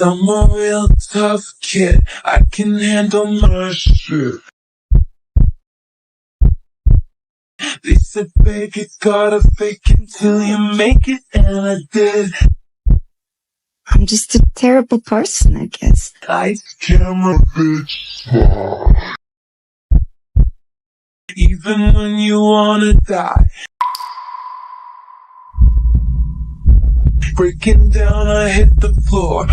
I'm a real tough kid, I can handle my shit. They said fake it, gotta fake it till you make it, and I did. I'm just a terrible person, I guess. Lights, camera, bitch. Even when you wanna die. Breaking down, I hit the floor.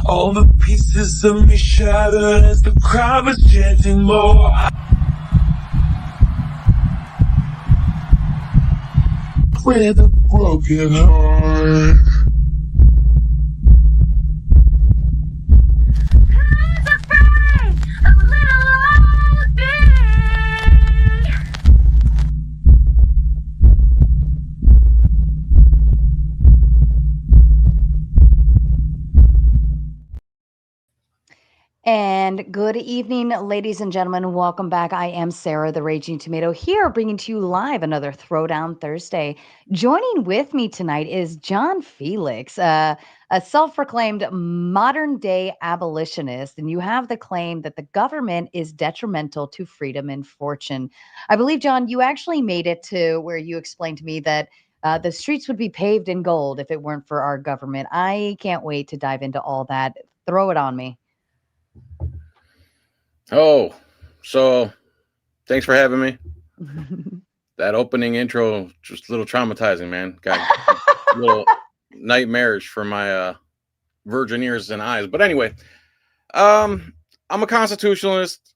All the pieces of me shattered as the crowd was chanting more. With a broken heart. And good evening, ladies and gentlemen. Welcome back. I am Sarah, the Raging Tomato, here bringing to you live another Throwdown Thursday. Joining with me tonight is John Filax, a self-proclaimed modern-day abolitionist, and you have the claim that the government is detrimental to freedom and fortune. I believe, John, you actually made it to where you explained to me that the streets would be paved in gold if it weren't for our government. I can't wait to dive into all that. Throw it on me. Oh, so thanks for having me. That opening intro, just a little traumatizing, man. Got little nightmares for my virgin ears and eyes. But anyway, I'm a constitutionalist.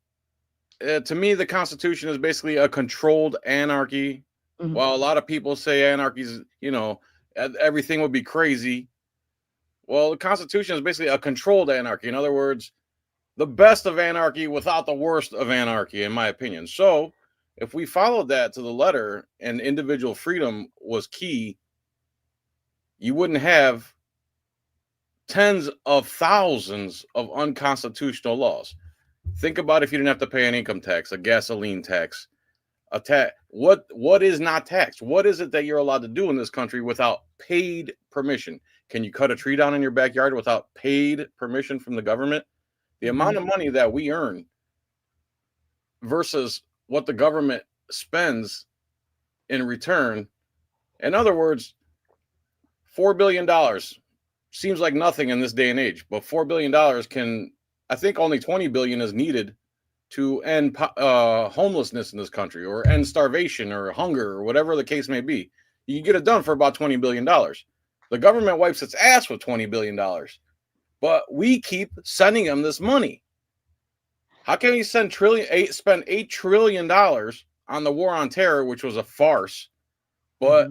To me, the Constitution is basically a controlled anarchy. Mhm. While a lot of people say anarchy is, everything would be crazy. Well, the Constitution is basically a controlled anarchy. In other words, the best of anarchy without the worst of anarchy, in my opinion. So if we followed that to the letter and individual freedom was key, you wouldn't have tens of thousands of unconstitutional laws. Think about if you didn't have to pay an income tax, a gasoline tax, a tax. What is not taxed? What is it that you're allowed to do in this country without paid permission? Can you cut a tree down in your backyard without paid permission from the government? The amount of money that we earn versus what the government spends in return. In other words, $4 billion seems like nothing in this day and age, but $4 billion I think only 20 billion is needed to end homelessness in this country or end starvation or hunger or whatever the case may be. You can get it done for about $20 billion. The government wipes its ass with $20 billion, but we keep sending them this money. How can we spend $8 trillion on the war on terror, which was a farce, but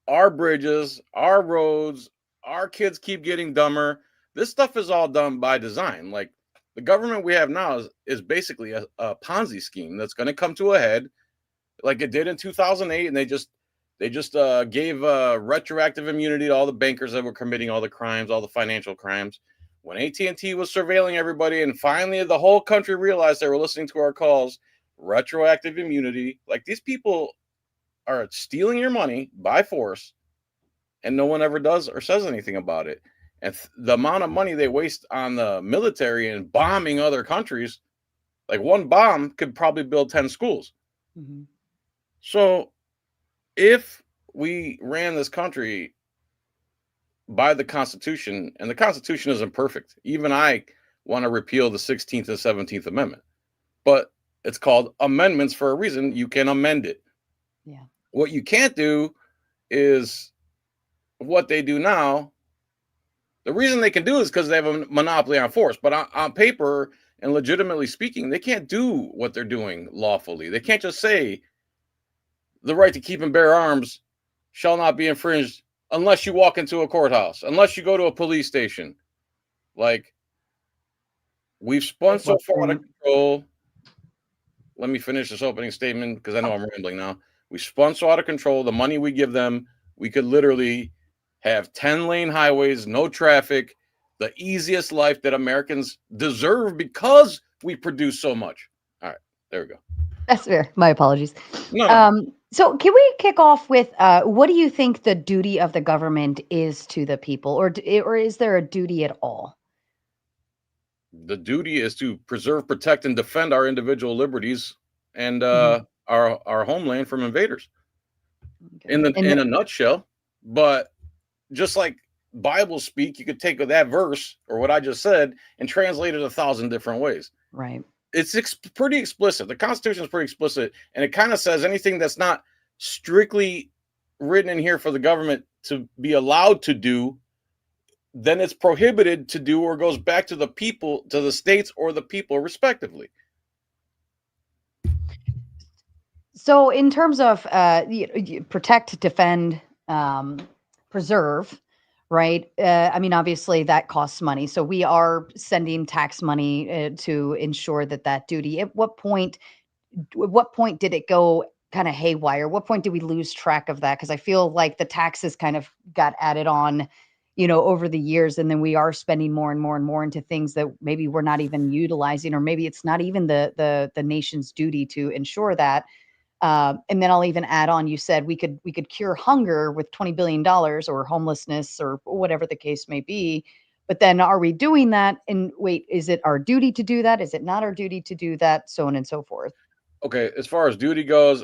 our bridges, our roads, our kids keep getting dumber? This stuff is all done by design. Like the government we have now is basically a Ponzi scheme that's going to come to a head, like it did in 2008, and they just gave retroactive immunity to all the bankers that were committing all the crimes, all the financial crimes. When AT&T was surveilling everybody and finally the whole country realized they were listening to our calls, retroactive immunity. Like these people are stealing your money by force and no one ever does or says anything about it. And the amount of money they waste on the military and bombing other countries, like one bomb could probably build 10 schools. Mm-hmm. So if we ran this country by the Constitution, and the Constitution isn't perfect. Even I want to repeal the 16th and 17th Amendment, but it's called amendments for a reason. You can amend it. Yeah. What you can't do is what they do now. The reason they can do it is because they have a monopoly on force, but on paper and legitimately speaking, they can't do what they're doing lawfully. They can't just say the right to keep and bear arms shall not be infringed unless you walk into a courthouse, unless you go to a police station. Like, we've spun so far out of control. Let me finish this opening statement because I know I'm rambling now. We spun so out of control. The money we give them, we could literally have 10-lane highways, no traffic, the easiest life that Americans deserve because we produce so much. All right, there we go. That's fair. My apologies. No. So can we kick off with what do you think the duty of the government is to the people, or is there a duty at all? The duty is to preserve, protect, and defend our individual liberties and Mhm. our homeland from invaders. Okay. In a nutshell, but just like Bible speak, you could take that verse or what I just said and translate it 1,000 different ways. Right. It's pretty explicit. The Constitution is pretty explicit, and it kind of says anything that's not strictly written in here for the government to be allowed to do, then it's prohibited to do or goes back to the people, to the states or the people, respectively. So in terms of protect, defend, preserve, right? I mean, obviously that costs money. So we are sending tax money to ensure that that duty. At what point did it go kind of haywire? What point did we lose track of that? Because I feel like the taxes kind of got added on, over the years, and then we are spending more and more and more into things that maybe we're not even utilizing, or maybe it's not even the nation's duty to ensure that. And then I'll even add on. You said we could cure hunger with $20 billion, or homelessness, or whatever the case may be. But then, are we doing that? And wait, is it our duty to do that? Is it not our duty to do that? So on and so forth. Okay, as far as duty goes,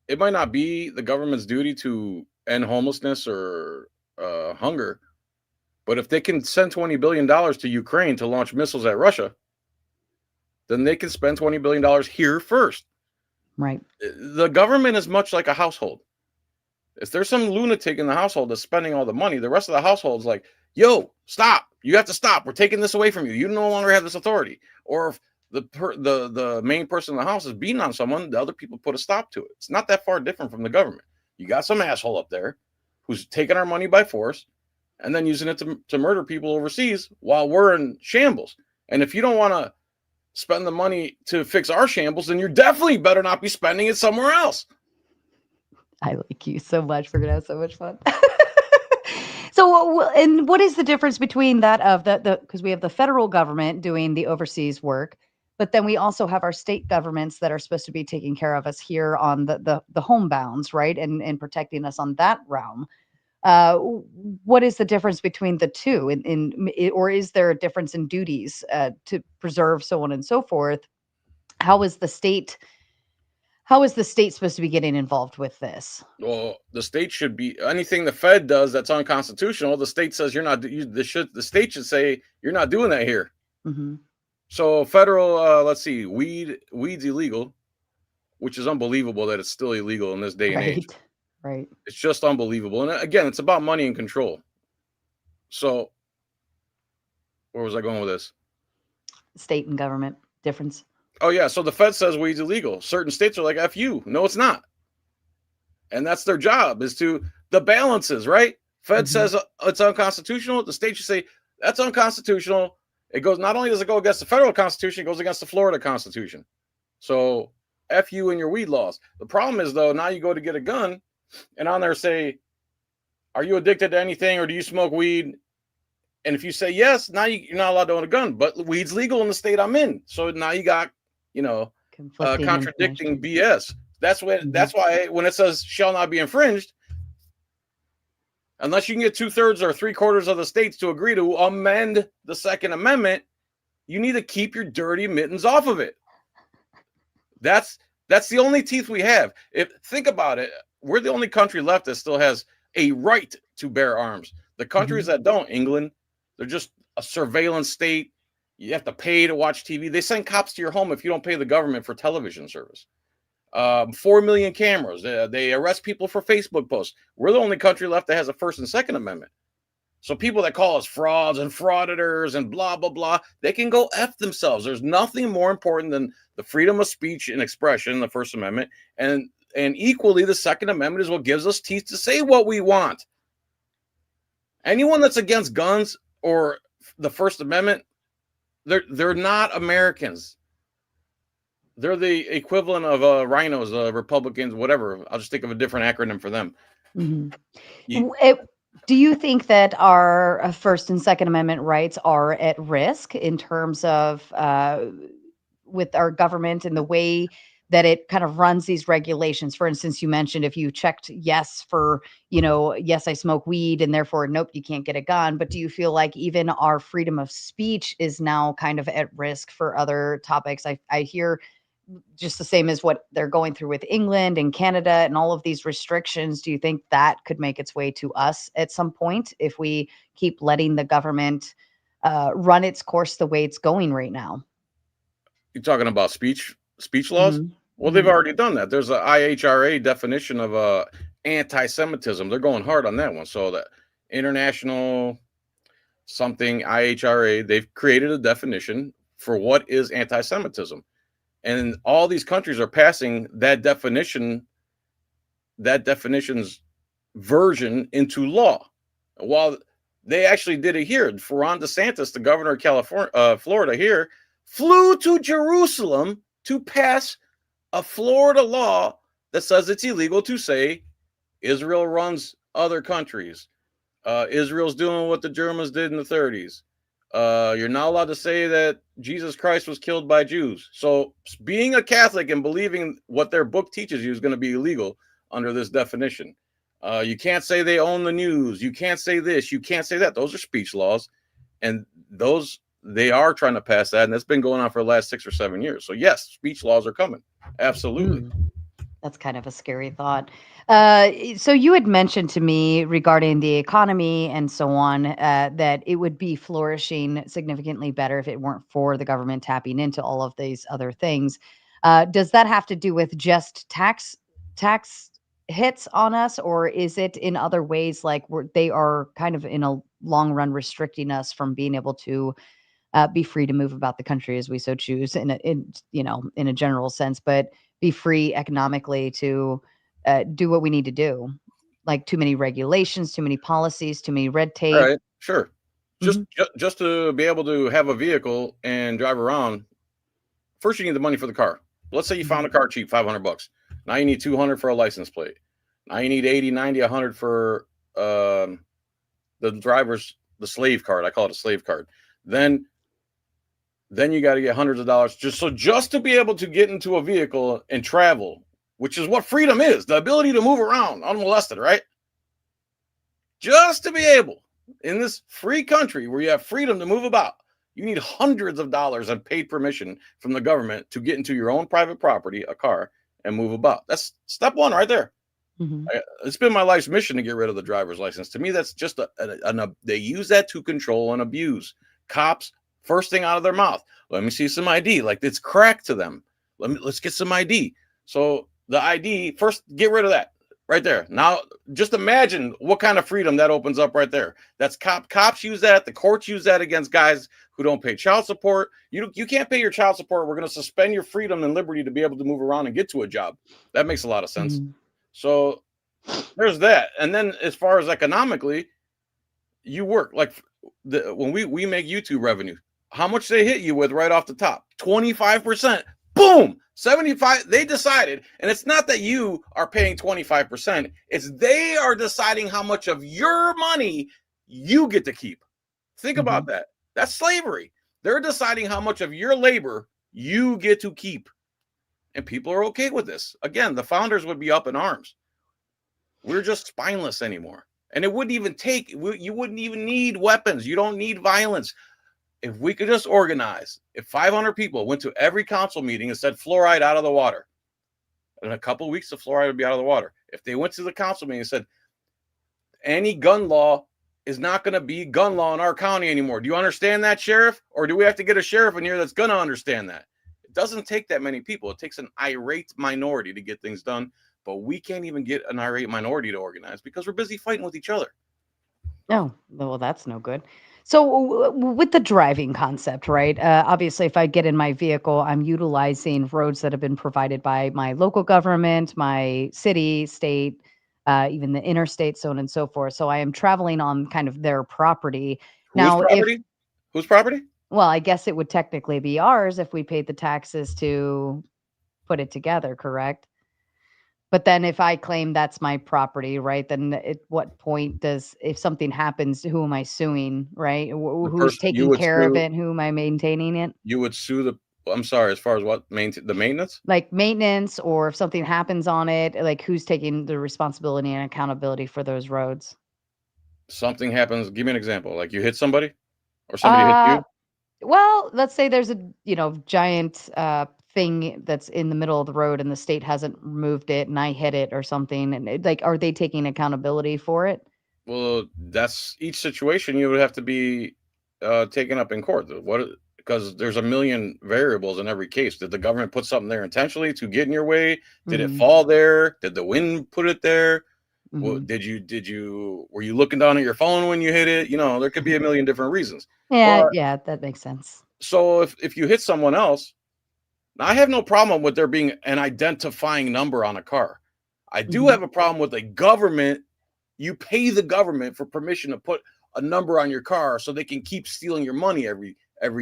it might not be the government's duty to end homelessness or hunger, but if they can send $20 billion to Ukraine to launch missiles at Russia, then they can spend $20 billion here first. Right. The government is much like a household. If there's some lunatic in the household that's spending all the money, the rest of the household's like, yo, stop. You have to stop. We're taking this away from you. You no longer have this authority. Or if the main person in the house is beating on someone, the other people put a stop to it. It's not that far different from the government. You got some asshole up there who's taking our money by force and then using it to murder people overseas while we're in shambles. And if you don't want to spend the money to fix our shambles, then you're definitely better not be spending it somewhere else. I like you so much. We're gonna have so much fun. So, and what is the difference between that of the because we have the federal government doing the overseas work, but then we also have our state governments that are supposed to be taking care of us here on the homebounds, right, and protecting us on that realm. What is the difference between the two, or is there a difference in duties to preserve, so on and so forth? How is the state? How is the state supposed to be getting involved with this? Well, the state should be anything the Fed does that's unconstitutional. The state says you're not. The state should say you're not doing that here. Hmm. So federal, let's see, weed's illegal, which is unbelievable that it's still illegal in this day and age. Right. Right. It's just unbelievable. And again, it's about money and control. So where was I going with this? State and government difference. Oh yeah, so the Fed says weed's illegal. Certain states are like, F you. No, it's not. And that's their job, is to the balances, right? Fed Mhm. says it's unconstitutional. The state should say that's unconstitutional. It goes, not only does it go against the federal constitution, it goes against the Florida constitution. So F you and your weed laws. The problem is though, now you go to get a gun and on there say, are you addicted to anything or do you smoke weed? And if you say yes, now you're not allowed to own a gun, but weed's legal in the state I'm in. So now you got, Conflicting contradicting information. BS. That's why when it says shall not be infringed, unless you can get 2/3 or 3/4 of the states to agree to amend the Second Amendment, you need to keep your dirty mittens off of it. That's the only teeth we have. Think about it, we're the only country left that still has a right to bear arms. The countries that don't, England, they're just a surveillance state. You have to pay to watch TV. They send cops to your home if you don't pay the government for television service. 4 million cameras. They arrest people for Facebook posts. We're the only country left that has a First and Second Amendment. So people that call us frauds and frauditors and blah, blah, blah, they can go F themselves. There's nothing more important than the freedom of speech and expression, the First Amendment. And equally, the Second Amendment is what gives us teeth to say what we want. Anyone that's against guns or the First Amendment, they're not Americans. They're the equivalent of rhinos, Republicans, whatever. I'll just think of a different acronym for them. Mhm. You- Do you think that our First and Second Amendment rights are at risk in terms of with our government and the way that it kind of runs these regulations. For instance, you mentioned if you checked yes for, yes, I smoke weed and therefore, nope, you can't get a gun. But do you feel like even our freedom of speech is now kind of at risk for other topics? I hear just the same as what they're going through with England and Canada and all of these restrictions. Do you think that could make its way to us at some point if we keep letting the government run its course the way it's going right now? You're talking about speech laws? Mhm. Well, they've Mhm. already done that. There's a IHRA definition of anti-Semitism. They're going hard on that one. So the international something IHRA, they've created a definition for what is anti-Semitism, and all these countries are passing that definition's version into law. While they actually did it here, for Ron DeSantis, the governor of California, Florida, here flew to Jerusalem to pass a Florida law that says it's illegal to say Israel runs other countries. Israel's doing what the Germans did in the 30s. You're not allowed to say that Jesus Christ was killed by Jews. So being a Catholic and believing what their book teaches you is going to be illegal under this definition. You can't say they own the news. You can't say this. You can't say that. Those are speech laws, and they are trying to pass that, and that's been going on for the last 6 or 7 years. So yes, speech laws are coming. Absolutely. Mm. That's kind of a scary thought. So you had mentioned to me regarding the economy and so on, that it would be flourishing significantly better if it weren't for the government tapping into all of these other things. Does that have to do with just tax hits on us, or is it in other ways like they are kind of in a long run restricting us from being able to be free to move about the country as we so choose in a general sense, but be free economically to do what we need to do? Like too many regulations, too many policies, too many red All tape. right, sure. Just Mhm. just to be able to have a vehicle and drive around, first you need the money for the car. Let's say you found a Mhm. car cheap, $500. Now you need 200 for a license plate. Now you need 80, 90, 100 for the slave card. I call it a slave card. Then then you got to get hundreds of dollars just to be able to get into a vehicle and travel, which is what freedom is, the ability to move around unmolested, right? Just to be able in this free country where you have freedom to move about, you need hundreds of dollars and paid permission from the government to get into your own private property, a car, and move about. That's step one right there. Mhm. It's been my life's mission to get rid of the driver's license. To me, that's just they use that to control and abuse. Cops, first thing out of their mouth, let me see some ID. Like it's crack to them. Let's get some ID. So the ID first, get rid of that right there. Now, just imagine what kind of freedom that opens up right there. That's cops use that. The courts use that against guys who don't pay child support. You can't pay your child support. We're going to suspend your freedom and liberty to be able to move around and get to a job. That makes a lot of sense. Mhm. So there's that. And then as far as economically, you work like when we make YouTube revenue, how much they hit you with right off the top? 25%. Boom. 75. They decided, and it's not that you are paying 25%, it's they are deciding how much of your money you get to keep. Think about Mhm. that. That's slavery. They're deciding how much of your labor you get to keep. And people are okay with this. Again, the founders would be up in arms. We're just spineless anymore. And it wouldn't even you wouldn't even need weapons. You don't need violence. If we could just organize, if 500 people went to every council meeting and said fluoride out of the water, in a couple of weeks, the fluoride would be out of the water. If they went to the council meeting and said, any gun law is not going to be gun law in our county anymore. Do you understand that, sheriff? Or do we have to get a sheriff in here that's going to understand that? It doesn't take that many people. It takes an irate minority to get things done. But we can't even get an irate minority to organize because we're busy fighting with each other. Oh, well, that's no good. So, with the driving concept, right? Obviously, if I get in my vehicle, I'm utilizing roads that have been provided by my local government, my city, state, even the interstate, so on and so forth. So, I am traveling on kind of their property. Whose Now, if, property? Whose property? well, I guess it would technically be ours if we paid the taxes to put it together, correct? But then if I claim that's my property, right, then at what point does if something happens, who am I suing, right? The Who's person taking care of it? Who am I maintaining it? you would sue I'm sorry, as far as what the maintenance? Like maintenance, or if something happens on it, like who's taking the responsibility and accountability for those roads? Something happens. Give me an example. Like you hit somebody or somebody hit Uh, you. well, let's say there's a, giant thing that's in the middle of the road and the state hasn't removed it and I hit it or something, and like, are they taking accountability for it? Well, that's each situation you would have to be taken up in court. Because there's a million variables in every case. Did the government put something there intentionally to get in your way? Did it Mhm. fall there? Did the wind put it there? Mhm. Did you were you looking down at your phone when you hit it? There could be a million different reasons. Yeah, But yeah, that makes sense. so if you hit someone else, now, I have no problem with there being an identifying number on a car. I do Mhm. have a problem with a government. You pay the government for permission to put a number on your car so they can keep stealing your money every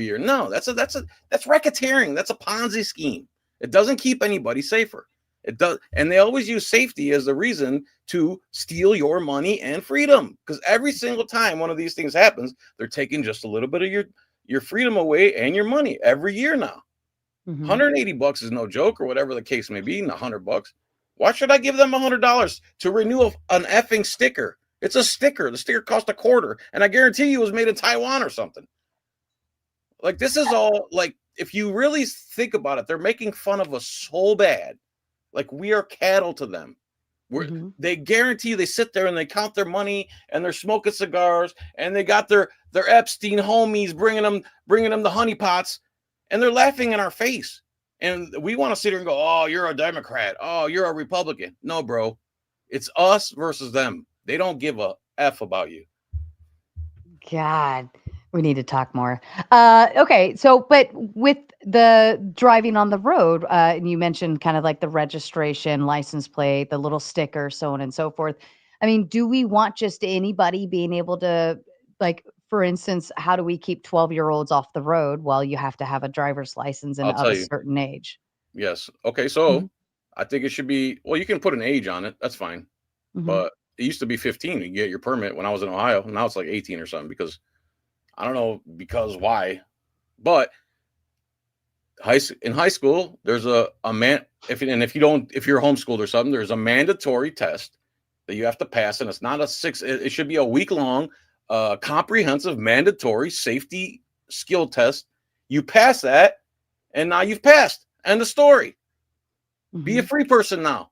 year. No, that's racketeering. That's a Ponzi scheme. It doesn't keep anybody safer. It does, and they always use safety as the reason to steal your money and freedom. Because every single time one of these things happens, they're taking just a little bit of your freedom away and your money every year now. Mhm. $180 is no joke, or whatever the case may be, and $100. Why should I give them $100 to renew an effing sticker? It's a sticker. The sticker cost a quarter, and I guarantee you it was made in Taiwan or something. Like, this is all, like, if you really think about it, they're making fun of us so bad. Like, we are cattle to them. Mhm. They guarantee you, they sit there and they count their money and they're smoking cigars and they got their Epstein homies bringing them the honey pots, and they're laughing in our face. And we want to sit here and go, "Oh, you're a Democrat. Oh, you're a Republican." No, bro. It's us versus them. They don't give a F about you. God, we need to talk more. Okay, so but with the driving on the road, and you mentioned kind of like the registration, license plate, the little sticker, so on and so forth. I mean, do we want just anybody being able to, like, for instance, how do we keep 12-year-olds off the road while you have to have a driver's license and I'll of tell a you. certain age? Yes. Okay, Mhm. so I think it should be, well, you can put an age on it. That's fine. Mhm. But it used to be 15 to get your permit when I was in Ohio. Now it's like 18 or something, because I don't know because why. But in high school, there's a man, if you don't, if you're homeschooled or something, there's a mandatory test that you have to pass, and it's not a six. It should be a week long, comprehensive, mandatory safety skill test. You pass that, and now you've passed. End of story. Be a Mhm. free person now.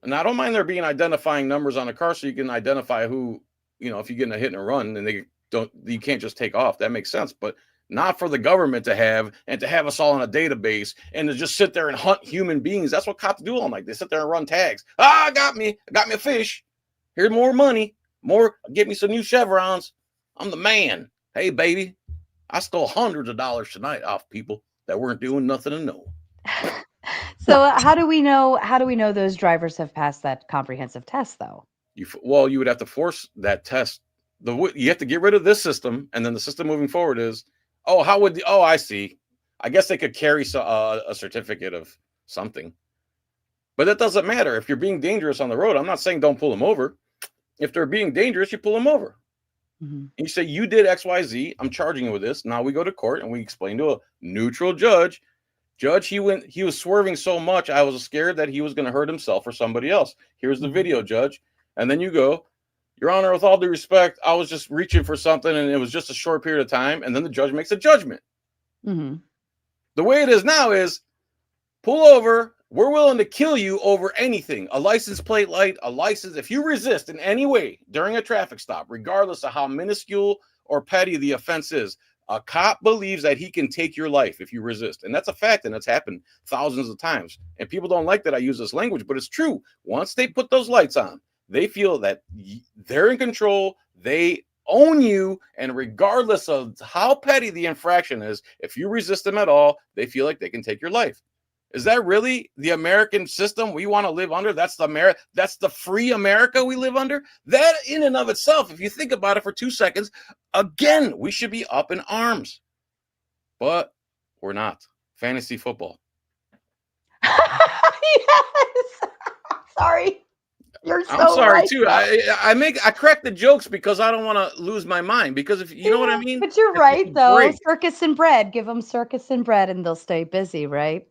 And I don't mind there being identifying numbers on a car so you can identify who, if you get in a hit and run and you can't just take off. That makes sense. But not for the government to have, and to have us all in a database and to just sit there and hunt human beings. That's what cops do all night. They sit there and run tags. Got me a fish. Here's more money. Get me some new chevrons. I'm the man. Hey, baby, I stole hundreds of dollars tonight off people that weren't doing nothing to know. So how do we know those drivers have passed that comprehensive test though? You would have to force that test. You have to get rid of this system, and then the system moving forward is, I see. I guess they could carry a certificate of something, but that doesn't matter if you're being dangerous on the road. I'm not saying don't pull them over. If they're being dangerous, you pull them over. Mhm. And you say you did XYZ. I'm charging you with this. Now we go to court and we explain to a neutral judge. Judge, he was swerving so much, I was scared that he was going to hurt himself or somebody else. Here's the Mhm. video, Judge. And then you go, Your Honor, with all due respect, I was just reaching for something and it was just a short period of time. And then the judge makes a judgment. Mhm. The way it is now is pull over. We're willing to kill you over anything, a license plate light, a license. If you resist in any way during a traffic stop, regardless of how minuscule or petty the offense is, a cop believes that he can take your life if you resist. And that's a fact, and that's happened thousands of times. And people don't like that I use this language, but it's true. Once they put those lights on, they feel that they're in control. They own you. And regardless of how petty the infraction is, if you resist them at all, they feel like they can take your life. Is that really the American system we want to live under? That's the free America we live under? That in and of itself, if you think about it for 2 seconds, again, we should be up in arms. But we're not. Fantasy football. Yes. Sorry. You're I'm so sorry right, too. though. I crack the jokes because I don't want to lose my mind. Because if you know what I Yeah, mean, but you're it's just right, a though. break. Circus and bread. Give them circus and bread, and they'll stay busy, right?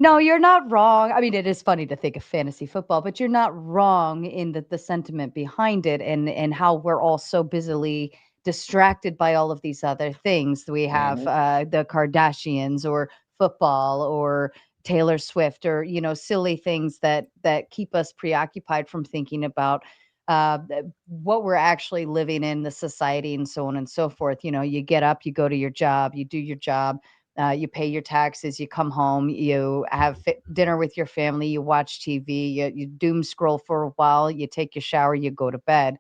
No, you're not wrong. I mean, it is funny to think of fantasy football, but you're not wrong in the sentiment behind it and how we're all so busily distracted by all of these other things. We have Mhm. the Kardashians or football or Taylor Swift or silly things that keep us preoccupied from thinking about what we're actually living in the society and so on and so forth. You get up, you go to your job, you do your job, you pay your taxes, you come home, you have dinner with your family, you watch TV, you doom scroll for a while, you take your shower, you go to bed.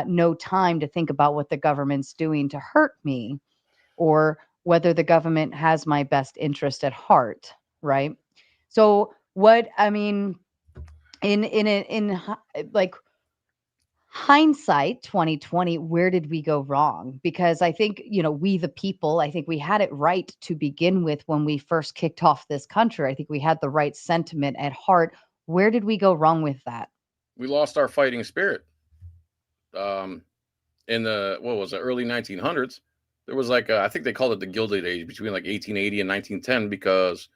No time to think about what the government's doing to hurt me or whether the government has my best interest at heart, right? So, what I mean, like hindsight 2020, where did we go wrong? Because I think, we the people, I think we had it right to begin with when we first kicked off this country. I think we had the right sentiment at heart. Where did we go wrong with that? We lost our fighting spirit. Um, in the what was it, early 1900s, there was like I think they called it the Gilded Age between like 1880 and 1910 because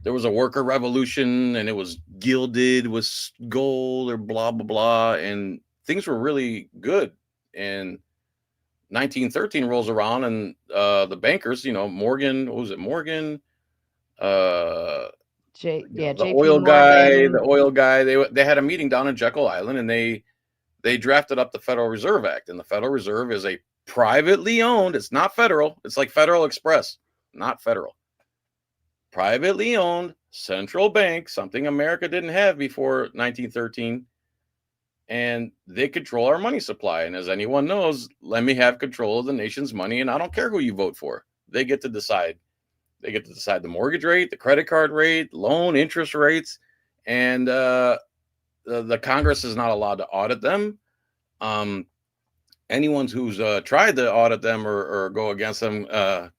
there was a worker revolution and it was gilded with gold or blah blah blah, and things were really good. And 1913 rolls around, and the bankers, Morgan, what was it, Morgan, uh, JP Morgan. the oil guy, they had a meeting down in Jekyll Island, and they drafted up the Federal Reserve Act, and the Federal Reserve is a privately owned. It's not federal. It's like Federal Express, not federal. Privately owned central bank, something America didn't have before 1913, and they control our money supply. And as anyone knows, let me have control of the nation's money, and I don't care who you vote for. They get to decide. They get to decide the mortgage rate, the credit card rate, loan interest rates, and the Congress is not allowed to audit them. Um, Anyone who's tried to audit them or go against them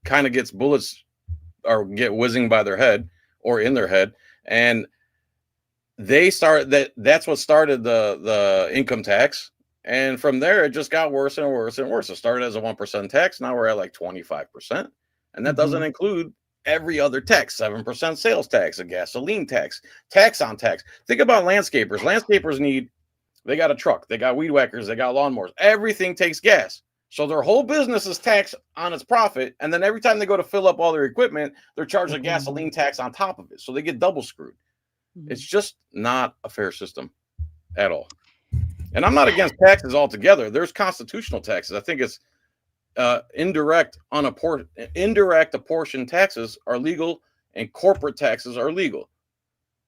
kind of gets bullets or get whizzing by their head or in their head. And that's what started the income tax. And from there, it just got worse and worse and worse. It started as a 1% tax. Now we're at like 25%. And that doesn't Mhm. include every other tax, 7% sales tax, a gasoline tax, tax on tax. Think about landscapers. Landscapers they got a truck, they got weed whackers, they got lawnmowers. Everything takes gas. So their whole business is taxed on its profit. And then every time they go to fill up all their equipment, they're charged a gasoline tax on top of it. So they get double screwed. It's Mhm. just not a fair system at all. And I'm not against taxes altogether. There's constitutional taxes. I think it's indirect apportioned taxes are legal, and corporate taxes are legal.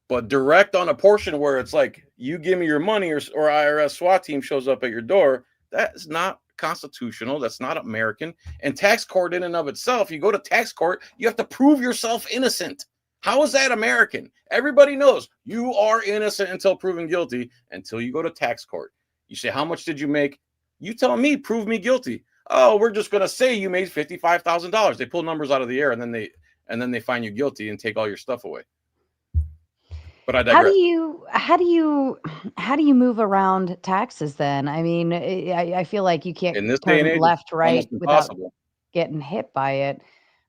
But direct on a portion where it's like you give me your money, or IRS SWAT team shows up at your door, that is not constitutional. That's not American. And tax court in and of itself, you go to tax court, you have to prove yourself innocent. How is that American? Everybody knows you are innocent until proven guilty, until you go to tax court. You say, how much did you make? You tell me, prove me guilty. Oh, we're just going to say you made $55,000. They pull numbers out of the air, and then they find you guilty and take all your stuff away. But I How do digress. you how do you how do you move around taxes then? I mean, I feel like you can't In this day and turn age, it's left, right almost without impossible. getting hit by it.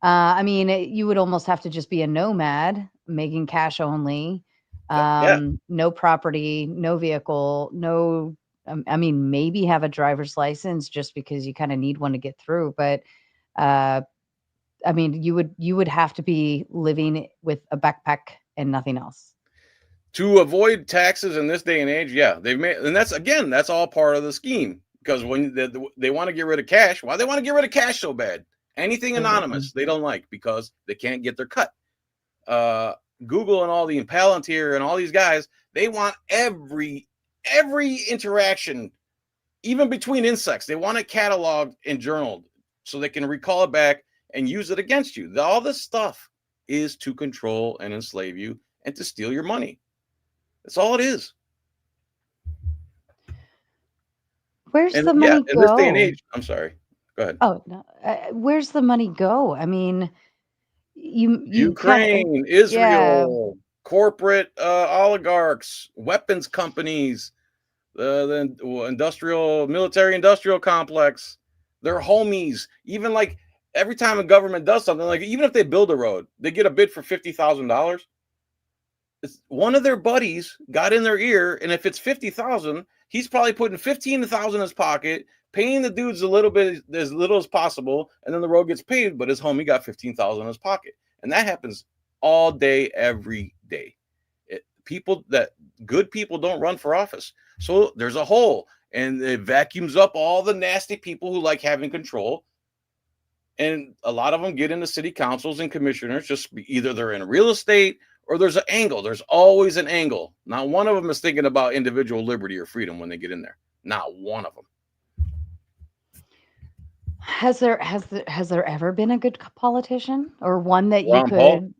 I mean, you would almost have to just be a nomad, making cash only, Yeah. no property, no vehicle, no. I mean, maybe have a driver's license just because you kind of need one to get through. But uh, I mean, you would have to be living with a backpack and nothing else. To avoid taxes in this day and age, yeah, they've made, and that's all part of the scheme. Because when they want to get rid of cash, why they want to get rid of cash so bad? Anything anonymous, they don't like because they can't get their cut. Uh, Google and all the Palantir and all these guys, they want every interaction, even between insects. They want it cataloged and journaled so they can recall it back and use it against you. All this stuff is to control and enslave you and to steal your money. That's all it is. Where's And the yeah, money in this day and go? age, I'm sorry. Go ahead. Oh, no, where's the money go? I mean, you kind of Ukraine, yeah, Israel. corporate oligarchs, weapons companies, the military industrial complex, they're homies. Even like every time a government does something, like even if they build a road, they get a bid for $50,000. One of their buddies got in their ear, and if it's 50,000, he's probably putting 15,000 in his pocket, paying the dudes a little bit, as little as possible, and then the road gets paved, but his homie got 15,000 in his pocket. And that happens all day, every day. Good people don't run for office. So there's a hole, and it vacuums up all the nasty people who like having control. And a lot of them get into city councils and commissioners, just either they're in real estate or there's an angle. There's always an angle. Not one of them is thinking about individual liberty or freedom when they get in there. Not one of them. Has there ever been a good politician, or one that you Ron Paul, could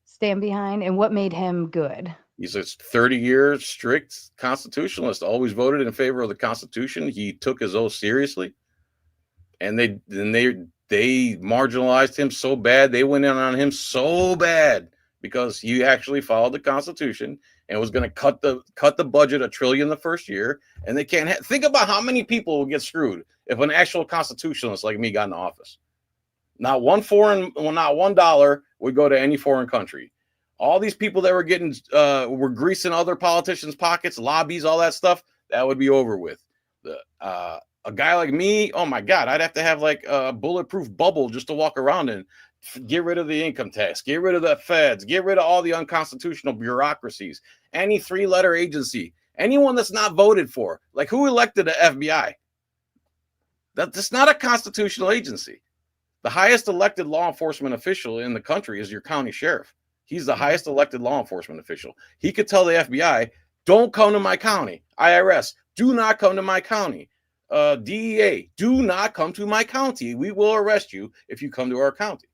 stand behind? And what made him good? he's a 30-year strict constitutionalist, always voted in favor of the Constitution. He took his oath seriously. And they marginalized him so bad. They went in on him so bad because he actually followed the Constitution and was going to cut the budget $1 trillion the first year. And they can't think about how many people would get screwed if an actual constitutionalist like me got in office. Not $1 would go to any foreign country. All these people that were greasing other politicians' pockets, lobbies, all that stuff, that would be over with. A guy like me, oh my God, I'd have to have like a bulletproof bubble just to walk around in. Get rid of the income tax, get rid of the feds, get rid of all the unconstitutional bureaucracies, any 3-letter agency, anyone that's not voted for. Like, who elected the FBI? That's not a constitutional agency. The highest elected law enforcement official in the country is your county sheriff. He's the highest elected law enforcement official. He could tell the FBI, don't come to my county. IRS, do not come to my county. DEA, do not come to my county. We will arrest you if you come to our county.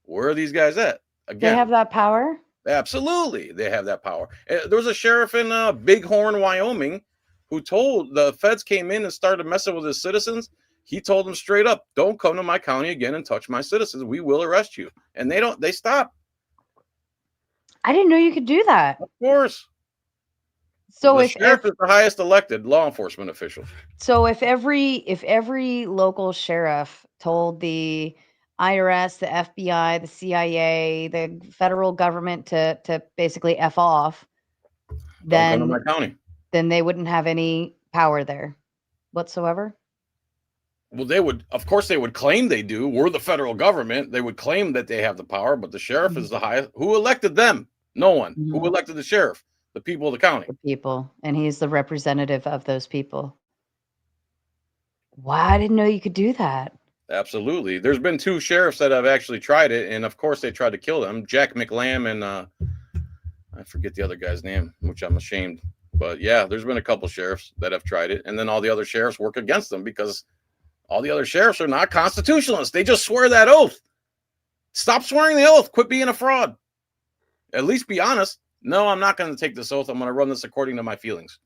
Where are these guys at? Again, They have that power? Absolutely, they have that power. There was a sheriff in Bighorn, Wyoming, who told the feds came in and started messing with his citizens. He told them straight up, don't come to my county again and touch my citizens. We will arrest you. And they stop. I didn't know you could do that. Of course. So the sheriff is the highest elected law enforcement official. So if every local sheriff told the IRS, the FBI, the CIA, the federal government to basically F off, Don't come to my county. Then they wouldn't have any power there whatsoever. Well, of course they would claim they do. We're the federal government. They would claim that they have the power, but the sheriff is the highest. Who elected them? No one. Who elected the sheriff? The people of the county. The people. And he's the representative of those people. Wow, I didn't know you could do that. Absolutely. There's been 2 sheriffs that have actually tried it, and of course they tried to kill them. Jack McLam and I forget the other guy's name, which I'm ashamed. But yeah, there's been a couple sheriffs that have tried it, and then all the other sheriffs work against them because all the other sheriffs are not constitutionalists. They just swear that oath. Stop swearing the oath. Quit being a fraud. At least be honest. No, I'm not going to take this oath. I'm going to run this according to my feelings.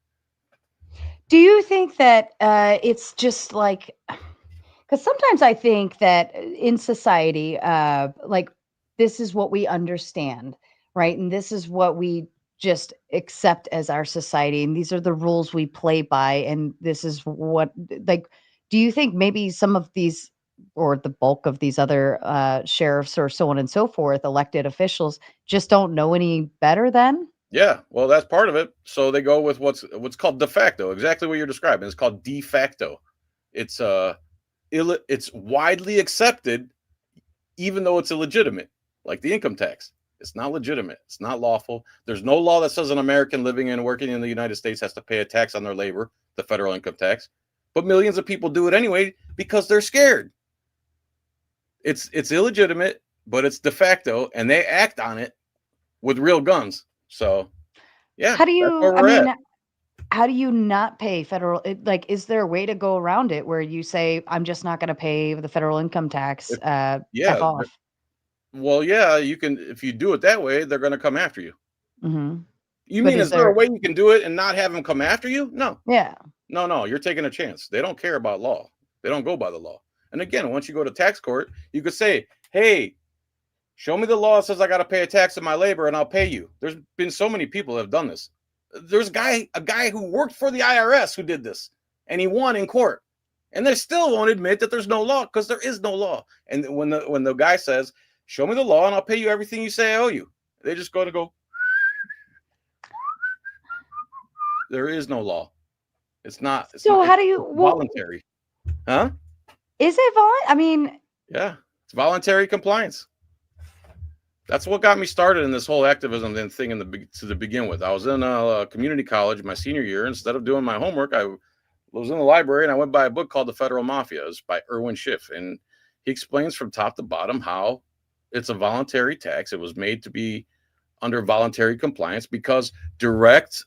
Do you think that it's just like, because sometimes I think that in society, like this is what we understand, right? And this is what we just accept as our society. And these are the rules we play by. And this is what, like, do you think maybe some of these, or the bulk of these other sheriffs or so on and so forth, elected officials, just don't know any better then? Yeah, well, that's part of it. So they go with what's called de facto, exactly what you're describing. It's called de facto. It's widely accepted, even though it's illegitimate, like the income tax. It's not legitimate. It's not lawful. There's no law that says an American living and working in the United States has to pay a tax on their labor, the federal income tax. But millions of people do it anyway because they're scared. It's illegitimate, but it's de facto, and they act on it with real guns. So, yeah. How do you not pay federal? Like, is there a way to go around it where you say, I'm just not going to pay the federal income tax? F off. Well, yeah, you can. If you do it that way, they're going to come after you. Mm-hmm. You mean, is there a way you can do it and not have them come after you? No. Yeah. No, you're taking a chance. They don't care about law. They don't go by the law. And again, once you go to tax court, you could say, hey, Show me the law that says I got to pay a tax on my labor and I'll pay you. There's been so many people that have done this. There's a guy who worked for the IRS who did this, and he won in court. And they still won't admit that there's no law, because there is no law. And when the guy says, show me the law and I'll pay you everything you say I owe you, they just go, there is no law. It's not. So how it's do you voluntary? Huh? Is it voluntary? I mean, yeah, it's voluntary compliance. That's what got me started in this whole activism thing to begin with. I was in a community college my senior year. Instead of doing my homework, I was in the library and I went by a book called The Federal Mafia. It's by Irwin Schiff, and he explains from top to bottom how it's a voluntary tax. It was made to be under voluntary compliance because direct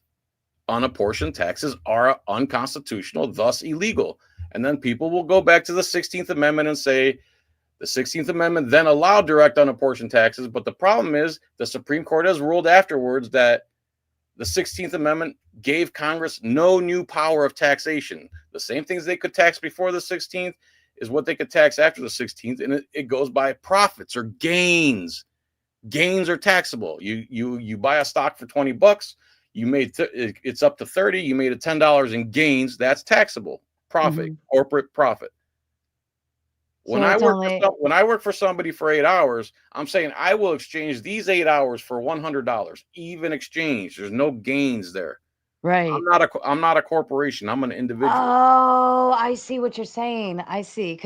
unapportioned taxes are unconstitutional, thus illegal. And then people will go back to the 16th Amendment and say the 16th Amendment then allowed direct unapportioned taxes. But the problem is the Supreme Court has ruled afterwards that the 16th Amendment gave Congress no new power of taxation. The same things they could tax before the 16th is what they could tax after the 16th. And it goes by profits or gains. Gains are taxable. You buy a stock for $20. You made it's up to 30. You made $10 in gains. That's taxable profit, corporate profit. When I work for somebody for 8 hours, I'm saying I will exchange these 8 hours for $100. Even exchange. There's no gains there. right. I'm not a corporation. I'm an individual. Oh, I see what you're saying. I see.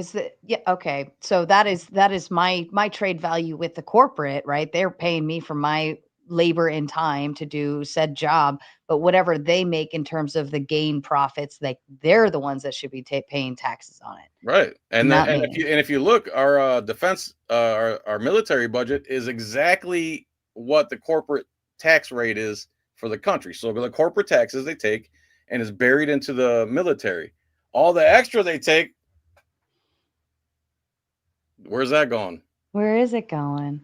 Okay. So that is my trade value with the corporate, right? They're paying me for my labor and time to do said job, but whatever they make in terms of the gain profits, they're the ones that should be paying taxes on it. Right. And not then, me. if you look, our defense, our military budget is exactly what the corporate tax rate is for the country. So the corporate taxes they take and is buried into the military. All the extra they take, where's that going? Where is it going?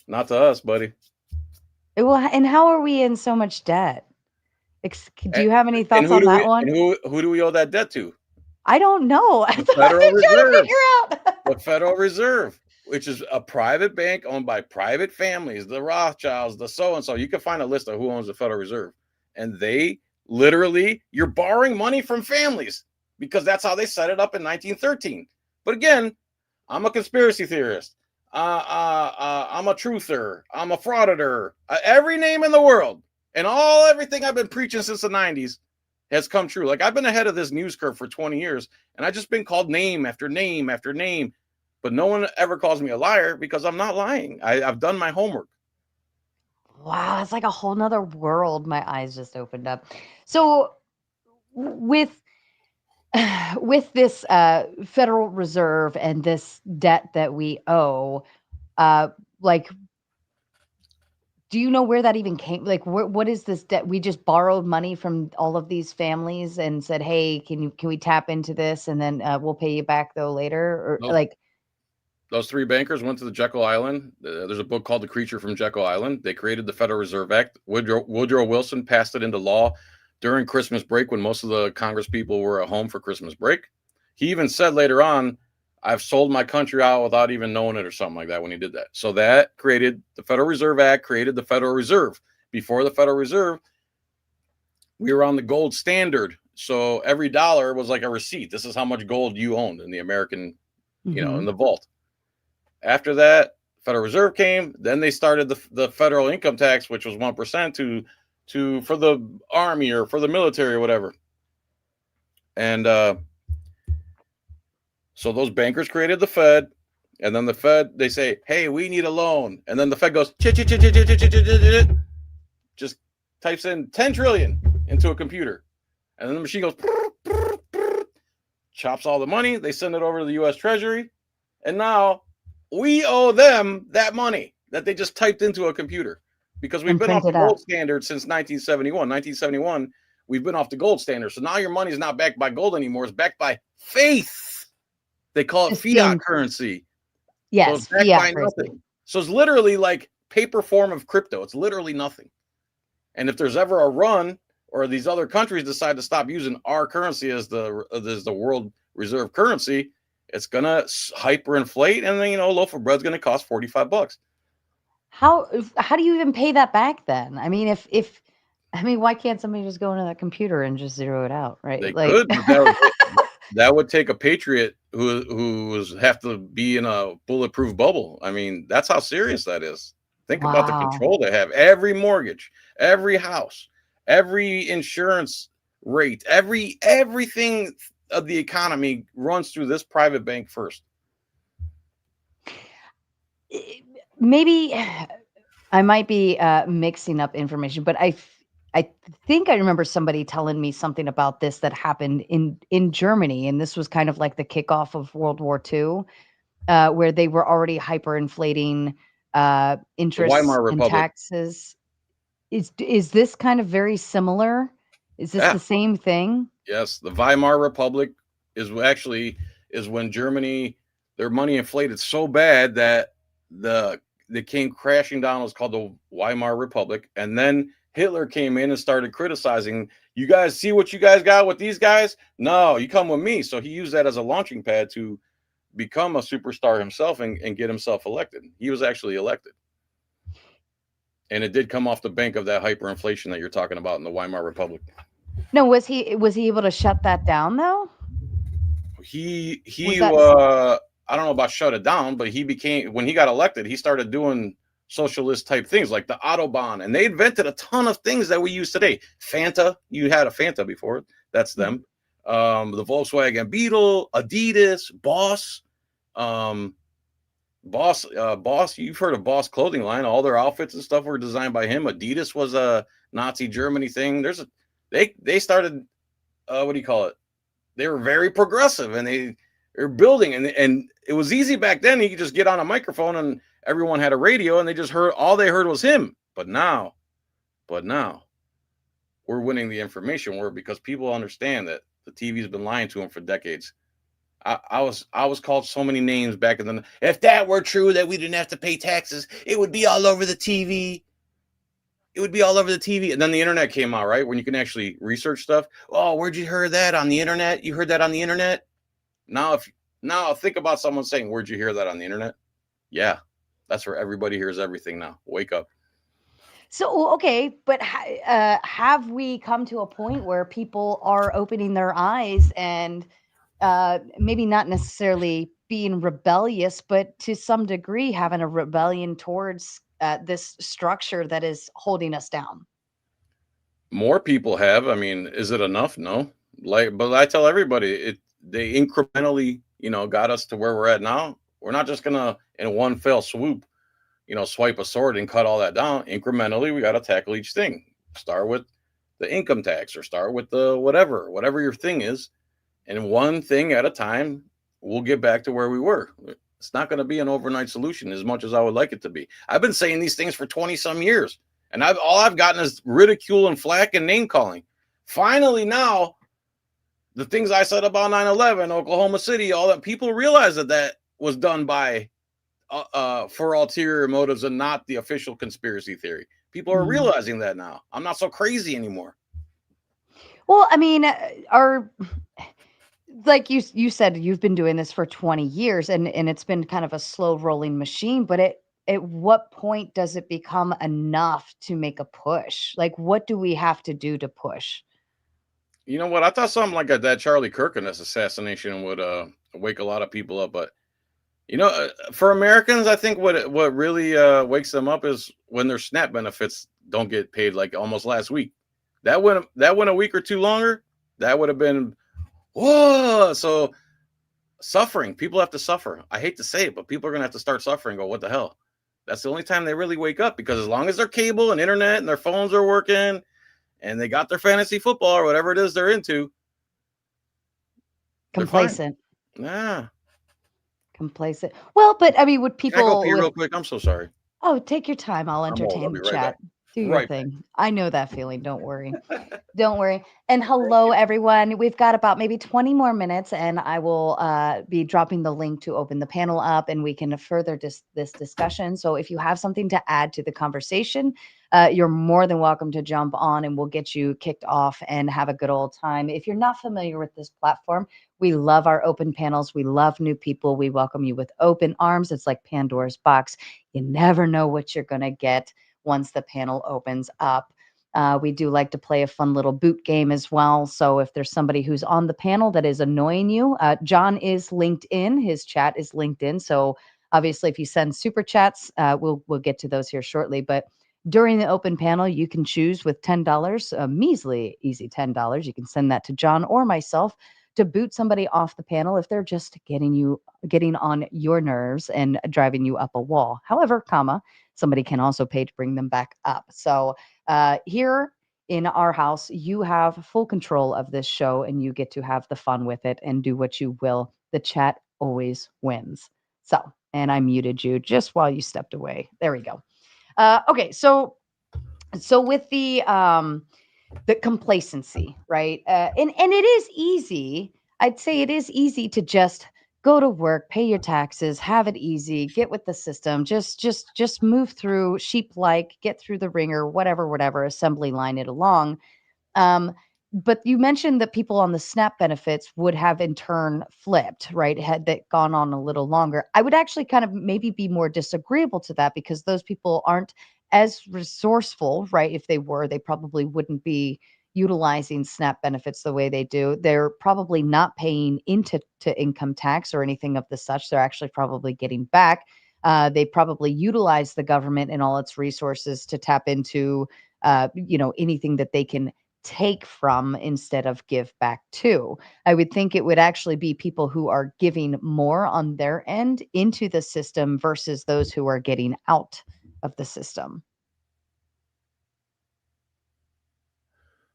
Not to us, buddy. And how are we in so much debt? Do you have any thoughts on that one? And who do we owe that debt to? I don't know. The Federal Reserve. Trying to figure out. The Federal Reserve, which is a private bank owned by private families, the Rothschilds, the so-and-so. You can find a list of who owns the Federal Reserve. And they literally, you're borrowing money from families because that's how they set it up in 1913. But again, I'm a conspiracy theorist. I'm a truther. I'm a frauditor. Every name in the world and everything I've been preaching since the 90s has come true. Like I've been ahead of this news curve for 20 years and I've just been called name after name after name, but no one ever calls me a liar because I'm not lying. I've done my homework. Wow, it's like a whole nother world. My eyes just opened up. So with this Federal Reserve and this debt that we owe, like, do you know where that even came? Like, what is this debt? We just borrowed money from all of these families and said, "Hey, can we tap into this, and then we'll pay you back though later?" Or those three bankers went to the Jekyll Island. There's a book called The Creature from Jekyll Island. They created the Federal Reserve Act. Woodrow Wilson passed it into law during Christmas break when most of the Congress people were at home for Christmas break. He even said later on, I've sold my country out without even knowing it or something like that when he did that. So that created the Federal Reserve Act, created the Federal Reserve. Before the Federal Reserve, we were on the gold standard. So every dollar was like a receipt. This is how much gold you owned in the American, in the vault. After that, Federal Reserve came. Then they started the federal income tax, which was 1% for the army or for the military or whatever. And so those bankers created the Fed, and then the Fed, they say, hey, we need a loan. And then the Fed goes, just types in 10 trillion into a computer. And then the machine goes, chops all the money. They send it over to the U.S. Treasury. And now we owe them that money that they just typed into a computer because we've been off the gold standard since 1971. 1971, we've been off the gold standard. So now your money is not backed by gold anymore. It's backed by faith. They call it fiat currency. Yes, so fiat currency. So it's literally like paper form of crypto. It's literally nothing. And if there's ever a run or these other countries decide to stop using our currency as the world reserve currency, It's gonna hyperinflate, and then a loaf of bread's gonna cost $45. How do you even pay that back then? I mean, if I mean, why can't somebody just go into that computer and just zero it out, right? They Like, could, but that would take a patriot who was have to be in a bulletproof bubble. I mean, that's how serious that is. Think about the wow. control they have. Every mortgage, every house, every insurance rate, everything of the economy runs through this private bank first. Maybe I might be mixing up information, but I think I remember somebody telling me something about this that happened in Germany, and this was kind of like the kickoff of World War II, where they were already hyperinflating The interests Weimar and Republic. taxes. Is this kind of very similar? Is this Yeah. the same thing? Yes, the Weimar Republic is when Germany, their money inflated so bad that the they came crashing down. It was called the Weimar Republic, and then Hitler came in and started criticizing. You guys see what you guys got with these guys? No, you come with me. So he used that as a launching pad to become a superstar himself and get himself elected. He was actually elected, and it did come off the bank of that hyperinflation that you're talking about in the Weimar Republic. No, was he able to shut that down though? Was He that I don't know about shut it down, but he became, when he got elected, he started doing socialist type things like the Autobahn, and they invented a ton of things that we use today. Fanta, you had a Fanta before, that's Mhm. them. The Volkswagen Beetle, Adidas, Boss, Boss. You've heard of Boss clothing line. All their outfits and stuff were designed by him. Adidas was a Nazi Germany thing. They started, what do you call it? They were very progressive, and they're building, and it was easy back then. You could just get on a microphone and everyone had a radio, and they heard was him. But now we're winning the information war because people understand that the TV's been lying to them for decades. I was called so many names back in the, if that were true that we didn't have to pay taxes, it would be all over the TV. It would be all over the TV. And then the internet came out, right? When you can actually research stuff. Oh, where'd you hear that on the internet? You heard that on the internet? Now, think about someone saying, "Where'd you hear that on the internet?" Yeah, that's where everybody hears everything now. Wake up. so okay, but have we come to a point where people are opening their eyes and maybe not necessarily being rebellious, but to some degree having a rebellion towards this structure that is holding us down? More people have. I mean, is it enough? No. But I tell everybody, they incrementally, got us to where we're at now. We're not just gonna in one fell swoop, swipe a sword and cut all that down. Incrementally, we got to tackle each thing. Start with the income tax, or start with the whatever your thing is, and one thing at a time, we'll get back to where we were. It's not going to be an overnight solution as much as I would like it to be. I've been saying these things for 20 some years, and all I've gotten is ridicule and flack and name calling. Finally, now, the things I said about 9/11, Oklahoma City, all that, people realize that was done by for ulterior motives and not the official conspiracy theory. People are Mhm. realizing that now. I'm not so crazy anymore. Well, I mean, are like you said, you've been doing this for 20 years, and it's been kind of a slow rolling machine, but at what point does it become enough to make a push? Like, what do we have to do to push? You know what? I thought something like that Charlie Kirkendess assassination would wake a lot of people up, but for Americans, I think what really wakes them up is when their SNAP benefits don't get paid, like almost last week. That went a week or two longer. That would have been, whoa. So suffering, people have to suffer. I hate to say it, but people are gonna have to start suffering. Go, what the hell? That's the only time they really wake up, because as long as their cable and internet and their phones are working and they got their fantasy football or whatever it is they're into, they're fine. Complacent. Nah. Complacent. Well, but I mean, would Can I go people pee with real quick? I'm so sorry. oh, take your time. I'll I'm old. I'll entertain be the right back. chat. Do your Right back. thing. I know that feeling. Don't worry. Don't worry. And Thank hello, you. everyone. We've got about maybe 20 more minutes, and I will be dropping the link to open the panel up, and we can further this discussion. So if you have something to add to the conversation, you're more than welcome to jump on, and we'll get you kicked off and have a good old time. If you're not familiar with this platform, We love our open panels. We love new people. We welcome you with open arms. It's like Pandora's box. You never know what you're going to get once the panel opens up. We do like to play a fun little boot game as well. So if there's somebody who's on the panel that is annoying you, John is linked in. His chat is linked in. So obviously, if you send super chats, we'll get to those here shortly. But during the open panel, you can choose with $10, a measly easy $10. You can send that to John or myself to boot somebody off the panel if they're just getting on your nerves and driving you up a wall. However, somebody can also pay to bring them back up. So here in our house, you have full control of this show and you get to have the fun with it and do what you will. The chat always wins. So, and I muted you just while you stepped away. There we go. Okay, so with the complacency, right? And it is easy. I'd say it is easy to just go to work, pay your taxes, have it easy, get with the system, just move through sheep like, get through the ringer, whatever, assembly line it along. Um, but you mentioned that people on the SNAP benefits would have in turn flipped, right? Had that gone on a little longer. I would actually kind of maybe be more disagreeable to that because those people aren't as resourceful, right? If they were, they probably wouldn't be utilizing SNAP benefits the way they do. They're probably not paying into income tax or anything of the such. They're actually probably getting back. They probably utilize the government and all its resources to tap into, anything that they can take from instead of give back to. I would think it would actually be people who are giving more on their end into the system versus those who are getting out of the system.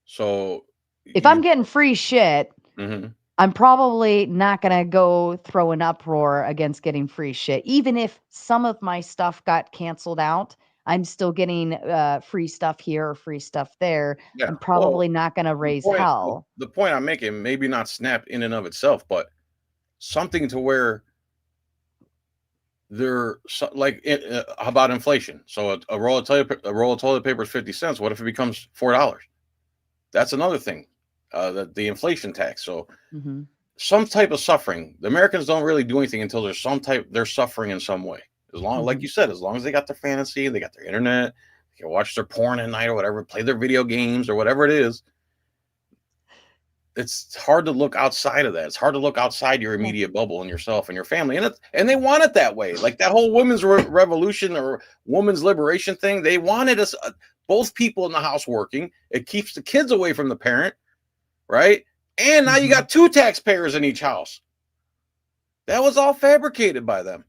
So If you I'm getting free shit, mhm. I'm probably not going to go throw an uproar against getting free shit. Even if some of my stuff got canceled out, I'm still getting free stuff here or free stuff there. Yeah. I'm Well, probably not going to the raise point the, hell. the point I'm making, maybe not SNAP in and of itself, but something to where they're like how about inflation? So a roll of toilet paper is 50 cents. What if it becomes $4? That's another thing. The inflation tax. So Hmm. some type of suffering. The Americans don't really do anything until they're suffering in some way. As long, like Hmm. you said, as long as they got their fantasy, they got their internet, they can watch their porn at night or whatever, play their video games or whatever it is. It's hard to look outside of that. It's hard to look outside your Yeah. immediate bubble and yourself and your family, and they want it that way. Like that whole women's revolution or women's liberation thing. They wanted us both people in the house working. It keeps the kids away from the parent, right? And now you Hmm. got two taxpayers in each house. That was all fabricated by them.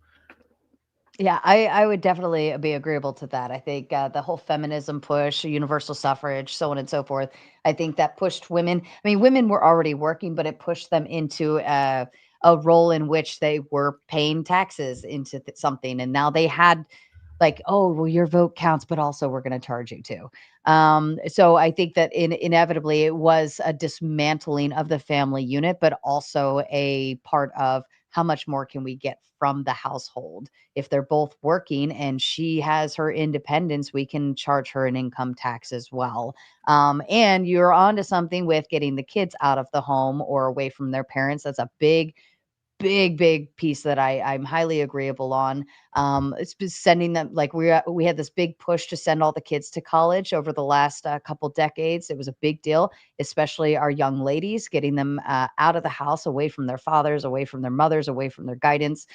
Yeah, I would definitely be agreeable to that. I think the whole feminism push, universal suffrage, so on and so forth. I think that pushed women. I mean, women were already working, but it pushed them into a role in which they were paying taxes into something, and now they had like, oh, well, your vote counts, but also we're going to charge you too. So I think that inevitably it was a dismantling of the family unit, but also a part of how much more can we get from the household. If they're both working and she has her independence, we can charge her an income tax as well. And you're onto something with getting the kids out of the home or away from their parents. That's a big piece that I'm highly agreeable on. It's been sending them like we had this big push to send all the kids to college over the last couple decades. It was a big deal, especially our young ladies, getting them out of the house, away from their fathers, away from their mothers, away from their guidance,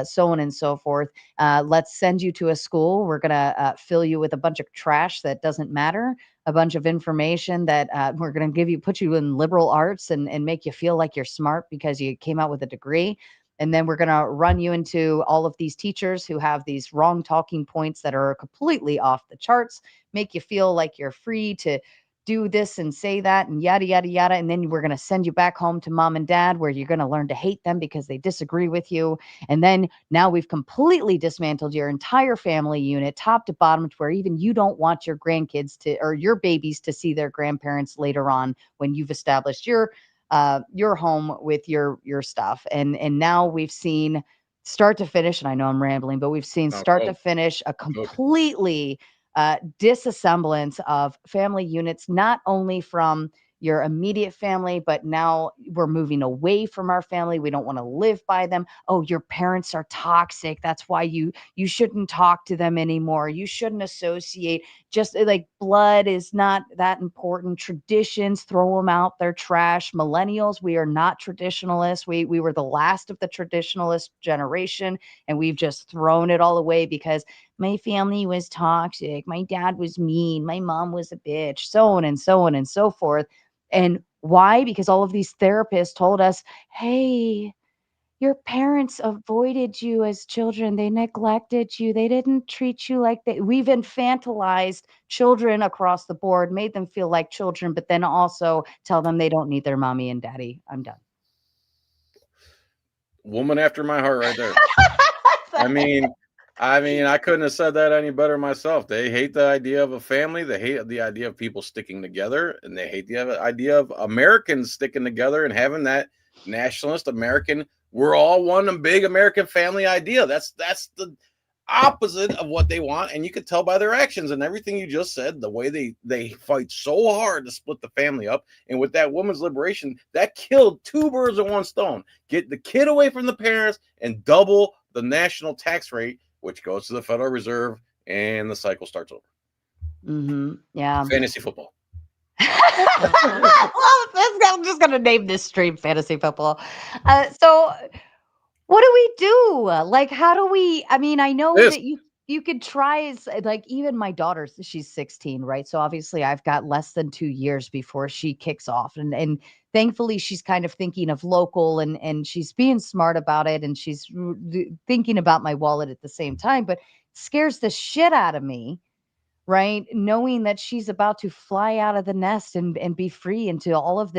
so on and so forth. Let's send you to a school. We're gonna fill you with a bunch of trash that doesn't matter, a bunch of information that we're going to put you in liberal arts and make you feel like you're smart because you came out with a degree. And then we're going to run you into all of these teachers who have these wrong talking points that are completely off the charts, make you feel like you're free to do this and say that and yada, yada, yada. And then we're going to send you back home to mom and dad where you're going to learn to hate them because they disagree with you. And then now we've completely dismantled your entire family unit, top to bottom, to where even you don't want your grandkids to, or your babies to see their grandparents later on when you've established your home with your stuff. And now we've seen start to finish, and I know I'm rambling, but we've seen No, start to go, finish a go. completely disassemblance of family units, not only from your immediate family, but now we're moving away from our family. We don't want to live by them. Oh, your parents are toxic. That's why you shouldn't talk to them anymore. You shouldn't associate. Just like blood is not that important. Traditions, throw them out. They're trash. Millennials, we are not traditionalists. We were the last of the traditionalist generation, and we've just thrown it all away because my family was toxic. My dad was mean. My mom was a bitch, so on and so on and so forth. And why? Because all of these therapists told us, hey, your parents avoided you as children. They neglected you. They didn't treat you like they. We've infantilized children across the board, made them feel like children, but then also tell them they don't need their mommy and daddy. I'm done. Woman after my heart right there. I mean, I couldn't have said that any better myself. They hate the idea of a family. They hate the idea of people sticking together, and they hate the idea of Americans sticking together and having that nationalist American, we're all one big American family idea. That's the opposite of what they want, and you could tell by their actions and everything you just said, the way they fight so hard to split the family up. And with that woman's liberation, that killed two birds with one stone. Get the kid away from the parents and double the national tax rate, which goes to the Federal Reserve, and the cycle starts over. Yeah. Fantasy football. Well, I'm just gonna name this stream fantasy football. So what do we do? Like, how do we? I mean, I know This that you could try. Like, even my daughter's, she's 16, right? So obviously, I've got less than 2 years before she kicks off, and thankfully, she's kind of thinking of local, and she's being smart about it, and she's thinking about my wallet at the same time. But it scares the shit out of me, right? Knowing that she's about to fly out of the nest and be free into all of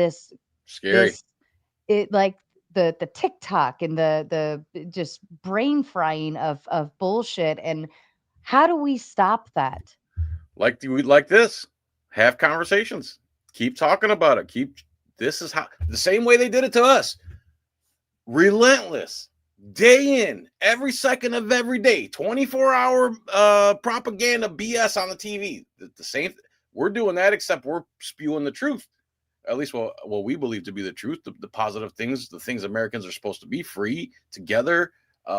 scary. this it like the TikTok and the just brain frying of bullshit. And how do we stop that? Like this. Have conversations. Keep talking about it. This is how the same way they did it to us. Relentless, day in, every second of every day, 24-hour propaganda BS on the TV. The same. We're doing that, except we're spewing the truth. At least what we believe to be the truth, the positive things, the things Americans are supposed to be: free, together,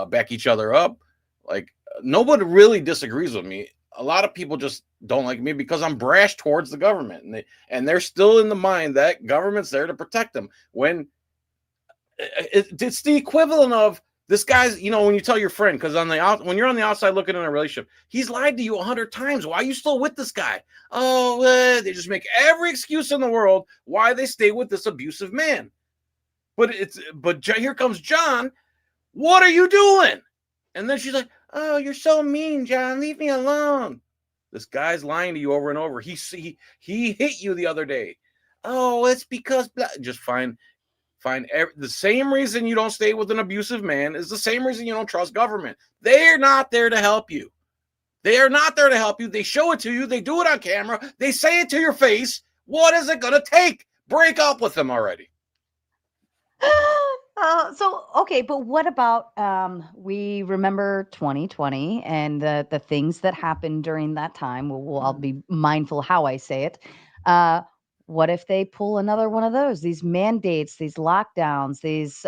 back each other up. Like, nobody really disagrees with me. A lot of people just don't like me because I'm brash towards the government, and they're still in the mind that government's there to protect them. When it's the equivalent of this guy's, when you tell your friend, because when you're on the outside looking in a relationship, he's lied to you 100 times. Why are you still with this guy? Oh, they just make every excuse in the world why they stay with this abusive man. But here comes John. What are you doing? And then she's like, oh, you're so mean, John. Leave me alone. This guy's lying to you over and over. He hit you the other day. Oh, it's because just find the same reason you don't stay with an abusive man is the same reason you don't trust government. They're not there to help you. They are not there to help you. They show it to you. They do it on camera. They say it to your face. What is it going to take? Break up with them already. Okay, but what about we remember 2020 and the things that happened during that time. I'll be mindful how I say it. What if they pull another one of those? These mandates, these lockdowns, these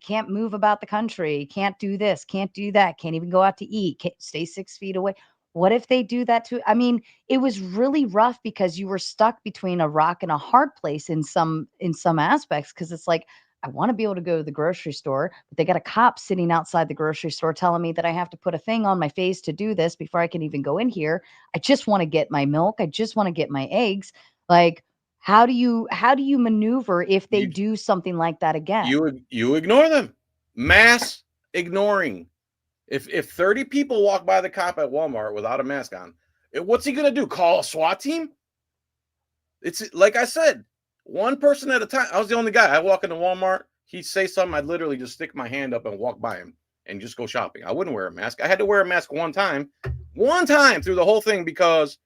can't move about the country, can't do this, can't do that, can't even go out to eat, can't stay 6 feet away. What if they do that too? I mean, it was really rough because you were stuck between a rock and a hard place in some aspects, because it's like, I want to be able to go to the grocery store, but they got a cop sitting outside the grocery store telling me that I have to put a thing on my face to do this before I can even go in here. I just want to get my milk. I just want to get my eggs. Like, how do you maneuver if they do something like that again? You ignore them. Mass ignoring. If 30 people walk by the cop at Walmart without a mask on, what's he going to do? Call a SWAT team? It's like I said, one person at a time. I was the only guy. I walk into Walmart. He'd say something. I'd literally just stick my hand up and walk by him and just go shopping. I wouldn't wear a mask. I had to wear a mask one time through the whole thing, because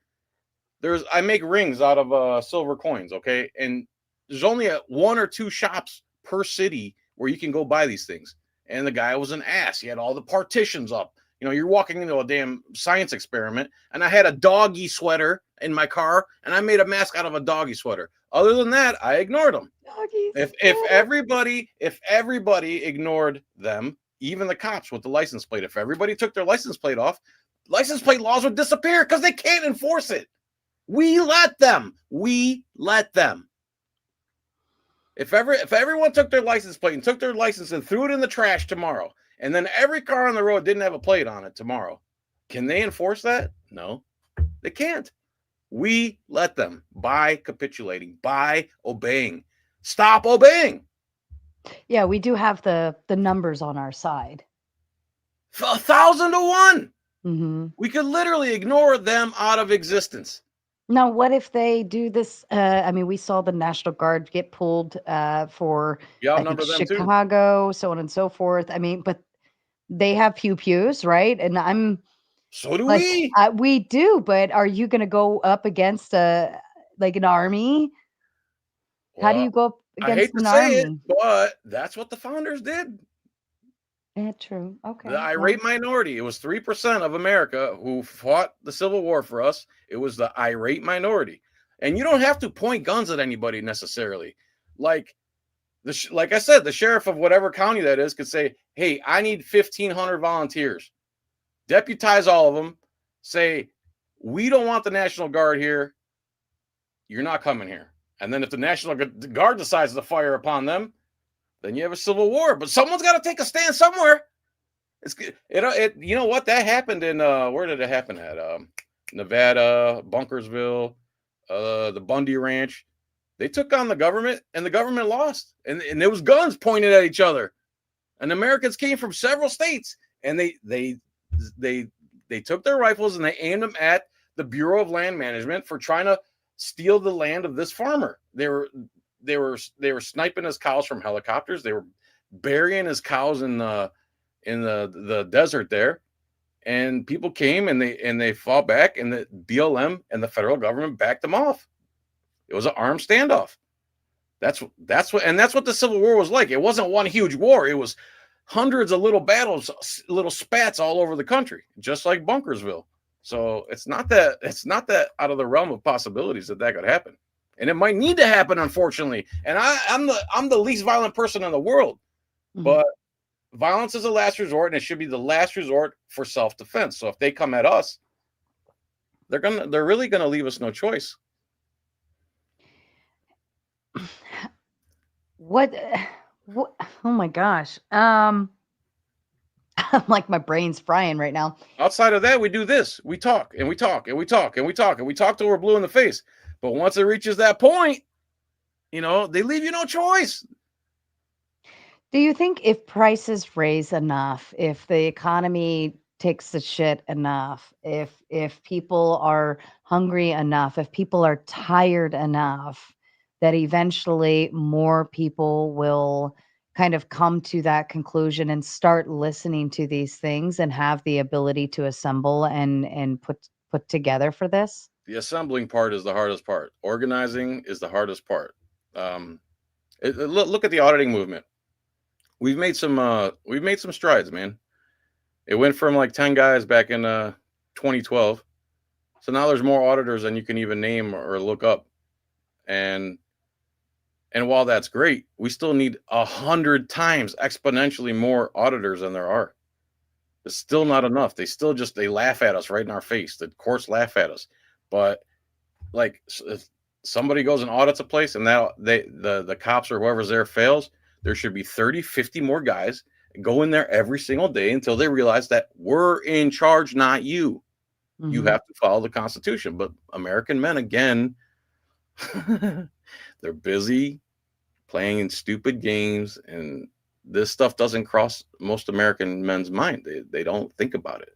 I make rings out of silver coins. Okay. And there's only one or two shops per city where you can go buy these things. And the guy was an ass. He had all the partitions up. You're walking into a damn science experiment. And I had a doggy sweater in my car, and I made a mask out of a doggy sweater. Other than that, I ignored them. Doggies. If everybody ignored them, even the cops with the license plate, if everybody took their license plate off, license plate laws would disappear because they can't enforce it. We let them. We let them. If everyone took their license plate and took their license and threw it in the trash tomorrow, and then every car on the road didn't have a plate on it tomorrow, can they enforce that? No, they can't. We let them by capitulating, by obeying. Stop obeying. Yeah, we do have the numbers on our side. 1,000 to 1. Mm-hmm. We could literally ignore them out of existence. Now, what if they do this? I mean, we saw the National Guard get pulled for, You I think, outnumber them too. Chicago, so on and so forth. I mean, but they have pews, right? And I'm So do like, we. we do, but are you going to go up against like an army? How do Well, you go up I hate against to an say it, army? but that's what the founders did. Yeah, true. The Okay. Well, irate minority. It was 3% of America who fought the Civil War for us. It was the irate minority. And you don't have to point guns at anybody necessarily. Like like I said, the sheriff of whatever county that is could say, "Hey, I need 1,500 volunteers." Deputize all of them. Say, "We don't want the National Guard here. You're not coming here." And then if the National Guard decides to fire upon them, then you have a civil war. But someone's got to take a stand somewhere. You know what, that happened in where did it happen at? Nevada, Bunkersville, the Bundy Ranch. They took on the government, and the government lost, and there was guns pointed at each other, and Americans came from several states, and they took their rifles and they aimed them at the Bureau of Land Management for trying to steal the land of this farmer. They were sniping his cows from helicopters. They were burying his cows in the desert there, and people came and they fought back, and the BLM and the federal government backed them off. It was an armed standoff. That's what the Civil War was like. It wasn't one huge war. It was hundreds of little battles, little spats all over the country, just like Bunkersville. So it's not that out of the realm of possibilities that could happen, and it might need to happen, unfortunately. And I'm the least violent person in the world, but violence is a last resort, and it should be the last resort for self-defense. So if they come at us, they're really gonna leave us no choice. what? Oh my gosh. I'm like, my brain's frying right now. Outside of that, we do this. We talk and we talk and we talk and we talk and we talk till we're blue in the face. But once it reaches that point, they leave you no choice. Do you think if prices raise enough, if the economy takes the shit enough, if people are hungry enough, if people are tired enough, that eventually more people will kind of come to that conclusion and start listening to these things and have the ability to assemble and put together for this? The assembling part is the hardest part. Organizing is the hardest part. Look at the auditing movement. We've made some strides, man. It went from like 10 guys back in 2012. So now there's more auditors than you can even name or look up. And while that's great, we still need 100 times exponentially more auditors than there are. It's still not enough. They laugh at us right in our face. The courts laugh at us. But like, if somebody goes and audits a place and the cops or whoever's there fails, there should be 30, 50 more guys go in there every single day until they realize that we're in charge, not you. You have to follow the Constitution. But American men, again, they're busy playing in stupid games, and this stuff doesn't cross most American men's mind. They don't think about it.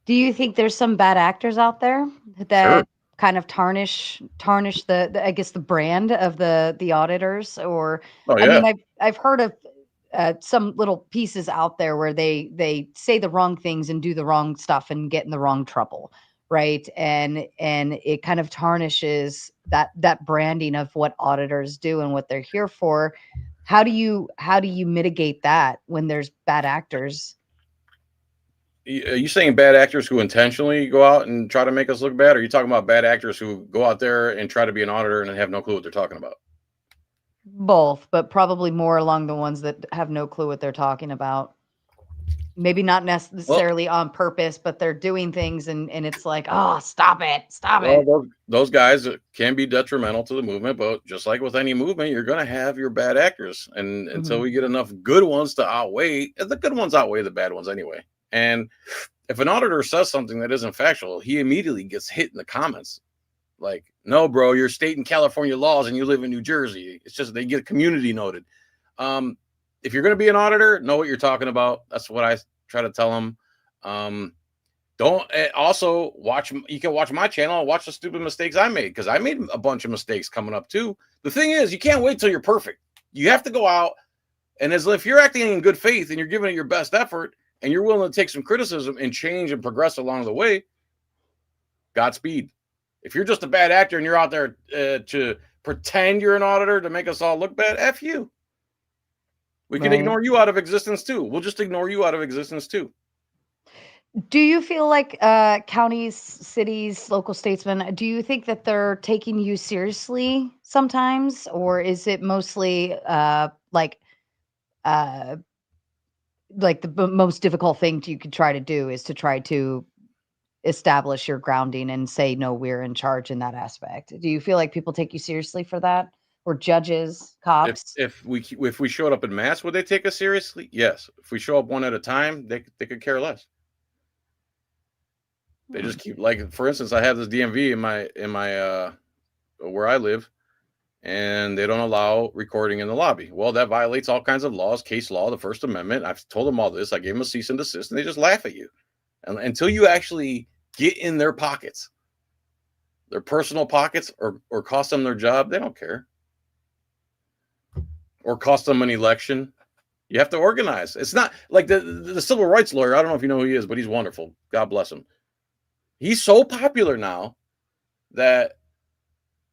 Do you think there's some bad actors out there Sure. that kind of tarnish the I guess the brand of the auditors? Or Oh I yeah. mean, I've heard of some little pieces out there where they say the wrong things and do the wrong stuff and get in the wrong trouble, right? And it kind of tarnishes that branding of what auditors do and what they're here for. How do you mitigate that when there's bad actors? Are you saying bad actors who intentionally go out and try to make us look bad? Or are you talking about bad actors who go out there and try to be an auditor and have no clue what they're talking about? Both, but probably more along the ones that have no clue what they're talking about. Maybe not Well, necessarily on purpose, but they're doing things and it's like, oh, stop it, stop well, it. those guys can be detrimental to the movement, but just like with any movement, you're going to have your bad actors, and until Mhm. we get enough good ones to outweigh, the good ones outweigh the bad ones anyway. And if an auditor says something that isn't factual, he immediately gets hit in the comments. Like, no, bro, you're stating California laws and you live in New Jersey. It's just they get community noted. If you're going to be an auditor, know what you're talking about. That's what I try to tell them. Don't also watch. You can watch my channel and watch the stupid mistakes I made, because I made a bunch of mistakes coming up too. The thing is, you can't wait till you're perfect. You have to go out, and as if you're acting in good faith and you're giving it your best effort and you're willing to take some criticism and change and progress along the way, Godspeed. If you're just a bad actor and you're out there to pretend you're an auditor to make us all look bad, F you. We can Right. ignore you out of existence too. We'll just ignore you out of existence too. Do you feel like counties, cities, local statesmen, do you think that they're taking you seriously sometimes? Or is it mostly uh, like the most difficult thing you could try to do is to try to establish your grounding and say, no, we're in charge in that aspect? Do you feel like people take you seriously for that? Or judges, cops? If we showed up in mass, would they take us seriously? Yes. If we show up one at a time, they could care less. They just keep, like, for instance, I have this DMV in my where I live, and they don't allow recording in the lobby. Well, that violates all kinds of laws, case law, the First Amendment. I've told them all this. I gave them a cease and desist, and they just laugh at you. And until you actually get in their pockets, their personal pockets, or cost them their job, they don't care. Or cost them an election. You have to organize. It's not like the civil rights lawyer. I don't know if you know who he is, but he's wonderful. God bless him. He's so popular now that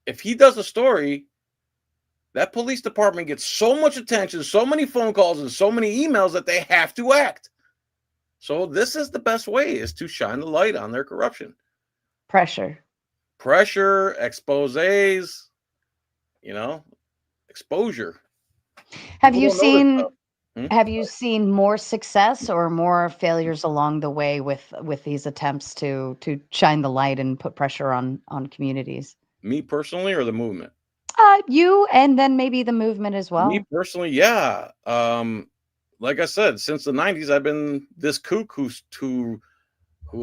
if he does a story, that police department gets so much attention, so many phone calls, and so many emails that they have to act. So this is the best way, is to shine the light on their corruption. Pressure. Exposés, exposure. Have People you don't know this seen stuff. Hmm? have you seen more success or more failures along the way with these attempts to shine the light and put pressure on communities? Me personally, or the movement? You and then maybe the movement as Me well. personally, yeah. Like I said, since the '90s, I've been this kook who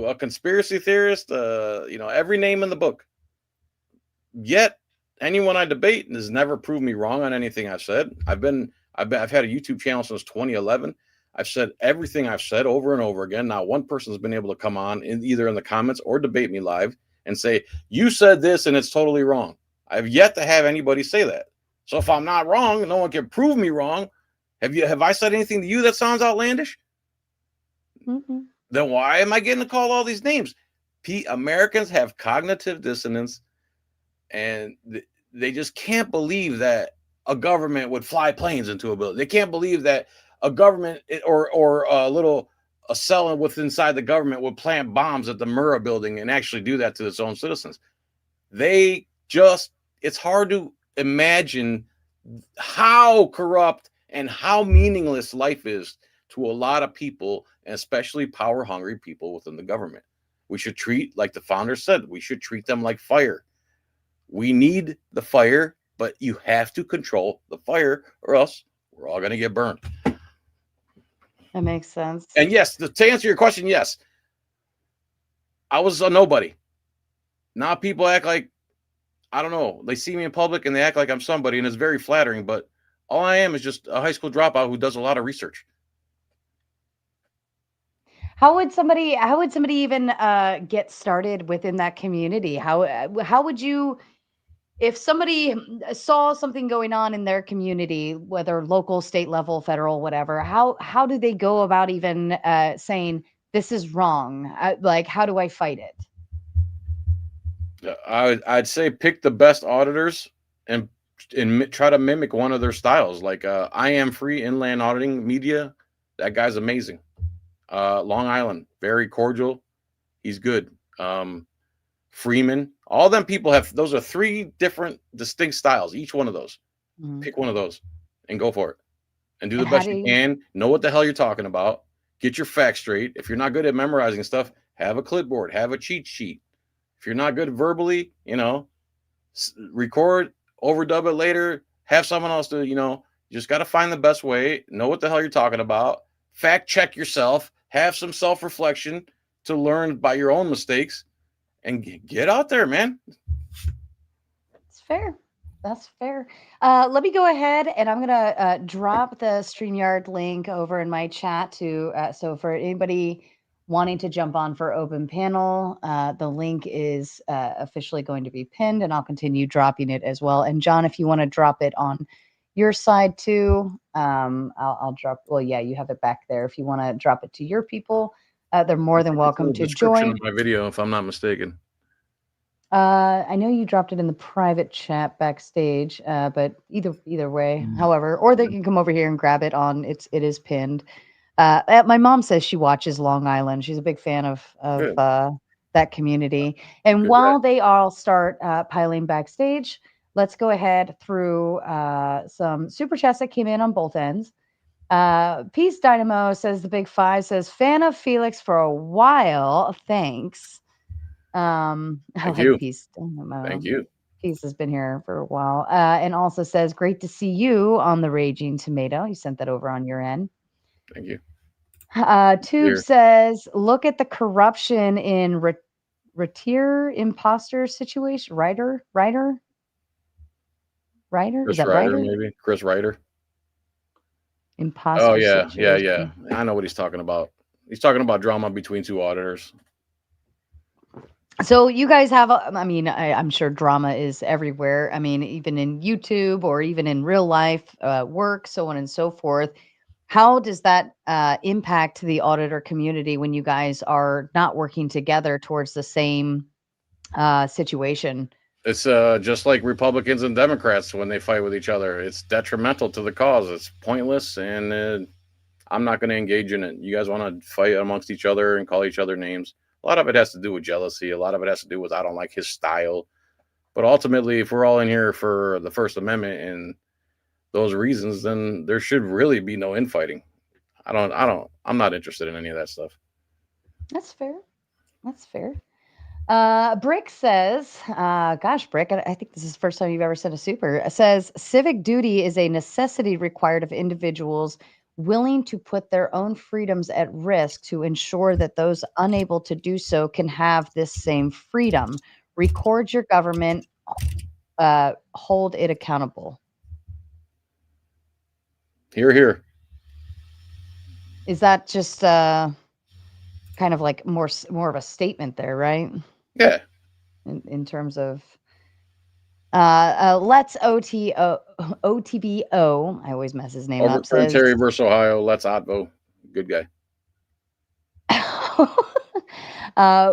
a conspiracy theorist. Every name in the book. Yet anyone I debate has never proved me wrong on anything I've said. I've had a YouTube channel since 2011. I've said everything I've said over and over again. Not one person's been able to come on either in the comments or debate me live and say, you said this and it's totally wrong. I've yet to have anybody say that. So if I'm not wrong, no one can prove me wrong. Have I said anything to you that sounds outlandish? Mm-mm. Then why am I getting to call all these names? Americans have cognitive dissonance, and they just can't believe that a government would fly planes into a building. They can't believe that a government or a cell inside the government would plant bombs at the Murrah building and actually do that to its own citizens. It's hard to imagine how corrupt and how meaningless life is to a lot of people, and especially power hungry people within the government. We should treat, like the founder said, we should treat them like fire. We need the fire, but you have to control the fire, or else we're all going to get burned. That makes sense. And yes, to answer your question, yes, I was a nobody. Now people act like, I don't know, they see me in public and they act like I'm somebody, and it's very flattering, but all I am is just a high school dropout who does a lot of research. How would somebody even get started within that community? How would you, if somebody saw something going on in their community, whether local, state level, federal, whatever, how do they go about even saying this is wrong? Like, how do I fight it? I'd say pick the best auditors and try to mimic one of their styles. Like I Am Free Inland Auditing Media, that guy's amazing. Long Island, very cordial. He's good. Freeman, all them people have, those are 3 different distinct styles. Each one of those. Pick one of those and go for it. And do the And how best do you you can. Know what the hell you're talking about. Get your facts straight. If you're not good at memorizing stuff, have a clipboard, have a cheat sheet. If you're not good verbally, record, overdub it later, have someone else do, you just got to find the best way, know what the hell you're talking about, fact check yourself, have some self-reflection to learn by your own mistakes, and get out there, man. It's fair. That's fair. Let me go ahead and I'm gonna drop the StreamYard link over in my chat to so for anybody wanting to jump on for open panel, the link is officially going to be pinned, and I'll continue dropping it as well. And John, if you want to drop it on your side too, I'll drop. Well, yeah, you have it back there. If you want to drop it to your people, they're more than welcome to description join. of my video, if I'm not mistaken. I know you dropped it in the private chat backstage, but either way, however, or they can come over here and grab it on it is pinned. My mom says she watches Long Island. She's a big fan of that community. And Good while they all start piling backstage, let's go ahead through some super chats that came in on both ends. Peace Dynamo says the Big Five says fan of Felix for a while. Thanks. I Thank like you. Peace. Thank you. Peace has been here for a while. And also says, great to see you on the Raging Tomato. You sent that over on your end. Thank you. Tube Here. says, look at the corruption in Retier imposter situation. Writer? Is Chris that Ryder, writer? maybe. Chris Ryder. Imposter Oh, yeah. situation. I know what he's talking about. He's talking about drama between 2 auditors. So you guys have, I mean, I'm sure drama is everywhere. I mean, even in YouTube or even in real life work, so on and so forth. How does that impact the auditor community when you guys are not working together towards the same situation? It's just like Republicans and Democrats when they fight with each other. It's detrimental to the cause. It's pointless, and I'm not going to engage in it. You guys want to fight amongst each other and call each other names. A lot of it has to do with jealousy. A lot of it has to do with I don't like his style. But ultimately, if we're all in here for the First Amendment and those reasons, then there should really be no infighting. I'm not interested in any of that stuff. That's fair. That's fair. Brick says, gosh, Brick, I think this is the first time you've ever sent a super. It says, civic duty is a necessity required of individuals willing to put their own freedoms at risk to ensure that those unable to do so can have this same freedom. Record your government, hold it accountable. Hear, hear. Is that just kind of like more of a statement there, right? Yeah. In terms of let's OTBO. I always mess his name up. Says Terry versus Ohio. Let's Otvo. Good guy.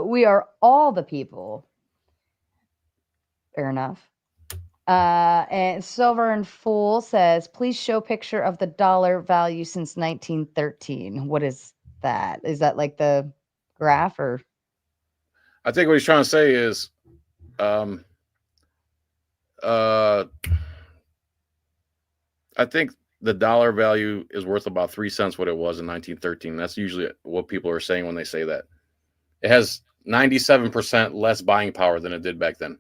we are all the people. Fair enough. And Silver and Fool says, please show picture of the dollar value since 1913. What is that? Is that like the graph or? I think what he's trying to say is, I think the dollar value is worth about 3 cents what it was in 1913. That's usually what people are saying when they say that. It has 97% less buying power than it did back then.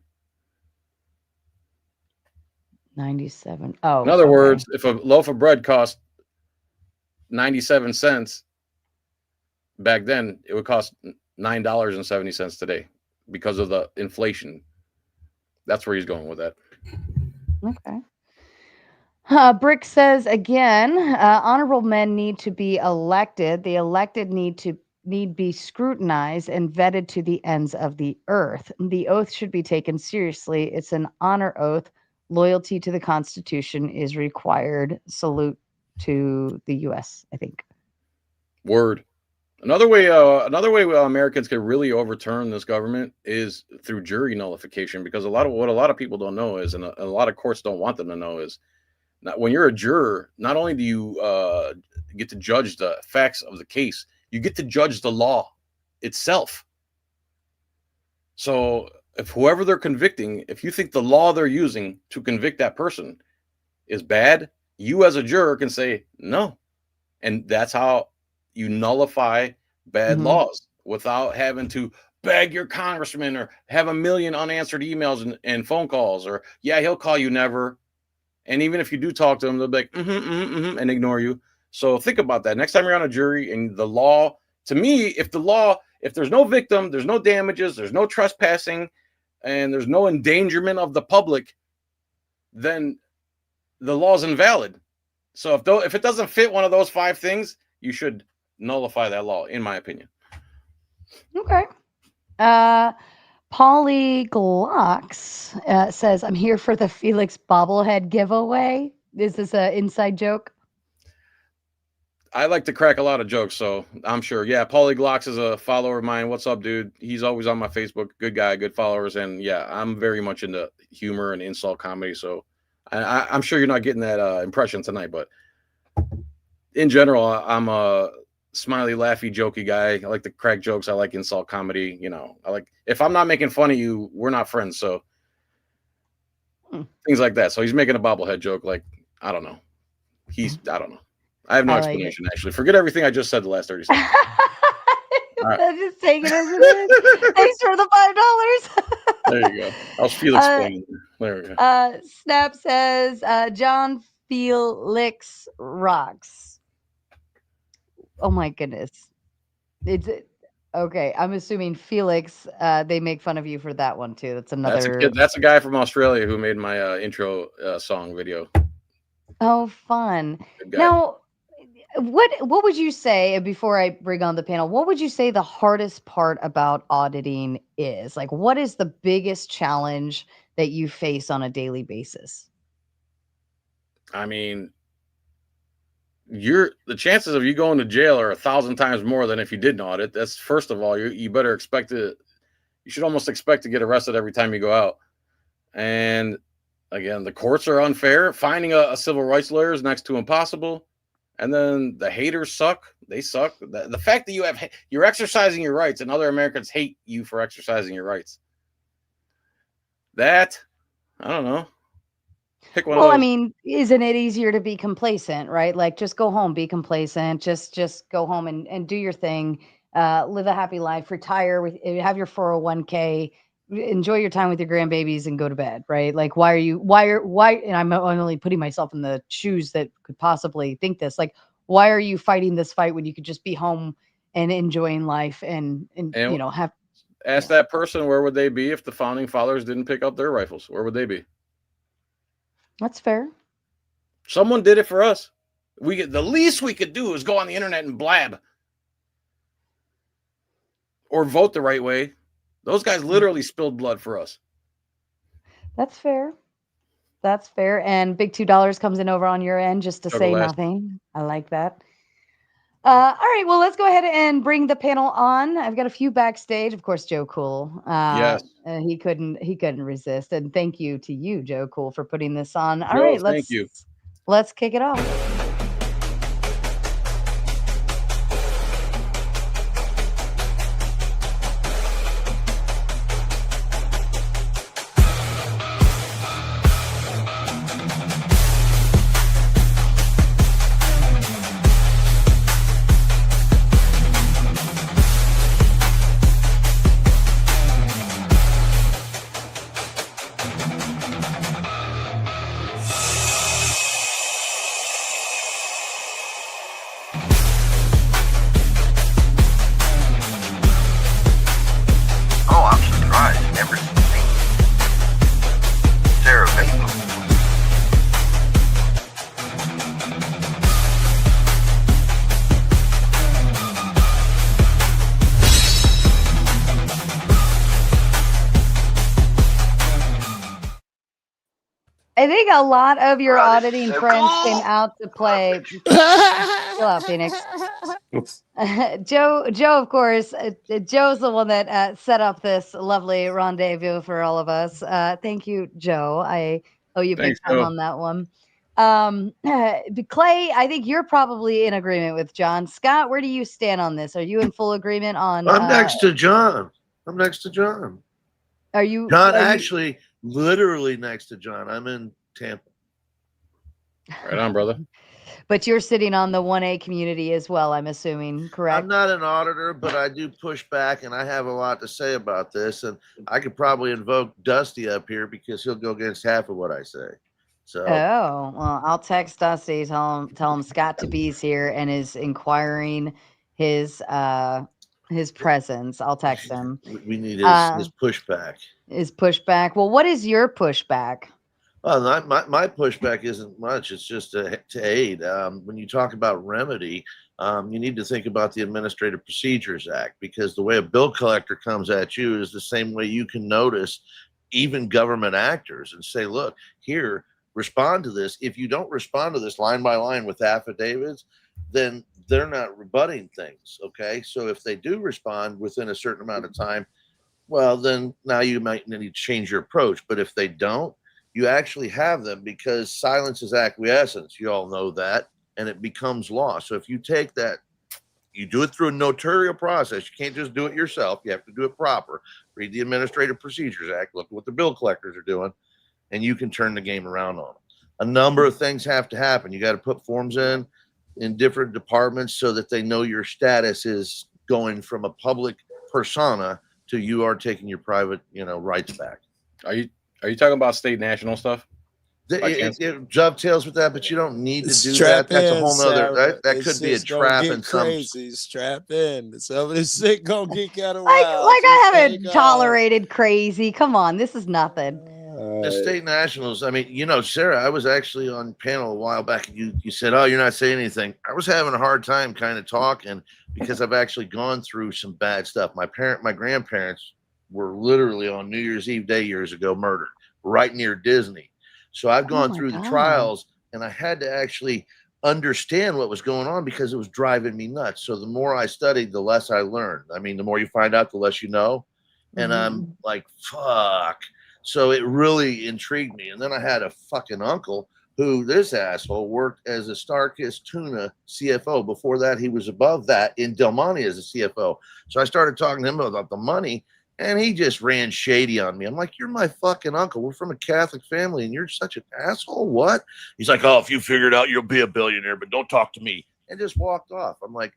97. Oh, in other words, if a loaf of bread cost 97 cents back then, it would cost $9.70 today because of the inflation. That's where he's going with that. Okay. Brick says again, honorable men need to be elected. The elected need be scrutinized and vetted to the ends of the earth. The oath should be taken seriously. It's an honor oath. Loyalty to the Constitution is required. Salute to the U.S., I think. Word. Another way Americans could really overturn this government is through jury nullification, because a lot of people don't know is, and a lot of courts don't want them to know is, when you're a juror, not only do you get to judge the facts of the case, You get to judge the law itself. So if whoever they're convicting, if you think the law they're using to convict that person is bad, you as a juror can say no. And that's how you nullify bad laws without having to beg your congressman or have a million unanswered emails and phone calls, or yeah, he'll call you never. And even if you do talk to them, they'll be like, and ignore you. So think about that. Next time you're on a jury and the law, to me, if there's no victim, there's no damages, there's no trespassing, and there's no endangerment of the public, then the law is invalid. So if it doesn't fit one of those 5 things, you should nullify that law, in my opinion. Okay. Polyglox says, I'm here for the Felix bobblehead giveaway. Is this an inside joke? I like to crack a lot of jokes, so I'm sure. Yeah, Polyglox is a follower of mine. What's up, dude? He's always on my Facebook. Good guy, good followers. And yeah, I'm very much into humor and insult comedy. So I'm sure you're not getting that impression tonight, but in general, I'm a smiley, laughy, jokey guy. I like to crack jokes. I like insult comedy. I like, if I'm not making fun of you, we're not friends. So things like that. So he's making a bobblehead joke. Like, I don't know. I don't know. I have no explanation, actually. Forget everything I just said the last 30 seconds. Right. I'm just taking it as it is. Thanks for the $5. There you go. I was Felix explaining. There we go. Snap says, John Filax rocks. Oh my goodness. It's okay. I'm assuming Felix, they make fun of you for that one too. That's another. That's a guy from Australia who made my intro song video. Oh, fun. Now, what would you say, before I bring on the panel, what would you say the hardest part about auditing is? Like, what is the biggest challenge that you face on a daily basis? I mean, the chances of you going to jail are 1,000 times more than if you didn't audit. That's, first of all, you better expect you should almost expect to get arrested every time you go out. And again, the courts are unfair. Finding a civil rights lawyer is next to impossible. And then the haters suck. They suck. The fact that you're exercising your rights and other Americans hate you for exercising your rights. That, I don't know. Pick one of those. I mean, isn't it easier to be complacent, right? Like, just go home, be complacent, just go home and do your thing, live a happy life, retire, have your 401k, enjoy your time with your grandbabies and go to bed, right? Like, why, and I'm only putting myself in the shoes that could possibly think this, like, why are you fighting this fight when you could just be home and enjoying life and have. Ask that person, where would they be if the founding fathers didn't pick up their rifles? Where would they be? That's fair. Someone did it for us. The least we could do is go on the internet and blab or vote the right way. Those guys literally spilled blood for us. That's fair. That's fair. And big $2 comes in over on your end just to say nothing. I like that. All right. Well, let's go ahead and bring the panel on. I've got a few backstage. Of course, Joe Cool. Yes. He couldn't resist. And thank you to you, Joe Cool, for putting this on. All Joe, right. thank you. Let's kick it off. I think a lot of your auditing friends came out to play. Chill out, Phoenix. Joe, of course, Joe's the one that set up this lovely rendezvous for all of us. Thank you, Joe. I owe you big time on that one. Clay, I think you're probably in agreement with John. Scott, where do you stand on this? Are you in full agreement on I'm next to John. I'm next to John. are you John, are you actually, literally next to John. I'm in Tampa. Right on, brother. but you're sitting on the 1A community as well, I'm assuming, I'm correct? not an auditor, but I do push back, and I have a lot to say about this. And I could probably invoke Dusty up here because he'll go against half of what I say. So Oh, well, I'll text Dusty, tell him Scott to Be's here and is inquiring his presence. I'll text him. we need his Uh pushback. his pushback. Well, what is your pushback? Well, my pushback isn't much. It's just to aid. When you talk about remedy, you need to think about the Administrative Procedures Act, because the way a bill collector comes at you is the same way you can notice even government actors and say, look, here, respond to this. If you don't respond to this line by line with affidavits, then they're not rebutting things. Okay. So if they do respond within a certain amount of time, well, then now you might need to change your approach. But if they don't, you actually have them, because silence is acquiescence. You all know that, and it becomes law. So if you take that, you do it through a notarial process. You can't just do it yourself. You have to do it proper. Read the Administrative Procedures Act. Look at what the bill collectors are doing, and you can turn the game around on them. A number of things have to happen. You got to put forms in different departments so that they know your status is going from a public persona to you are taking your private, rights back. Are you talking about state national stuff? It dovetails with that, but you don't need to do Strap that. That's a in, whole nother. Sarah. That It's could be a just gonna trap get and some. crazy. Strap in. Some of this shit gonna get kind of Like wild. I Just haven't hang on. tolerated crazy. Come on, this is nothing. The state nationals. I mean, Sarah, I was actually on panel a while back, and you said, "Oh, you're not saying anything." I was having a hard time kind of talking because I've actually gone through some bad stuff. My grandparents were literally on New Year's Eve day years ago murdered right near Disney. So I've Oh gone my through the God. trials, and I had to actually understand what was going on because it was driving me nuts. So the more I studied, the less I learned. I mean, the more you find out, the less you know. And I'm like, fuck. So it really intrigued me. And then I had a fucking uncle who, this asshole, worked as a Starkist Tuna CFO. Before that, he was above that in Del Monte as a CFO. So I started talking to him about the money, and he just ran shady on me. I'm like, you're my fucking uncle. We're from a Catholic family, and you're such an asshole. What? He's like, oh, if you figure it out, you'll be a billionaire, but don't talk to me. And just walked off. I'm like,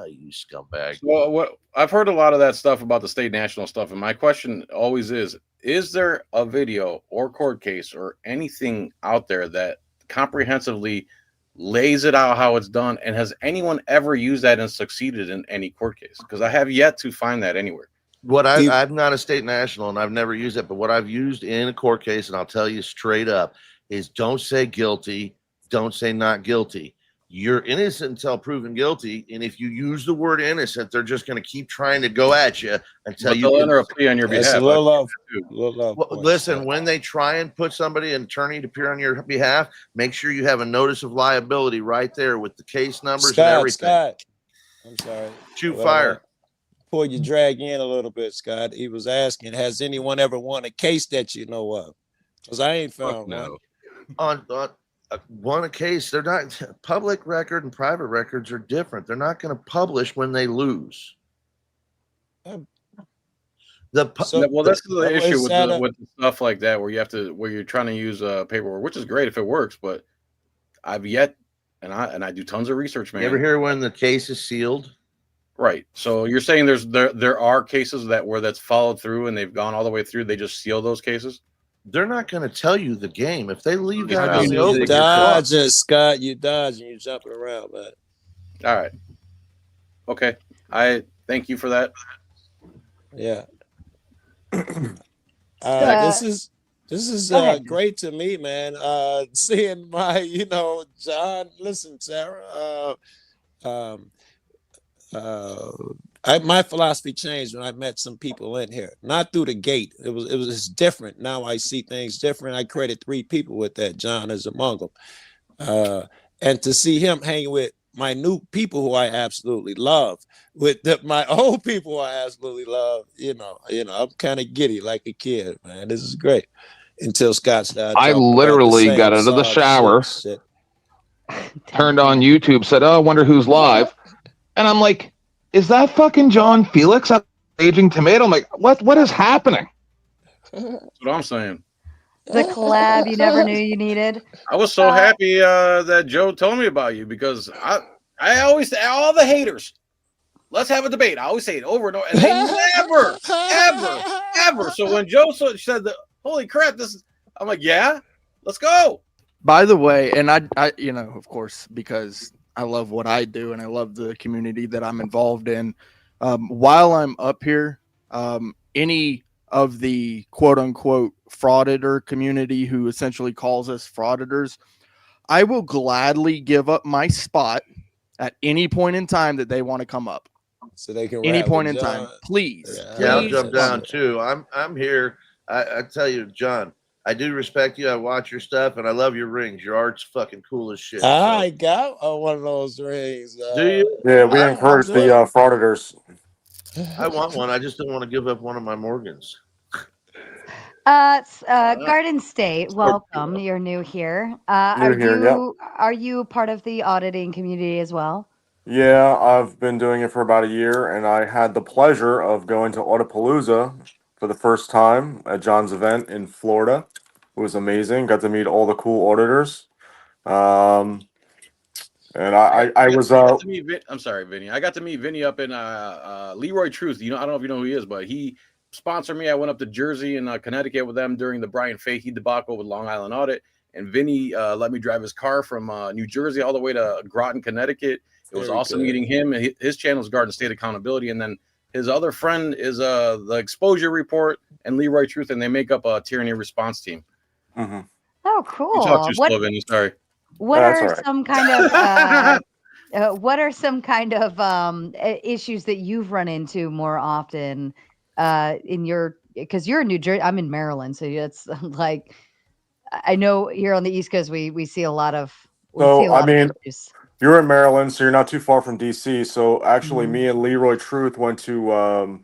you scumbag. Well, what I've heard a lot of that stuff about the state national stuff, and my question always is there a video or court case or anything out there that comprehensively lays it out how it's done, and has anyone ever used that and succeeded in any court case? Because I have yet to find that anywhere. What I'm not a state national, and I've never used it, but what I've used in a court case, and I'll tell you straight up, is don't say guilty, don't say not guilty. You're innocent until proven guilty, and if you use the word innocent, they're just going to keep trying to go at you until you enter a plea on your That's behalf. a little off. Well, listen, when they try and put somebody, an attorney, to appear on your behalf, make sure you have a notice of liability right there with the case numbers and everything. Scott, I'm sorry. Shoot fire. Before you drag in a little bit, Scott, he was asking, has anyone ever won a case that you know of? Because I ain't found one. On won a case, they're not. Public record and private records are different. They're not going to publish when they lose. Well, that's the issue with stuff like that, where you're trying to use paperwork, which is great if it works, but I've yet, and I do tons of research, man. You ever hear when the case is sealed? Right. So you're saying there are cases where that's followed through and they've gone all the way through. They just seal those cases. They're not going to tell you the game if they leave that out in the open. You dodging, Scott. You dodging. You jumping around, man. All right. Okay. I thank you for that. Yeah. This is great to me, man. Seeing my, John. Listen, Sarah. My philosophy changed when I met some people in here, not through the gate. It was different. Now I see things different. I credit 3 people with that. John is among them. And to see him hanging with my new people who I absolutely love, with my old people who I absolutely love, I'm kind of giddy like a kid, man. This is great. until Scott started I talking about the literally same got out of the soft shower, shit. turned on YouTube, said, "Oh, I wonder who's live," and I'm like, "Is that fucking John Felix at Aging Tomato?" I'm like, "What is happening?" That's what I'm saying. The collab you never knew you needed. I was so happy that Joe told me about you because I always say all the haters, let's have a debate. I always say it over and over, and they never, ever. So when Joe said that, holy crap, this is, I'm like, yeah, let's go. By the way, and I, you know, of course, because I love what I do and I love the community that I'm involved in. While I'm up here, any of the quote unquote frauditor community who essentially calls us frauditors, I will gladly give up my spot at any point in time that they want to come up. So they can Any rap point with in time, John. please. Yeah, I'll please jump come. down too. I'm here. I tell you, John, I do respect you. I watch your stuff, and I love your rings. Your art's fucking cool as shit. I got one of those rings. Do you? Yeah, we I encourage the frauditors. I want one. I just don't want to give up one of my Morgans. Garden State, welcome. You're new here. Are you part of the auditing community as well? Yeah, I've been doing it for about a year, and I had the pleasure of going to Audipalooza for the first time at John's event in Florida. It was amazing. Got to meet all the cool auditors. And I was got to meet I'm sorry, Vinny. I got to meet Vinny up in Leroy Truth. You know, I don't know if you know who he is, but he sponsored me. I went up to Jersey and Connecticut with them during the Brian Fahey debacle with Long Island Audit, and Vinny let me drive his car from New Jersey all the way to Groton, Connecticut. It was awesome meeting him. His channel is Garden State Accountability, and then his other friend is the Exposure Report and Leroy Truth, and they make up a tyranny response team. Mm-hmm. Oh, cool. You talk too slow, Vinny. Sorry. What are some kind of what are some kind of issues that you've run into more often in your, because you're in New Jersey, I'm in Maryland, so it's like, I know here on the East Coast we see a lot of issues. You're in Maryland, so you're not too far from DC. So actually, me and Leroy Truth went to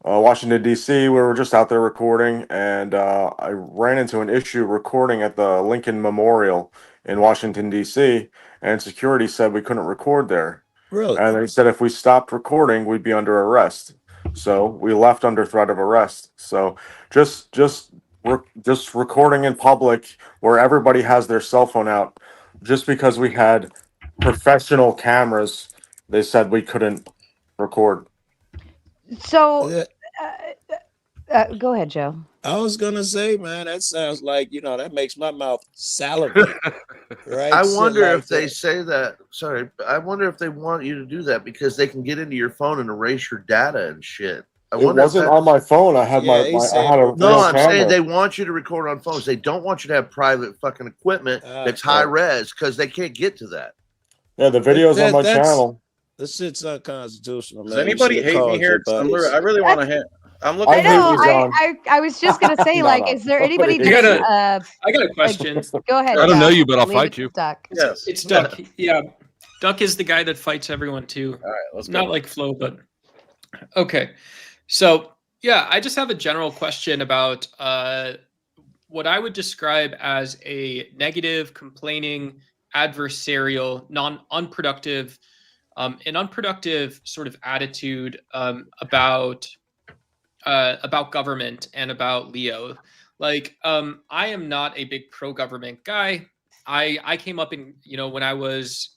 Washington, D.C. We were just out there recording, and I ran into an issue recording at the Lincoln Memorial in Washington, D.C., and security said we couldn't record there. Really? And they said if we stopped recording, we'd be under arrest. So we left under threat of arrest. So just recording in public where everybody has their cell phone out, just because we had professional cameras, they said we couldn't record. So go ahead, Joe. I was gonna say, man, that sounds like, you know, that makes my mouth salivate. Right? I wonder if they say that. Sorry, I wonder if they want you to do that because they can get into your phone and erase your data and shit. It wasn't on my phone. I had I had a no. I'm camera. saying they want you to record on phones. They don't want you to have private fucking equipment that's high res because they can't get to that. Yeah, the video's on my channel. This shit's unconstitutional. Does anybody hate me here? I really want to hit. I'm looking. I know. I was just gonna say, like, is there anybody? I got a question. Go ahead. I don't know you, but I'll fight you. Duck. Yes, it's Duck. Yeah, Duck is the guy that fights everyone too. All right, let's go. Not like Flo, but okay. So yeah, I just have a general question about what I would describe as a negative, complaining, adversarial, unproductive, an unproductive sort of attitude about government and about Leo. Like, I am not a big pro-government guy. I came up in, when I was,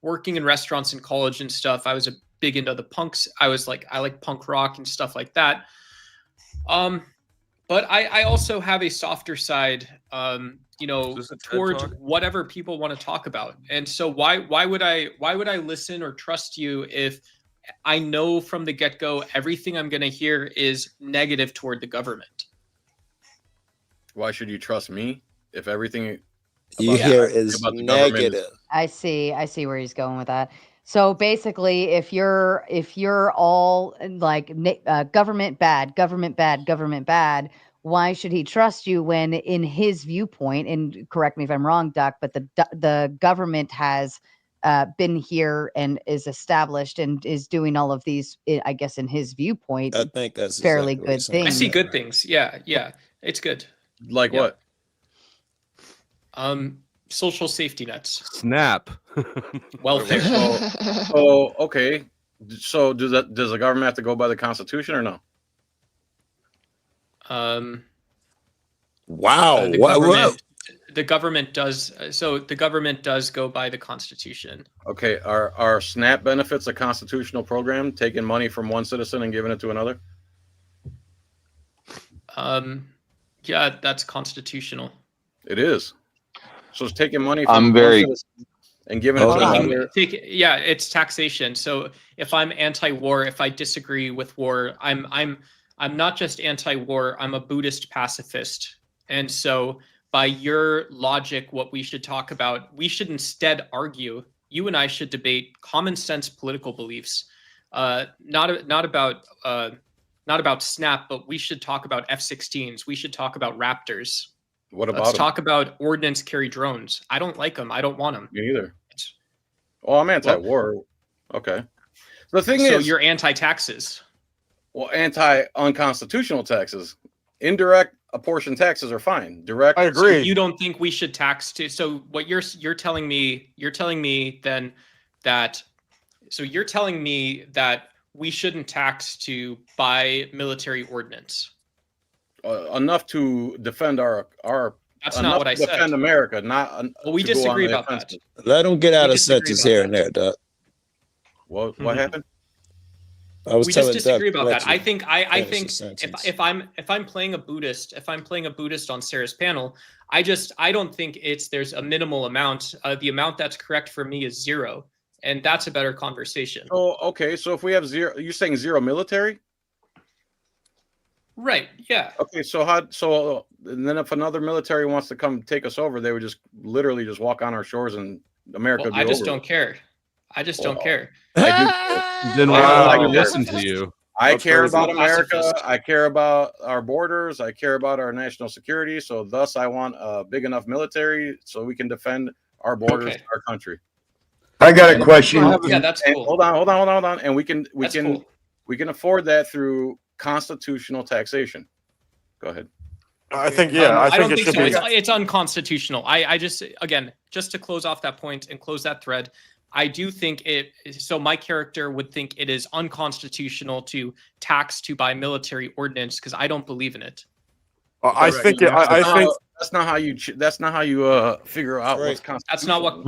working in restaurants in college and stuff, I was a big into the punks. I like punk rock and stuff like that. But I also have a softer side, towards whatever people want to talk about. And so why would I listen or trust you if I know from the get-go everything I'm going to hear is negative toward the government? Why should you trust me if everything you hear is negative? I see where he's going with that. So basically, if you're all like government bad, why should he trust you when, in his viewpoint, and correct me if I'm wrong, Duck, but the government has been here and is established and is doing all of these, I guess, in his viewpoint, I think that's fairly exactly good things. I see good things. Yeah, it's good. Like Yeah. what? Social safety nets, Snap. welfare. So okay. So does the government have to go by the Constitution or no? Wow. The government does. So the government does go by the Constitution. Okay. Are SNAP benefits a constitutional program, taking money from one citizen and giving it to another? Yeah, that's constitutional. It is. So it's taking money from I'm one very citizen and giving it to another. Yeah, it's taxation. So if I'm anti-war, if I disagree with war, I'm not just anti-war. I'm a Buddhist pacifist, and so by your logic, what we should talk about, we should instead argue. You and I should debate common sense political beliefs, not about SNAP, but we should talk about F-16s. We should talk about Raptors. What about Let's them? talk about ordnance carry drones. I don't like them. I don't want them. Me either. Well, I'm anti-war. Okay. The thing So is, you're anti-taxes. well, anti-unconstitutional taxes. Indirect apportioned taxes are fine. Direct. I agree. So you don't think we should tax to? So what you're telling me then that you're telling me that we shouldn't tax to buy military ordnance. Enough to defend our. That's not what I said. Defend America, not. Well, we to go on disagree the about that. offensive. Let them get out We of disagree sentence about here that. and there, Doug. What happened? I was We telling just disagree Doug, about that. let I you think finish the if sentence. if I'm playing a Buddhist, on Sarah's panel, I don't think there's a minimal amount. The amount that's correct for me is 0, and that's a better conversation. Oh, okay. So if we have 0, you're saying 0 military? Right? Yeah. Okay. So and then if another military wants to come take us over, they would just literally just walk on our shores and America would Well, be I just over. don't care. I just don't care. Then Wow. why would I Wow. listen to you? I That's care crazy. about America. Pacifist. I care about our borders. I care about our national security. So thus, I want a big enough military so we can defend our borders, Okay. our country. I got a question. Yeah, that's And cool. hold on. And we can That's cool. we can afford that through constitutional taxation. Go ahead. I think, yeah, I I don't think it think should so. be. It's unconstitutional. I just, again, just to close off that point and close that thread, I do think it. So my character would think it is unconstitutional to tax to buy military ordnance because I don't believe in it. I think That's not how you figure out what's constitutional. That's not what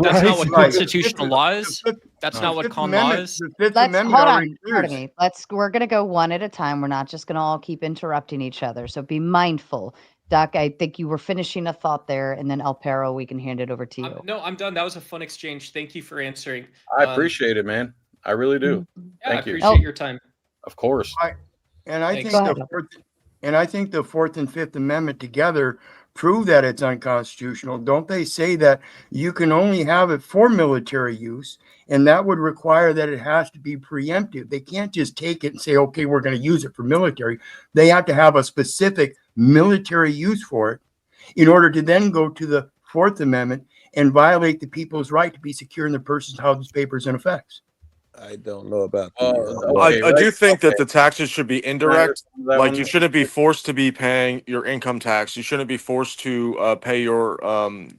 Right. constitutional law is. That's not what con law is. The Fifth Let's Amendment hold on. already Pardon clears. me. We're gonna go one at a time. We're not just gonna all keep interrupting each other. So be mindful. Doc, I think you were finishing a thought there, and then El Perro, we can hand it over to you. No, I'm done. That was a fun exchange. Thank you for answering. I appreciate it, man. I really do. Yeah, Thank I you. appreciate your time. Of course. And I Thanks. think Go the ahead. Fourth and Fifth Amendment together prove that it's unconstitutional. Don't they say that you can only have it for military use, and that would require that it has to be preemptive? They can't just take it and say, okay, we're going to use it for military. They have to have a specific military use for it in order to then go to the Fourth Amendment and violate the people's right to be secure in their persons, houses, papers, and effects. I don't know about I do think that the taxes should be indirect. That Like one? you shouldn't be forced to be paying your income tax. You shouldn't be forced to pay your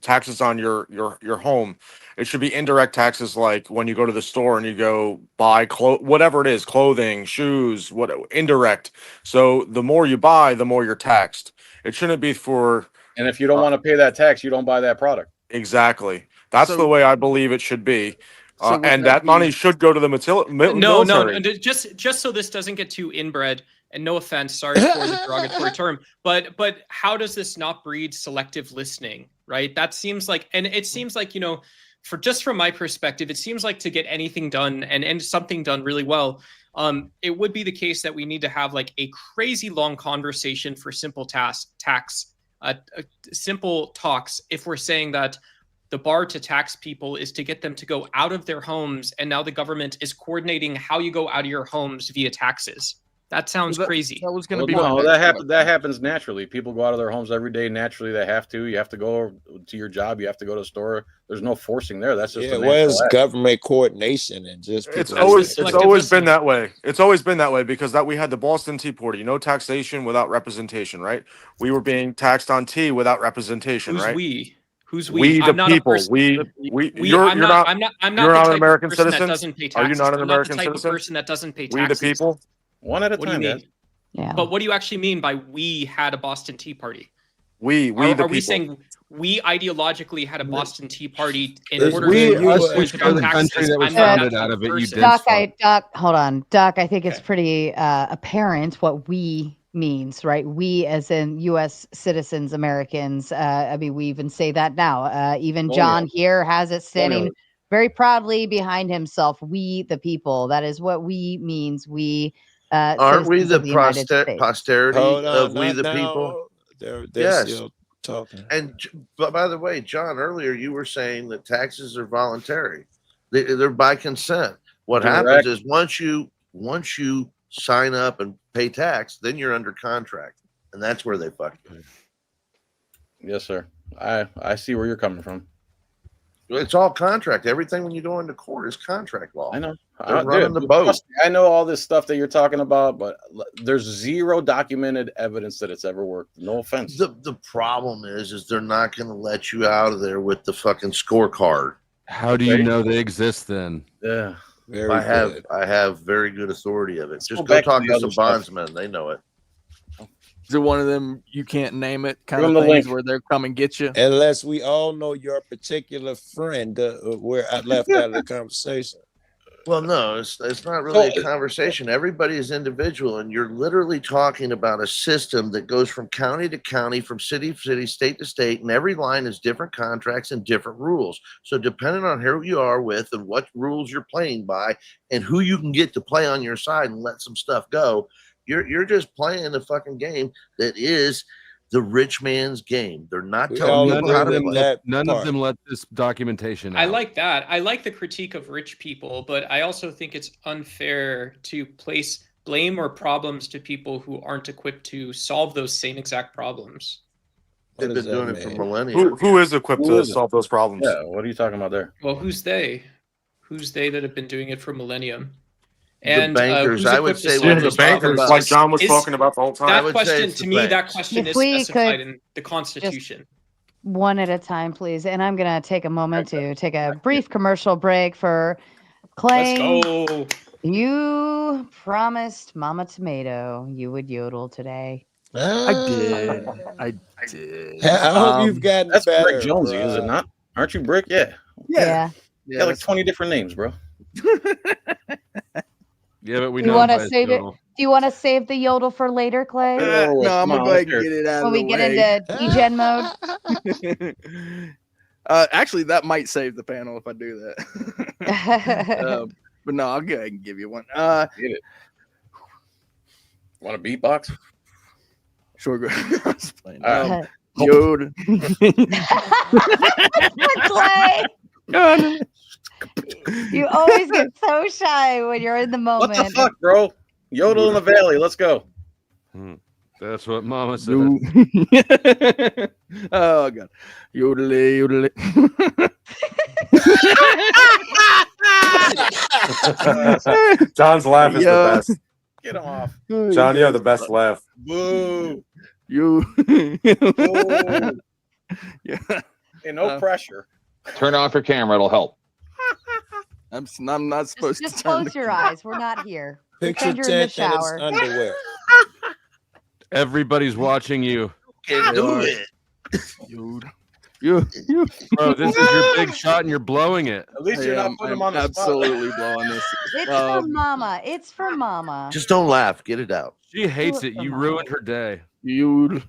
taxes on your home. It should be indirect taxes, like when you go to the store and you go buy whatever it is, clothing, shoes, what indirect. So the more you buy, the more you're taxed. It shouldn't be for And if you don't want to pay that tax, you don't buy that product. exactly. That's So- the way I believe it should be. So would And that that money be- should go to the No, military. just so this doesn't get too inbred, and no offense, sorry for the derogatory term, but how does this not breed selective listening, right? That seems like, and it seems like, from my perspective, it seems like to get anything done and something done really well, it would be the case that we need to have like a crazy long conversation for simple simple talks if we're saying that the bar to tax people is to get them to go out of their homes, and now the government is coordinating how you go out of your homes via taxes. That sounds crazy. That was going to Well, be no, my that next happens. That happens naturally. People go out of their homes every day. Naturally, they have to. You have to go to your job. You have to go to the store. There's no forcing there. That's just Yeah, a where's natural act. government coordination and just It's people always listening? it's always been that way. It's always been that way because that we had the Boston Tea Party, no taxation without representation, right? We were being taxed on tea without representation, Who's right? we? Who's we? We the I'm not a people. person. We We. you're I'm you're not. not I'm you're not not the an type of American person that citizen? doesn't pay Are you taxes. not an I'm not the American type of citizen? person that doesn't pay We the taxes. people? One at a What do you time, mean? guys. Yeah. But what do you actually mean by we had a Boston Tea Party? We Are the we people. saying we ideologically had a Boston Tea Party in It's order we, to you, push us, down the country taxes? that was I'm not founded that out type of it, you person. did. Doc, hold on. Doc, I think it's Okay. pretty apparent what we means, right? We as in U.S. citizens, Americans. I mean, we even say that now. Even John here has it standing very proudly behind himself. We, the people. That is what we means. We, Aren't we citizens the of the United States. posterity hold of on, we not the now. people? They're Yes. still talking. And but by the way, John, earlier you were saying that taxes are voluntary. They're by consent. What happens is once you sign up and pay tax, then you're under contract, and that's where they fuck you. Yes, sir. I see where you're coming from. It's all contract. Everything when you go into court is contract law. I know. They're running the boat. Trust me, I know all this stuff that you're talking about, but there's zero documented evidence that it's ever worked. No offense. The problem is they're not going to let you out of there with the fucking scorecard. How do you know they exist then? Yeah. Very I have very good authority of it. Let's Just go go back to talk the to other some stuff. bondsmen. They know it. Is it one of them you can't name it kind Give of them the things link. where they're come and get you? Unless we all know your particular friend, where I left out of the conversation. Well, no, it's not really a conversation. Everybody is individual, and you're literally talking about a system that goes from county to county, from city to city, state to state, and every line is different contracts and different rules. So depending on who you are with and what rules you're playing by and who you can get to play on your side and let some stuff go, you're just playing a fucking game that is the rich man's game. They're not We telling all people how to agree with play. that None part. of them let this documentation out. I like that. I like the critique of rich people, but I also think it's unfair to place blame or problems to people who aren't equipped to solve those same exact problems. They've What been does doing that it for mean? millennia. Who is equipped Who to is it? solve those problems? Yeah. What are you talking about there? Well, who's they? Who's they that have been doing it for millennium? The And bankers, who's I would equipped to say solve Yeah, when the those bankers, problems? like John was Is- talking about the whole time. I That would say question, it's to the me, that banks. question If is we specified could in the Constitution. one at a time, please. And I'm going to take a moment to take a brief commercial break for Let's Clay. go. You promised Mama Tomato you would yodel today. I did. I did. I hope you've gotten That's better. Brick Jonesy, is it bruh. not? Aren't you Brick? Yeah. Yeah. You got like 20 different names, bro. Yeah, but we You know want him to by his save it? yodel. Do you want to save the yodel for later, Clay? Oh, No, I'm come gonna on, go ahead let's and get it out When of we the get way. into degen mode? Actually, that might save the panel if I do that. But no, I'll go ahead and give you one. Get it. Want a beatbox? Sure. Go. I was playing. All Yod. Clay, you always get so shy when you're in the What moment. the fuck, bro? Yodel in the valley. Let's go. That's what Mama said. Oh god. Yodely, yodely. John's laugh is Yeah. the best. Get him off. John, you have the best laugh. Boo. You. Boo. Yeah. Hey, no pressure. Turn off your camera. It'll help. I'm not supposed Just to turn close your eyes. We're not here. Picture Pretend you're in the tent in his shower. underwear. Everybody's watching you. Can't do it. You. Bro, this is your big shot and you're blowing it. At least you're not putting him on the absolutely blowing this. It's for Mama. It's for Mama. Just don't laugh. Get it out. She hates Do it it. for You Mama. ruined her day. You.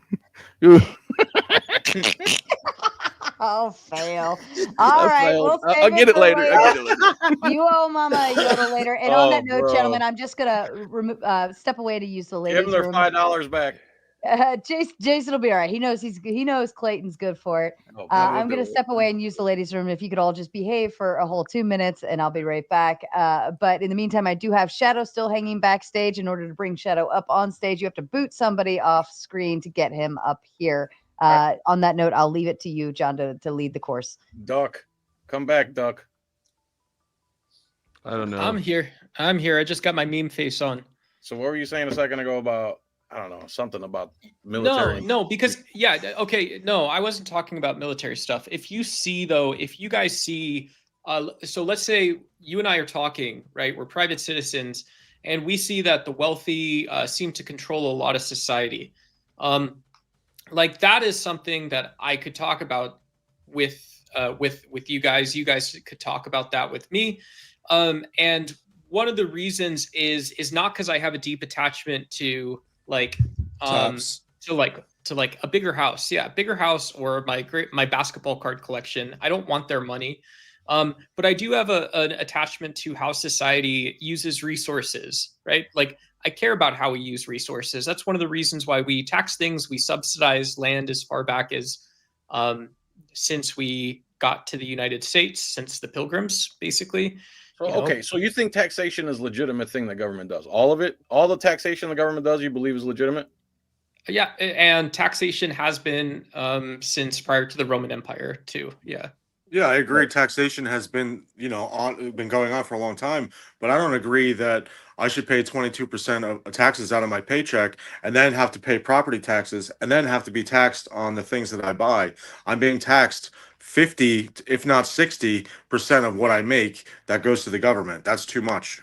Oh, fail. All I right, failed. we'll save I'll get it for later. I'll get it later. You owe Mama a yodel later. And on Oh, that note, bro. gentlemen, I'm just gonna step away to use the Give ladies' them their room. $5 back. Jason will be all right. He knows Clayton's good for it. Oh, I'm going to step away and use the ladies' room. If you could all just behave for a whole 2 minutes, and I'll be right back. But in the meantime, I do have Shadow still hanging backstage. In order to bring Shadow up on stage, you have to boot somebody off screen to get him up here. On that note, I'll leave it to you, John, to lead the course. Duck, come back, Duck. I don't know. I'm here. I just got my meme face on. So what were you saying a second ago about, I don't know, something about military? No, because okay, no, I wasn't talking about military stuff. If you guys see, so let's say you and I are talking, right? We're private citizens, and we see that the wealthy seem to control a lot of society. Like that is something that I could talk about with you guys. You guys could talk about that with me. And one of the reasons is not because I have a deep attachment to like to a bigger house. Yeah, bigger house or my basketball card collection. I don't want their money. But I do have an attachment to how society uses resources, right? Like I care about how we use resources. That's one of the reasons why we tax things. We subsidize land as far back as since we got to the United States, since the Pilgrims, basically. So, okay, so you think taxation is a legitimate thing the government does? All of it? All the taxation the government does, you believe is legitimate? Yeah, and taxation has been since prior to the Roman Empire too. Yeah. Yeah, I agree. Taxation has been, been going on for a long time, but I don't agree that I should pay 22% of taxes out of my paycheck and then have to pay property taxes and then have to be taxed on the things that I buy. I'm being taxed 50, if not 60% of what I make that goes to the government. That's too much.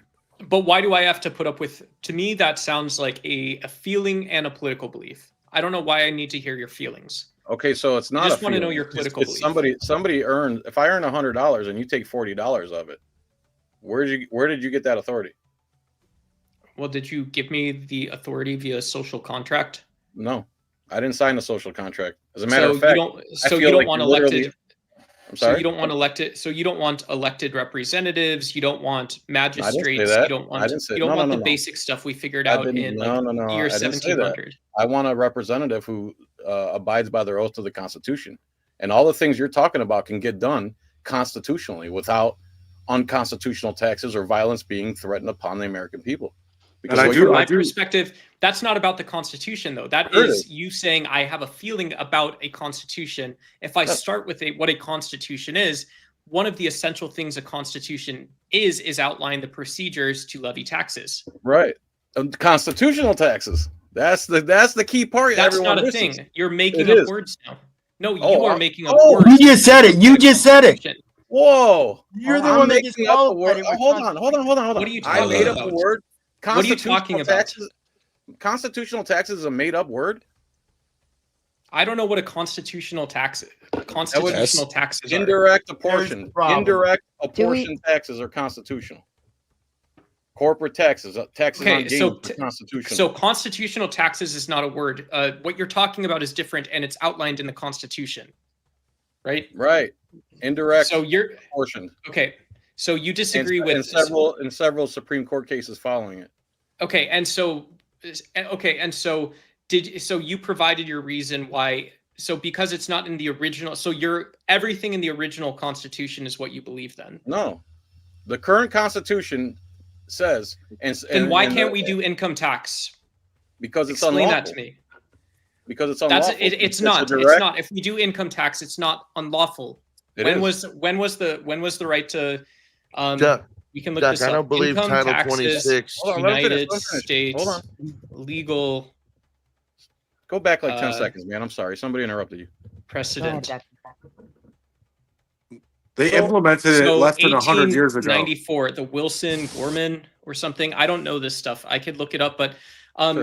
But why do I have to put up with? To me, that sounds like a feeling and a political belief. I don't know why I need to hear your feelings. Okay, so it's not. I just want to know your political belief. Somebody earned. If I earn $100 and you take $40 of it, where did you get that authority? Well, did you give me the authority via social contract? No, I didn't sign the social contract. As a matter of fact, you don't want elected. I'm sorry. So you don't want elected. So you don't want elected representatives. You don't want magistrates. You don't want. You don't want the basic stuff we figured out in year 1700. I want a representative who abides by their oath to the Constitution, and all the things you're talking about can get done constitutionally without unconstitutional taxes or violence being threatened upon the American people. Because from my perspective, that's not about the Constitution, though. That is you saying I have a feeling about a Constitution. If I start with what a Constitution is, one of the essential things a Constitution is outline the procedures to levy taxes. Right, constitutional taxes. That's the key part. That's not a thing. You're making up words now. No, you are making up words. You just said it. You just said it. Whoa, you're the one that making up a word. Hold on. What are you talking about? I made up a word. What are you talking about? Constitutional taxes is a made-up word. I don't know what a constitutional tax is. Indirect apportion. Indirect apportion taxes are constitutional. Corporate taxes, taxes on gains are constitutional. So constitutional taxes is not a word. What you're talking about is different, and it's outlined in the Constitution, right? Right. Indirect. So you're apportioned. Okay. So you disagree with in several Supreme Court cases following it. Okay, and so you provided your reason why. So because it's not in the original, so everything in the original Constitution is what you believe then? No, the current Constitution says, and why can't we do income tax? Because it's Explain unlawful. that to me. Because it's unlawful. It's not. It's not. If we do income tax, it's not unlawful. When was the right to? We can look Doc, this up. I don't believe income Title taxes, 26. United States legal. Go back like 10 seconds, man. I'm sorry. Somebody interrupted you. Precedent. They implemented it less than 100 years ago. 94, the Wilson Gorman or something. I don't know this stuff. I could look it up, but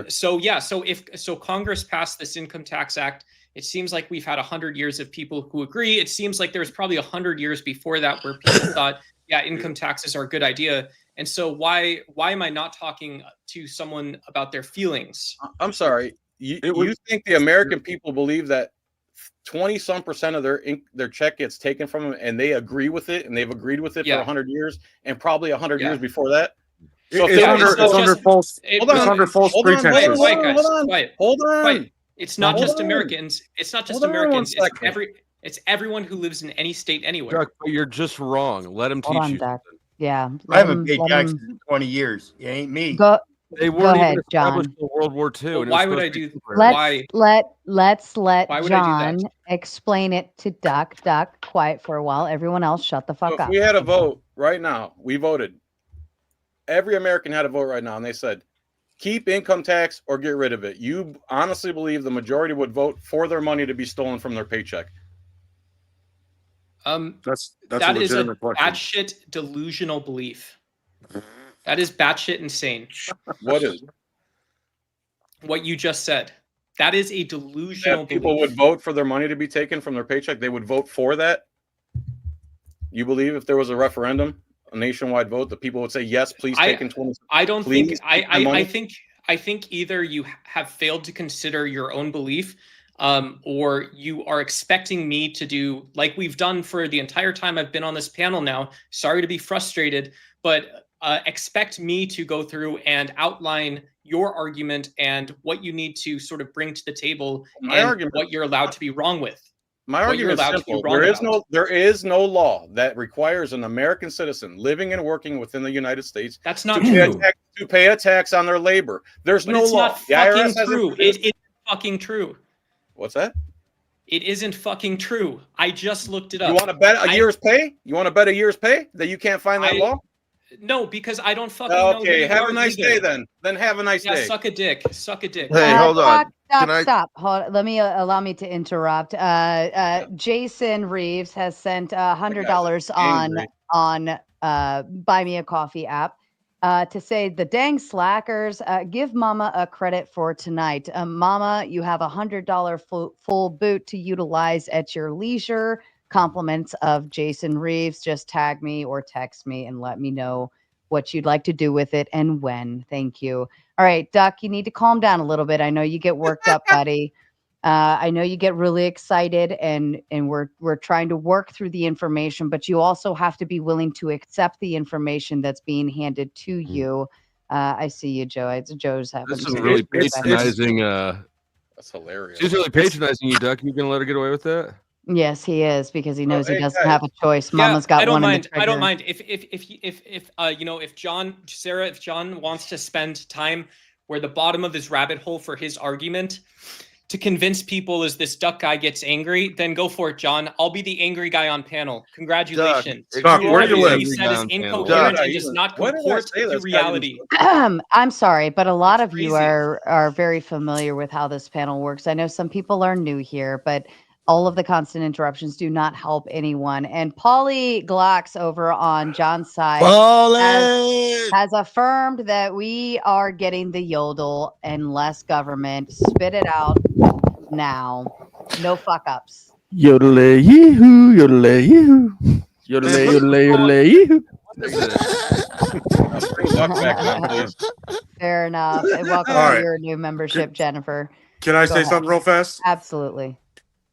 So if Congress passed this Income Tax Act, it seems like we've had 100 years of people who agree. It seems like there was probably 100 years before that where people thought, yeah, income taxes are a good idea. And so why am I not talking to someone about their feelings? I'm sorry. You think the American people believe that 20-some% of their check gets taken from them and they agree with it, and they've agreed with it for 100 years and probably 100 years before that? So it's under false pretenses. Hold on. It's not Hold just on. Americans. It's not just Hold on one Americans. It's second. it's everyone who lives in any state anywhere. Duck, but you're just wrong. Let him Hold teach on, you Doc. something. Yeah. I haven't paid let taxes him in 20 years. It ain't me. go. They Go weren't even ahead, established John. till World War II. Well, and it was why would supposed I to be do? temporary. Let's let Why would I do that? John explain it to Duck. Duck, quiet for a while. Everyone else, shut the So fuck if up. we had a vote right now, we voted. Every American had a vote right now, and they said, keep income tax or get rid of it. You honestly believe the majority would vote for their money to be stolen from their paycheck? That's That a is a legitimate question. batshit delusional belief. That is batshit insane. What is? What you just said. That is a delusional That people belief. would vote for their money to be taken from their paycheck? They would vote for that? You believe if there was a referendum, a nationwide vote, that people would say, yes, please take in 20? I don't please think take my money? I think either you have failed to consider your own belief, or you are expecting me to do like we've done for the entire time I've been on this panel now. Sorry to be frustrated, but expect me to go through and outline your argument and what you need to sort of bring to the table and what you're allowed to be wrong with. My argument is simple. There is no law that requires an American citizen living and working within the United States That's not to pay a tax on their labor. There's no it's law. not The fucking IRS true. hasn't. It is fucking true. What's that? It isn't fucking true. I just looked it up. You want to bet a year's pay? You want to bet a year's pay that you can't find that law? No, because I don't fucking know. Okay, have a nice day then. Then have a nice day. Suck a dick. Suck a dick. Hey, hold on. Stop. Let me allow me to interrupt. Jason Reeves has sent $100 on Buy Me a Coffee app to say the dang slackers. Give Mama a credit for tonight. Mama, you have $100 full boot to utilize at your leisure. Compliments of Jason Reeves. Just tag me or text me and let me know what you'd like to do with it and when. Thank you. All right, Duck, you need to calm down a little bit. I know you get worked up, buddy. I know you get really excited, and we're trying to work through the information, but you also have to be willing to accept the information that's being handed to you. I see you, Joe. Joe's having This is some really issues. patronizing. That's hilarious. She's really patronizing you, Duck. You gonna let her get away with that? Yes, he is, because he knows he hey, doesn't guys. have a choice. Mama's got I don't one in mind. the I don't trigger. mind if John, Sarah, if John wants to spend time where the bottom of his rabbit hole for his argument to convince people is this Duck guy gets angry, then go for it, John. I'll be the angry guy on panel. Congratulations. Duck, where do you live? You said is incoherent and does not comport to reality. I'm sorry, but a lot of you are very familiar with how this panel works. I know some people are new here, but all of the constant interruptions do not help anyone. And Paulie Glocks over on John's side has affirmed that we are getting the yodel and less government. Spit it out now. No fuck ups. Yodelay yee-hoo, yodelay yee-hoo. Yodelay, yodelay, yodelay yee-hoo. Fair enough. And welcome All to right. your new membership, Jennifer. Can I Go say ahead. something real fast? Absolutely.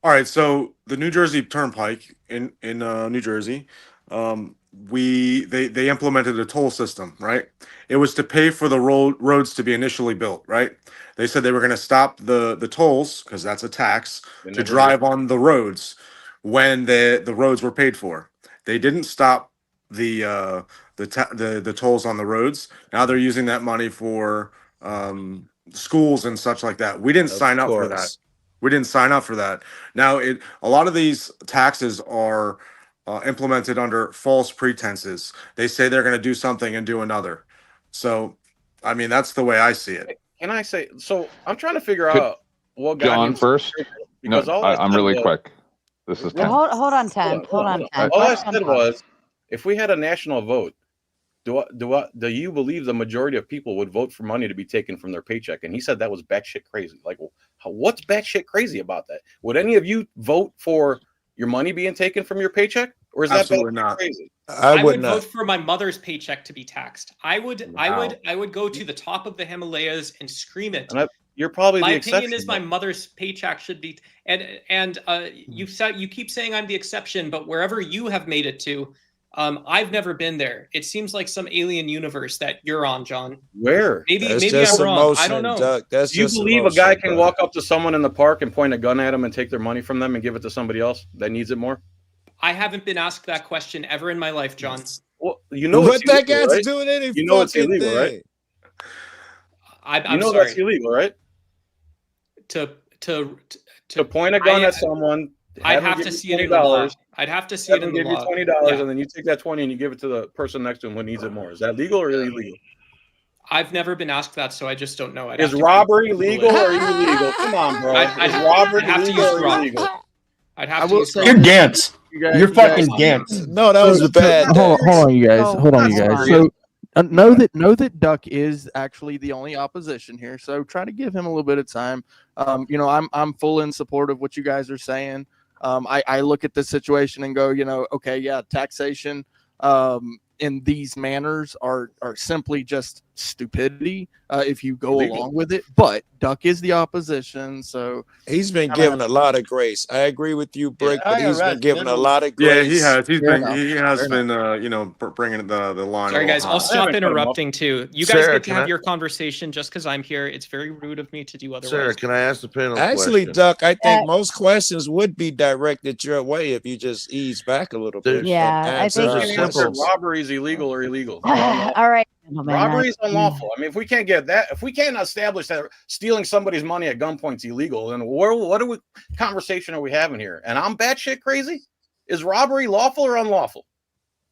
All right, so the New Jersey Turnpike in New Jersey, they implemented a toll system, right? It was to pay for the roads to be initially built, right? They said they were going to stop the tolls, because that's a tax, to drive on the roads when the roads were paid for. They didn't stop the tolls on the roads. Now they're using that money for schools and such like that. We didn't sign up for that. We didn't sign up for that. Now, a lot of these taxes are implemented under false pretenses. They say they're going to do something and do another. So, I mean, that's the way I see it. Can I say? So I'm trying to figure out what got John him first. because No, I'm really quick. This is Well, hold on, 10. Hold on, 10. All I said was, if we had a national vote, do you believe the majority of people would vote for money to be taken from their paycheck? And he said that was batshit crazy. Like, what's batshit crazy about that? Would any of you vote for your money being taken from your paycheck, or is Absolutely that not crazy? I would vote for my mother's paycheck to be taxed. I would go to the top of the Himalayas and scream it. And you're probably my the opinion exception. is my mother's paycheck should be, and you keep saying I'm the exception, but wherever you have made it to, I've never been there. It seems like some alien universe that you're on, John. Where? That's Maybe just I'm wrong. I don't emotion, know. Duck. That's Do you just believe a guy emotion, can bro. walk up to someone in the park and point a gun at them and take their money from them and give it to somebody else that needs it more? I haven't been asked that question ever in my life, John. Well, you know What it's that illegal, got to right? do with any You know it's fucking illegal, right? thing? I'm You know sorry. that's illegal, right? To point a gun at someone. I'd have to see it in the law. I'd have to see it in the Give law. you $20, Yeah. and then you take that 20 and you give it to the person next to him who needs it more. Is that legal or illegal? I've never been asked that, so I just don't know. Is robbery legal or illegal? Come on, bro. I'd Is robbery have to legal use or raw. illegal? I'd have I to will use say- raw. You're Gantz. guys- You're you guys- fucking Gantz. No, that was a bad. Hold on, you guys. Oh, Hold on, you hold guys. on. So know that Duck is actually the only opposition here, so try to give him a little bit of time. I'm full in support of what you guys are saying. I look at this situation and go, okay, yeah, taxation in these manners are simply just stupidity if you go Illegal. along with it. But Duck is the opposition, so He's been given a lot of grace. I agree with you, Brick, but he's been given a lot of Yeah, grace. he has. He Fair has enough. been, bringing the line. Sorry, a little guys. I'll high. stop haven't cut him interrupting too. You guys Sarah, get to can have I- your conversation just because I'm here. It's very rude of me to do otherwise. Sarah, can I ask the panel? Actually, question? Duck, I think most questions would be directed your way if you just ease back a little bit. There's- and Yeah, I answer think our There's a Answer, simple- robbery is illegal or illegal. All right, gentlemen. Robbery is unlawful. I mean, if we can't get that, if we can't establish that stealing somebody's money at gunpoint is illegal, then what conversation are we having here? And I'm batshit crazy. Is robbery lawful or unlawful?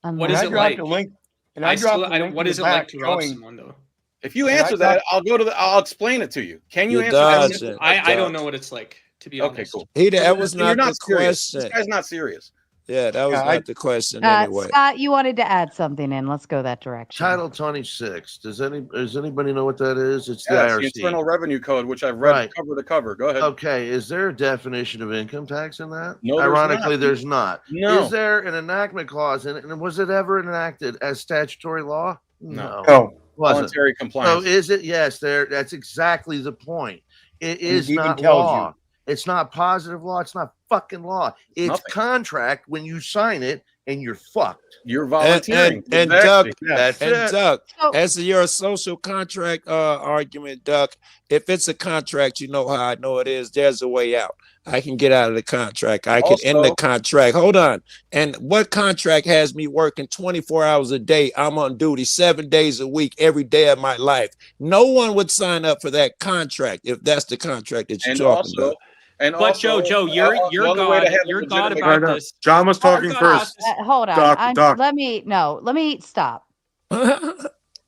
What And is I it dropped like? a link. And I dropped still, a I don't, link what in is the it like back to rob showing- someone though? If you And answer that, I'll explain it to you. Can you You're answer that? dodging. I don't know what it's like, to be honest. Okay, cool. That was You're not the serious. question. This guy's not serious. Yeah, that was Yeah, not the question anyway. Scott, you wanted to add something in. Let's go that direction. Title 26. Does anybody know what that is? It's the Yeah, it's the IRC. Internal Revenue Code, which I've read Right. cover to cover. Go ahead. Okay, is there a definition of income tax in that? No, there's Ironically, not. there's not. No. Is there an enactment clause in it? And was it ever enacted as statutory law? No. No. Wasn't. Voluntary So compliance. is it? Yes, that's exactly the point. It is even not tells law. It's not positive law. It's not fucking law. It's Nothing. contract when you sign it and you're fucked. You're volunteering. And Exactly. Doug, Yeah. That's and it. Doug, So- as to your social contract argument, Doug, if it's a contract, you know how I know it is. There's a way out. I can get out of the contract. I can end the Also- contract. Hold on. And what contract has me working 24 hours a day? I'm on duty 7 days a week, every day of my life. No one would sign up for that contract if that's the contract that you're And talking also, about. and But also, Joe, you're the other way to God. have a You're God legitimate- about No, this. John was talking God first. about this. Hold on. Doc. Let me stop.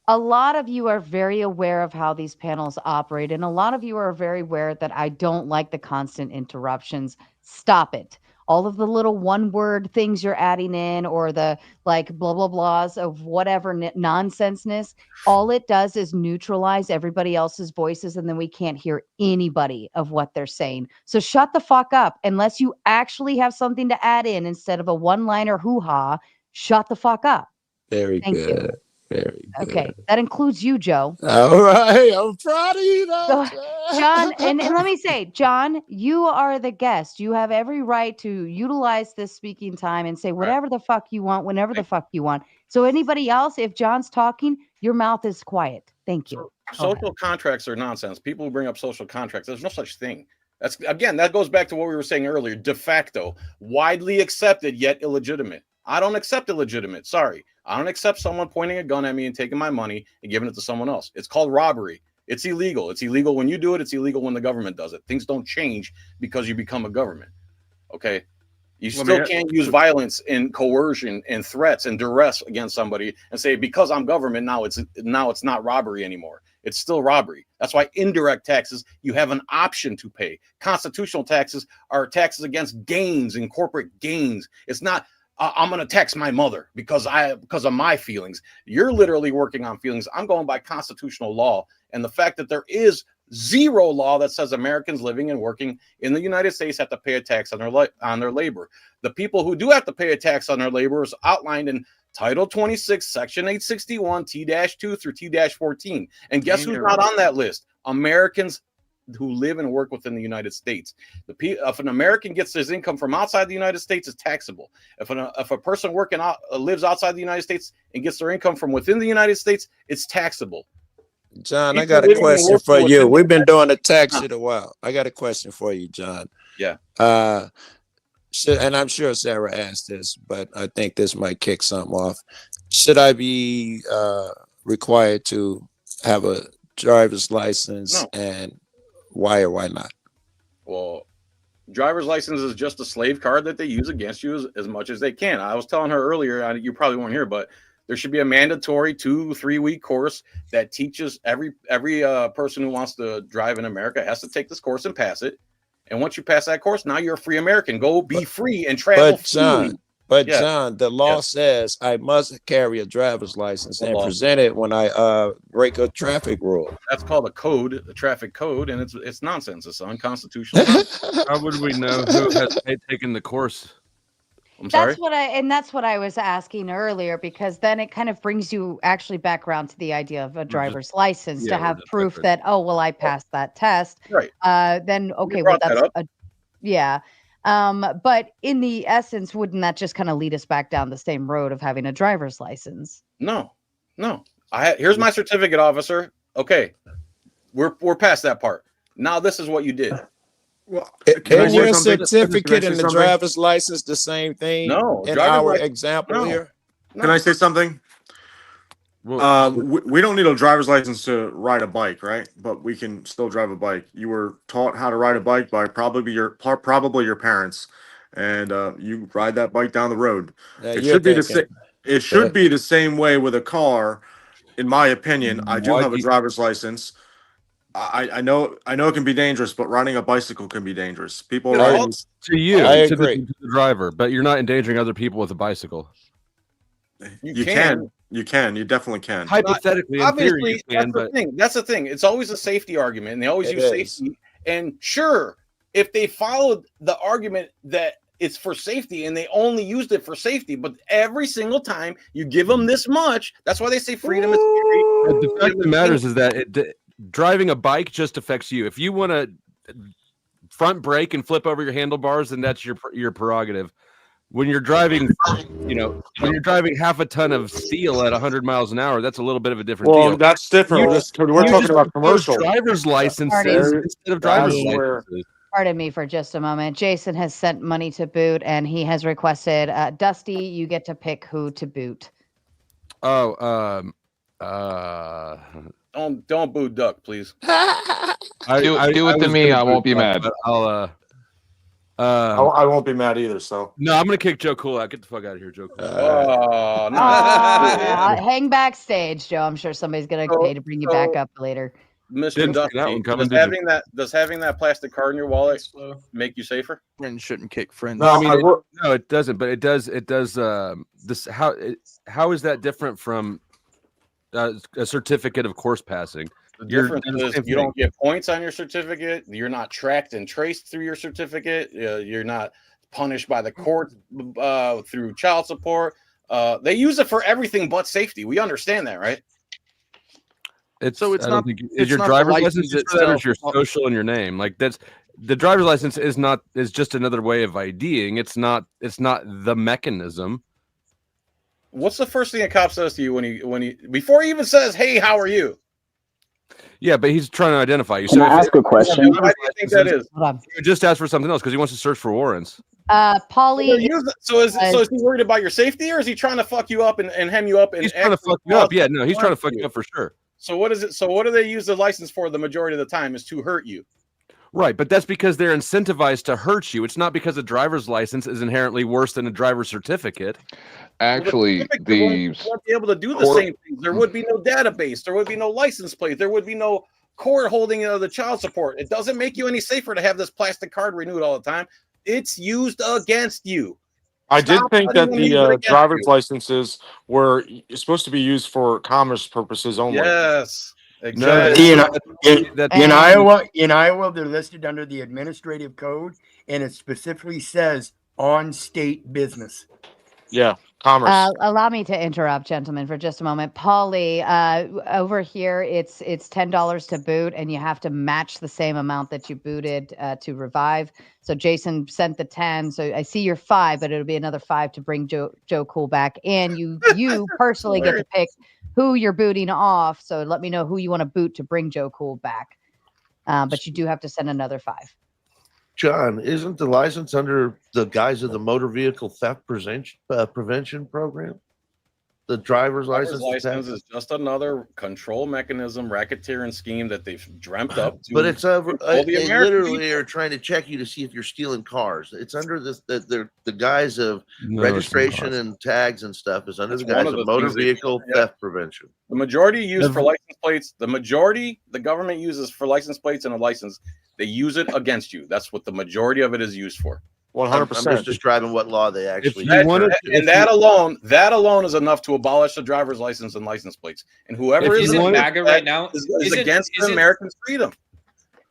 A lot of you are very aware of how these panels operate, and a lot of you are very aware that I don't like the constant interruptions. Stop it. All of the little one-word things you're adding in, or the like blah blah blahs of whatever nonsenseness, all it does is neutralize everybody else's voices, and then we can't hear anybody of what they're saying. So shut the fuck up, unless you actually have something to add in instead of a one-liner hoo-ha. Shut the fuck up. Very Thank you. good. Very good. Okay, that includes you, Joe. All right. I'm proud of you, though. John, and let me say, John, you are the guest. You have every right to utilize this speaking time and say whatever the fuck you want, whenever the fuck you want. So anybody else, if John's talking, your mouth is quiet. Thank you. Social contracts are nonsense. People who bring up social contracts, there's no such thing. That's again, that goes back to what we were saying earlier. De facto, widely accepted yet illegitimate. I don't accept illegitimate. Sorry. I don't accept someone pointing a gun at me and taking my money and giving it to someone else. It's called robbery. It's illegal. It's illegal when you do it. It's illegal when the government does it. Things don't change because you become a government. Okay. You still can't use violence and coercion and threats and duress against somebody and say, because I'm government, now it's not robbery anymore. It's still robbery. That's why indirect taxes, you have an option to pay. Constitutional taxes are taxes against gains and corporate gains. It's not, I'm going to tax my mother because of my feelings. You're literally working on feelings. I'm going by constitutional law. And the fact that there is zero law that says Americans living and working in the United States have to pay a tax on their labor. The people who do have to pay a tax on their labor is outlined in Title 26, Section 861, T-2 through T-14. And guess who's not on that list? Americans who live and work within the United States. If an American gets his income from outside the United States, it's taxable. If a person lives outside the United States and gets their income from within the United States, it's taxable. John, I got a question for you. We've been doing the tax shit a while. I got a question for you, John. Yeah. And I'm sure Sarah asked this, but I think this might kick something off. Should I be required to have a driver's license, and why or why not? Well, driver's license is just a slave card that they use against you as much as they can. I was telling her earlier, you probably weren't here, but there should be a mandatory 2-3 week course that teaches every person who wants to drive in America has to take this course and pass it. And once you pass that course, now you're a free American. Go be free and travel freely. John, the law says I must carry a driver's license and present it when I break a traffic rule. That's called a code, the traffic code, and it's nonsense. It's unconstitutional. How would we know who has taken the course? I'm sorry. That's what I was asking earlier, because then it kind of brings you actually back around to the idea of a driver's license to have proof that, oh, well, I passed that test. Right. Then, okay, well, that's yeah. But in the essence, wouldn't that just kind of lead us back down the same road of having a driver's license? No. Here's my certificate, officer. Okay. We're past that part. Now this is what you did. Well, is your certificate and the driver's license the same thing? No. In our example here? Can I say something? We don't need a driver's license to ride a bike, right? But we can still drive a bike. You were taught how to ride a bike by probably your parents, and you ride that bike down the road. It should be the same. It should be the same way with a car, in my opinion. I do have a driver's license. I know it can be dangerous, but riding a bicycle can be dangerous. People riding to you, I to agree. the driver, but you're not endangering other people with a bicycle. You can. You definitely can. Hypothetically, in theory, you can, but that's the thing. It's always a safety argument, and they always use safety. And sure, if they followed the argument that it's for safety and they only used it for safety, but every single time you give them this much, that's why they say freedom is theory. The fact of the matter is that driving a bike just affects you. If you want to front brake and flip over your handlebars, then that's your prerogative. When you're driving, when you're driving half a ton of steel at 100 miles an hour, that's a little bit of a different deal. Well, that's different. We're talking about commercial driver's licenses instead of driver's licenses. Pardon me for just a moment. Jason has sent money to boot, and he has requested, Dusty, you get to pick who to boot. Don't boot Duck, please. Do it to me. I won't be mad. But I won't be mad either. So no, I'm gonna kick Joe Kulak. Get the fuck out of here, Joe Kulak. Oh, no. Hang backstage, Joe. I'm sure somebody's gonna pay to bring you back up later. Mr. Duffy, does having that plastic card in your wallet make you safer? Friends shouldn't kick friends. No, no, it doesn't. But it does. This how is that different from a certificate of course passing? The difference is you don't get points on your certificate. You're not tracked and traced through your certificate. You're not punished by the court through child support. They use it for everything but safety. We understand that, right? Is your driver's license or your social and your name? Like that's the driver's license is just another way of IDing. It's not the mechanism. What's the first thing a cop says to you when he before he even says, "Hey, how are you?" Yeah, but he's trying to identify you. Can I ask a question? Why do you think that is? You just asked for something else because he wants to search for warrants. Polly. So is he worried about your safety, or is he trying to fuck you up and hem you up? He's trying to fuck you up. Yeah, no, he's trying to fuck you up for sure. So what is it? So what do they use the license for? The majority of the time is to hurt you. Right, but that's because they're incentivized to hurt you. It's not because a driver's license is inherently worse than a driver's certificate. Actually, they won't be able to do the same things. There would be no database. There would be no license plate. There would be no court holding the child support. It doesn't make you any safer to have this plastic card renewed all the time. It's used against you. I did think that the driver's licenses were supposed to be used for commerce purposes only. Yes. Exactly. In Iowa, they're listed under the administrative code, and it specifically says on state business. Yeah. Commerce. Allow me to interrupt, gentlemen, for just a moment. Paulie, over here, it's $10 to boot, and you have to match the same amount that you booted to revive. So Jason sent the 10. So I see your 5, but it'll be another 5 to bring Joe Cool back. And you personally get to pick who you're booting off. So let me know who you want to boot to bring Joe Cool back. But you do have to send another 5. John, isn't the license under the guise of the motor vehicle theft prevention program? The driver's license is just another control mechanism, racketeering scheme that they've dreamt up. But it's over. control the They American literally people. are trying to check you to see if you're stealing cars. It's under the guise of No, registration and tags and stuff. Is under That's the one guise of of the motor things they vehicle do, yeah. theft prevention. The majority used for license plates, the government uses for license plates and a license, they use it against you. That's what the majority of it is used for. 100%. I'm just describing what law they actually use. That alone is enough to abolish the driver's license and license plates. And whoever isn't MAGA right now is against American freedom.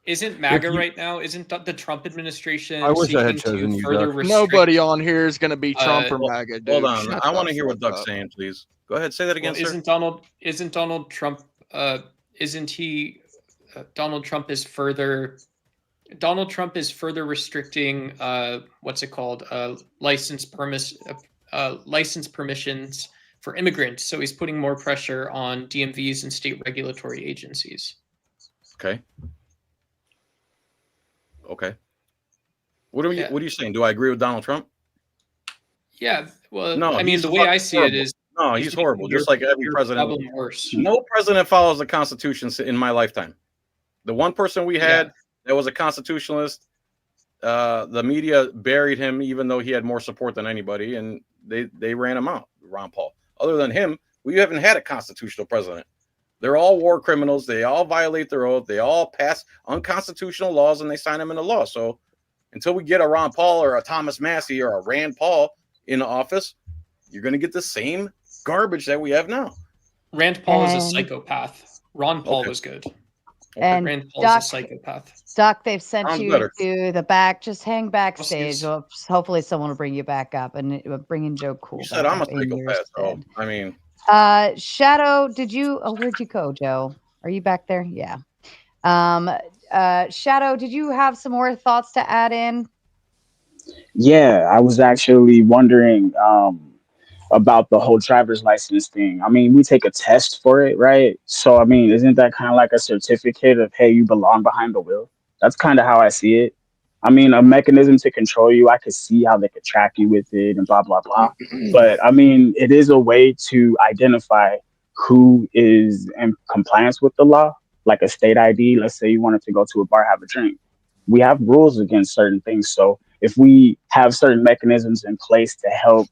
Isn't MAGA right now? Isn't the Trump administration? I wish I had seeking chosen to you, further Doug. restrict? Nobody on here is going to be Trump or MAGA. Dude. Hold on, Shut I the want to hear what fuck Doug's up. saying, please. Go ahead, say that again, Well, sir. Isn't Donald Trump? Isn't he? Donald Trump is further. Donald Trump is further restricting. What's it called? License permissions for immigrants. So he's putting more pressure on DMVs and state regulatory agencies. Okay. What are you saying? Do I agree with Donald Trump? Yeah. Well, No, I mean, he's the way I see it horrible. is. No, he's horrible. Just like every president. Problem worse. No president follows the Constitution in my lifetime. The one person we had that was a constitutionalist, the media buried him, even though he had more support than anybody, and they ran him out. Ron Paul. Other than him, we haven't had a constitutional president. They're all war criminals. They all violate their oath. They all pass unconstitutional laws, and they sign them into law. So until we get a Ron Paul or a Thomas Massey or a Rand Paul in office, you're going to get the same garbage that we have now. Rand Paul is a psychopath. Ron Paul was good. And Rand Paul is a psychopath. Doc, they've sent Sounds you better. to the back. Just hang backstage. Well, hopefully someone will bring you back up and bring in Joe Cool. You said I'm a psychopath, so I mean. Shadow, where'd you go, Joe? Are you back there? Yeah. Shadow, did you have some more thoughts to add in? Yeah, I was actually wondering about the whole driver's license thing. I mean, we take a test for it, right? So, I mean, isn't that kind of like a certificate of, hey, you belong behind the wheel? That's kind of how I see it. I mean, a mechanism to control you. I could see how they could track you with it and blah, blah, blah. But I mean, it is a way to identify who is in compliance with the law, like a state ID. Let's say you wanted to go to a bar, have a drink. We have rules against certain things. So if we have certain mechanisms in place to help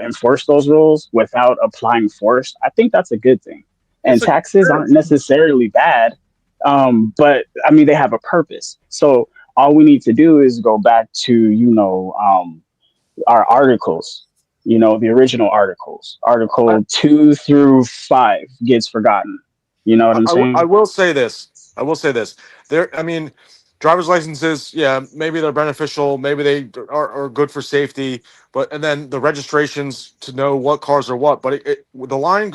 enforce those rules without applying force, I think that's a good thing. And taxes aren't necessarily bad, but I mean, they have a purpose. So all we need to do is go back to, our articles, the original articles. Article 2 through 5 gets forgotten. You know what I'm saying? I will say this. Driver's licenses, yeah, maybe they're beneficial, maybe they are good for safety, and then the registrations to know what cars are what. But the line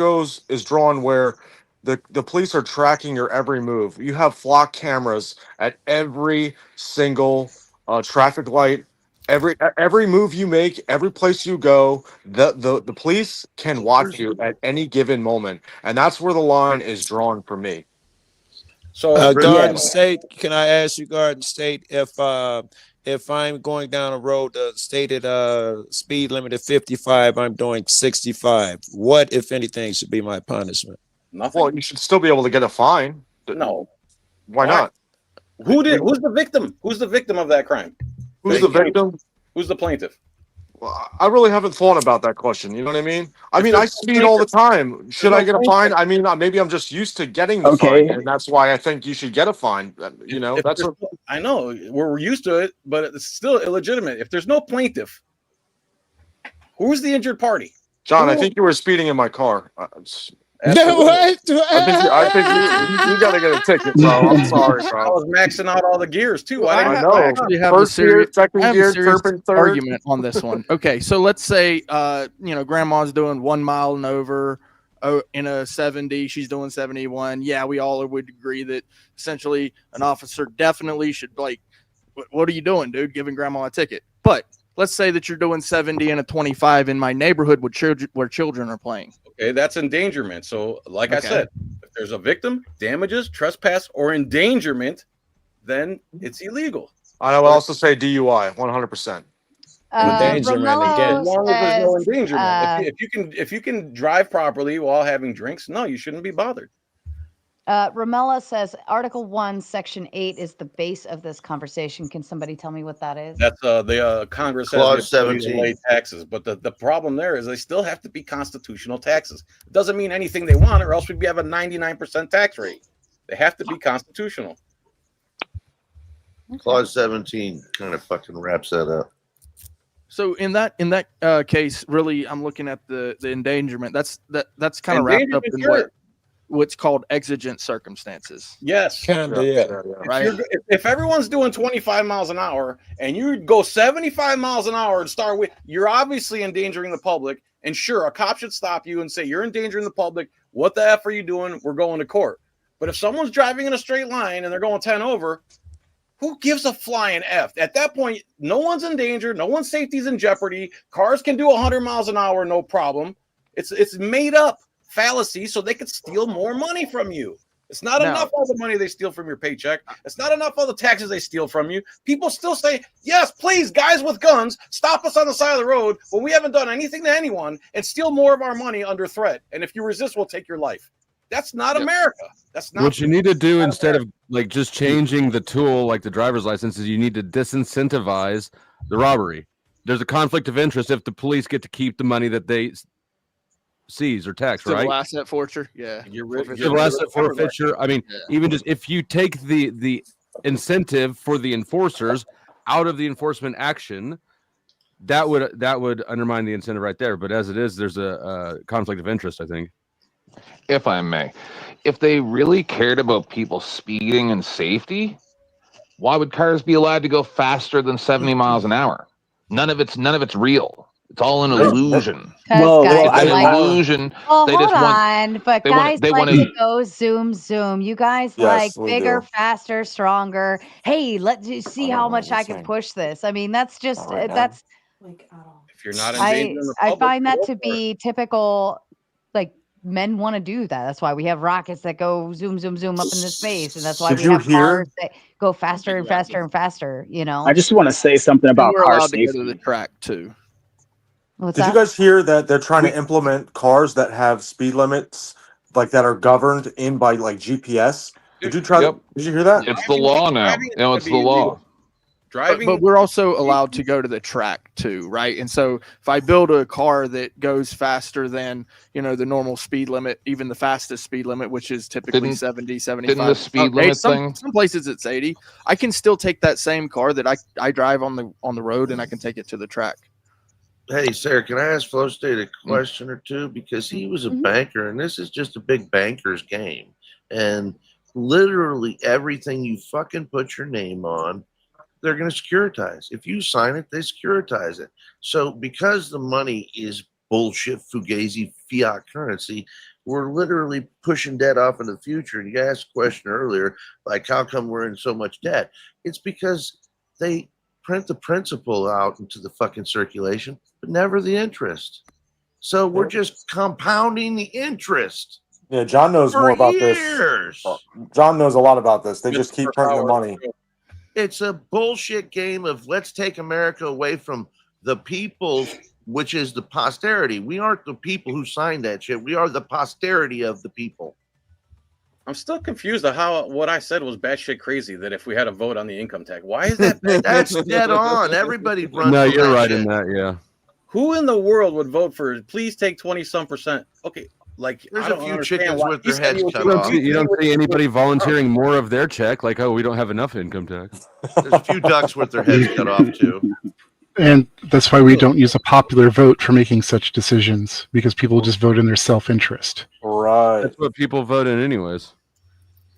is drawn where the police are tracking your every move. You have flock cameras at every single traffic light, every move you make, every place you go. The police can watch you at any given moment, and that's where the line is drawn for me. So, Garden State, can I ask you, Garden State, if I'm going down a road, the stated speed limit of 55, I'm doing 65. What, if anything, should be my punishment? Nothing. Well, you should still be able to get a fine. No. Why not? Who's the victim? Who's the victim of that crime? Who's the victim? Who's the plaintiff? Well, I really haven't thought about that question. You know what I mean? I speed all the time. Should I get a fine? I mean, maybe I'm just used to getting the fine, and that's why I think you should get a fine. I know we're used to it, but it's still illegitimate. If there's no plaintiff, who's the injured party? John, I think you were speeding in my car. Absolutely. I think you got to get a ticket, bro. I'm sorry, I bro. was maxing out all the gears too. Why I didn't I I know. actually have First a gear, serious, second I have gear, a serious turpin third. argument on this one. Okay, so let's say grandma's doing 1 mile and over in a 70. She's doing 71. Yeah, we all would agree that essentially an officer definitely should what are you doing, dude? Giving grandma a ticket. But let's say that you're doing 70 and a 25 in my neighborhood where children are playing. Okay, that's endangerment. So, like I Okay. said, if there's a victim, damages, trespass, or endangerment, then it's illegal. I would also say DUI, 100%. Endangerment again. As long as there's no says, endangerment. If you can drive properly while having drinks, no, you shouldn't be bothered. Ramella says Article 1, Section 8 is the base of this conversation. Can somebody tell me what that is? That's the Congress has Clause the ability to 17. lay taxes, but the problem there is they still have to be constitutional taxes. It doesn't mean anything they want, or else we'd have a 99% tax rate. They have to be constitutional. Clause 17 kind of fucking wraps that up. So in that case, really, I'm looking at the endangerment. That's kind of wrapped up in what's called exigent circumstances. Yes. Yeah. Right. If everyone's doing 25 miles an hour and you go 75 miles an hour and start with, you're obviously endangering the public. And sure, a cop should stop you and say, you're endangering the public. What the F are you doing? We're going to court. But if someone's driving in a straight line and they're going 10 over, who gives a flying F? At that point, no one's in danger. No one's safety's in jeopardy. Cars can do 100 miles an hour, no problem. It's made up fallacy so they could steal more money from you. It's not enough all the money they steal from your paycheck. It's not enough all the taxes they steal from you. People still say, yes, please, guys with guns, stop us on the side of the road when we haven't done anything to anyone and steal more of our money under threat. And if you resist, we'll take your life. That's not America. That's not what you need to do instead of just changing the tool like the driver's license is you need to disincentivize the robbery. There's a conflict of interest if the police get to keep the money that they seize or tax, right? Civil asset forfeiture. Yeah. Civil asset forfeiture. I mean, even just if you take the incentive for the enforcers out of the enforcement action, that would undermine the incentive right there. But as it is, there's a conflict of interest, I think. If I may, if they really cared about people speeding and safety, why would cars be allowed to go faster than 70 miles an hour? None of it's real. It's all an illusion. Well, It's an illusion. Well, They hold just want- on, but guys they like wanna- to go zoom. You guys Yes, like we bigger, do. faster, stronger. Hey, let's just see how much I can push this. I mean, that's just that's. if you're not endangering the I public, find that go to for it. be typical. Like men want to do that. That's why we have rockets that go zoom up into space, and that's why Did we you have hear- cars that go faster and faster and faster. You know. I just want to say something And about we're car allowed to go to the safety. track too. What's Did that? you guys hear that they're trying to implement cars that have speed limits, like that are governed in by like GPS? Did you try? Yep. Did you hear that? It's the law now. Driving is It's gonna the be law. illegal. Driving, But we're also allowed to go to the track too, right? And so if I build a car that goes faster than, the normal speed limit, even the fastest speed limit, which is typically Didn't- 70, 75. didn't the speed limit thing- Some places it's 80. I can still take that same car that I drive on the road and I can take it to the track. Hey, Sarah, can I ask Flow State a question or two? Because he was a banker, and this is just a big banker's game. And literally everything you fucking put your name on, they're going to securitize. If you sign it, they securitize it. So because the money is bullshit, fugazi, fiat currency, we're literally pushing debt off in the future. And you asked a question earlier, like, how come we're in so much debt? It's because they print the principal out into the fucking circulation, but never the interest. So we're just compounding the interest. Yeah, John knows For more about years. this. John knows a lot about this. They just keep printing the money. It's a bullshit game of let's take America away from the people, which is the posterity. We aren't the people who signed that shit. We are the posterity of the people. I'm still confused on how what I said was batshit crazy. That if we had a vote on the income tax, why is that? That's dead on. Everybody runs. No, from you're that right shit. in that. Yeah. Who in the world would vote for? Please take 20-some%. Okay, like There's I a don't few understand chickens why- with you their said heads you would cut do off. You don't see anybody volunteering more of their check, like, oh, we don't have enough income tax. There's a few ducks with their heads cut off too. And that's why we don't use a popular vote for making such decisions, because people just vote in their self-interest. Right. That's what people vote in, anyways.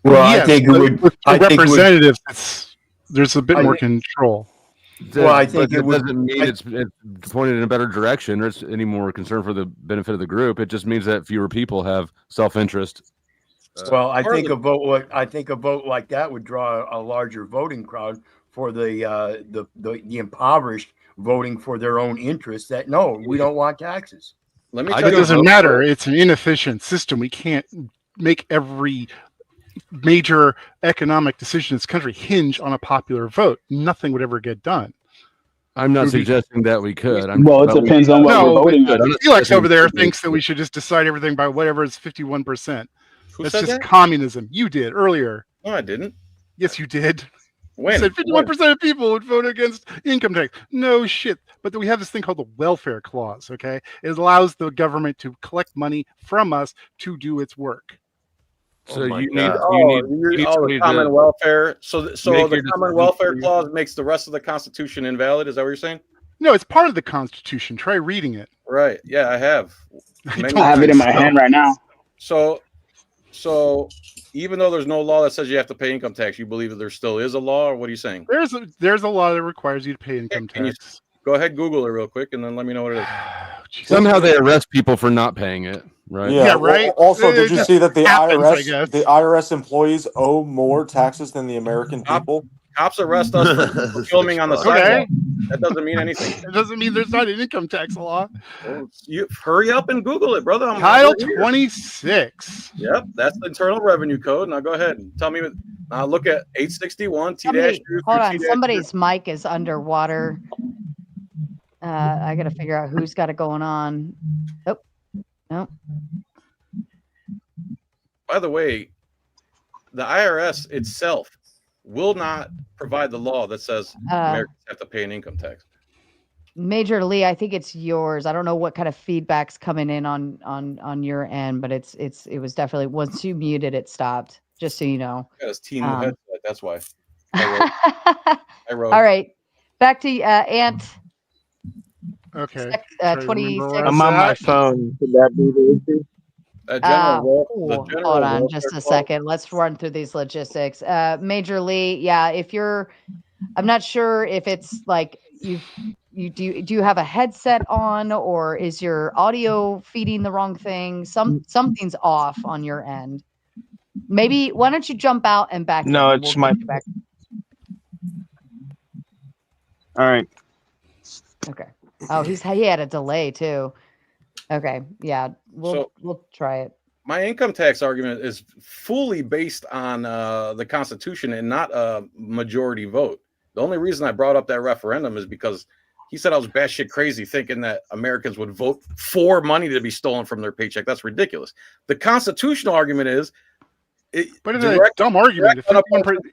Well, I Yes, think it but would. with I think it would. representatives, there's a bit I more think- control. Well, I But think it that would. doesn't mean it's pointed in a better direction or it's any more concern for the benefit of the group. It just means that fewer people have self-interest. Well, I think a vote like that would draw a larger voting crowd for the impoverished voting for their own interests. That no, we don't want taxes. Let me It tell you, doesn't matter. It's an inefficient system. We can't make every major economic decision in this country hinge on a popular vote. Nothing would ever get done. I'm not suggesting that we could. Well, it depends on what we're voting on. Felix over there thinks that we should just decide everything by whatever is 51%. Who That's said just that? communism. You did earlier. No, I didn't. Yes, you did. When? You said 51% of people would vote against income tax. No shit. But we have this thing called the welfare clause, okay? It allows the government to collect money from us to do its work. So my you God. need the somebody common to welfare. So make the your common decisions welfare for you. clause makes the rest of the Constitution invalid. Is that what you're saying? No, it's part of the Constitution. Try reading it. Right. Yeah, I have. don't I have it in my hand right now. So even though there's no law that says you have to pay income tax, you believe that there still is a law, or what are you saying? There's a law that requires you to pay income Can you tax. go ahead, Google it real quick, and then let me know what it is. Somehow they arrest people for not paying it, right? Yeah, right. Also, did you just see that the happens, I guess. IRS employees owe more taxes than the American people? Cops arrest us for filming on the Okay. sidewalk. That doesn't mean anything. It doesn't mean there's not an income tax law. Well, you hurry up and Google it, brother. Title we're here. 26. Yep, that's the Internal Revenue Code. Now go ahead and tell me. Look at 861 Hold on, somebody's mic is underwater. I got to figure out who's got it going on. Oh, no. By the way, the IRS itself will not provide the law that says Americans have to pay an income tax. Major Lee, I think it's yours. I don't know what kind of feedback's coming in on your end, but it was definitely once you muted, it stopped. Just so you know. Got his team headset. That's why. I wrote. All right, back to Ant. Okay. 26. I'm on my phone. Could that be the issue? Hold on just a second. Let's run through these logistics. Major Lee, yeah, I'm not sure if it's like do you have a headset on, or is your audio feeding the wrong thing? Something's off on your end. Maybe why don't you jump out and back? No, it's my back. All right. Okay. Oh, he had a delay too. Okay, yeah, we'll try it. My income tax argument is fully based on the Constitution and not a majority vote. The only reason I brought up that referendum is because he said I was batshit crazy thinking that Americans would vote for money to be stolen from their paycheck. That's ridiculous. The constitutional argument is, but it's a dumb argument.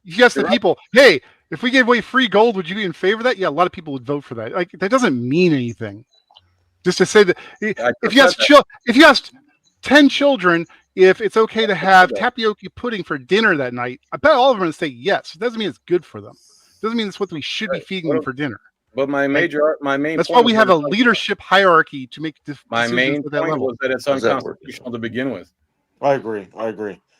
You ask the people, hey, if we gave away free gold, would you be in favor of that? Yeah, a lot of people would vote for that. Like, that doesn't mean anything. Just to say that if you asked 10 children if it's okay to have tapioca pudding for dinner that night, I bet all of them are going to say yes. It doesn't mean it's good for them. It doesn't mean it's what we should be feeding them for dinner. But my main that's why we have a leadership hierarchy to make decisions. My main at that point level. was that it's unconstitutional to begin with. I agree.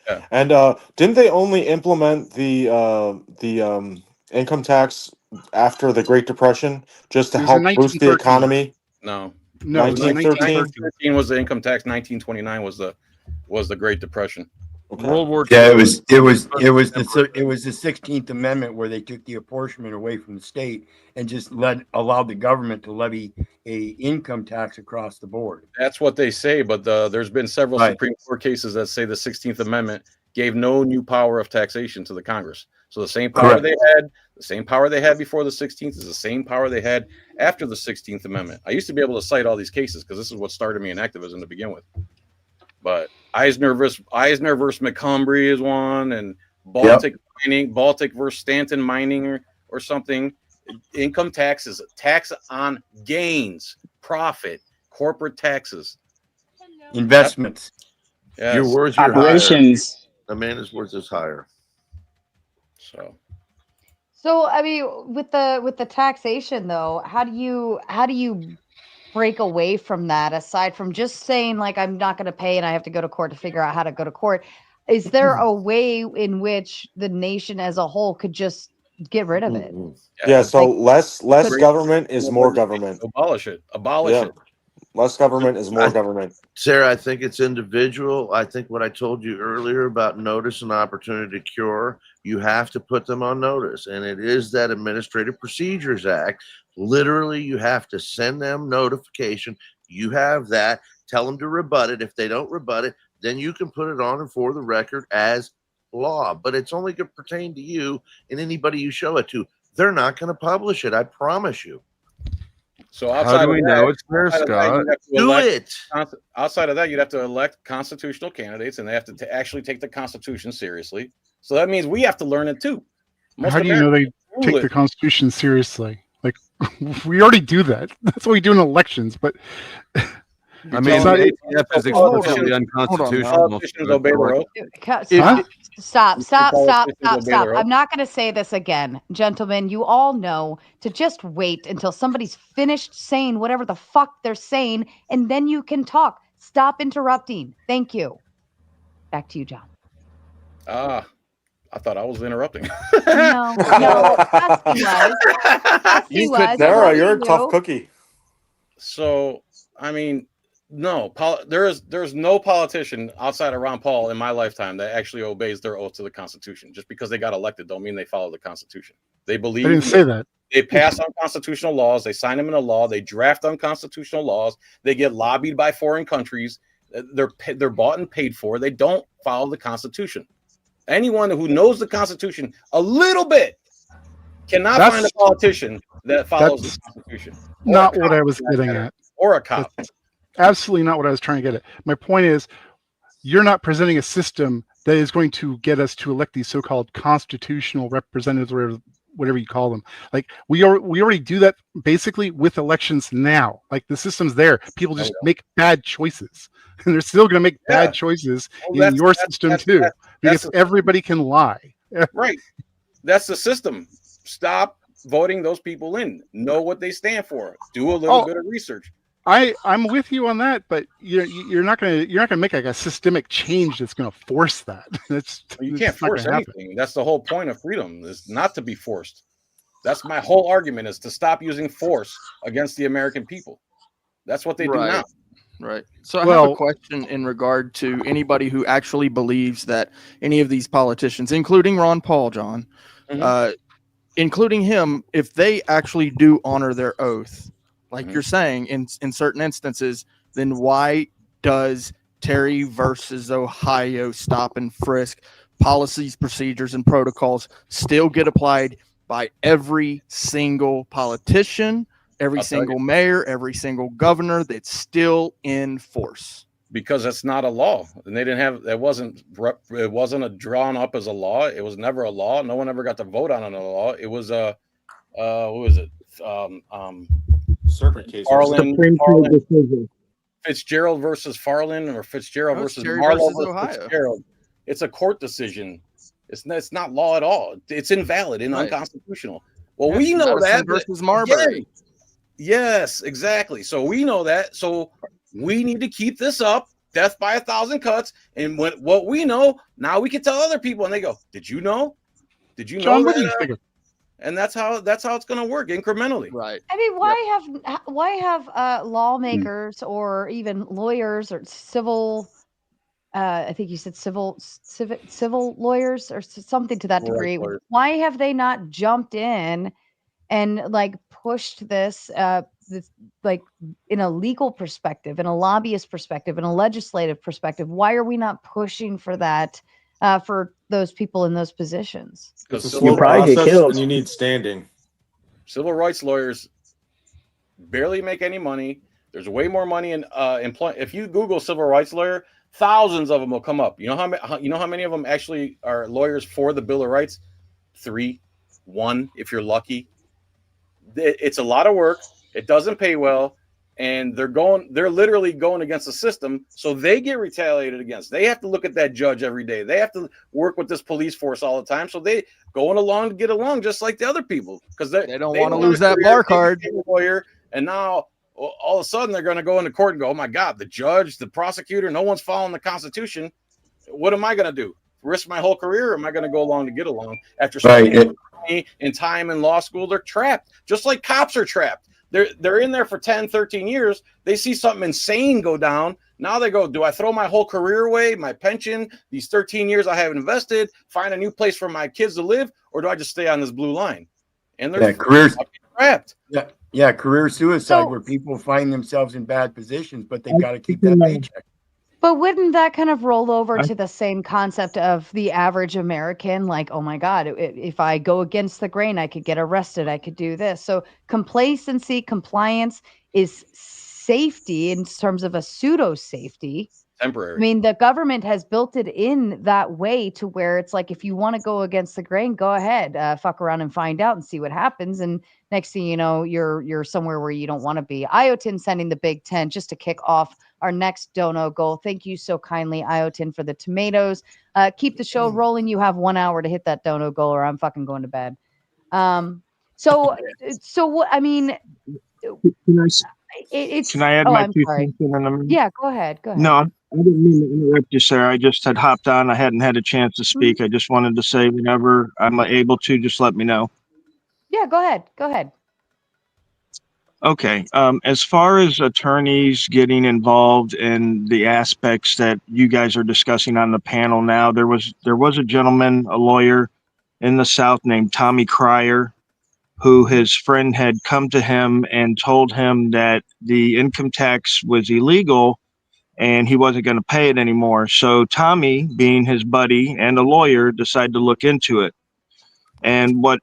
Yeah. And didn't they only implement the income tax after the Great Depression just to help boost the economy? No. 1913 was the income tax. 1929 was the Great Depression. Okay. World War II. Yeah, it was the 16th Amendment where they took the apportionment away from the state and just allowed the government to levy a income tax across the board. That's what they say, but there's been several Supreme Court cases that say the 16th Amendment gave no new power of taxation to the Congress. So the same power they had before the 16th is the same power they had after the 16th Amendment. I used to be able to cite all these cases because this is what started me in activism to begin with. But Eisner versus McCumbry is one, and Baltic mining, Baltic versus Stanton mining or something. Income tax is a tax on gains, profit, corporate taxes, investments. Yes. Your words are operations. Higher. Amanda's words is higher. So I mean, with the taxation though, how do you break away from that, aside from just saying like I'm not going to pay and I have to go to court to figure out how to go to court? Is there a way in which the nation as a whole could just get rid of it? Yeah, so Like, less could- government is more government. Abolish it. Abolish Yeah. it. Less government is more government. Sarah, I think it's individual. I think what I told you earlier about notice and opportunity to cure, you have to put them on notice. And it is that Administrative Procedures Act. Literally, you have to send them notification. You have that. Tell them to rebut it. If they don't rebut it, then you can put it on and for the record as law. But it's only going to pertain to you and anybody you show it to. They're not going to publish it. I promise you. So How do we know it's there, Scott? Outside of that, you'd have to elect constitutional candidates, and they have to actually take the Constitution seriously. So that means we have to learn it too. How do you know they take the Constitution seriously? Like, we already do that. That's what we do in elections. But I mean, the ATF is explicitly unconstitutional. Stop. I'm not going to say this again. Gentlemen, you all know to just wait until somebody's finished saying whatever the fuck they're saying, and then you can talk. Stop interrupting. Thank you. Back to you, John. I thought I was interrupting. No, Dusty was. Sarah, you're a tough cookie. So, I mean, no, there's no politician outside of Ron Paul in my lifetime that actually obeys their oath to the Constitution. Just because they got elected don't mean they follow the Constitution. They believe. I didn't say that. They pass unconstitutional laws. They sign them into law. They draft unconstitutional laws. They get lobbied by foreign countries. They're bought and paid for. They don't follow the Constitution. Anyone who knows the Constitution a little bit cannot find a politician that follows the Constitution. Not what I was getting at. Or a cop. That's absolutely not what I was trying to get at. My point is, you're not presenting a system that is going to get us to elect these so-called constitutional representatives, or whatever you call them. Like we already do that basically with elections now. Like the system's there. People just make bad choices, and they're still going to make bad choices in your system too, because everybody can lie. Right. That's the system. Stop voting those people in. Know what they stand for. Do a little bit of research. I'm with you on that, but you're not gonna make like a systemic change that's gonna force that. You can't force anything. That's the whole point of freedom, is not to be forced. That's my whole argument, is to stop using force against the American people. That's what they do now. Right. So I have a question in regard to anybody who actually believes that any of these politicians, including Ron Paul, John, including him, if they actually do honor their oath, like you're saying, in certain instances, then why does Terry versus Ohio stop and frisk policies, procedures, and protocols still get applied by every single politician, every single mayor, every single governor that's still in force? Because it's not a law, and they didn't have. It wasn't drawn up as a law. It was never a law. No one ever got to vote on it a law. It was a who was it? Circuit case. Fitzgerald versus Farland, or Fitzgerald versus Terry Marlowe versus Ohio. Fitzgerald. It's a court decision. It's not law at all. It's invalid and unconstitutional. Well, we know that versus Marbury. Yes, exactly. So we know that. So we need to keep this up. Death by 1,000 cuts. And what we know now, we can tell other people, and they go, "Did you know? Did you John, know what that?" do you think of? And that's how it's going to work incrementally. Right. I mean, why have lawmakers or even lawyers or civil? I think you said civil lawyers or something to that degree. Why have they not jumped in and like pushed this like in a legal perspective, in a lobbyist perspective, in a legislative perspective? Why are we not pushing for that for those people in those positions? Because you probably get killed. You need standing. Civil rights lawyers barely make any money. There's way more money in employment. If you Google civil rights lawyer, thousands of them will come up. You know how many of them actually are lawyers for the Bill of Rights? 3, 1, if you're lucky. It's a lot of work. It doesn't pay well, and they're literally going against the system, so they get retaliated against. They have to look at that judge every day. They have to work with this police force all the time, so they going along to get along just like the other people, because they don't want to lose that bar card. Lawyer, and now all of a sudden they're going to go into court and go, oh my God, the judge, the prosecutor, no one's following the Constitution. What am I going to do? Risk my whole career? Or am I going to go along to get along? After spending money and time in law school, they're trapped, just like cops are trapped. They're in there for 10, 13 years. They see something insane go down. Now they go, do I throw my whole career away, my pension, these 13 years I have invested, find a new place for my kids to live, or do I just stay on this blue line? And they're careers trapped. Yeah, career suicide, where people find themselves in bad positions, but they've got to keep that paycheck. But wouldn't that kind of roll over to the same concept of the average American? Like, oh my God, if I go against the grain, I could get arrested. I could do this. So complacency, compliance is safety in terms of a pseudo safety. Temporary. I mean, the government has built it in that way to where it's like, if you want to go against the grain, go ahead, fuck around and find out and see what happens. And next thing you know, you're somewhere where you don't want to be. Iotin sending the big 10 just to kick off our next dono goal. Thank you so kindly, Iotin, for the tomatoes. Keep the show rolling. You have 1 hour to hit that dono goal, or I'm fucking going to bed. So what? I mean, Can I add my I'm 2 sorry. cents in a minute? Yeah, go ahead. Go ahead. No, I didn't mean to interrupt you, Sarah. I just had hopped on. I hadn't had a chance to speak. I just wanted to say whenever I'm able to, just let me know. Yeah, go ahead. Go ahead. Okay. As far as attorneys getting involved in the aspects that you guys are discussing on the panel now, there was a gentleman, a lawyer in the South named Tommy Cryer, who his friend had come to him and told him that the income tax was illegal and he wasn't going to pay it anymore. So Tommy, being his buddy and a lawyer, decided to look into it. And what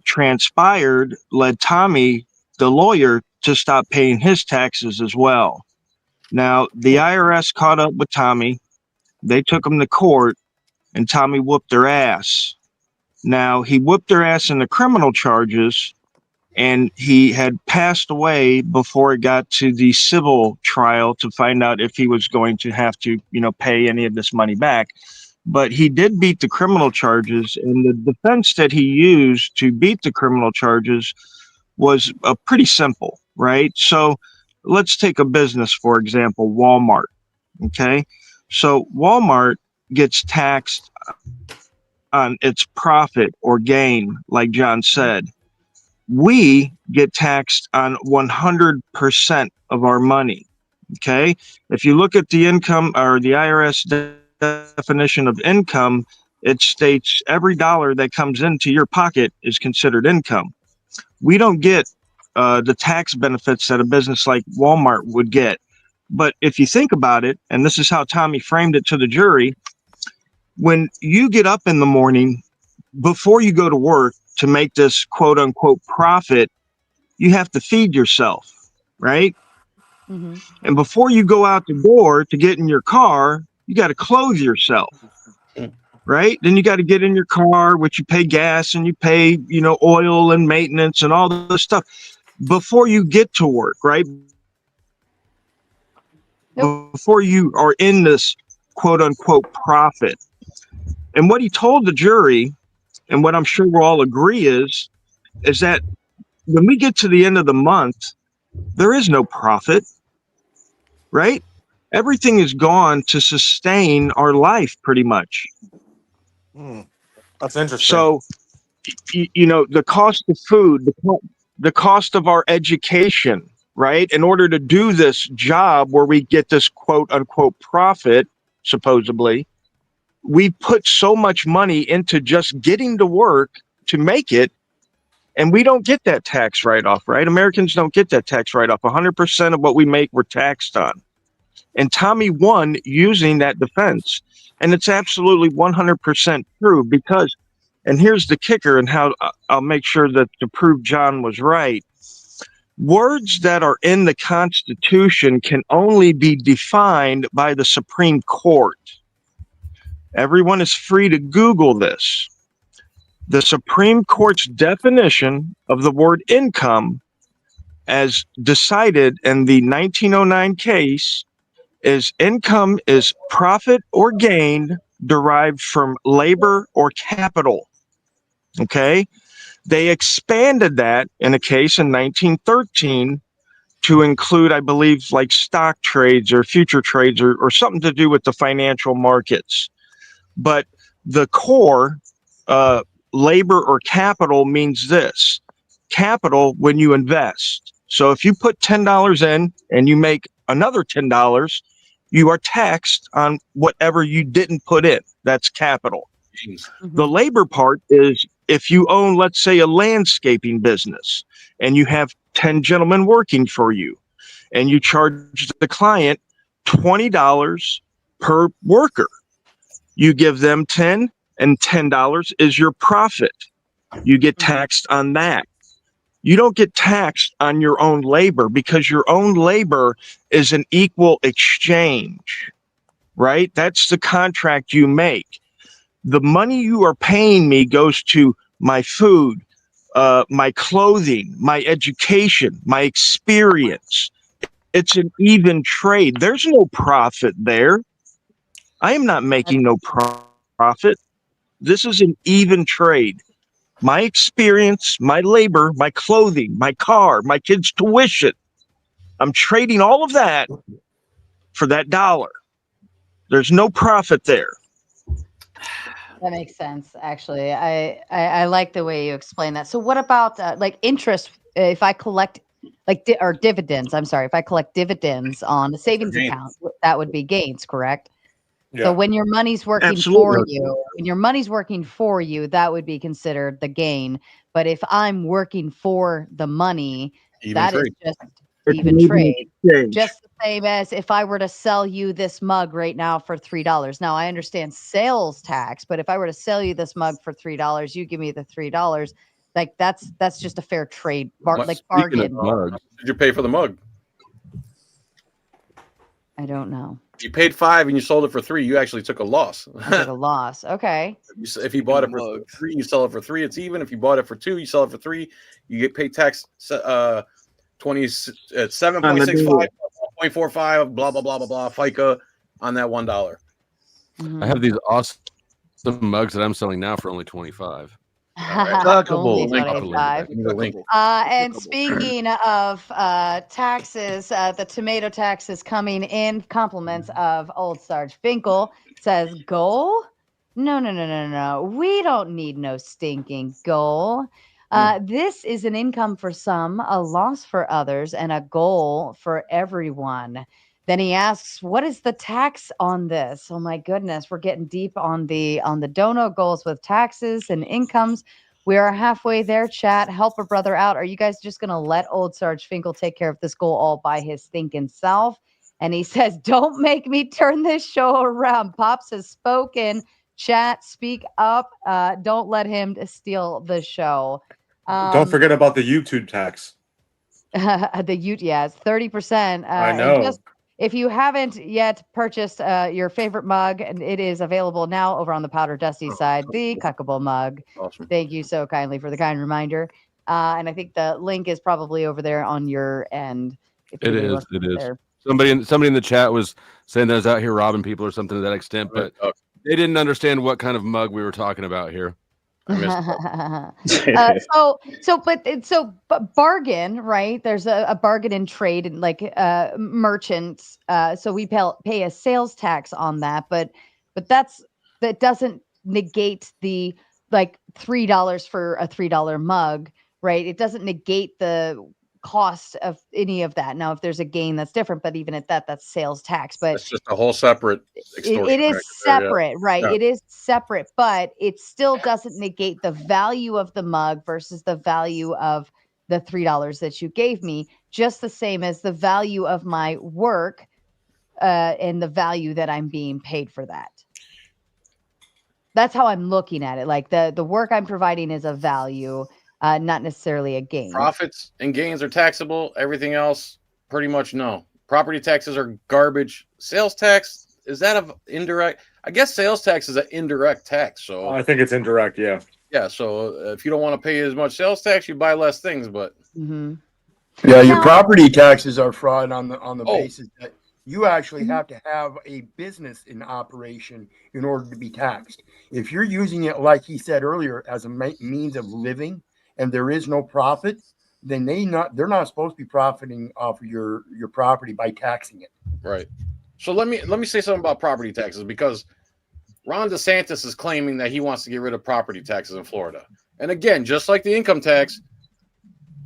transpired led Tommy, the lawyer, to stop paying his taxes as well. Now, the IRS caught up with Tommy. They took him to court, and Tommy whooped their ass. Now, he whooped their ass in the criminal charges, and he had passed away before it got to the civil trial to find out if he was going to have to, pay any of this money back. But he did beat the criminal charges, and the defense that he used to beat the criminal charges was pretty simple, right? So let's take a business, for example, Walmart, okay? So Walmart gets taxed on its profit or gain, like John said. We get taxed on 100% of our money, okay? If you look at the income or the IRS definition of income, it states every dollar that comes into your pocket is considered income. We don't get the tax benefits that a business like Walmart would get. But if you think about it, and this is how Tommy framed it to the jury, when you get up in the morning, before you go to work to make this quote unquote profit, you have to feed yourself, right? Mm-hmm. And before you go out the door to get in your car, you got to clothe yourself, right? Then you got to get in your car, which you pay gas and you pay, oil and maintenance and all this stuff before you get to work, right? Nope. Before you are in this quote unquote profit. And what he told the jury, and what I'm sure we'll all agree is that when we get to the end of the month, there is no profit, right? Everything is gone to sustain our life pretty much. That's interesting. So, the cost of food, the cost of our education, right? In order to do this job where we get this quote unquote profit, supposedly, we put so much money into just getting to work to make it, and we don't get that tax write-off, right? Americans don't get that tax write-off. 100% of what we make, we're taxed on. And Tommy won using that defense. And it's absolutely 100% true because, and here's the kicker and how I'll make sure that to prove John was right. Words that are in the Constitution can only be defined by the Supreme Court. Everyone is free to Google this. The Supreme Court's definition of the word income, as decided in the 1909 case, is income is profit or gain derived from labor or capital. Okay? They expanded that in a case in 1913 to include, I believe, like stock trades or future trades or something to do with the financial markets. But the core, labor or capital, means this: capital when you invest. So if you put $10 in and you make another $10, you are taxed on whatever you didn't put in. That's capital. The labor part is if you own, let's say, a landscaping business and you have 10 gentlemen working for you and you charge the client $20 per worker. You give them 10 and $10 is your profit. You get taxed on that. You don't get taxed on your own labor because your own labor is an equal exchange, right? That's the contract you make. The money you are paying me goes to my food, my clothing, my education, my experience. It's an even trade. There's no profit there. I am not making no profit. This is an even trade. My experience, my labor, my clothing, my car, my kids' tuition. I'm trading all of that for that dollar. There's no profit there. That makes sense. Actually, I like the way you explain that. So, what about like interest? If I collect or dividends, I'm sorry, if I collect dividends on a savings account, that would be gains, correct? Yeah. So when your money's working Absolutely. for you, that would be considered the gain. But if I'm working for the money, Even that is trade. just It's even an even trade. exchange. Just the same as if I were to sell you this mug right now for $3. Now I understand sales tax, but if I were to sell you this mug for $3, you give me the $3. Like that's just a fair trade, like Speaking of bargain. mugs, Did you pay for the mug? I don't know. You paid $5 and you sold it for $3. You actually took a loss. I took a loss. Okay. If you bought it for $3, you sell it for $3. It's even. If you bought it for $2, you sell it for $3. You get paid tax 7.65, 0.45, blah blah blah blah blah FICA on that $1. I have these awesome mugs that I'm selling now for only 25. Only Link. 25. Link. And speaking of taxes, the tomato tax is coming in. Compliments of old Sarge Finkel says, goal? No. We don't need no stinking goal. This is an income for some, a loss for others, and a goal for everyone. Then he asks, what is the tax on this? Oh my goodness, we're getting deep on the dono goals with taxes and incomes. We are halfway there, chat. Help a brother out. Are you guys just going to let old Sarge Finkel take care of this goal all by his thinking self? And he says, don't make me turn this show around. Pops has spoken. Chat, speak up. Don't let him steal the show. Don't forget about the YouTube tax. It's 30%. I know. And just if you haven't yet purchased your favorite mug, and it is available now over on the Powder Dusty side, the Cuckable mug. Awesome. Thank you so kindly for the kind reminder. And I think the link is probably over there on your end. It is. Somebody in the chat was saying that I was out here robbing people or something to that extent, but they didn't understand what kind of mug we were talking about here. But bargain, right? There's a bargain in trade and like merchants. So we pay a sales tax on that, but that doesn't negate the like $3 for a $3 mug, right? It doesn't negate the cost of any of that. Now, if there's a gain, that's different. But even at that, that's sales tax. But it's just a whole separate extortion. It is separate, right? Yeah. It is separate, but it still doesn't negate the value of the mug versus the value of the $3 that you gave me, just the same as the value of my work and the value that I'm being paid for that. That's how I'm looking at it. Like the work I'm providing is a value, not necessarily a gain. Profits and gains are taxable. Everything else, pretty much no. Property taxes are garbage. Sales tax, is that an indirect? I guess sales tax is an indirect tax. So I think it's indirect. Yeah. Yeah. So if you don't want to pay as much sales tax, you buy less things. But yeah, your property taxes are fraud on the basis that you actually have to have a business in operation in order to be taxed. If you're using it, like he said earlier, as a means of living and there is no profit, then they're not supposed to be profiting off of your property by taxing it. Right. So let me say something about property taxes, because Ron DeSantis is claiming that he wants to get rid of property taxes in Florida. And again, just like the income tax,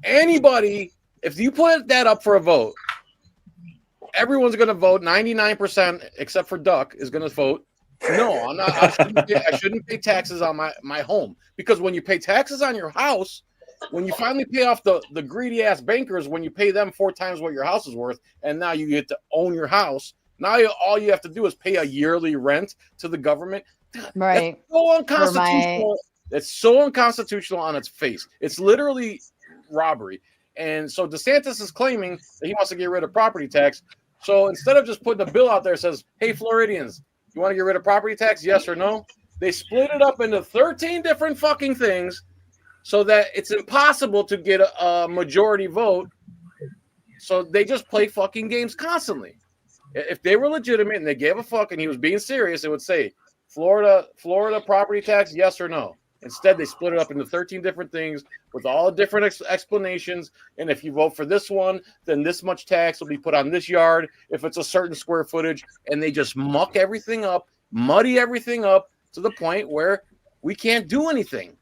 anybody, if you put that up for a vote, everyone's going to vote. 99%, except for Duck, is going to vote. No, I'm not. I shouldn't pay taxes on my home, because when you pay taxes on your house, when you finally pay off the greedy ass bankers, when you pay them 4 times what your house is worth, and now you get to own your house. Now all you have to do is pay a yearly rent to the government. Right. That's so unconstitutional. It's so unconstitutional on its face. It's literally robbery. And so DeSantis is claiming that he wants to get rid of property tax. So instead of just putting a bill out there that says, hey, Floridians, you want to get rid of property tax? Yes or no? They split it up into 13 different fucking things so that it's impossible to get a majority vote. So they just play fucking games constantly. If they were legitimate and they gave a fuck and he was being serious, it would say Florida property tax, yes or no. Instead, they split it up into 13 different things with all different explanations. And if you vote for this one, then this much tax will be put on this yard if it's a certain square footage. And they just muck everything up, muddy everything up to the point where we can't do anything.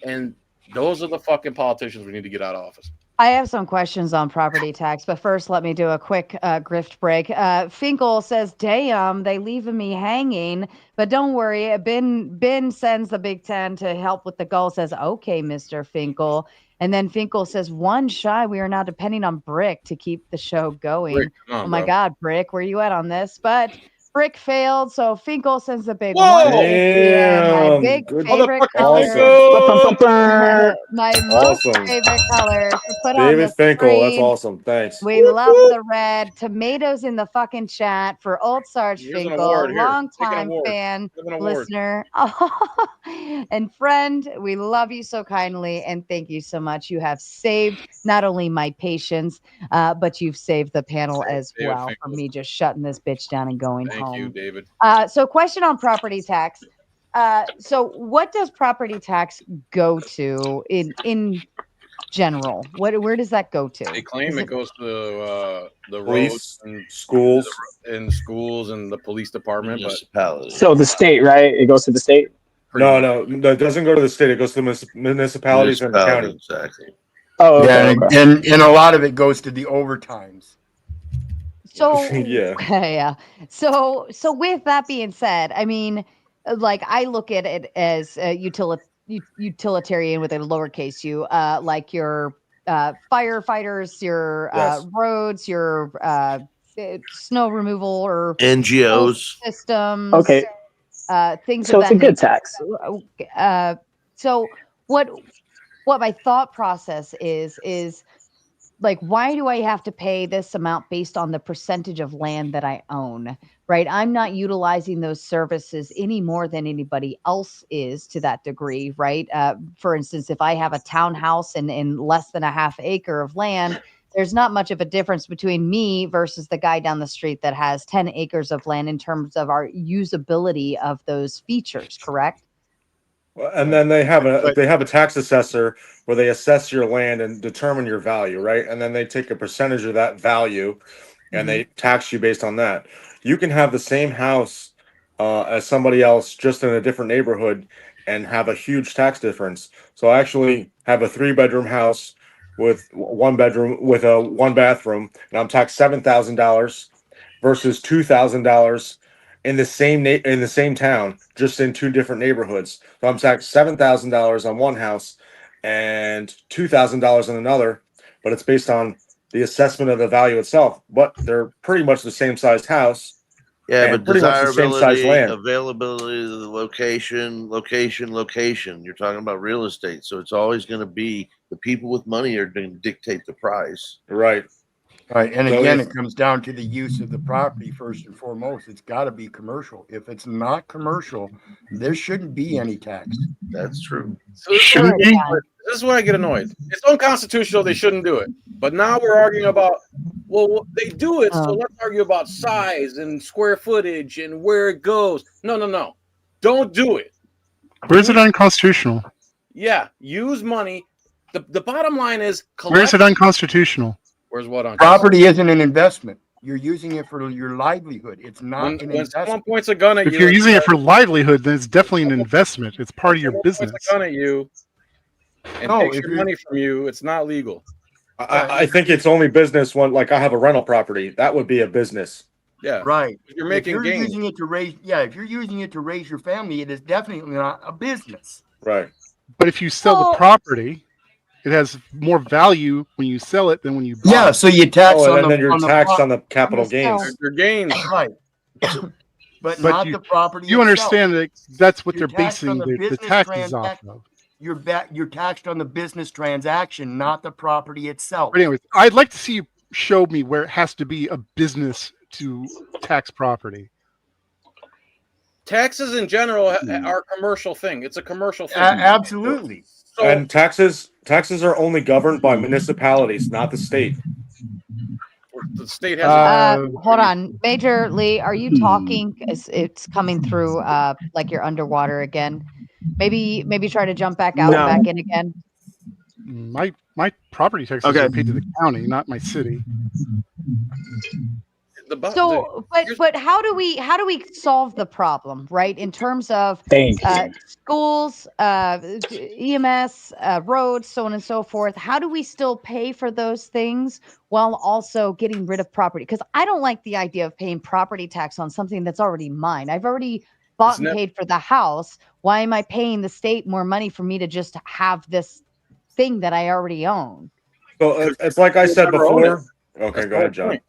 And those are the fucking politicians we need to get out of office. I have some questions on property tax, but first let me do a quick grift break. Finkel says, damn, they leaving me hanging, but don't worry. Ben sends the Big Ten to help with the goal, says, okay, Mr. Finkel. And then Finkel says, one shy, we are now depending on Brick to keep the show going. Brick, come on, oh my bro. God, Brick, where you at on this? But Brick failed, so Finkel sends the big Whoa! one. Yeah, my big Good. favorite Awesome. color. My most Awesome. favorite color to put on David the Finkel, that's screen. awesome. Thanks. We love the red. Tomatoes in the fucking chat for Old Sarge Here's an Finkel, award. Here, long take an time award. fan, Give an award. listener, and friend. We love you so kindly, and thank you so much. You have saved not only my patience, but you've saved the panel as David well Finkel. from me just shutting this bitch down and going Thank home. you, David. So question on property tax. So what does property tax go to in general? Where does that go to? They claim it goes to the Police, roads and schools. and schools and the police department, but So the state, right? It goes to the state. No, it doesn't go to the state. It goes to the municipalities and the county. Exactly. Oh, okay, Yeah, okay. and a lot of it goes to the overtimes. So Yeah. yeah. So with that being said, I mean, like I look at it as utilitarian with a lowercase u, like your firefighters, your Yes. roads, your snow removal or NGOs. systems. Okay. Things So of it's that a good nature. tax. So what my thought process is like, why do I have to pay this amount based on the percentage of land that I own, right? I'm not utilizing those services any more than anybody else is to that degree, right? For instance, if I have a townhouse in less than a half acre of land, there's not much of a difference between me versus the guy down the street that has 10 acres of land in terms of our usability of those features, correct? And then they have a tax assessor where they assess your land and determine your value, right? And then they take a percentage of that value and they tax you based on that. You can have the same house as somebody else just in a different neighborhood and have a huge tax difference. So I actually have a 3-bedroom house with 1 bedroom with a 1 bathroom, and I'm taxed $7,000 versus $2,000 in the same town, just in 2 different neighborhoods. So I'm taxed $7,000 on one house and $2,000 on another, but it's based on the assessment of the value itself. But they're pretty much the same size house. Yeah, and but pretty much the same size desirability, land. availability, the location. You're talking about real estate, so it's always going to be the people with money are going to dictate the price. Right. Right. And So again, if- it comes down to the use of the property first and foremost. It's got to be commercial. If it's not commercial, there shouldn't be any tax. That's true. So this is where I get annoyed. It's unconstitutional. They shouldn't do it. But now we're arguing about, well, they do it, so let's argue about size and square footage and where it goes. No. Don't do it. Where's it unconstitutional? Yeah, use money. The bottom line is Where is it unconstitutional? Where's what on? Property isn't an investment. You're using it for your livelihood. It's not When an someone investment. points a gun at If you, you're using it for livelihood, then it's definitely an investment. It's part of your business. points a gun at you and No, takes if your you're- money from you, it's not legal. I think it's only business when, like, I have a rental property. That would be a business. Yeah. Right. You're If making you're gains. using it to raise, if you're using it to raise your family, it is definitely not a business. Right. But if you sell the property, it has more value when you sell it than when you buy. Yeah, so you tax Oh, and on the then you're on the taxed pro- on the capital on the sell. gains. Your gains. Right. But But not you- the property. You itself. understand that that's what You're they're taxed on basing the business taxes off transaction. of. You're taxed on the business transaction, not the property itself. But anyways, I'd like to see you show me where it has to be a business to tax property. Taxes in general are a commercial thing. It's a commercial thing. Absolutely. So And taxes are only governed by municipalities, not the state. the state has Hold on, Major Lee, are you talking? It's coming through like you're underwater again. Maybe try to jump back out and No. back in again. My property taxes Okay. are paid to the county, not my city. So, but how do we solve the problem, right? In terms of Thank you. schools, EMS, roads, so on and so forth. How do we still pay for those things while also getting rid of property? Because I don't like the idea of paying property tax on something that's already mine. I've already bought and paid for the house. Why am I paying the state more money for me to just have this thing that I already own? So it's like I said never own before. it. Okay, That's go the ahead, whole John. point.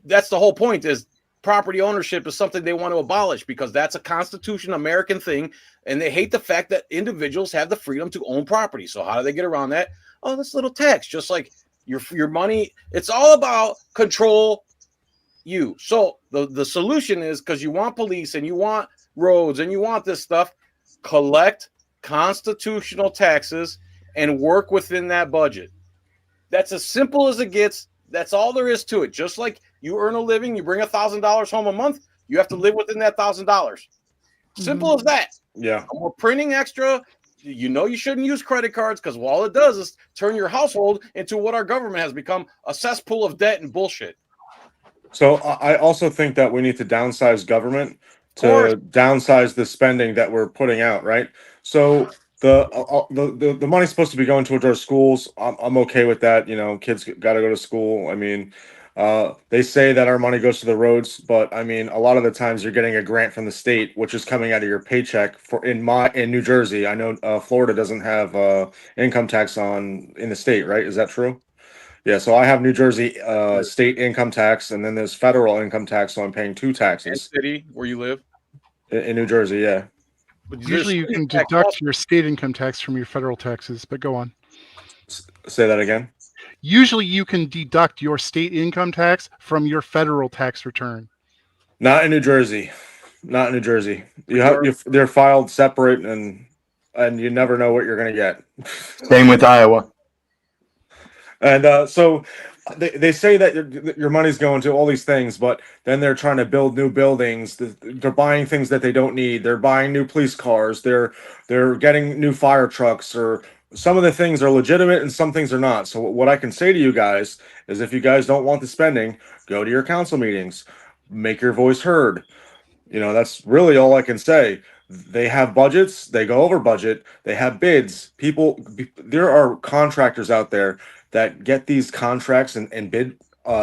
That's the whole point, is property ownership is something they want to abolish because that's a Constitution American thing, and they hate the fact that individuals have the freedom to own property. So how do they get around that? Oh, this little tax, just like your money. It's all about control you. So the solution is, because you want police and you want roads and you want this stuff, collect constitutional taxes and work within that budget. That's as simple as it gets. That's all there is to it. Just like you earn a living, you bring $1,000 home a month, you have to live within that $1,000. Simple as that. Yeah. And we're printing extra. You shouldn't use credit cards, because all it does is turn your household into what our government has become, a cesspool of debt and bullshit. So I also think that we need to downsize government to downsize the spending that we're putting out, right? So the money's supposed to be going towards our schools. I'm okay with that. Kids got to go to school. I mean, they say that our money goes to the roads, but I mean, a lot of the times you're getting a grant from the state, which is coming out of your paycheck. In New Jersey, I know Florida doesn't have income tax in the state, right? Is that true? Yeah, so I have New Jersey state income tax, and then there's federal income tax, so I'm paying two taxes. City where you live in New Jersey, yeah. But Usually you can deduct your state income tax from your federal taxes, but go on. Say that again. Usually you can deduct your state income tax from your federal tax return. Not in New Jersey. Not in New Jersey. They're filed separate, and you never know what you're going to get. Same with Iowa. And so they say that your money's going to all these things, but then they're trying to build new buildings. They're buying things that they don't need. They're buying new police cars. They're getting new fire trucks. Or some of the things are legitimate and some things are not. So what I can say to you guys is, if you guys don't want the spending, go to your council meetings, make your voice heard. That's really all I can say. They have budgets. They go over budget. They have bids. There are contractors out there that get these contracts and bid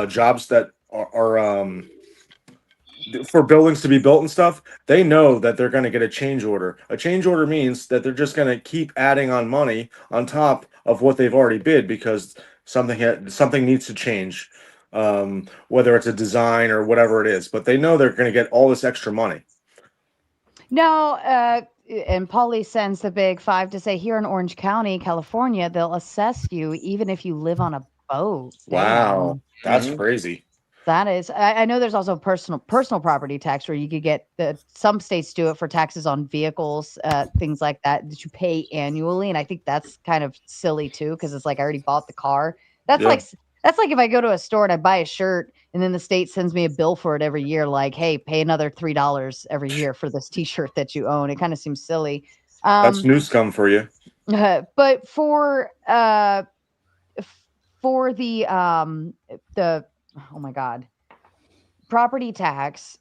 jobs that are for buildings to be built and stuff. They know that they're going to get a change order. A change order means that they're just going to keep adding on money on top of what they've already bid, because something needs to change, whether it's a design or whatever it is. But they know they're going to get all this extra money. Now, and Paulie sends the big 5 to say, here in Orange County, California, they'll assess you even if you live on a boat. Wow, that's crazy. That is, I know there's also personal property tax where you could get some states do it for taxes on vehicles, things like that you pay annually. And I think that's kind of silly too, because it's like, I already bought the car. That's like if I go to a store and I buy a shirt and then the state sends me a bill for it every year, like, hey, pay another $3 every year for this t-shirt that you own. It kind of seems silly. That's new scum for you. But for the oh my god, property tax,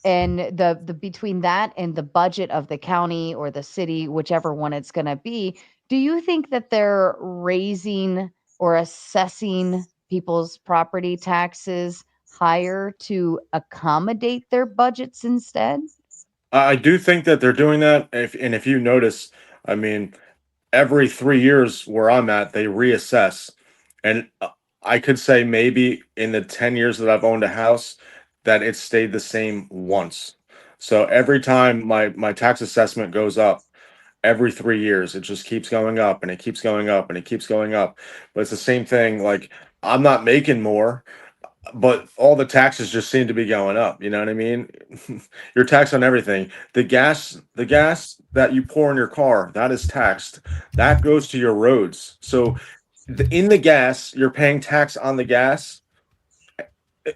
and the between that and the budget of the county or the city, whichever one it's going to be, do you think that they're raising or assessing people's property taxes higher to accommodate their budgets instead? I do think that they're doing that. If you notice, I mean, every 3 years where I'm at, they reassess. And I could say maybe in the 10 years that I've owned a house, that it stayed the same once. So every time my tax assessment goes up, every 3 years, it just keeps going up and it keeps going up and it keeps going up. But it's the same thing. Like, I'm not making more, but all the taxes just seem to be going up. You know what I mean? You're taxed on everything. The gas that you pour in your car, that is taxed. That goes to your roads. So in the gas, you're paying tax on the gas.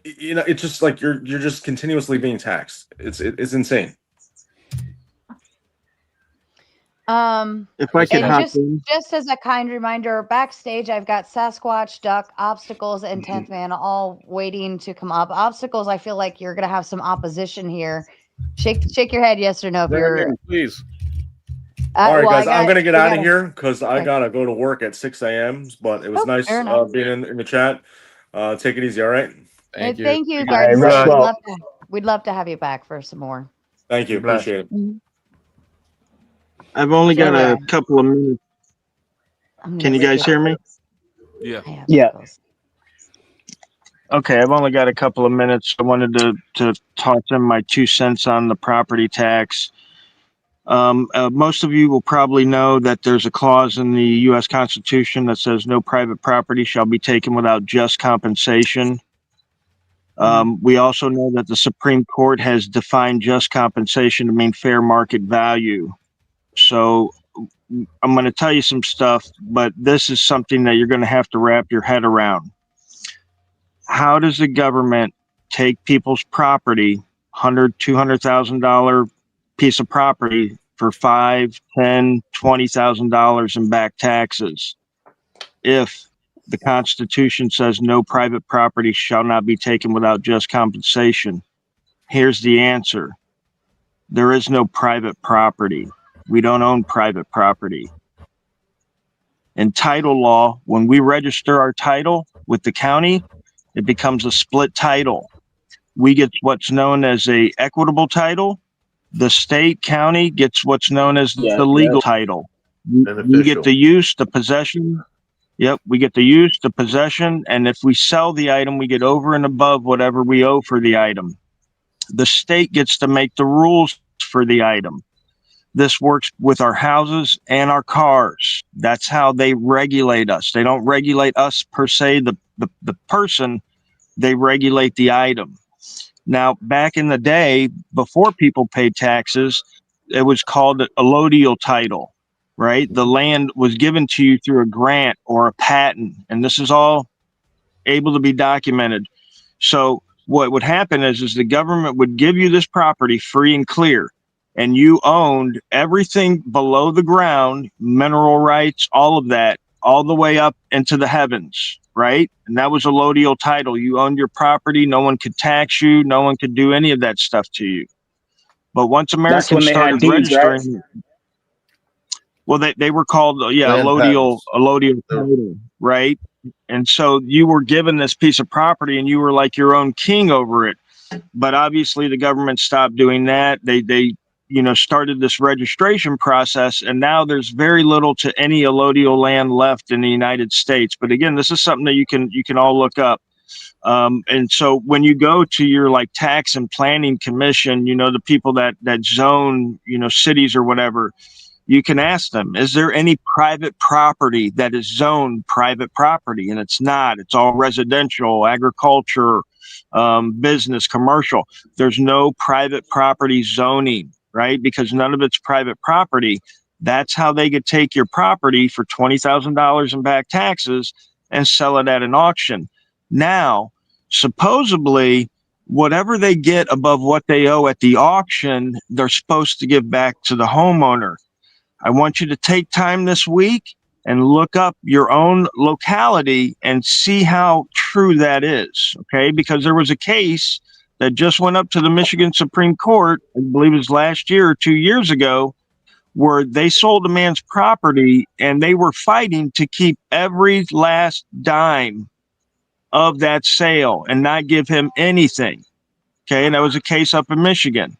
You know, it's just like you're just continuously being taxed. It's insane. If I could And hop just in. just as a kind reminder, backstage I've got Sasquatch, Duck, Obstacles, and 10th Man all waiting to come up. Obstacles, I feel like you're gonna have some opposition here. Shake your head, yes or no, if Bring 'em you're. in, please. All right, Well, guys, I'm gonna get we out of gotta. here because I Okay. gotta go to work at 6 a.m. But it was Oh, nice fair enough. being in the chat. Take it easy, all right? Thank you. Thank you, All Garden right, State. rest well. We'd love to have you back for some more. Thank you, appreciate it. Mhm. I've only got So, a couple of minutes. I'm Can gonna you guys skip. hear me? Yeah. Hi, Yeah. Obstacles. Okay, I've only got a couple of minutes. I wanted to toss in my 2 cents on the property tax. Most of you will probably know that there's a clause in the U.S. Constitution that says no private property shall be taken without just compensation. We also know that the Supreme Court has defined just compensation to mean fair market value. So I'm going to tell you some stuff, but this is something that you're going to have to wrap your head around. How does the government take people's property, $200,000 piece of property, for $5, $10, $20,000 in back taxes, if the Constitution says no private property shall not be taken without just compensation? Here's the answer. There is no private property. We don't own private property. In title law, when we register our title with the county, it becomes a split title. We get what's known as a equitable title. The state county gets what's known as the legal title. We get the use, the possession. Yep, we get the use, the possession, and if we sell the item, we get over and above whatever we owe for the item. The state gets to make the rules for the item. This works with our houses and our cars. That's how they regulate us. They don't regulate us per se, the person, they regulate the item. Now, back in the day, before people paid taxes, it was called a allodial title, right? The land was given to you through a grant or a patent, and this is all able to be documented. So what would happen is the government would give you this property free and clear, and you owned everything below the ground, mineral rights, all of that, all the way up into the heavens, right? And that was a allodial title. You owned your property. No one could tax you. No one could do any of that stuff to you. But once That's when Americans they had started deeds, right? registering, well, they were called, Land allodial patents. title, right? And so you were given this piece of property and you were like your own king over it. But obviously the government stopped doing that. They started this registration process, and now there's very little to any allodial land left in the United States. But again, this is something that you can all look up. And so when you go to your like tax and planning commission, the people that zone, cities or whatever, you can ask them, is there any private property that is zoned private property? And it's not. It's all residential, agriculture, business, commercial. There's no private property zoning, right? Because none of it's private property. That's how they could take your property for $20,000 in back taxes and sell it at an auction. Now, supposedly, whatever they get above what they owe at the auction, they're supposed to give back to the homeowner. I want you to take time this week and look up your own locality and see how true that is, okay? Because there was a case that just went up to the Michigan Supreme Court, I believe it was last year or 2 years ago, where they sold a man's property and they were fighting to keep every last dime of that sale and not give him anything, okay? And that was a case up in Michigan.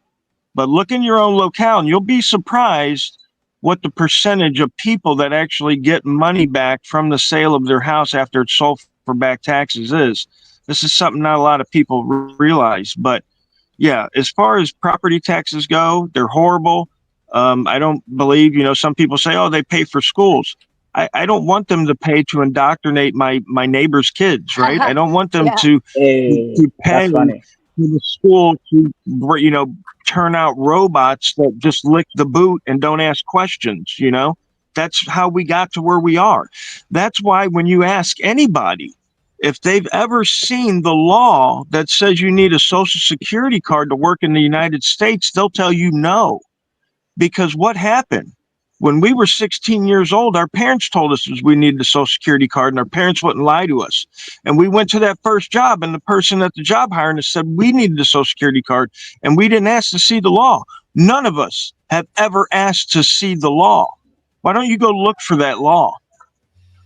But look in your own locale and you'll be surprised what the percentage of people that actually get money back from the sale of their house after it's sold for back taxes is. This is something not a lot of people realize. But yeah, as far as property taxes go, they're horrible. I don't believe, some people say, oh, they pay for schools. I don't want them to pay to indoctrinate my neighbor's kids, right? I don't want them to pay for the school to, turn out robots that just lick the boot and don't ask questions. That's how we got to where we are. That's why when you ask anybody if they've ever seen the law that says you need a social security card to work in the United States, they'll tell you no. Because what happened? When we were 16 years old, our parents told us we needed a social security card and our parents wouldn't lie to us. And we went to that first job and the person at the job hiring us said we needed a social security card and we didn't ask to see the law. None of us have ever asked to see the law. Why don't you go look for that law?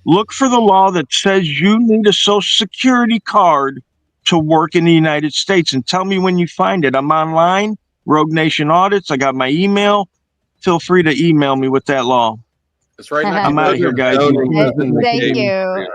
Look for the law that says you need a social security card to work in the United States and tell me when you find it. I'm online, Rogue Nation Audits. I got my email. Feel free to email me with that law. It's right next I'm out of here, guys. Thank you.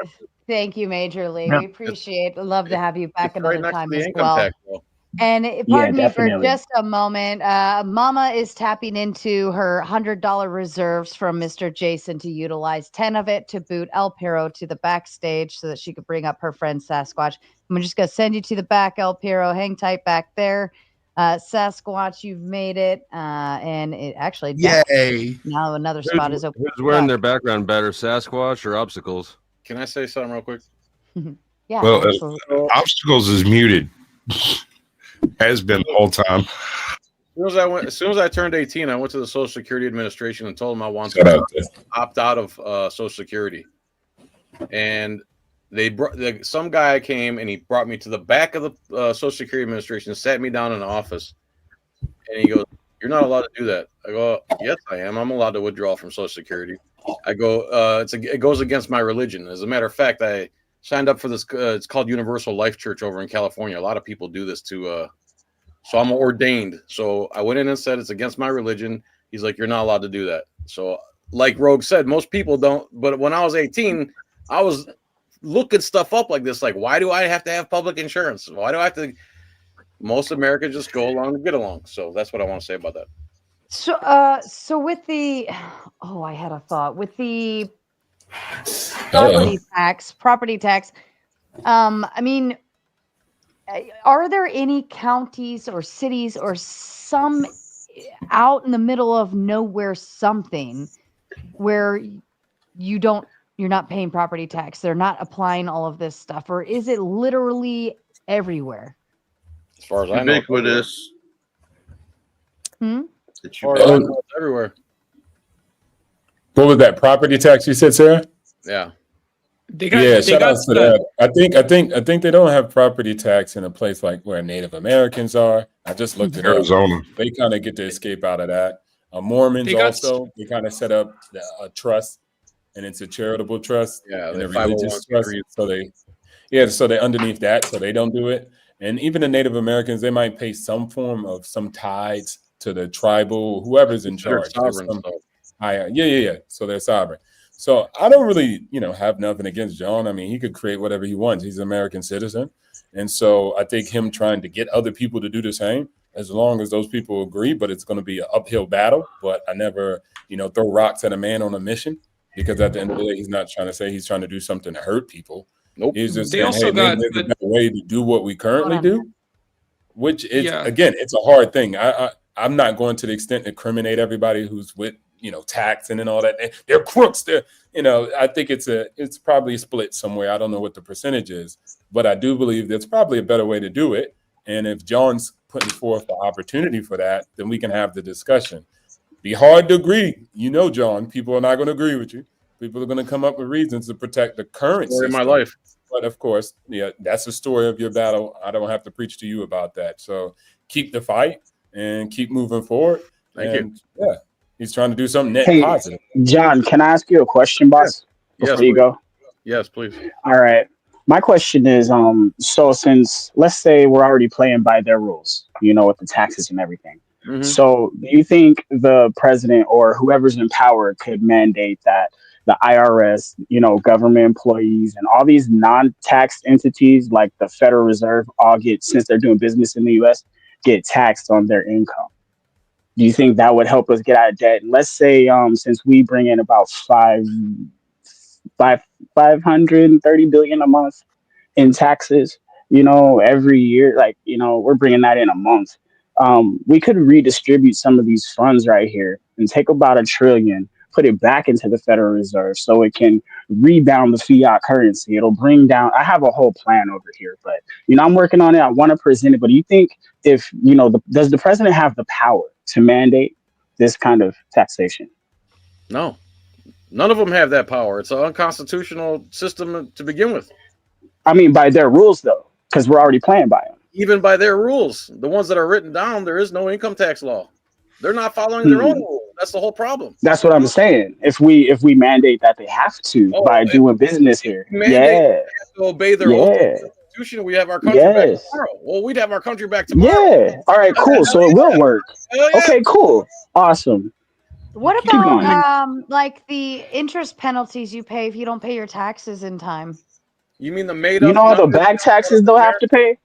Thank you, Major Lee. Yep. We appreciate love to have you back another time as income well. tax bill. And pardon me for definitely. just a moment. Mama is tapping into her $100 reserves from Mr. Jason to utilize 10 of it to boot El Piro to the backstage so that she could bring up her friend Sasquatch. I'm just going to send you to the back, El Piro. Hang tight back there. Sasquatch, you've made it. And it actually, Yay. Now another spot is open. Who's wearing their background better, Sasquatch or Obstacles? Can I say something real quick? Yeah, well, absolutely. Obstacles is muted. Has been the whole time. As soon as I turned 18, I went to the Social Security Administration and told them I wanted to opt out of Social Security. And some guy came and he brought me to the back of the Social Security Administration and sat me down in the office. And he goes, "You're not allowed to do that." I go, "Yes, I am. I'm allowed to withdraw from Social Security." I go, it goes against my religion. As a matter of fact, I signed up for this. It's called Universal Life Church over in California. A lot of people do this too. So I'm ordained. So I went in and said it's against my religion. He's like, "You're not allowed to do that." So like Rogue said, most people don't. But when I was 18, I was looking stuff up like this. Like, why do I have to have public insurance? Why do I have to? Most Americans just go along and get along. So that's what I want to say about that. So with the, I had a thought with the property tax. I mean, are there any counties or cities or some out in the middle of nowhere something where you're not paying property tax? They're not applying all of this stuff, or is it literally everywhere? As far as I know, ubiquitous. It's everywhere. What was that property tax you said, Sarah? Yeah. Shout out to that. I think they don't have property tax in a place like where Native Americans are. I just looked at Arizona. They kind of get to escape out of that. Mormons they kind of set up a trust, and it's a charitable trust and a religious trust. So they underneath that, so they don't do it. And even the Native Americans, they might pay some form of some tithes to the tribal, whoever's in charge. Sovereign, So they're sovereign. So I don't really, have nothing against John. I mean, he could create whatever he wants. He's an American citizen. And so I think him trying to get other people to do the same, as long as those people agree, but it's going to be an uphill battle. But I never, throw rocks at a man on a mission, because at the end of the day, he's not trying to say he's trying to do something to hurt people. Nope. He's just saying, hey, maybe there's a better way to do what we currently do, which is, again, it's a hard thing. I'm not going to the extent to criminate everybody who's with, taxing and all that. They're crooks. I think it's probably split somewhere. I don't know what the percentage is, but I do believe there's probably a better way to do it. And if John's putting forth the opportunity for that, then we can have the discussion. be hard to agree. You know, John, people are not going to agree with you. People are going to come up with reasons to protect the current Story of system. my life. But of course, yeah, that's the story of your battle. I don't have to preach to you about that. So keep the fight and keep moving forward. Thank you. And yeah, he's trying to do something net Hey, positive. John, can I ask you a question, boss? Before Yes, you please. go. Yes, please. All right. My question is, so since let's say we're already playing by their rules, with the taxes and everything. So do you think the president or whoever's in power could mandate that the IRS, government employees and all these non-tax entities like the Federal Reserve all get, since they're doing business in the US, get taxed on their income? Do you think that would help us get out of debt? Let's say, since we bring in about 530 billion a month in taxes, every year, like, we're bringing that in a month. We could redistribute some of these funds right here and take about $1 trillion, put it back into the Federal Reserve so it can rebound the fiat currency. It'll bring down, I have a whole plan over here, but, I'm working on it. I want to present it. But do you think if, does the president have the power to mandate this kind of taxation? No. None of them have that power. It's an unconstitutional system to begin with. I mean, by their rules, though, because we're already playing by them. Even by their rules, the ones that are written down, there is no income tax law. They're not following their own rules. That's the whole problem. That's what I'm saying. If we mandate that they have to by doing business here, They have to obey their own constitution. We have our country back tomorrow. Well, we'd have our country back tomorrow. Yeah. All right. Cool. So it will work. Okay. Cool. Awesome. What about like the interest penalties you pay if you don't pay your taxes in time? You mean the made up? All the back taxes they'll have to pay.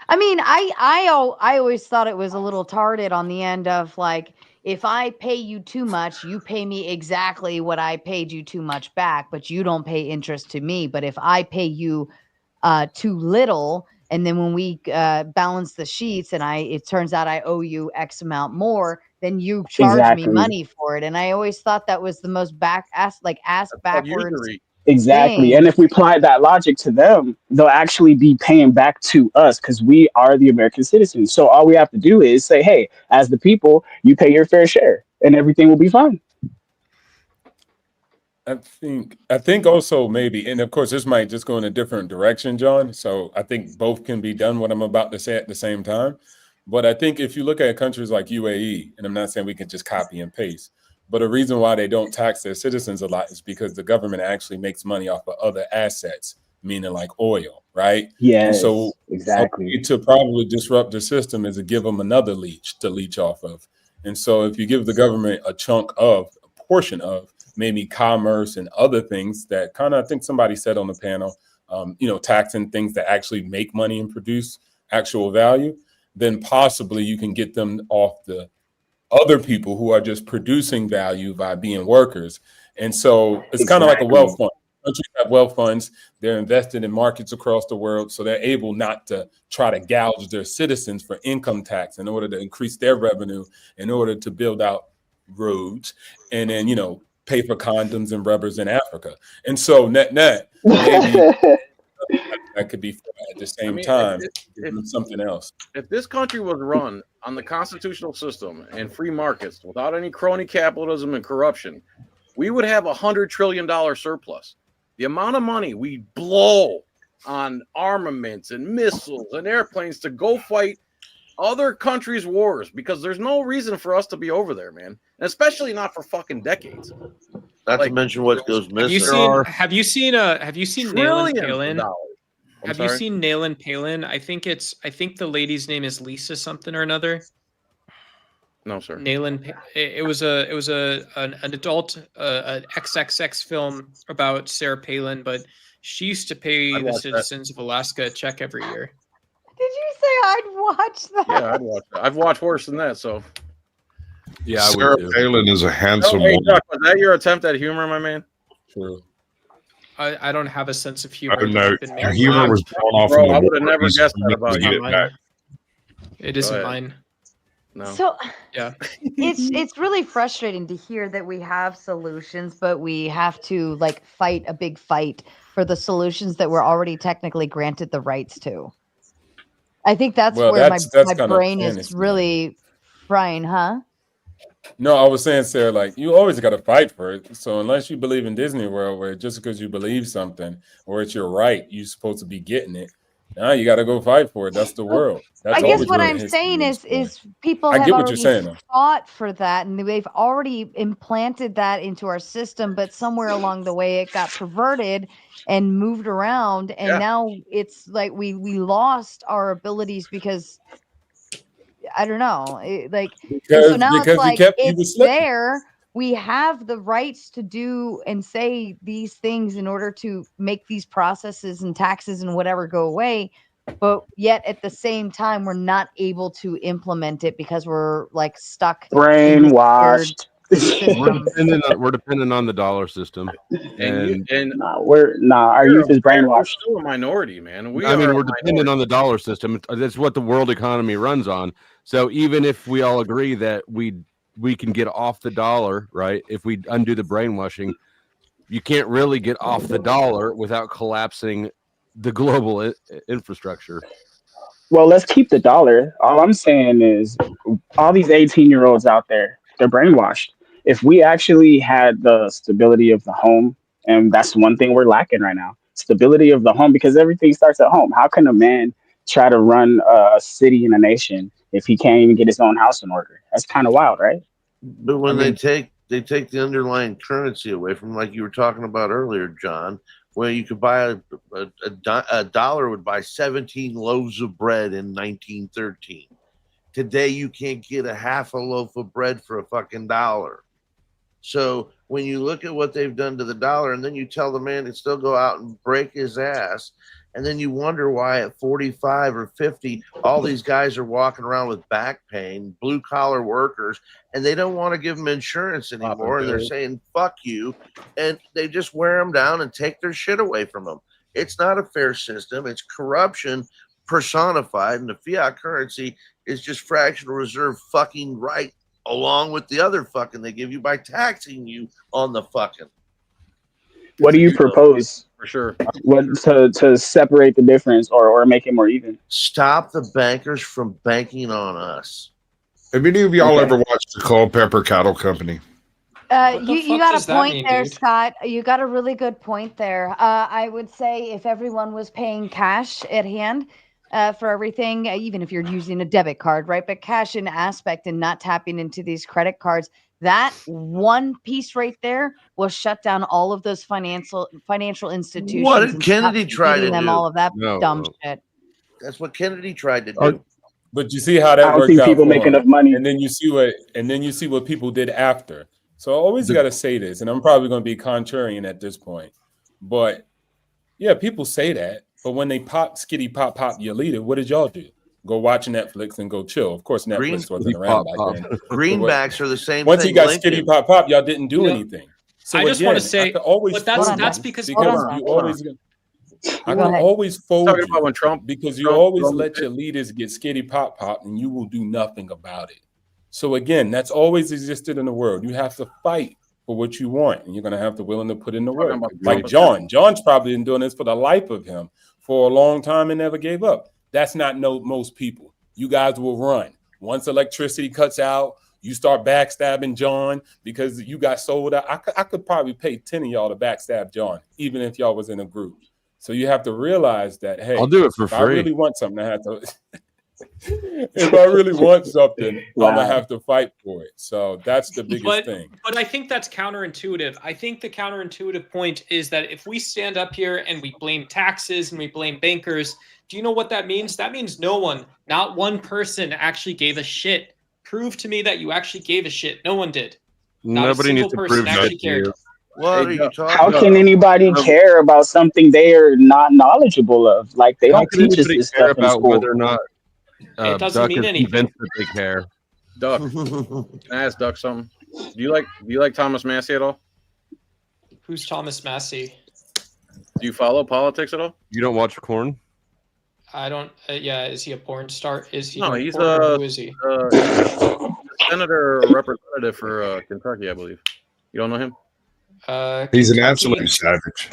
I mean, I always thought it was a little tarded on the end of like, if I pay you too much, you pay me exactly what I paid you too much back, but you don't pay interest to me. But if I pay you too little, and then when we balance the sheets and it turns out I owe you X amount more, then you charge me money for it. And I always thought that was the most ass backwards. Exactly. thing. And if we apply that logic to them, they'll actually be paying back to us because we are the American citizens. So all we have to do is say, hey, as the people, you pay your fair share and everything will be fine. I think also maybe, and of course this might just go in a different direction, John. So I think both can be done what I'm about to say at the same time. But I think if you look at countries like UAE, and I'm not saying we can just copy and paste, but a reason why they don't tax their citizens a lot is because the government actually makes money off of other assets, meaning like oil, right? Yes, and so exactly. to probably disrupt the system is to give them another leech to leech off of. And so if you give the government a portion of maybe commerce and other things that kind of, I think somebody said on the panel, taxing things that actually make money and produce actual value, then possibly you can get them off the other people who are just producing value by being workers. And so it's kind of like a wealth fund. Countries have wealth funds. They're invested in markets across the world. So they're able not to try to gouge their citizens for income tax in order to increase their revenue, in order to build out roads and then, pay for condoms and rubbers in Africa. And so net, maybe that could be at the same time something else. If this country was run on the constitutional system and free markets without any crony capitalism and corruption, we would have $100 trillion surplus. The amount of money we blow on armaments and missiles and airplanes to go fight other countries' wars, because there's no reason for us to be over there, man. And especially not for fucking decades. Not to mention what goes missing. Have you seen Nayland Palin? Have you seen Nayland Palin? I think the lady's name is Lisa something or another. No, sir. Nayland. It was an adult an XXX film about Sarah Palin, but she used to pay the citizens of Alaska a check every year. Did you say I'd watch that? Yeah, I'd watch that. I've watched worse than that, so. Yeah, Sarah Palin is a handsome woman. woman. Was that your attempt at humor, my man? True. I don't have a sense of humor. I don't know. Your humor was drawn off. Bro, I would have never guessed that about you. It isn't mine. No. So yeah, it's really frustrating to hear that we have solutions, but we have to like fight a big fight for the solutions that we're already technically granted the rights to. I think that's where my brain is really frying, huh? No, I was saying, Sarah, like you always got to fight for it. So unless you believe in Disney World, where just because you believe something or it's your right, you're supposed to be getting it. Now you got to go fight for it. That's the world. I That's guess always what been the I'm history saying of the story. is people I have get what you're already saying, though. fought for that, and they've already implanted that into our system, but somewhere along the way it got perverted and moved around, and now it's like we lost our abilities because I don't know, and so now it's Because like you were it's slipping. there. We have the rights to do and say these things in order to make these processes and taxes and whatever go away. But yet at the same time, we're not able to implement it because we're like stuck in this weird Brainwashed. system. We're dependent on the dollar system, and our youth is we're brainwashed. still a minority, man. We I mean, are we're a dependent on the dollar system. That's what the world economy runs on. So even if we all agree that we can get off the dollar, right? If we undo the brainwashing, you can't really get off the dollar without collapsing the global infrastructure. Well, let's keep the dollar. All I'm saying is, all these 18-year-olds out there, they're brainwashed. If we actually had the stability of the home, and that's one thing we're lacking right now, stability of the home, because everything starts at home. How can a man try to run a city and a nation if he can't even get his own house in order? That's kind of wild, right? But when they take the underlying currency away from, like you were talking about earlier, John, where you could buy a dollar would buy 17 loaves of bread in 1913. Today you can't get a half a loaf of bread for a fucking dollar. So when you look at what they've done to the dollar, and then you tell the man to still go out and break his ass, and then you wonder why at 45 or 50, all these guys are walking around with back pain, blue collar workers, and they don't want to give them insurance anymore. And they're saying, fuck you. And they just wear them down and take their shit away from them. It's not a fair system. It's corruption personified. And the fiat currency is just fractional reserve fucking right, along with the other fucking they give you by taxing you on the fucking. What do you propose? For sure. What to separate the difference or make it more even? Stop the bankers from banking on us. Have any of y'all ever watched the Culpeper Cattle Company? You got a point there, dude? Scott. You got a really good point there. I would say if everyone was paying cash at hand for everything, even if you're using a debit card, right? But cash in aspect and not tapping into these credit cards, that one piece right there will shut down all of those financial institutions. What did and Kennedy stop try feeding to them do? all of that dumb shit. That's what Kennedy tried to do. But you see how I that don't worked think out people for make him. enough money. And then you see what people did after. So I always got to say this, and I'm probably going to be contrarian at this point. But yeah, people say that. But when they skitty pop your leader, what did y'all do? Go watch Netflix and go chill. Of course, Netflix wasn't around back then. Greenbacks are the same Once thing. he got Lincoln. skitty pop, y'all didn't do anything. So I just again, want to say, I could always but that's fold that's you because you always. I Go can ahead. always fold Talking you about when Trump because you Trump always drove let the your leaders get skitty pop, and you will do nothing about it. So again, that's always existed in the world. You have to fight for what you want, and you're going to have to willing to put in the Talking work. about Like Trump. John's probably been doing this for the life of him for a long time and never gave up. That's not most people. You guys will run. Once electricity cuts out, you start backstabbing John because you got sold out. I could probably pay 10 of y'all to backstab John, even if y'all was in a group. So you have to realize that, hey, I'll do it for if free. I really want something, I have to. If I really want something, Wow. I'm gonna have to fight for it. So that's the biggest thing. But I think that's counterintuitive. I think the counterintuitive point is that if we stand up here and we blame taxes and we blame bankers, do you know what that means? That means no one, not one person actually gave a shit. Prove to me that you actually gave a shit. No one did. Not Nobody a single needs to person prove that actually to cared. you. What are you talking How about? can anybody care about something they are not knowledgeable of? Like, they How don't can teach us anybody this care stuff in about school. whether or not It doesn't Duck mean is anything. convinced that they care? Duck. Can I ask Duck something? Do you like Thomas Massey at all? Who's Thomas Massey? Do you follow politics at all? You don't watch Corn? I don't. Yeah, is he a porn star? Is he? No, doing he's porn, or who is he? Senator or representative for Kentucky, I believe. You don't know him? He's an Kentucky? absolute savage.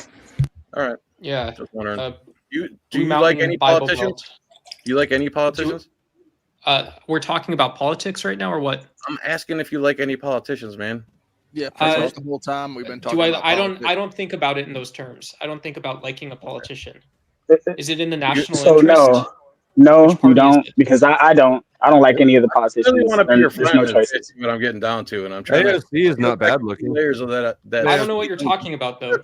All right. Yeah. Just wondering. Do Blue you Mountain like any Bible politicians? Belt. Do you like any politicians? We're talking about politics right now, or what? I'm asking if you like any politicians, man. Yeah, pretty much the whole time we've been talking about politics. I don't think about it in those terms. I don't think about liking a politician. Is it in the You- national So interest? no, Which you party is don't, it? because I don't like any of the I really politicians. want to be your There's friend no and choices. see what I'm getting down to, and I'm trying to. AOC is not peel back bad the looking. Layers of that. I don't know what you're talking about, though.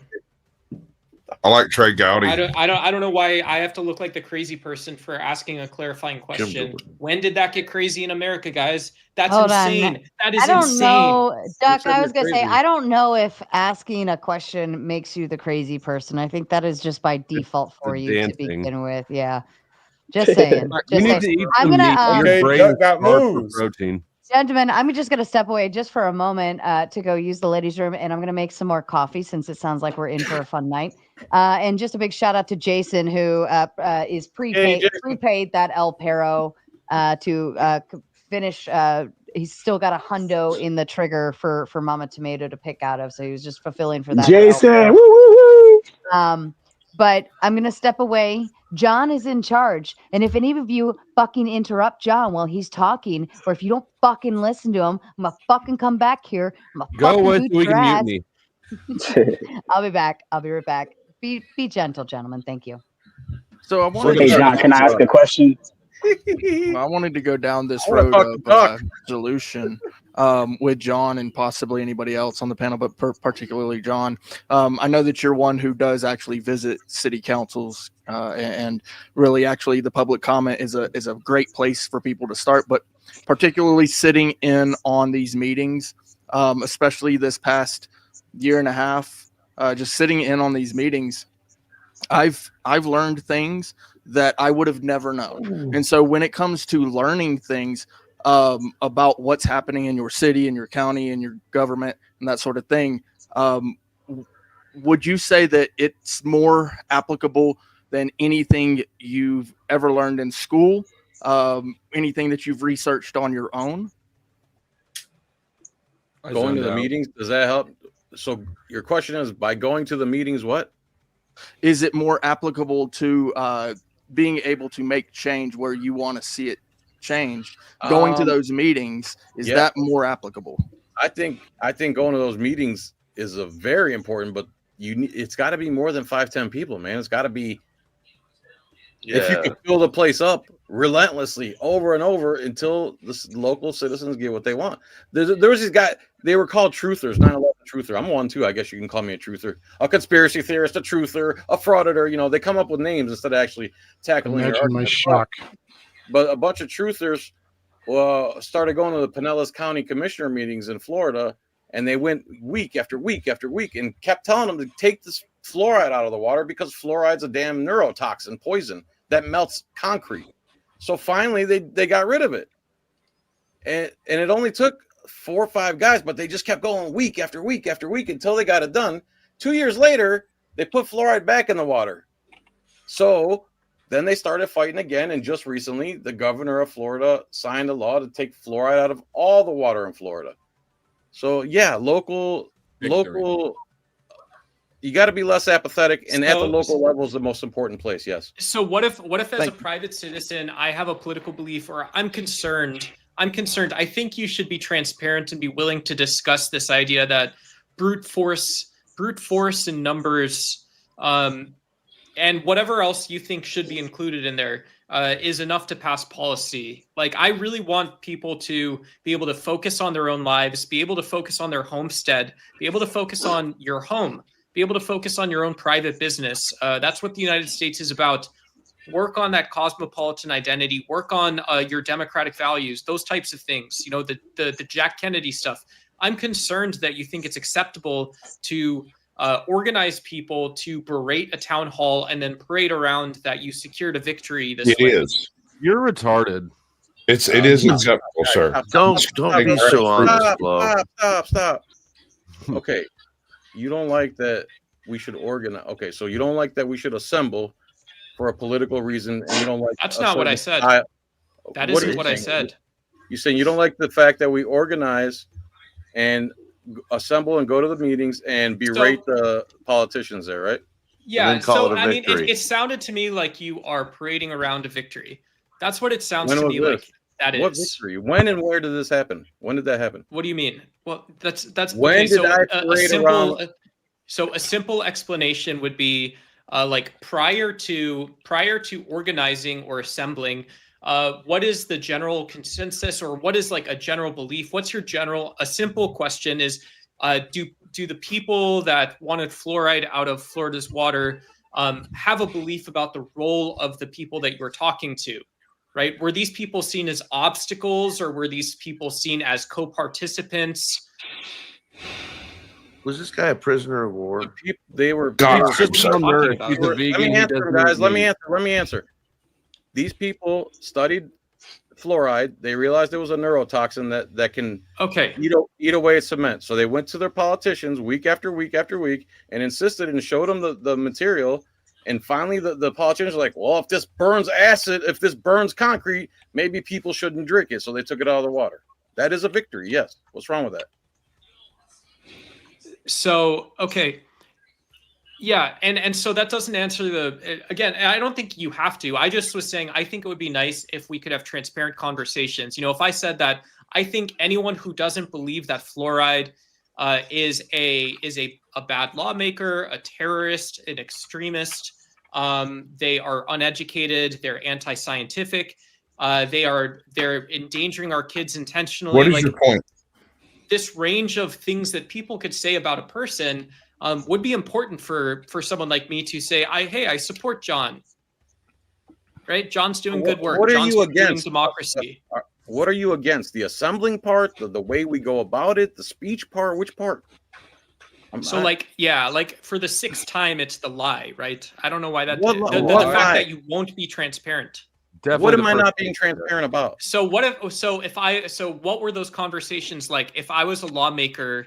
I like Trey Gowdy. I don't know why I have to look like the crazy person for asking a clarifying question. When did that get crazy in America, guys? That's Hold on. insane. That is I don't insane. know, Duck. said I you're was gonna say crazy. I don't know if asking a question makes you the crazy person. I think that is just by default for the you to dancing. begin with. Yeah, just saying. You Just need saying. to eat I'm some gonna, meat. Your Okay, brain Duck is got starved for moves. protein. Gentlemen, I'm just going to step away just for a moment to go use the ladies' room, and I'm going to make some more coffee since it sounds like we're in for a fun night. And just a big shout out to Jason, who is prepaid that El Perro to finish. He's still got a hundo in the trigger for Mama Tomato to pick out of, so he was just fulfilling for that. for El Jason, Perro. woo, woo, woo. But I'm going to step away. John is in charge. And if any of you fucking interrupt John while he's talking, or if you don't fucking listen to him, I'm going to fucking come back here. I'm going to Go fucking away boot so we your can ass. mute me. I'll be back. I'll be right back. Be gentle, gentlemen. Thank you. So I wanted Hey to John, can I ask a question? I wanted to go down this I wanna road talk of to Duck. solution with John and possibly anybody else on the panel, but particularly John. I know that you're one who does actually visit city councils, and really, actually, the public comment is a great place for people to start. But particularly sitting in on these meetings, especially this past year and a half, just sitting in on these meetings, I've learned things that I would have never known. And so when it comes to learning things about what's happening in your city and your county and your government and that sort of thing, would you say that it's more applicable than anything you've ever learned in school? Anything that you've researched on your own? Going to the meetings, does that help? So your question is, by going to the meetings, what? Is it more applicable to being able to make change where you want to see it changed? Going to those meetings, is that more applicable? I think going to those meetings is a very important, but it's got to be more than 5-10 people, man. It's got to be. If you can fill the place up relentlessly over and over until the local citizens get what they want. There was these guys, they were called truthers, 9/11 truther. I'm one too. I guess you can call me a truther, a conspiracy theorist, a truther, a frauditor. You know, they come up with names instead of actually tackling your Imagine my argument. shock. But a bunch of truthers started going to the Pinellas County Commissioner meetings in Florida, and they went week after week after week and kept telling them to take this fluoride out of the water because fluoride's a damn neurotoxin poison that melts concrete. So finally they got rid of it. And it only took 4 or 5 guys, but they just kept going week after week after week until they got it done. 2 years later, they put fluoride back in the water. So then they started fighting again, and just recently the governor of Florida signed a law to take fluoride out of all the water in Florida. So yeah, local, you got to be less apathetic, and at the local level is the most important place. Yes. So what if as a private citizen, I have a political belief, or I'm concerned. I think you should be transparent and be willing to discuss this idea that brute force and numbers, and whatever else you think should be included in there is enough to pass policy. Like, I really want people to be able to focus on their own lives, be able to focus on their homestead, be able to focus on your home, be able to focus on your own private business. That's what the United States is about. Work on that cosmopolitan identity, work on your democratic values, those types of things, you know, the Jack Kennedy stuff. I'm concerned that you think it's acceptable to organize people to berate a town hall and then parade around that you secured a victory this way. It is. You're retarded. It is acceptable, sir. Don't be so honest, Flo. Stop. Okay, you don't like that we should organize. Okay, so you don't like that we should assemble for a political reason, and you don't like. That's not what I said. That isn't what I said. You're saying you don't like the fact that we organize and assemble and go to the meetings and berate the politicians there, right? Yeah. So I mean, it sounded to me like you are parading around a victory. That's what it sounds to me like. That What is. victory? When and where did this happen? When did that happen? What do you mean? Well, that's When okay. did So I a parade simple around? so a simple explanation would be like prior to organizing or assembling, what is the general consensus, or what is like a general belief? What's your general? A simple question is, do the people that wanted fluoride out of Florida's water have a belief about the role of the people that you were talking to? Right? Were these people seen as obstacles, or were these people seen as co-participants? Was this guy a prisoner of war? They were. God, They Just were malnourished. He's a let vegan. me He answer, doesn't guys. eat Let me meat. answer. Let me answer. These people studied fluoride. They realized there was a neurotoxin that can eat away at cement. So they went to their politicians week after week after week and insisted and showed them the material. And finally, the politicians were like, well, if this burns acid, if this burns concrete, maybe people shouldn't drink it. So they took it out of the water. That is a victory. Yes. What's wrong with that? So, okay. Yeah, and so that doesn't answer the, again, I don't think you have to. I just was saying I think it would be nice if we could have transparent conversations. You know, if I said that I think anyone who doesn't believe that fluoride is a bad lawmaker, a terrorist, an extremist, they are uneducated, they're anti-scientific, they're endangering our kids intentionally. What is your point? This range of things that people could say about a person would be important for someone like me to say, I support John. Right? John's doing good work. What are John's you against? democracy. What are you against? The assembling part, the way we go about it, the speech part, which part? Like for the sixth time, it's the lie, right? I don't know why that. What The lie? fact that you won't be transparent. Definitely what am I not being transparent about? So what were those conversations like? If I was a lawmaker,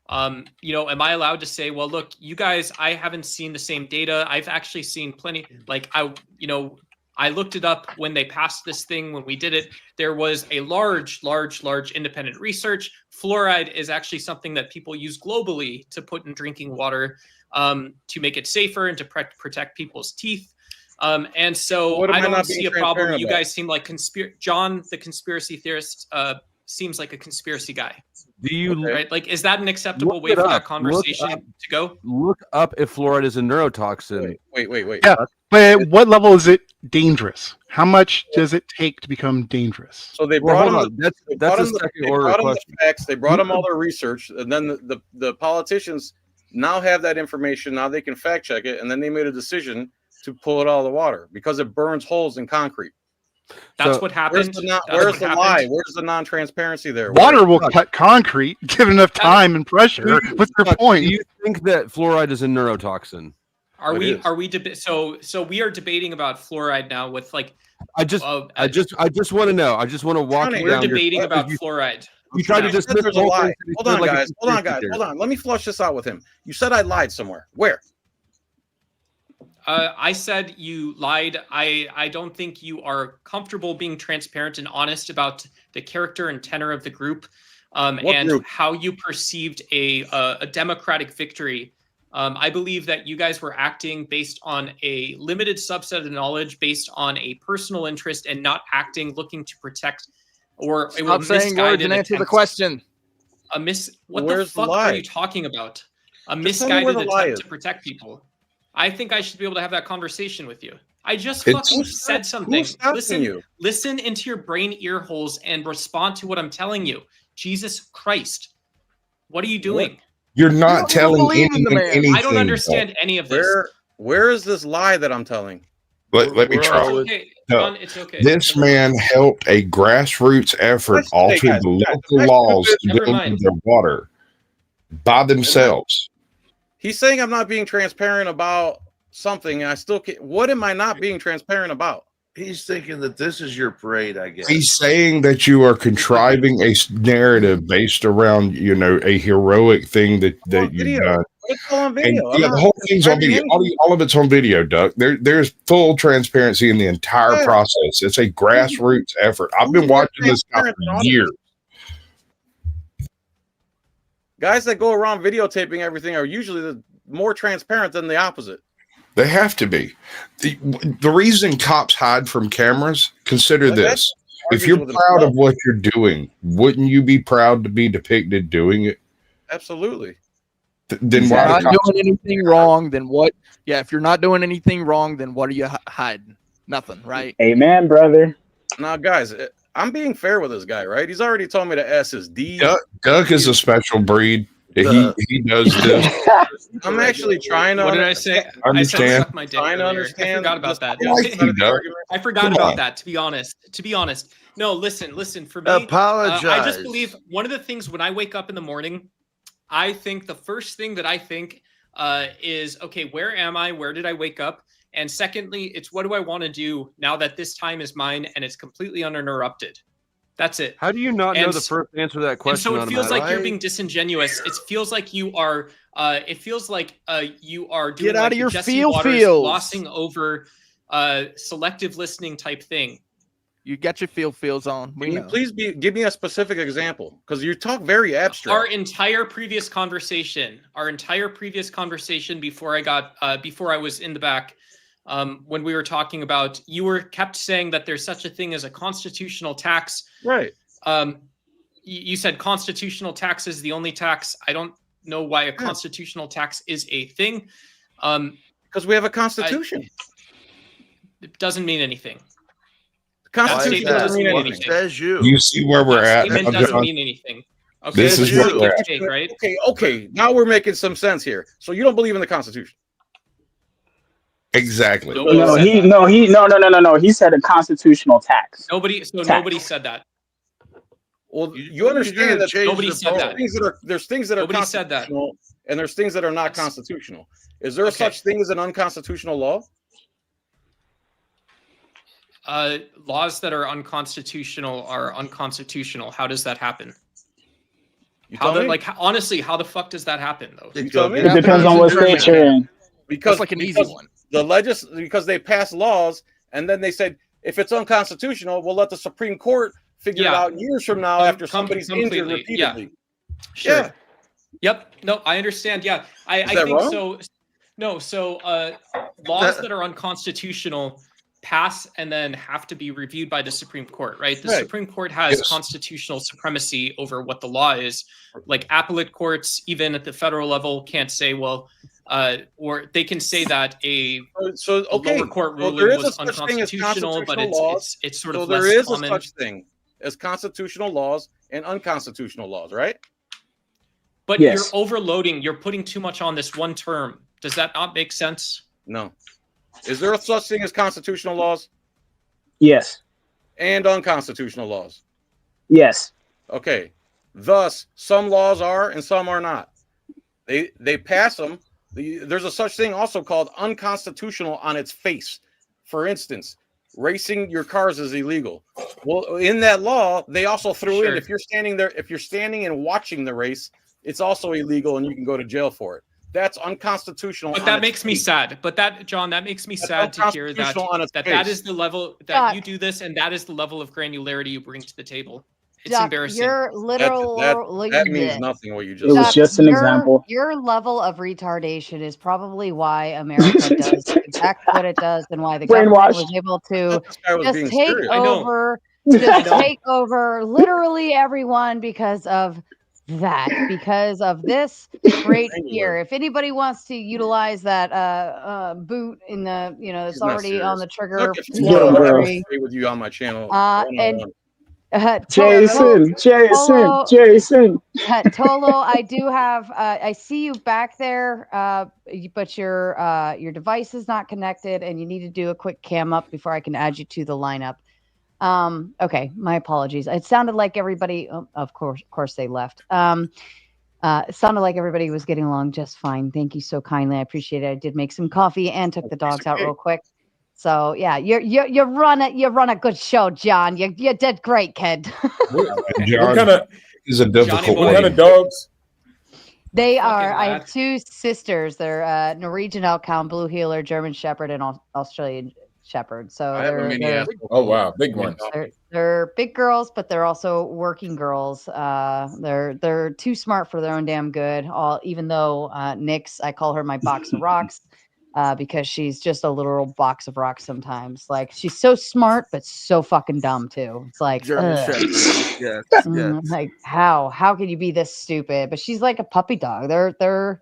am I allowed to say, well, look, you guys, I haven't seen the same data. I've actually seen plenty. Like I looked it up when they passed this thing. When we did it, there was a large independent research. Fluoride is actually something that people use globally to put in drinking water to make it safer and to protect people's teeth. And so I don't see a problem. You guys seem like John, the conspiracy theorist, seems like a conspiracy guy. Do you right? Like, is that an acceptable way for that conversation to go? Look up if fluoride is a neurotoxin. Wait. Yeah, but at what level is it dangerous? How much does it take to become dangerous? So they brought them. That's a second order question. They brought them all their research, and then the politicians now have that information. Now they can fact check it, and then they made a decision to pull it out of the water because it burns holes in concrete. That's what happened. Where's the lie? Where's the non-transparency there? Water will cut concrete given enough time and pressure. What's their point? Do you think that fluoride is a neurotoxin? Are we so we are debating about fluoride now with like I just want to know. I just want to walk you down. We're debating about fluoride. You tried to dismiss there's a lie. Hold on, guys. Hold on. Let me flush this out with him. You said I lied somewhere. Where? I said you lied. I don't think you are comfortable being transparent and honest about the character and tenor of the group, and how you perceived a democratic victory. I believe that you guys were acting based on a limited subset of knowledge, based on a personal interest, and not acting looking to protect or stop saying words and answer the question. What the fuck are you talking about? A misguided attempt to protect people. I think I should be able to have that conversation with you. I just fucking said something. Listen into your brain ear holes and respond to what I'm telling you. Jesus Christ. What are you doing? You're not telling anything. I don't understand any of this. Where is this lie that I'm telling? Let me try. Okay. John, it's okay. This man helped a grassroots effort alter the local laws to deal with their water by themselves. He's saying I'm not being transparent about something, and I still can't. What am I not being transparent about? He's thinking that this is your parade, I guess. He's saying that you are contriving a narrative based around, a heroic thing that you've done. It's all on video. And, the whole thing's on video. All of it's on video, Duck. There's full transparency in the entire process. It's a grassroots effort. I've been watching this guy for years. Guys that go around videotaping everything are usually more transparent than the opposite. They have to be. The reason cops hide from cameras, consider this. if you're proud of what you're doing, wouldn't you be proud to be depicted doing it? Absolutely. Then If why you're not doing anything wrong, then what? Yeah, if you're not doing anything wrong, then what are you hiding? Nothing, right? Amen, brother. Now, guys, I'm being fair with this guy, right? He's already told me the S is D. Duck is a special breed. He does this. I'm actually trying to. What did I say? I said suck my dick earlier. I forgot about that. I forgot about that. To be honest. No, listen. For me, apologize. I just believe one of the things when I wake up in the morning, I think the first thing that I think is, okay, where am I? Where did I wake up? And secondly, it's what do I want to do now that this time is mine and it's completely uninterrupted? That's it. How do you not know the first answer to that question? And so it feels like you're being disingenuous. It feels like you are. You are doing Get out like of your Jesse Waters feels. glossing over selective listening type thing. You got your feels on. Can you please give me a specific example? Because you talk very abstract. Our entire previous conversation before I was in the back, when we were talking about, you kept saying that there's such a thing as a constitutional tax. Right. You said constitutional tax is the only tax. I don't know why a constitutional tax is a thing. Because we have a constitution. It doesn't mean anything. Constitution doesn't mean anything. Says you. You see where we're at. Statement doesn't mean anything. Okay, This is what where we're take, right? Okay. Now we're making some sense here. So you don't believe in the Constitution? Exactly. No. He said a constitutional tax. Nobody said that. Well, you understand that nobody said that. There's things that are Nobody said that. constitutional, and there's things that are not constitutional. Is there such thing as an unconstitutional law? Laws that are unconstitutional are unconstitutional. How does that happen? Honestly, how the fuck does that happen though? It depends on what state you're in. Because That's like an easy one. Because they passed laws and then they said if it's unconstitutional, we'll let the Supreme Court figure it out years from now after somebody's injured repeatedly. Sure. Yeah. Yep. No, I understand. Yeah. I think wrong? so. No. So laws that are unconstitutional pass and then have to be reviewed by the Supreme Court, right? The Supreme Court has constitutional supremacy over what the law is. Like appellate courts, even at the federal level, can't say, well, or they can say that a lower court ruling was unconstitutional, but it's sort of less there is common. a such thing as constitutional laws and unconstitutional laws, right? But you're overloading. You're putting too much on this one term. Does that not make sense? No. Is there a such thing as constitutional laws? Yes. And unconstitutional laws? Yes. Okay. Thus, some laws are and some are not. They pass them. There's a such thing also called unconstitutional on its face. For instance, racing your cars is illegal. Well, in that law, they also threw in if you're standing and watching the race, it's also illegal and you can go to jail for it. That's unconstitutional. But that makes me sad. But that makes me sad to hear that is the level that you do this, and that is the level of granularity you bring to the table. It's embarrassing. Your literal that means nothing. What you just it was just an example. Your level of retardation is probably why America does exactly what it does, and why the government was able to just take over literally everyone because of that, because of this great fear. If anybody wants to utilize that boot in the it's already on the trigger. With you on my channel. Jason. Tolo, I do have. I see you back there, but your device is not connected, and you need to do a quick cam up before I can add you to the lineup. Okay, my apologies. It sounded like everybody. Of course, they left. It sounded like everybody was getting along just fine. Thank you so kindly. I appreciate it. I did make some coffee and took the dogs out real quick. So yeah, you run a good show, John. You did great, kid. John is a difficult. What kind of dogs? They are. I have two sisters. They're Norwegian Elkhound, Blue Heeler, German Shepherd, and Australian Shepherd. So they're oh wow, big ones. They're big girls, but they're also working girls. They're too smart for their own damn good. Even though Nyx, I call her my box of rocks. because she's just a literal box of rocks sometimes. Like, she's so smart, but so fucking dumb too. It's like, German ugh. Shepherd. Yes, yes. Like, how can you be this stupid? But she's like a puppy dog. They're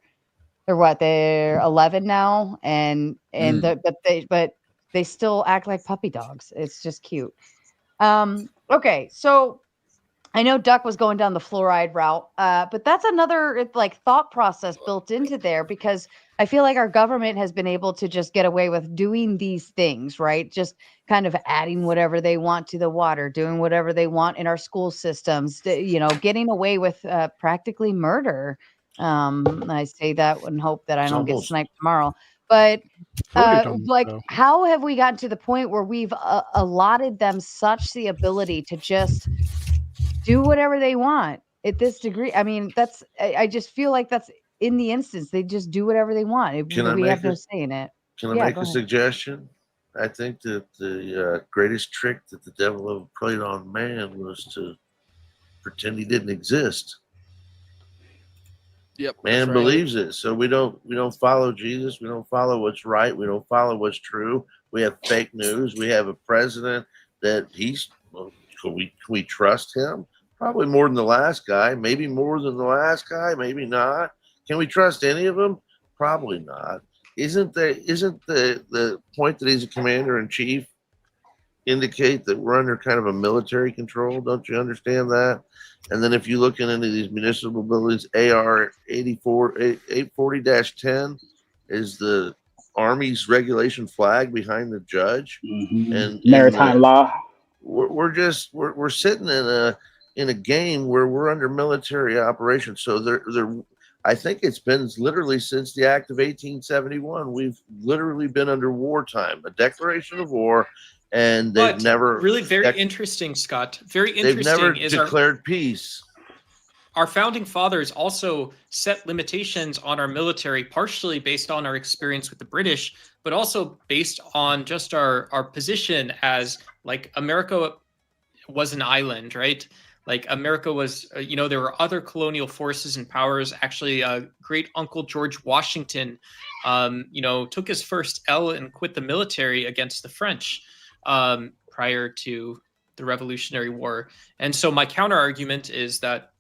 what? They're 11 now, and but they still act like puppy dogs. It's just cute. Okay, so I know Duck was going down the fluoride route, but that's another like thought process built into there, because I feel like our government has been able to just get away with doing these things, right? Just kind of adding whatever they want to the water, doing whatever they want in our school systems, getting away with practically murder. I say that and hope that I It's don't get almost sniped tomorrow. But Already done like, though. how have we gotten to the point where we've allotted them such the ability to just do whatever they want at this degree? I mean, I just feel like that's in the instance. They just do whatever they want. Can I We have make no a say in it. Can I Yeah, make go a ahead. suggestion? I think that the greatest trick that the devil ever played on man was to pretend he didn't exist. Yep. Man right. believes it, so we don't follow Jesus. We don't follow what's right. We don't follow what's true. We have fake news. We have a president that can we trust him? Probably more than the last guy. Maybe more than the last guy. Maybe not. Can we trust any of them? Probably not. Isn't the point that he's a commander in chief indicate that we're under kind of a military control? Don't you understand that? And then if you look into these municipal buildings, AR 840-10 is the Army's regulation flag behind the judge. And Maritime law. We're sitting in a game where we're under military operation. So I think it's been literally since the Act of 1871. We've literally been under wartime, a declaration of war, and they've But never really very interesting, Scott. Very they've interesting never is declared peace. our founding fathers also set limitations on our military, partially based on our experience with the British, but also based on just our position as, like, America was an island, right? Like, America was, there were other colonial forces and powers. Actually, great uncle George Washington, took his first L and quit the military against the French prior to the Revolutionary War. And so my counter argument is that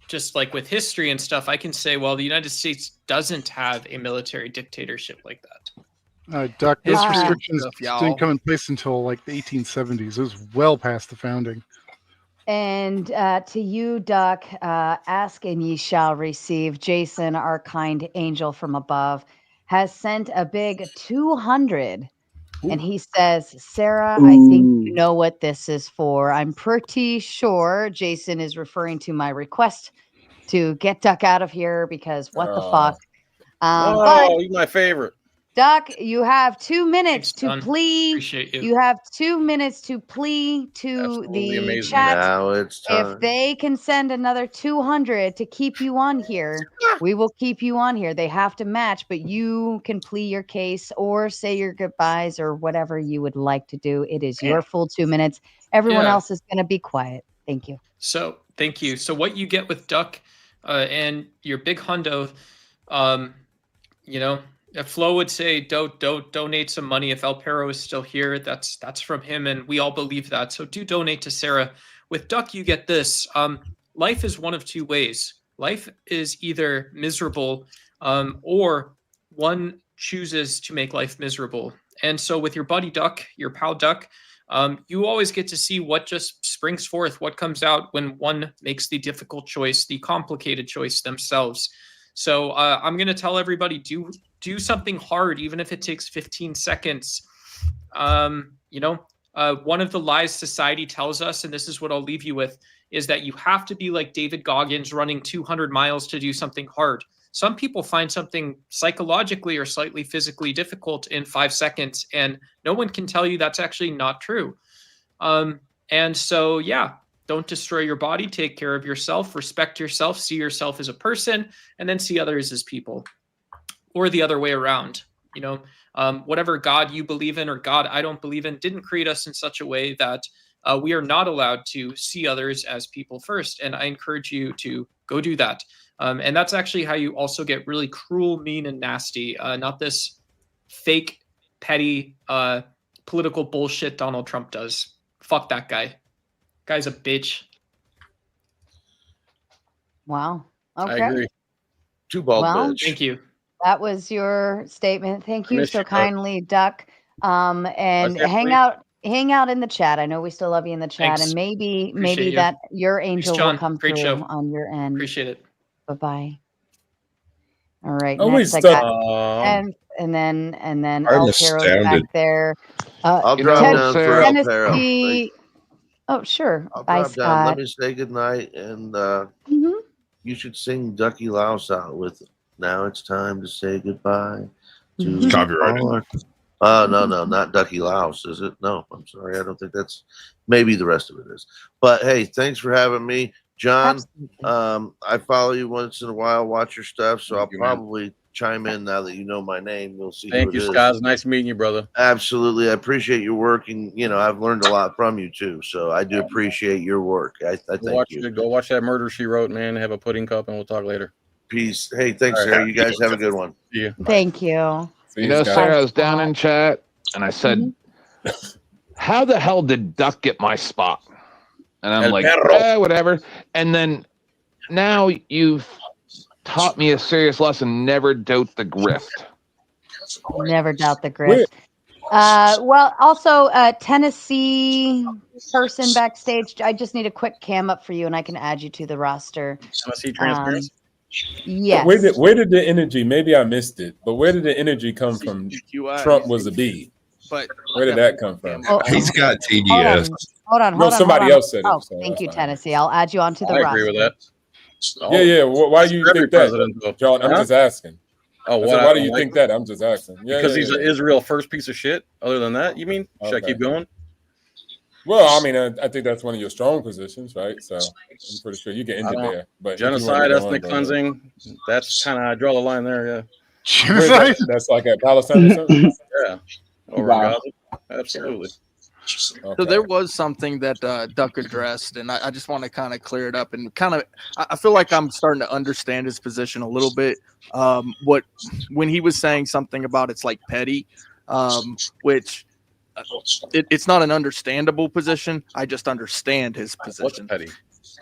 just like with history and stuff, I can say, well, the United States doesn't have a military dictatorship like that. Duck, those History restrictions stuff, y'all. didn't come in place until like the 1870s. It was well past the founding. And to you, Duck, ask and ye shall receive. Jason, our kind angel from above, has sent a big 200. And he says, Sarah, I think you know what this is for. I'm pretty sure Jason is referring to my request to get Duck out of here, because what the fuck. But you're my favorite. Duck, you have 2 minutes to Don. plea. Appreciate you. You have 2 minutes to plea to Absolutely the amazing. chat. Now it's time. If they can send another 200 to keep you on here, we will keep you on here. They have to match, but you can plea your case or say your goodbyes or whatever you would like to do. It is your full 2 minutes. Everyone Yeah. else is going to be quiet. Thank you. So thank you. So what you get with Duck and your big hundo, if Flo would say, don't donate some money. If El Perro is still here, that's from him, and we all believe that. So do donate to Sarah. With Duck, you get this. Life is one of two ways. Life is either miserable, or one chooses to make life miserable. And so with your buddy Duck, your pal Duck, you always get to see what just springs forth, what comes out when one makes the difficult choice, the complicated choice themselves. So I'm going to tell everybody, do something hard, even if it takes 15 seconds. One of the lies society tells us, and this is what I'll leave you with, is that you have to be like David Goggins running 200 miles to do something hard. Some people find something psychologically or slightly physically difficult in 5 seconds, and no one can tell you that's actually not true. And so, yeah, don't destroy your body. Take care of yourself. Respect yourself. See yourself as a person, and then see others as people, or the other way around. Whatever God you believe in or God I don't believe in didn't create us in such a way that we are not allowed to see others as people first. And I encourage you to go do that. And that's actually how you also get really cruel, mean, and nasty. Not this fake, petty, political bullshit Donald Trump does. Fuck that guy. Guy's a bitch. Wow. Okay. I agree. Too bald Well, bitch. Thank you. that was your statement. Thank you miss so you, Duck. kindly, Duck. And that hang out in the chat. I know we still love you in the chat, Thanks. and maybe Appreciate you. that your angel will John. come Great through show. on your end. Appreciate it. Bye-bye. All right, Oh, wait, next I stop. got and then I'm El Pero's back astounded. there. I'll You drop know, down for Sarah- El Pero. Tennessee. Oh, sure. I'll Bye, drop down. Let Scott. me say goodnight, and Mhm. you should sing Ducky Louse out with Now It's Time to Say Goodbye to Mhm. Copyrighted. No, not Ducky Louse, is it? No, I'm sorry. I don't think that's, maybe the rest of it is. But hey, thanks for having me. John, I follow you once in a while, watch your stuff, so I'll you, man. probably chime in now that you know my name. We'll see Thank who you, it is. Scott. It's nice meeting you, brother. Absolutely. I appreciate your work, and I've learned a lot from you too. So I do appreciate your work. I thank you. Go watch that Murder, She Wrote, man. Have a pudding cup, and we'll talk later. Peace. Hey, thanks, All right. Sarah. You guys have a good one. See you. Thank you. You know, Scott. Sarah, I was down in chat and I said, how the hell did Duck get my spot? And I'm El like, perro. whatever. And then now you've taught me a serious lesson. Never doubt the grift. Never doubt the grift. Well, also Tennessee person backstage. I just need a quick cam up for you, and I can add you to the roster. Tennessee transparency. Yes. Where did the energy? Maybe I missed it, but where did the energy come from? Trump was a bee. But where did that come from? He's got TDS. Hold on. No, somebody else said it. Oh, so thank you, that's fine. Tennessee. I'll add you onto the I roster. agree with that. Yeah. Why do you Every think that, president, though. John? I'm Huh? just asking. Oh, I what? said, I why do don't you like think that? I'm just asking. because he's an Israel first piece of shit. Other than that, you mean? Should I Okay. keep going? Well, I mean, I think that's one of your strong positions, right? So I'm pretty sure you get injured there. But if you wanna Genocide, go on, ethnic go ahead. cleansing. That's kind of I draw the line there. Yeah. Where's that? That's like at Palestine or something. Yeah. Over in Gaza. Absolutely. So there was something that Duck addressed, and I just want to kind of clear it up and kind of. I feel like I'm starting to understand his position a little bit. When he was saying something about it's like petty, which it's not an understandable position. I just understand his position. What's petty?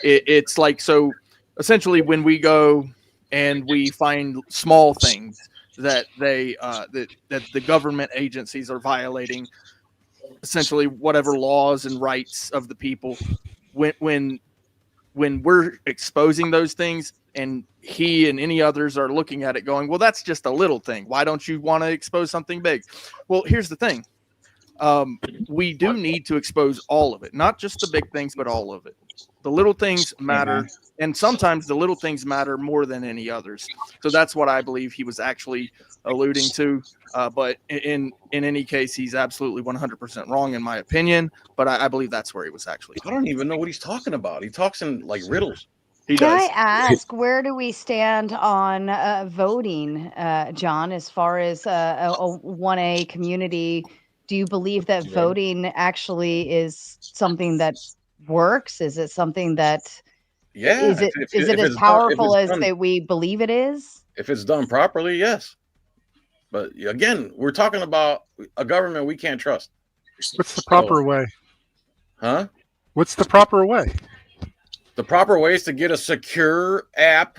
It's like, so essentially when we go and we find small things that that the government agencies are violating, essentially whatever laws and rights of the people, when we're exposing those things and he and any others are looking at it going, well, that's just a little thing. Why don't you want to expose something big? Well, here's the thing. We do need to expose all of it, not just the big things, but all of it. The little things matter, and sometimes the little things matter more than any others. So that's what I believe he was actually alluding to. But in any case, he's absolutely 100% wrong in my opinion. But I believe that's where he was actually. I don't even know what he's talking about. He talks in like riddles. He Can does. I ask, where do we stand on voting, John, as far as a 1A community? Do you believe that voting actually is something that works? Is it something that is it as powerful as that we believe it is? If it's done properly, yes. But again, we're talking about a government we can't trust. What's the proper way? Huh? What's the proper way? The proper way is to get a secure app,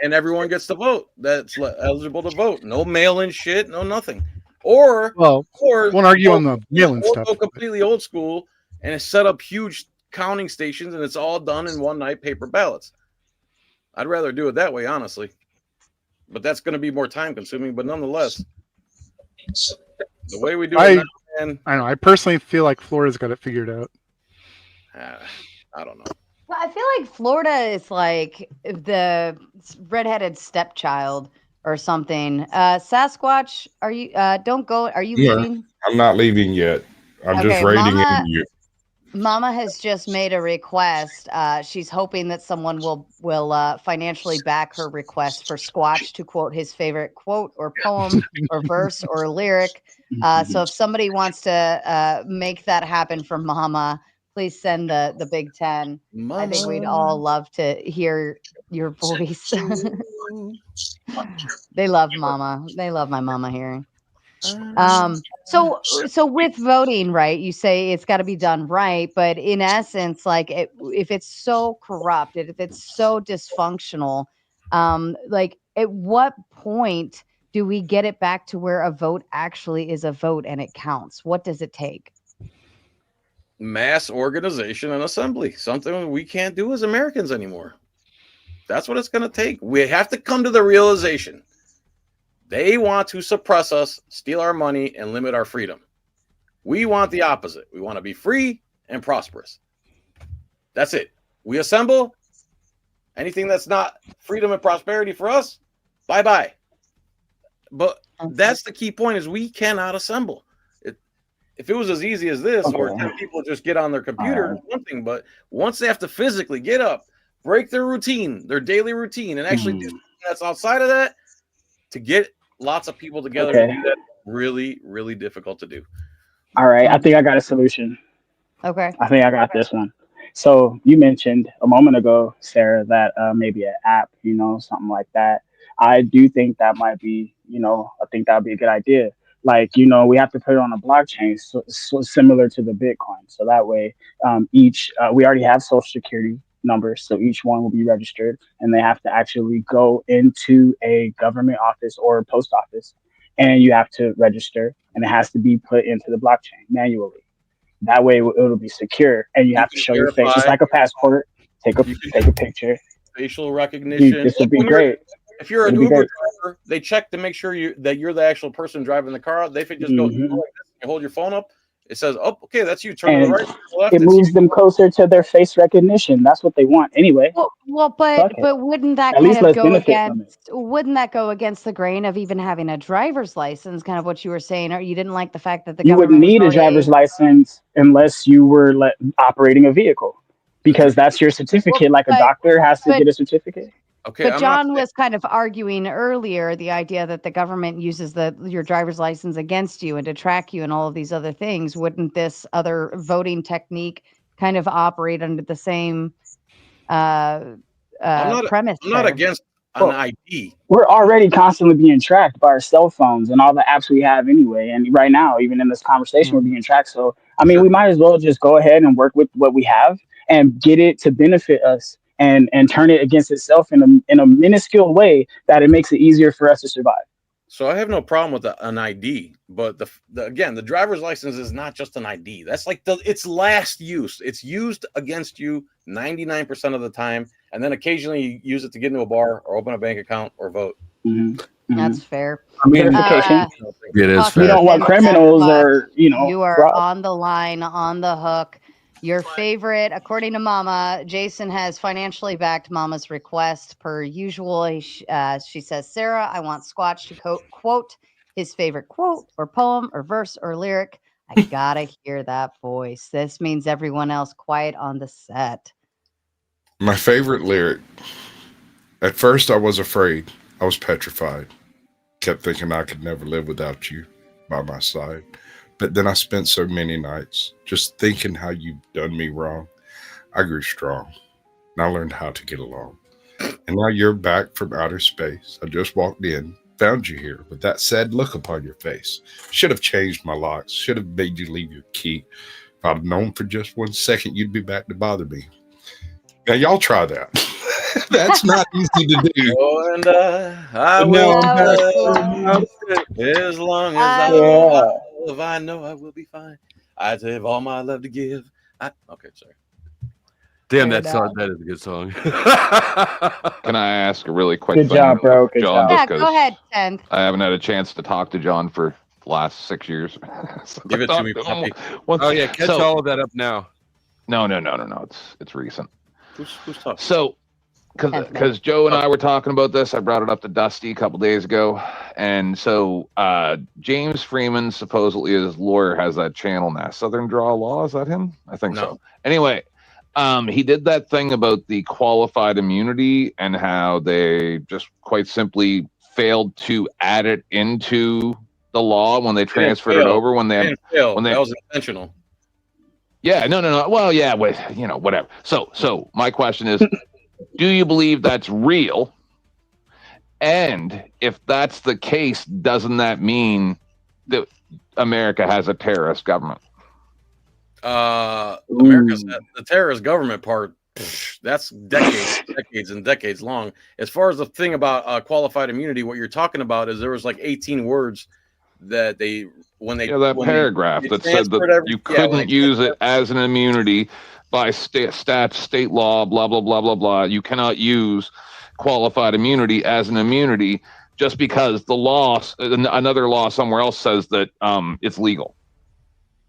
and everyone gets to vote. That's eligible to vote. No mail-in shit, no nothing. Or won't argue on the mail-in stuff. Go completely old school and set up huge counting stations, and it's all done in one night, paper ballots. I'd rather do it that way, honestly. But that's going to be more time consuming. But nonetheless, the way we do it now, man, I know. I personally feel like Florida's got it figured out. I don't know. Well, I feel like Florida is like the redheaded stepchild or something. Sasquatch, are you? Don't go. Are you leaving? I'm not leaving yet. I'm just raiding into you. Mama has just made a request. She's hoping that someone will financially back her request for Squatch to quote his favorite quote or poem or verse or lyric. So if somebody wants to make that happen for Mama, please send the Big Ten. I think we'd all love to hear your voice. They love mama. They love my mama here. So with voting, right, you say it's got to be done right, but in essence, like if it's so corrupted, if it's so dysfunctional, like at what point do we get it back to where a vote actually is a vote and it counts? What does it take? Mass organization and assembly, something we can't do as Americans anymore. That's what it's going to take. We have to come to the realization they want to suppress us, steal our money, and limit our freedom. We want the opposite. We want to be free and prosperous. That's it. We assemble. Anything that's not freedom and prosperity for us, bye-bye. But that's the key point, is we cannot assemble. If it was as easy as this, where 10 people just get on their computer, one thing, but once they have to physically get up, break their routine, their daily routine, and actually do something that's outside of that, to get lots of people together, to do that, really, really difficult to do. All right. I think I got a solution. Okay. I think I got this one. So you mentioned a moment ago, Sarah, that maybe an app, something like that. I do think that might be, I think that would be a good idea. Like, we have to put it on a blockchain, so similar to the Bitcoin. So that way, we already have social security numbers, so each one will be registered, and they have to actually go into a government office or post office, and you have to register, and it has to be put into the blockchain manually. That way, it'll be secure, and you have to show your face. It's like a passport. Take a picture. Facial recognition. Dude, this would be great. If you're an Uber driver, they check to make sure that you're the actual person driving the car. They could just go like this, you hold your phone up. It says, "Oh, okay, that's you." Turn to the right, to the left. It moves them closer to their face recognition. That's what they want, anyway. But wouldn't that kind of go against? Wouldn't that go against the grain of even having a driver's license? Kind of what you were saying, or you didn't like the fact that the you government wouldn't need a driver's license unless you were operating a vehicle, because that's your certificate. Like a doctor has to get a certificate. Okay, but John was kind of arguing earlier the idea that the government uses your driver's license against you and to track you and all of these other things. Wouldn't this other voting technique kind of operate under the same premise? I'm not against an ID. We're already constantly being tracked by our cell phones and all the apps we have anyway. And right now, even in this conversation, we're being tracked. So, I mean, we might as well just go ahead and work with what we have and get it to benefit us. And turn it against itself in a minuscule way that it makes it easier for us to survive. So I have no problem with an ID, but again, the driver's license is not just an ID. That's like its last use. It's used against you 99% of the time, and then occasionally you use it to get into a bar or open a bank account or vote. That's fair. Verification. It is fair. We don't want criminals or You are fraud. on the line, on the hook. Your favorite, according to Mama, Jason has financially backed Mama's request per usual. She says, Sarah, I want Squatch to quote his favorite quote or poem or verse or lyric. I gotta hear that voice. This means everyone else quiet on the set. My favorite lyric. At first, I was afraid. I was petrified. Kept thinking I could never live without you by my side. But then I spent so many nights just thinking how you've done me wrong. I grew strong, and I learned how to get along. And now you're back from outer space. I just walked in, found you here with that sad look upon your face. Should have changed my locks, should have made you leave your key. If I'd known for just 1 second you'd be back to bother me. Now y'all try that. That's not easy to do. Oh, and I will as long as I know I will be fine. I have all my love to give. Okay, sorry. Damn, that is a good song. Can I ask a really quick Good thing, job, bro. Good John? job. Yeah, go ahead, Ted. I haven't had a chance to talk to John for the last 6 years. So Give it to me, puppy. Oh yeah, catch all of that up now. No. It's recent. Who's talking? So, because Joe and I were talking about this, I brought it up to Dusty a couple days ago, and so James Freeman, supposedly his lawyer, has that channel now. Southern Draw Law, is that him? I think so. Anyway, he did that thing about the qualified immunity and how they just quite simply failed to add it into the law when they transferred it over. That was intentional. Yeah, no. Well, yeah, with whatever. So my question is, do you believe that's real? And if that's the case, doesn't that mean that America has a terrorist government? America's the terrorist government part. That's decades and decades long. As far as the thing about qualified immunity, what you're talking about is there was like 18 words that paragraph that said that you couldn't use it as an immunity by state law, blah blah blah blah blah. You cannot use qualified immunity as an immunity just because the law, another law somewhere else says that it's legal.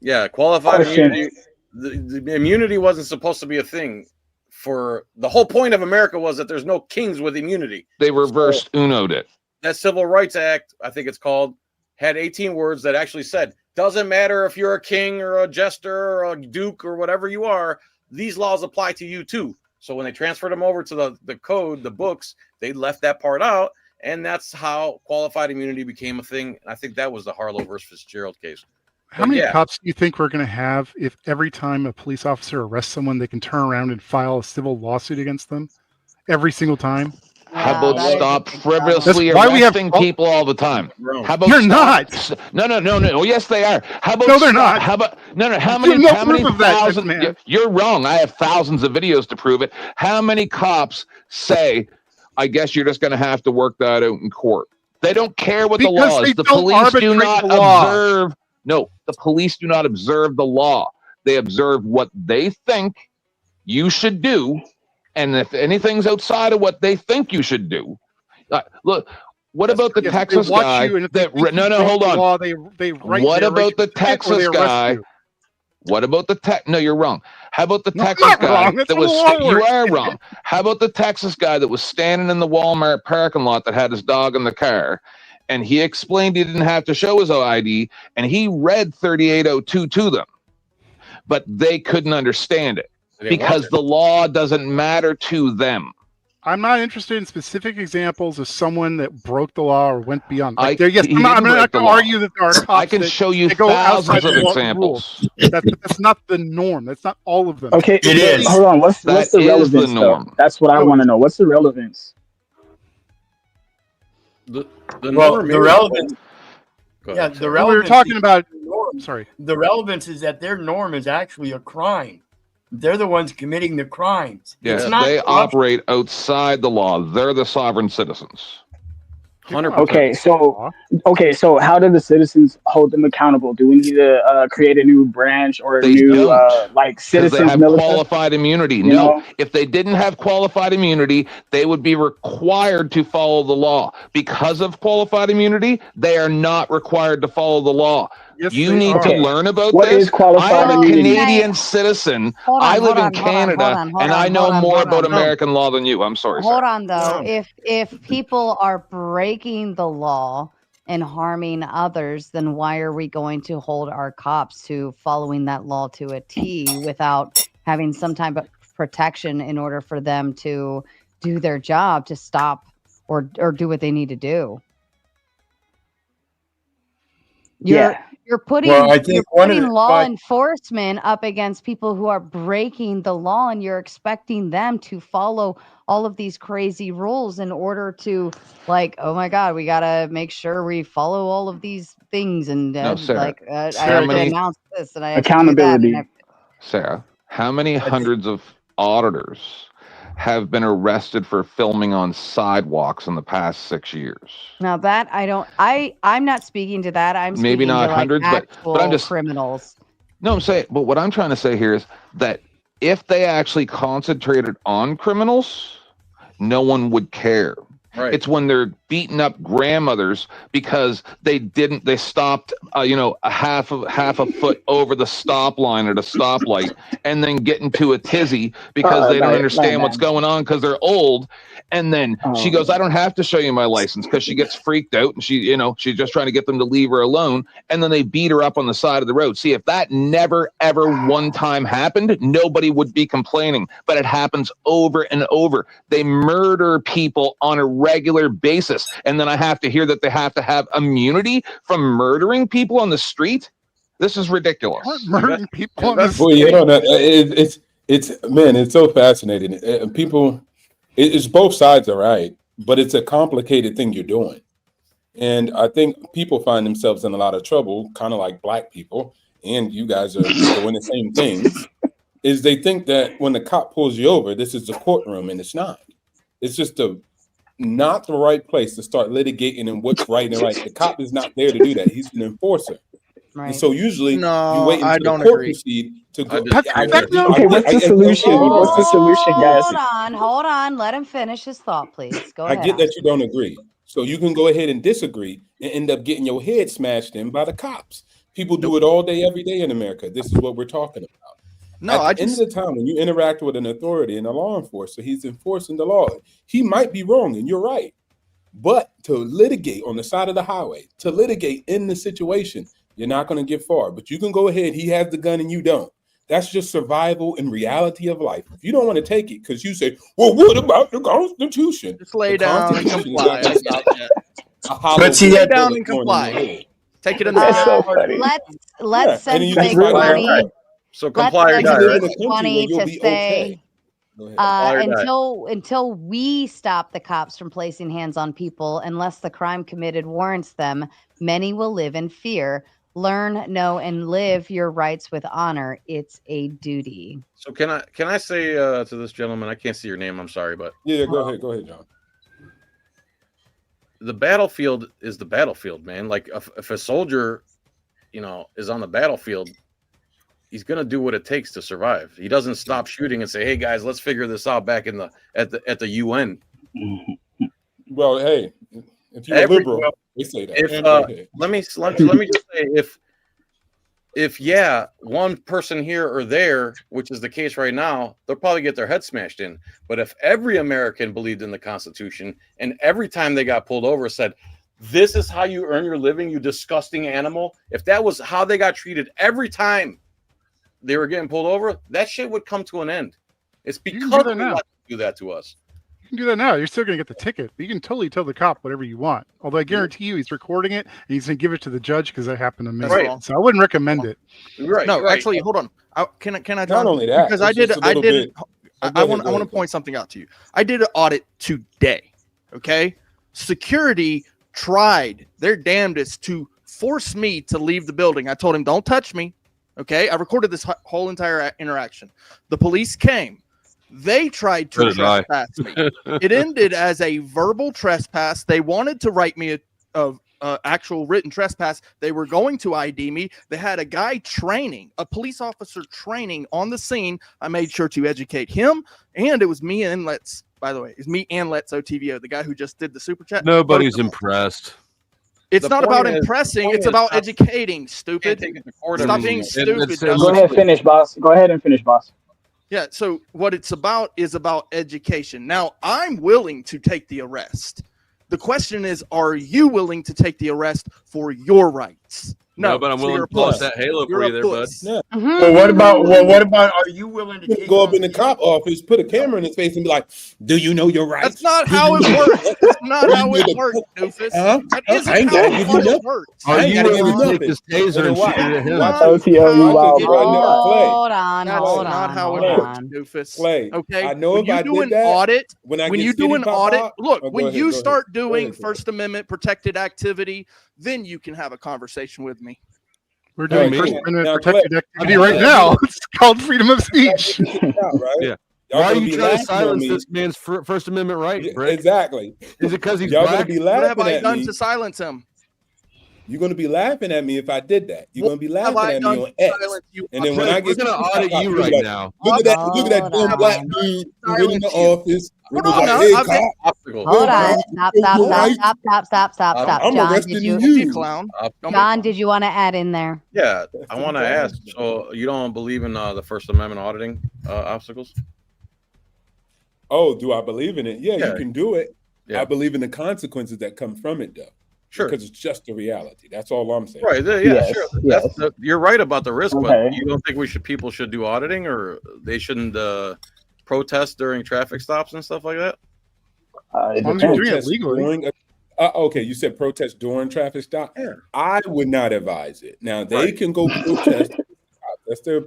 Yeah, qualified immunity. The immunity wasn't supposed to be a thing. For the whole point of America was that there's no kings with immunity. They reversed Uno'd it. That Civil Rights Act, I think it's called, had 18 words that actually said, doesn't matter if you're a king or a jester or a duke or whatever you are, these laws apply to you too. So when they transferred them over to the code, the books, they left that part out, and that's how qualified immunity became a thing. I think that was the Harlow versus Fitzgerald case. How many cops do you think we're going to have if every time a police officer arrests someone, they can turn around and file a civil lawsuit against them every single time? How about stop frivolously arresting people all the time? How about You're not. No. Oh, yes, they are. How about no, they're not. How about How many thousands? That, you're wrong. I have thousands of videos to prove it. How many cops say, "I guess you're just going to have to work that out in court"? They don't care what the law is. The police do not observe. No, the police do not observe the law. They observe what they think you should do. And if anything's outside of what they think you should do, look, what about the Texas guy? Hold on. What about the Texas guy? What about the No, you're wrong. How about the Texas guy that was? You are wrong. How about the Texas guy that was standing in the Walmart parking lot that had his dog in the car? And he explained he didn't have to show his ID, and he read 3802 to them, but they couldn't understand it because the law doesn't matter to them. I'm not interested in specific examples of someone that broke the law or went beyond. I'm not going to argue that there are cops. I can show you thousands of examples. That's not the norm. That's not all of them. Okay, it is. Hold on. What's the relevance? That's what I want to know. What's the relevance? The relevance. Yeah, the relevance. We were talking about. Sorry. The relevance is that their norm is actually a crime. They're the ones committing the crimes. Yes, they operate outside the law. They're the sovereign citizens. 100%. Okay, so how do the citizens hold them accountable? Do we need to create a new branch or a new citizens they have militia? Qualified immunity? No, if they didn't have qualified immunity, they would be required to follow the law. Because of qualified immunity, they are not required to follow the law. Yes, you need to learn about what this. Is qualified I am a immunity? Canadian citizen. I live in Canada, and I know more about American law than you. I'm sorry. Hold on, though. If people are breaking the law and harming others, then why are we going to hold our cops to following that law to a T without having some type of protection in order for them to do their job, to stop or do what they need to do? You're putting law enforcement up against people who are breaking the law, and you're expecting them to follow all of these crazy rules in order to, oh my God, we got to make sure we follow all of these things. And I have to announce this and I have accountability. To do that. Sarah, how many hundreds of auditors have been arrested for filming on sidewalks in the past 6 years? Now that I'm not speaking to that. I'm maybe not hundreds, but I'm just criminals. No, I'm saying, but what I'm trying to say here is that if they actually concentrated on criminals, no one would care. Right. It's when they're beating up grandmothers because they stopped, a half a foot over the stop line at a stoplight and then get into a tizzy because they don't understand what's going on because they're old. And then she goes, I don't have to show you my license, because she gets freaked out and she's just trying to get them to leave her alone. And then they beat her up on the side of the road. See, if that never, ever one time happened, nobody would be complaining. But it happens over and over. They murder people on a regular basis. And then I have to hear that they have to have immunity from murdering people on the street. This is ridiculous. Murdering people on the Boy, you street. know that it's man, it's so fascinating. People, it's both sides are right, but it's a complicated thing you're doing, and I think people find themselves in a lot of trouble, kind of like black people, and you guys are doing the same things. Is they think that when the cop pulls you over, this is the courtroom, and it's not. It's just not the right place to start litigating and what's right and right. The cop is not there to do that. He's an enforcer. Right. And so usually you No, wait I until don't the court agree. proceed to go. Okay, what's the solution? What's the solution, guys? Hold on. Let him finish his thought, please. Go I ahead. get that you don't agree. So you can go ahead and disagree and end up getting your head smashed in by the cops. People do it all day, every day in America. This is what we're talking about. No, At the end of the time, when you interact with an authority and a law enforcer, he's enforcing the law. He might be wrong, and you're right. But to litigate on the side of the highway, to litigate in the situation, you're not going to get far. But you can go ahead. He has the gun and you don't. That's just survival and reality of life. If you don't want to take it because you say, well, what about the Constitution? Just lay down and comply. But see, lay down and comply. Take it in the That's so funny. Let's send and you Big just comply or Money. die. So comply or Let's die, send right? Big Money you'll to be say okay. until we stop the cops from placing hands on people, unless the crime committed warrants them, many will live in fear. Learn, know, and live your rights with honor. It's a duty. So can I say to this gentleman, I can't see your name, I'm sorry, but Yeah, go ahead, John. The battlefield is the battlefield, man. Like if a soldier, is on the battlefield, he's gonna do what it takes to survive. He doesn't stop shooting and say, "Hey guys, let's figure this out back in at the UN." Well, hey, if you're a liberal, they say that. Let me just say, if one person here or there, which is the case right now, they'll probably get their head smashed in. But if every American believed in the Constitution and every time they got pulled over said, "This is how you earn your living, you disgusting animal," if that was how they got treated every time they were getting pulled over, that shit would come to an end. It's because they let do that to us. You can do that now. You're still going to get the ticket. You can totally tell the cop whatever you want. Although I guarantee you he's recording it and he's going to give it to the judge because that happened to me. Right. So I wouldn't recommend it. Right. No, actually, hold on. Can I? Not only that, because I want to point something out to you. I did an audit today. Okay, security tried their damnedest to force me to leave the building. I told him, "Don't touch me." Okay, I recorded this whole entire interaction. The police came. They tried to trespass me. It ended as a verbal trespass. They wanted to write me a actual written trespass. They were going to ID me. They had a guy training, a police officer training on the scene. I made sure to educate him, and it was me and Let's. By the way, it's me and Let's OTVO, the guy who just did the super chat. Nobody's impressed. It's not about impressing. It's about educating. Stupid. Stop being stupid. Go ahead, finish, boss. Go ahead and finish, boss. Yeah, so what it's about is about education. Now, I'm willing to take the arrest. The question is, are you willing to take the arrest for your rights? No, but I'm willing to pull that halo for you there, bud. Yeah. Well, what about? Are you willing to go up in the cop office, put a camera in his face, and be like, "Do you know your rights?" That's not how it works. That's not how it works, doofus. That isn't how it works. Are you willing to take this taser and shoot it at him? Hold on. Not how it works, doofus. Clay, okay. I know when if I you do did an that, audit, when you do an audit, look, when you start doing ahead. First Amendment protected activity, then you can have a conversation with me. We're doing First Amendment protected activity right now. It's called freedom of speech. Yeah. Why are you trying to silence this man's First Amendment right, Brick? Exactly. Is it because he's Y'all black? gonna be What laughing have I at done me. to silence him? You're gonna be laughing at me if I did that. You're gonna be laughing at me on X. And then when I get gonna audit you right now. Look at that dumb black dude who went in the office. Hold on now. Hold on. Stop. I'm John, arresting did you, you. Clown. John, did you want to add in there? Yeah, I want to ask. So you don't believe in the First Amendment auditing obstacles? Oh, do I believe in it? Yeah, Yeah. you can do it. Yeah. I believe in the consequences that come from it, though. Sure. Because it's just the reality. That's all I'm saying. Right. Yeah. Yes, Sure. yes. You're right about the risk, Okay. but you don't think people should do auditing, or they shouldn't protest during traffic stops and stuff like that? As long as you're doing it legally. Okay, you said protest during traffic stop. Yeah. I would not advise it. Now they can go protest. That's their.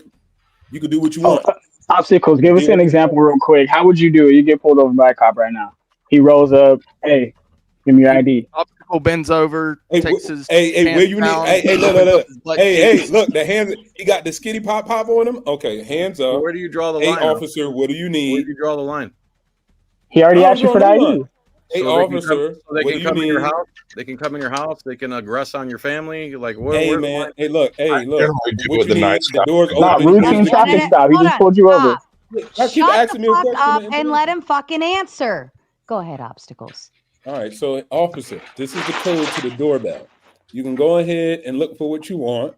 You can do what you want. Obstacles. Give us an example real quick. How would you do it? You get pulled over by a cop right now. He rolls up. Hey, give me your ID. Obstacle bends over, takes his Hey, where pants you down, need? Hey, look, opens up his butt cheeks. look, the hands. He got the skitty pop on him. Okay, hands up. Where do you draw the Hey, line? officer, what do you Where need? do you draw the line? He already asked you for the ID. Hey, So officer, they what can do you come in your need? house. They can come in your house. They can aggress on your family. Like, Hey, man. Hey, look. Hey, look. generally do What what you the need? nice The guy doors does. Not open. routine traffic stop. He Hold just on, pulled you over. I keep Shut asking the me a fuck question up and let him fucking answer. Go ahead, Obstacles. All right, so officer, this is the code to the doorbell. You can go ahead and look for what you want.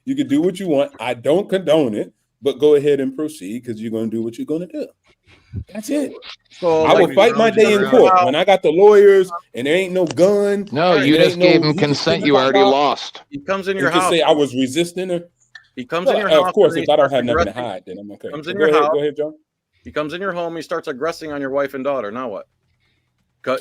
You can do what you want. I don't condone it, but go ahead and proceed because you're going to do what you're going to do. That's it. So, I will fight my day in court when I got the lawyers and there ain't no gun. No, and you there just ain't gave no, him he just consent. skitty You pop already pop lost. He comes in and your just house. say I was resisting her. He comes Well, in your house. of course, and if he I don't starts have nothing to aggressing. hide, then I'm okay. Comes So in go your ahead, house. go ahead, John. He comes in your home. He starts aggressing on your wife and daughter. Now what?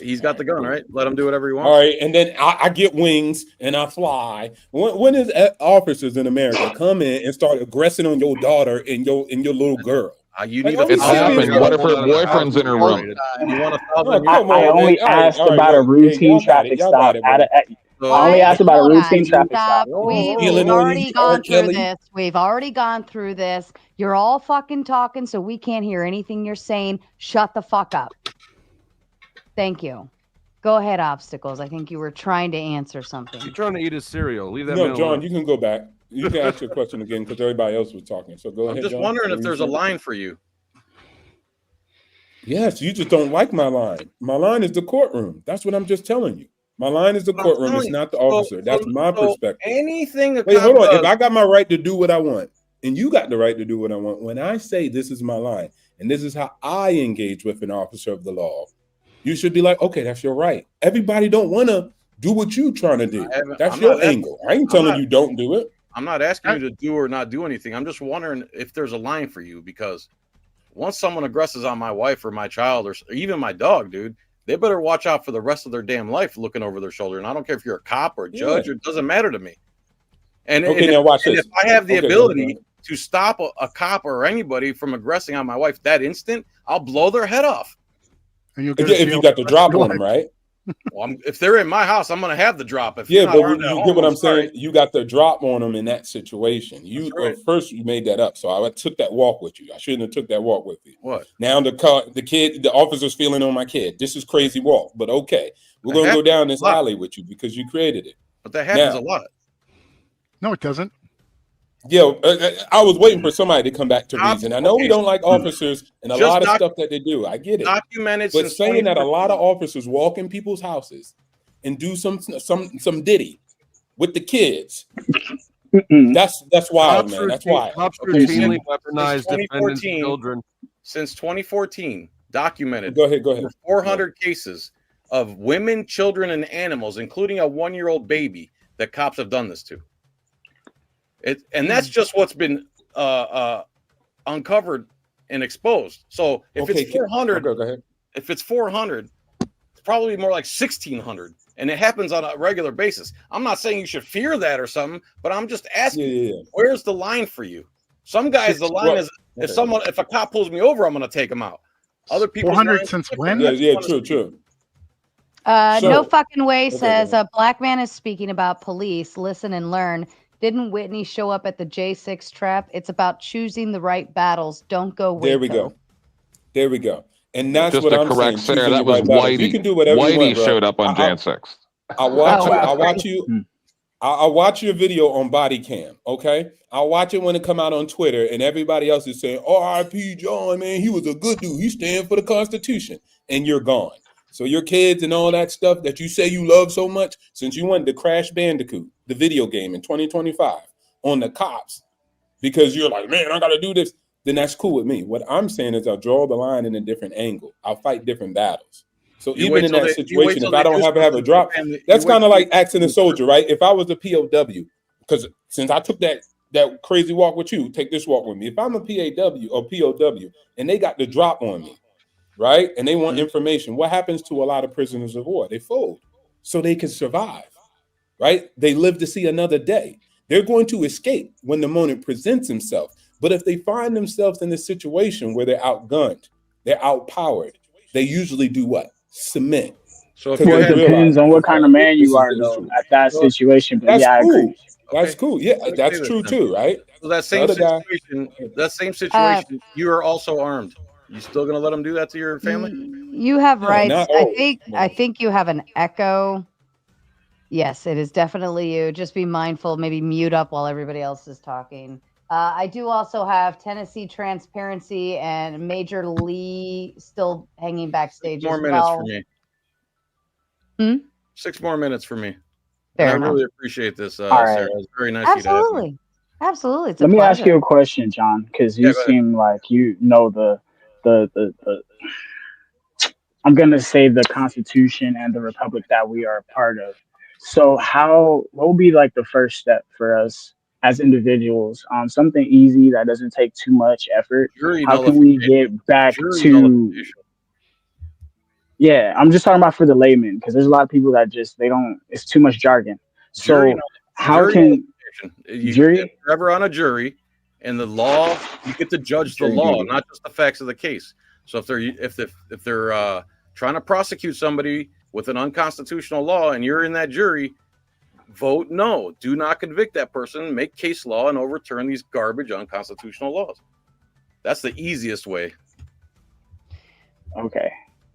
He's got the gun, right? Let him do whatever he wants. All right, and then I get wings and I fly. When is officers in America come in and start aggressing on your daughter and your little girl? You Like, need are we It's serious? happened. What if her boyfriend's in her room? You want Oh, 1,000 come I on, only man. asked All right, about a look. Hey, routine y'all got it. traffic Y'all got stop. it, bro. I only asked about a Hold routine on, traffic stop. stop. We've Feeling on already you, R. gone through Kelly. this. We've already gone through this. You're all fucking talking, so we can't hear anything you're saying. Shut the fuck up. Thank you. Go ahead, Obstacles. I think you were trying to answer something. You're trying to eat his cereal. Leave that No, man John, alone. you can go back. You can ask your question again because everybody else was talking. So go I'm ahead, just John. wondering What if were you there's a saying? line for you. Yes, you just don't like my line. My line is the courtroom. That's what I'm just telling you. My line is the courtroom. It's not the officer. That's my perspective. Anything a Wait, cop hold on. does, If I got my right to do what I want, and you got the right to do what I want, when I say this is my line, and this is how I engage with an officer of the law, you should be like, okay, that's your right. Everybody don't want to do what you trying to do. That's your angle. I ain't telling you don't do it. I'm not asking you to do or not do anything. I'm just wondering if there's a line for you, because once someone aggresses on my wife or my child or even my dog, dude, they better watch out for the rest of their damn life looking over their shoulder. And I don't care if you're a cop or a judge, it doesn't matter to me. And, Okay, and, now if, watch and this. if I have the Okay, ability to stop a cop or anybody from aggressing on my wife that instant, I'll blow their head off. And you'll If you got the drop on them, right? Well, if they're in my house, I'm going to have the drop. If Yeah, you're not but armed at you home, get what I'm sorry. saying? You got the drop on them in that situation. You first you made that up, so I took that walk with you. I shouldn't have took that walk with you. What? Now the officer's feeling on my kid. This is crazy walk, but okay, we're gonna go down this alley with you because you created it. But that happens a lot. No, it doesn't. Yeah, I was waiting for somebody to come back to reason. I know we don't like officers and a lot of stuff that they do. I get it. Documented But since saying that a 2014. lot of officers walk in people's houses and do some diddy with the kids. That's wild, man. That's wild. Cops Okay, routinely since weaponize defendants' children. Since 2014, documented. Go ahead. Over 400 cases of women, children, and animals, including a 1-year-old baby, that cops have done this to. And that's just what's been uncovered and exposed. So if it's 400, go ahead. If it's 400, it's probably more like 1,600, and it happens on a regular basis. I'm not saying you should fear that or something, but I'm just asking, where's the line for you? Some guys, the line is if a cop pulls me over, I'm going to take him out. Other people, 400 since when? Yeah, true. No fucking way says a black man is speaking about police. Listen and learn. Didn't Whitney show up at the J6 trap? It's about choosing the right battles. Don't go Waco. There we go. And that's Just what to I'm correct saying. Sarah, choosing that the was right battles. Whitey. You can do whatever you Whitey want, bro. showed up on Jan 6. I watch your video on body cam, okay? I'll watch it when it come out on Twitter, and everybody else is saying, R.I.P. John, man, he was a good dude. He stand for the Constitution. And you're gone. So your kids and all that stuff that you say you love so much, since you wanted to Crash Bandicoot, the video game in 2025, on the cops, because you're like, man, I got to do this, then that's cool with me. What I'm saying is I'll draw the line in a different angle. I'll fight different battles. So even in that situation, if I don't have a drop, that's kind of like asking a soldier, right? If I was a POW, because since I took that crazy walk with you, take this walk with me. If I'm a PAW or POW and they got the drop on me, right? And they want information, what happens to a lot of prisoners of war? They fold. so they can survive, right? They live to see another day. They're going to escape when the moment presents himself. But if they find themselves in a situation where they're outgunned, they're outpowered, they usually do what? Submit. So if Well, you it had, depends on what kind of man this you is are, the though, issue. at that so, situation. But That's yeah, I agree. cool. That's okay, cool. Yeah, let me that's say this true then. too, right? So that The same other guy, situation, you are also armed. You still gonna let them do that to your family? You have no, rights. not all. I think you have an echo. Yes, it is definitely you. Just be mindful. Maybe mute up while everybody else is talking. I do also have Tennessee Transparency and Major Lee still hanging backstage 6 more as minutes for well. me. 6 more minutes for me. And Fair I enough. really appreciate this, All Sarah. right. It's very nice of you to have me. Absolutely. Absolutely. It's a Let me ask you pleasure. a question, John, because Yeah, you go ahead. seem like you know the I'm gonna say the Constitution and the Republic that we are a part of. So what would be like the first step for us as individuals? Something easy that doesn't take too much effort. Jury How can we get back Jury to nullification. yeah, I'm just talking about for the layman because there's a lot of people that just they don't it's too much jargon. Jury So how jury can nullification. If jury you're ever on a jury and the law, you get to judge the jury law, duty? not just the facts of the case. So if they're trying to prosecute somebody with an unconstitutional law and you're in that jury, vote no. Do not convict that person. Make case law and overturn these garbage unconstitutional laws. That's the easiest way. Okay.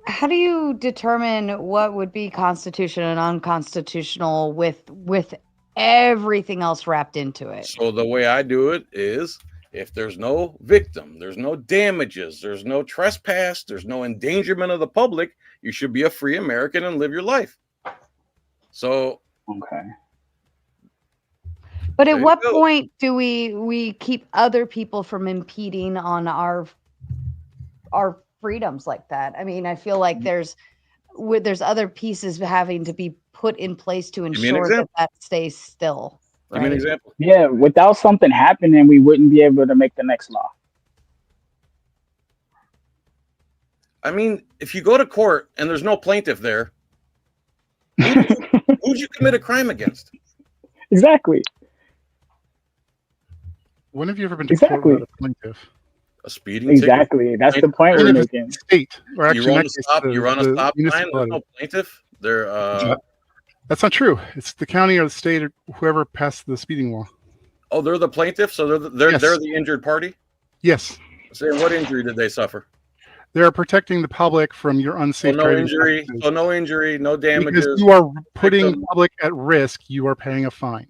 How do you determine what would be constitutional and unconstitutional with everything else wrapped into it? So the way I do it is if there's no victim, there's no damages, there's no trespass, there's no endangerment of the public, you should be a free American and live your life. So okay. But at what point do we keep other people from impeding on our freedoms like that? I mean, I feel like there's other pieces having to be put in place to ensure that stays still. Give me an example. Yeah, without something happening, we wouldn't be able to make the next law. I mean, if you go to court and there's no plaintiff there, who'd you commit a crime against? Exactly. When have you ever been to court without a plaintiff? A speeding exactly. ticket. That's the point we're making. State, or actually, you run a stop sign. There's no plaintiff. That's not true. It's the county or the state or whoever passed the speeding law. Oh, they're the plaintiff, so they're Yes. the injured party. Yes. So what injury did they suffer? They're protecting the public from your unsafe no driving injury. practices. So no injury, no damages. Because you are putting the public at risk, you are paying a fine.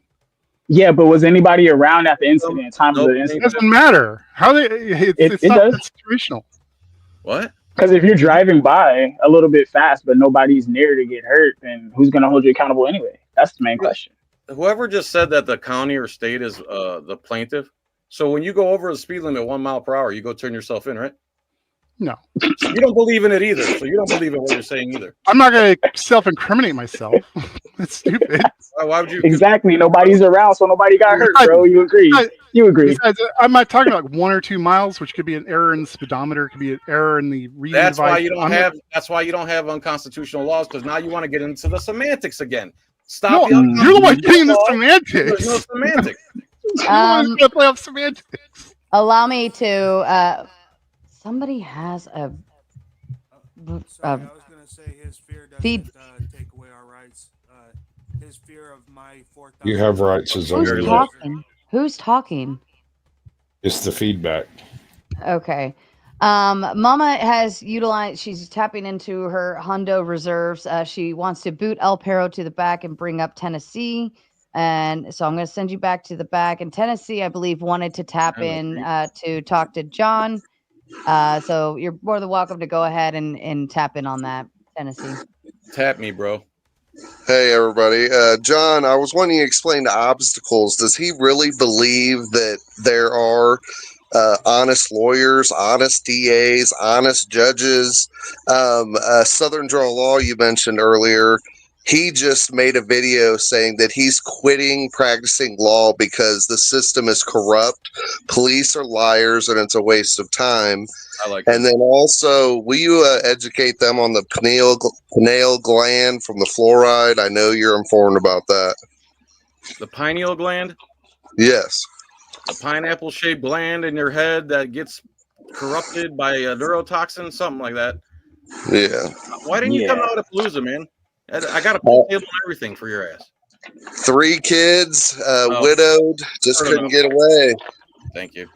Yeah, but was anybody around at the incident? Time of the It incident? doesn't matter. How it's It not does. that situational. What? Because if you're driving by a little bit fast, but nobody's near to get hurt, then who's going to hold you accountable anyway? That's the main question. Whoever just said that the county or state is the plaintiff. So when you go over the speed limit 1 mile per hour, you go turn yourself in, right? No. So you don't believe in it either. So you don't believe in what you're saying either. I'm not going to self-incriminate myself. That's stupid. Why would you? Exactly. Nobody's around, so nobody got hurt, bro. You agree? You agree? Besides, I'm not talking about like 1 or 2 miles, which could be an error in the speedometer, it could be an error in the reading That's device. why you don't have. That's why you don't have unconstitutional laws, because now you want to get into the semantics again. Stop. No, you're the one getting the semantics. There's no semantics. You're play off semantics. Allow me to. Somebody has a. Sorry, I was going to say his fear doesn't take away our rights. His fear of my 4,000. You have rights as Who's talking? Who's talking? It's the feedback. Okay. Mama has utilized, she's tapping into her Hundo reserves. She wants to boot El Perro to the back and bring up Tennessee. And so I'm going to send you back to the back. And Tennessee, I believe, wanted to tap in to talk to John. So you're more than welcome to go ahead and tap in on that, Tennessee. Tap me, bro. Hey, everybody. John, I was wanting to explain the obstacles. Does he really believe that there are honest lawyers, honest DAs, honest judges? Southern Draw Law, you mentioned earlier, he just made a video saying that he's quitting practicing law because the system is corrupt, police are liars, and it's a waste of time. I like And that. then also, will you educate them on the pineal gland from the fluoride? I know you're informed about that. The pineal gland? Yes. The pineapple-shaped gland in your head that gets corrupted by a neurotoxin, something like that. Yeah. Why didn't you come Yeah. out of Palooza, man? I got a pool table and everything for your ass. 3 kids, Oh, widowed, just fair couldn't enough. get away. Thank you.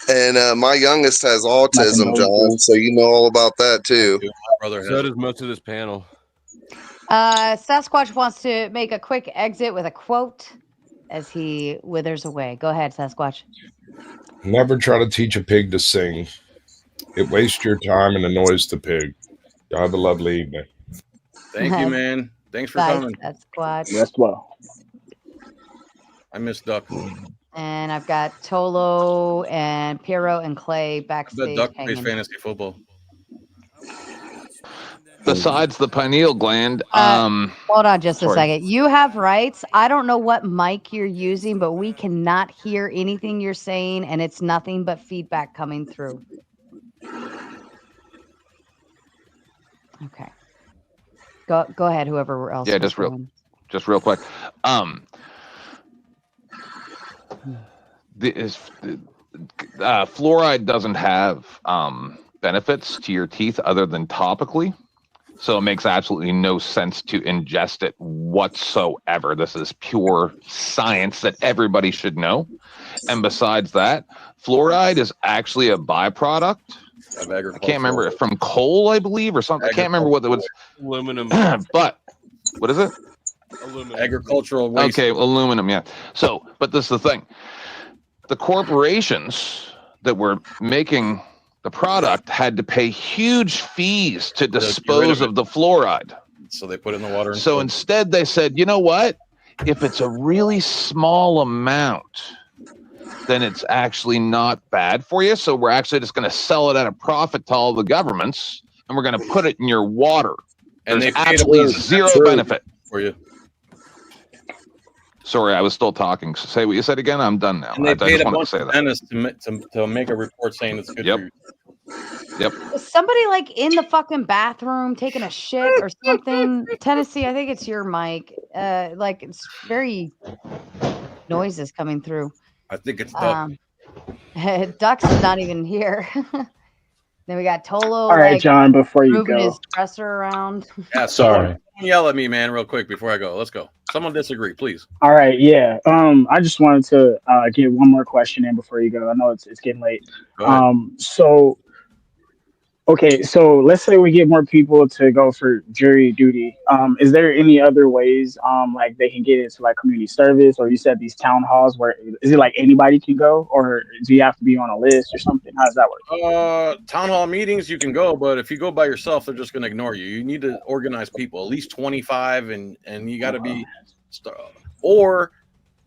And my youngest has autism, John, condolences. so you know all about that too. My brother So has does it. most of this panel. Sasquatch wants to make a quick exit with a quote as he withers away. Go ahead, Sasquatch. Never try to teach a pig to sing. It wastes your time and annoys the pig. Y'all have a lovely evening. Thank you, man. Thanks for Bye, coming. Sasquatch. Rest well. I miss Duck. And I've got Tolo and Piero and Clay I bet backstage Duck plays hanging. fantasy football. Besides the pineal gland, Hold on just a sorry. second. You have rights. I don't know what mic you're using, but we cannot hear anything you're saying, and it's nothing but feedback coming through. Okay. Go ahead, whoever else. Yeah, was just real quick. Fluoride doesn't have benefits to your teeth other than topically, so it makes absolutely no sense to ingest it whatsoever. This is pure science that everybody should know. And besides that, fluoride is actually a byproduct. Of I can't remember, from coal, I believe, or something. I can't remember what it was. Aluminum. But what is it? Aluminum. Agricultural waste. Okay, aluminum, yeah. So, but this is the thing. The corporations that were making the product had to pay huge fees to dispose of the fluoride. So they put it in the water. So instead they said, you know what? If it's a really small amount, then it's actually not bad for you. So we're actually just going to sell it at a profit to all the governments, and we're going to put it in your water. And There's they paid absolutely them zero true benefit for you. Sorry, I was still talking. So say what you said again. I'm done now. And they I paid just a wanted to bunch say of that. dentists to make a report saying it's good for you. Yep. Is somebody like in the fucking bathroom taking a shit or something? Tennessee, I think it's your mic. Like it's very noises coming through. I think it's Duck. Duck's not even here. Then we got Tolo. All right, like, John, before you moving go. his dresser around. Yeah, someone yell at me, man, real quick before I go. Let's go. Someone disagree, please. All right, yeah. I just wanted to get one more question in before you go. I know it's getting late. Go ahead. So let's say we get more people to go for jury duty. Is there any other ways like they can get into like community service, or you said these town halls where is it like anybody can go, or do you have to be on a list or something? How does that work? Town hall meetings you can go, but if you go by yourself, they're just going to ignore you. You need to organize people, at least 25, and you got to be, or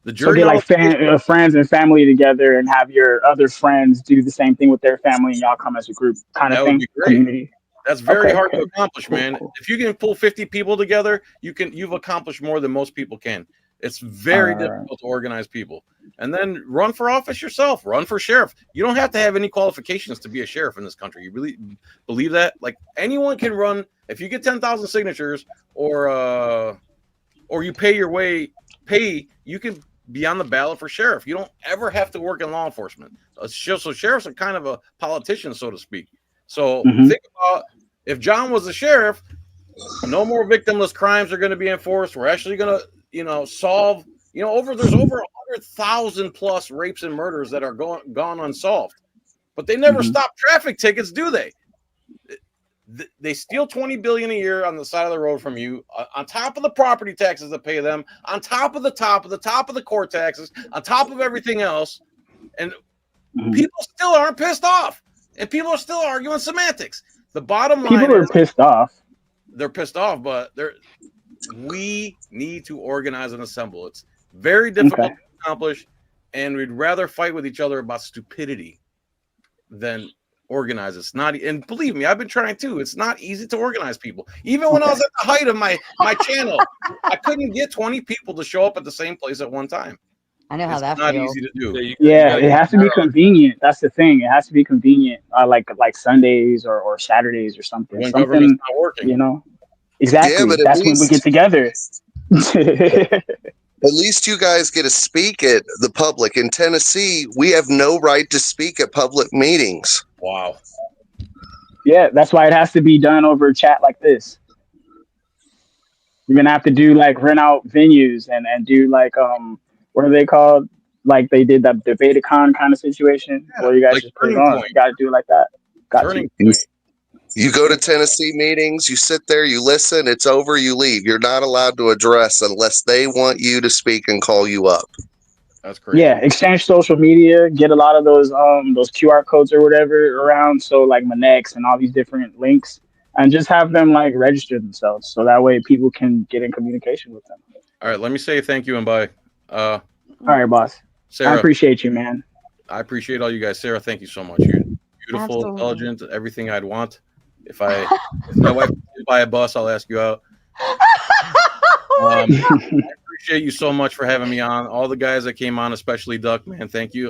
the So jury. get like friends and family together and have your other friends do the same thing with their family, and y'all come as a group kind of That thing. would be great. Community. That's very Okay, hard to okay. accomplish, man. If you can pull 50 people together, you've accomplished more than most people can. It's very difficult to organize people. And then run for office yourself. Run for sheriff. You don't have to have any qualifications to be a sheriff in this country. You really believe that? Like anyone can run. If you get 10,000 signatures, or you pay your way, you can be on the ballot for sheriff. You don't ever have to work in law enforcement. So sheriffs are kind of a politician, so to speak. So think about if John was the sheriff, no more victimless crimes are going to be enforced. We're actually going to, solve, there's over 100,000 plus rapes and murders that are gone unsolved, but they never stop traffic tickets, do they? They steal $20 billion a year on the side of the road from you, on top of the property taxes that pay them, on top of the court taxes, on top of everything else, and people still aren't pissed off, and people are still arguing semantics. The bottom line People are pissed off. They're pissed off, but we need to organize and assemble. It's very difficult to accomplish, and we'd rather fight with each other about stupidity than organize. It's not, and believe me, I've been trying too. It's not easy to organize people. Even when I was at the height of my channel, I couldn't get 20 people to show up at the same place at one time. I know how It's that not feels. easy to do. Yeah, it has to be convenient. That's the thing. It has to be convenient, like Sundays or Saturdays or something. When government's not working, you know. Exactly. Yeah, but at That's when we get together. At least you guys get to speak at the public. In Tennessee, we have no right to speak at public meetings. Wow. Yeah, that's why it has to be done over chat like this. You're gonna have to do like rent out venues and do like what are they called? Like they did that Debaticon kind of situation where you guys like just put it Turning on. Point. You gotta do it like that. Got you. You go to Tennessee meetings, you sit there, you listen, it's over, you leave. You're not allowed to address unless they want you to speak and call you up. That's crazy. Yeah, exchange social media, get a lot of those QR codes or whatever around. So like Monex and all these different links, and just have them like register themselves so that way people can get in communication with them. All right, let me say thank you and bye. All right, boss. Sarah, I appreciate you, man. I appreciate all you guys. Sarah, thank you so much. You're beautiful, Absolutely. intelligent, everything I'd want. If my wife could buy a bus, I'll ask you out. I appreciate you so much for having me on. All the guys that came on, especially Duck, man, thank you.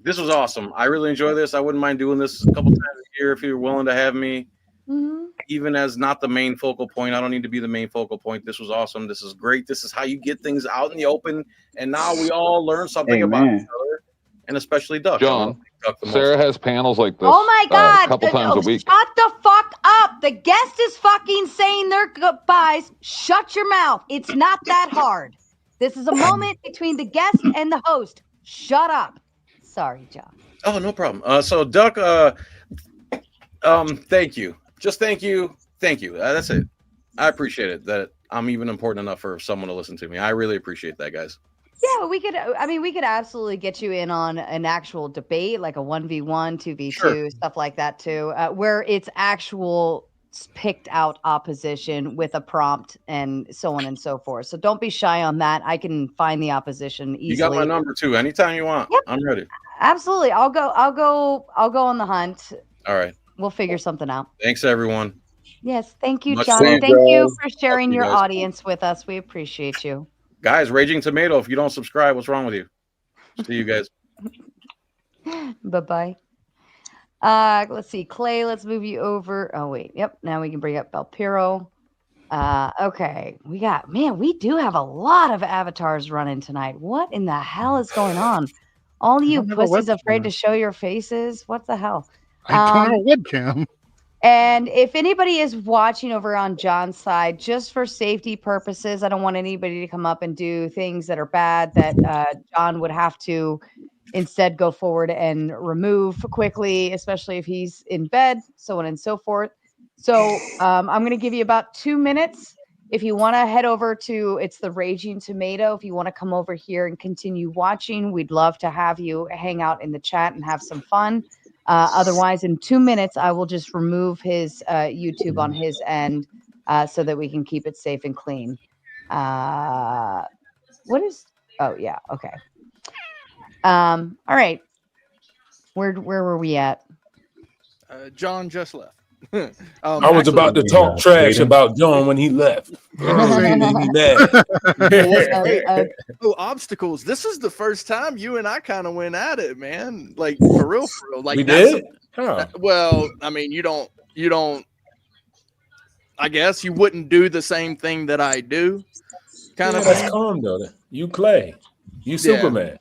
This was awesome. I really enjoy this. I wouldn't mind doing this a couple times a year if you're willing to have me. Even as not the main focal point. I don't need to be the main focal point. This was awesome. This is great. This is how you get things out in the open. And now we all learn something about each other, and especially Duck. John, Duck the most. Sarah has panels like this Oh my God! a couple times a week. Shut the fuck up! The guest is fucking saying their goodbyes. Shut your mouth. It's not that hard. This is a moment between the guest and the host. Shut up. Sorry, John. Oh, no problem. So Duck, thank you. Just thank you. Thank you. That's it. I appreciate it that I'm even important enough for someone to listen to me. I really appreciate that, guys. Yeah, we could absolutely get you in on an actual debate, like a 1v1, 2v2, Sure. stuff like that too, where it's actual picked out opposition with a prompt and so on and so forth. So don't be shy on that. I can find the opposition easily. You got my number too. Anytime you want. Yep. I'm ready. Absolutely. I'll go on the hunt. All right. We'll figure something out. Thanks, everyone. Yes. Thank you, Much John. love, Thank you bro. for sharing Love you your guys. audience with us. We appreciate you. Guys, Raging Tomato, if you don't subscribe, what's wrong with you? See you guys. Bye-bye. Let's see. Clay, let's move you over. Oh, wait. Yep. Now we can bring up Belpiro. Okay. We do have a lot of avatars running tonight. What in the hell is going on? All you don't have a pussies afraid webcam. to show your faces? What the hell? I don't have a webcam. And if anybody is watching over on John's side, just for safety purposes, I don't want anybody to come up and do things that are bad that John would have to instead go forward and remove quickly, especially if he's in bed, so on and so forth. So I'm going to give you about 2 minutes. If you want to head over to, it's the Raging Tomato. If you want to come over here and continue watching, we'd love to have you hang out in the chat and have some fun. Otherwise, in 2 minutes, I will just remove his YouTube on his end so that we can keep it safe and clean. Oh, yeah. Okay. All right. Where were we at? John just left. I was about to talk trash about John when he left. Made me mad. Oh, obstacles. This is the first time you and I kind of went at it, man. Like for real. Like We did? Huh. Well, I mean, you don't. I guess you wouldn't do the same thing that I do. Kind of. That's calm though. You Clay. You Superman.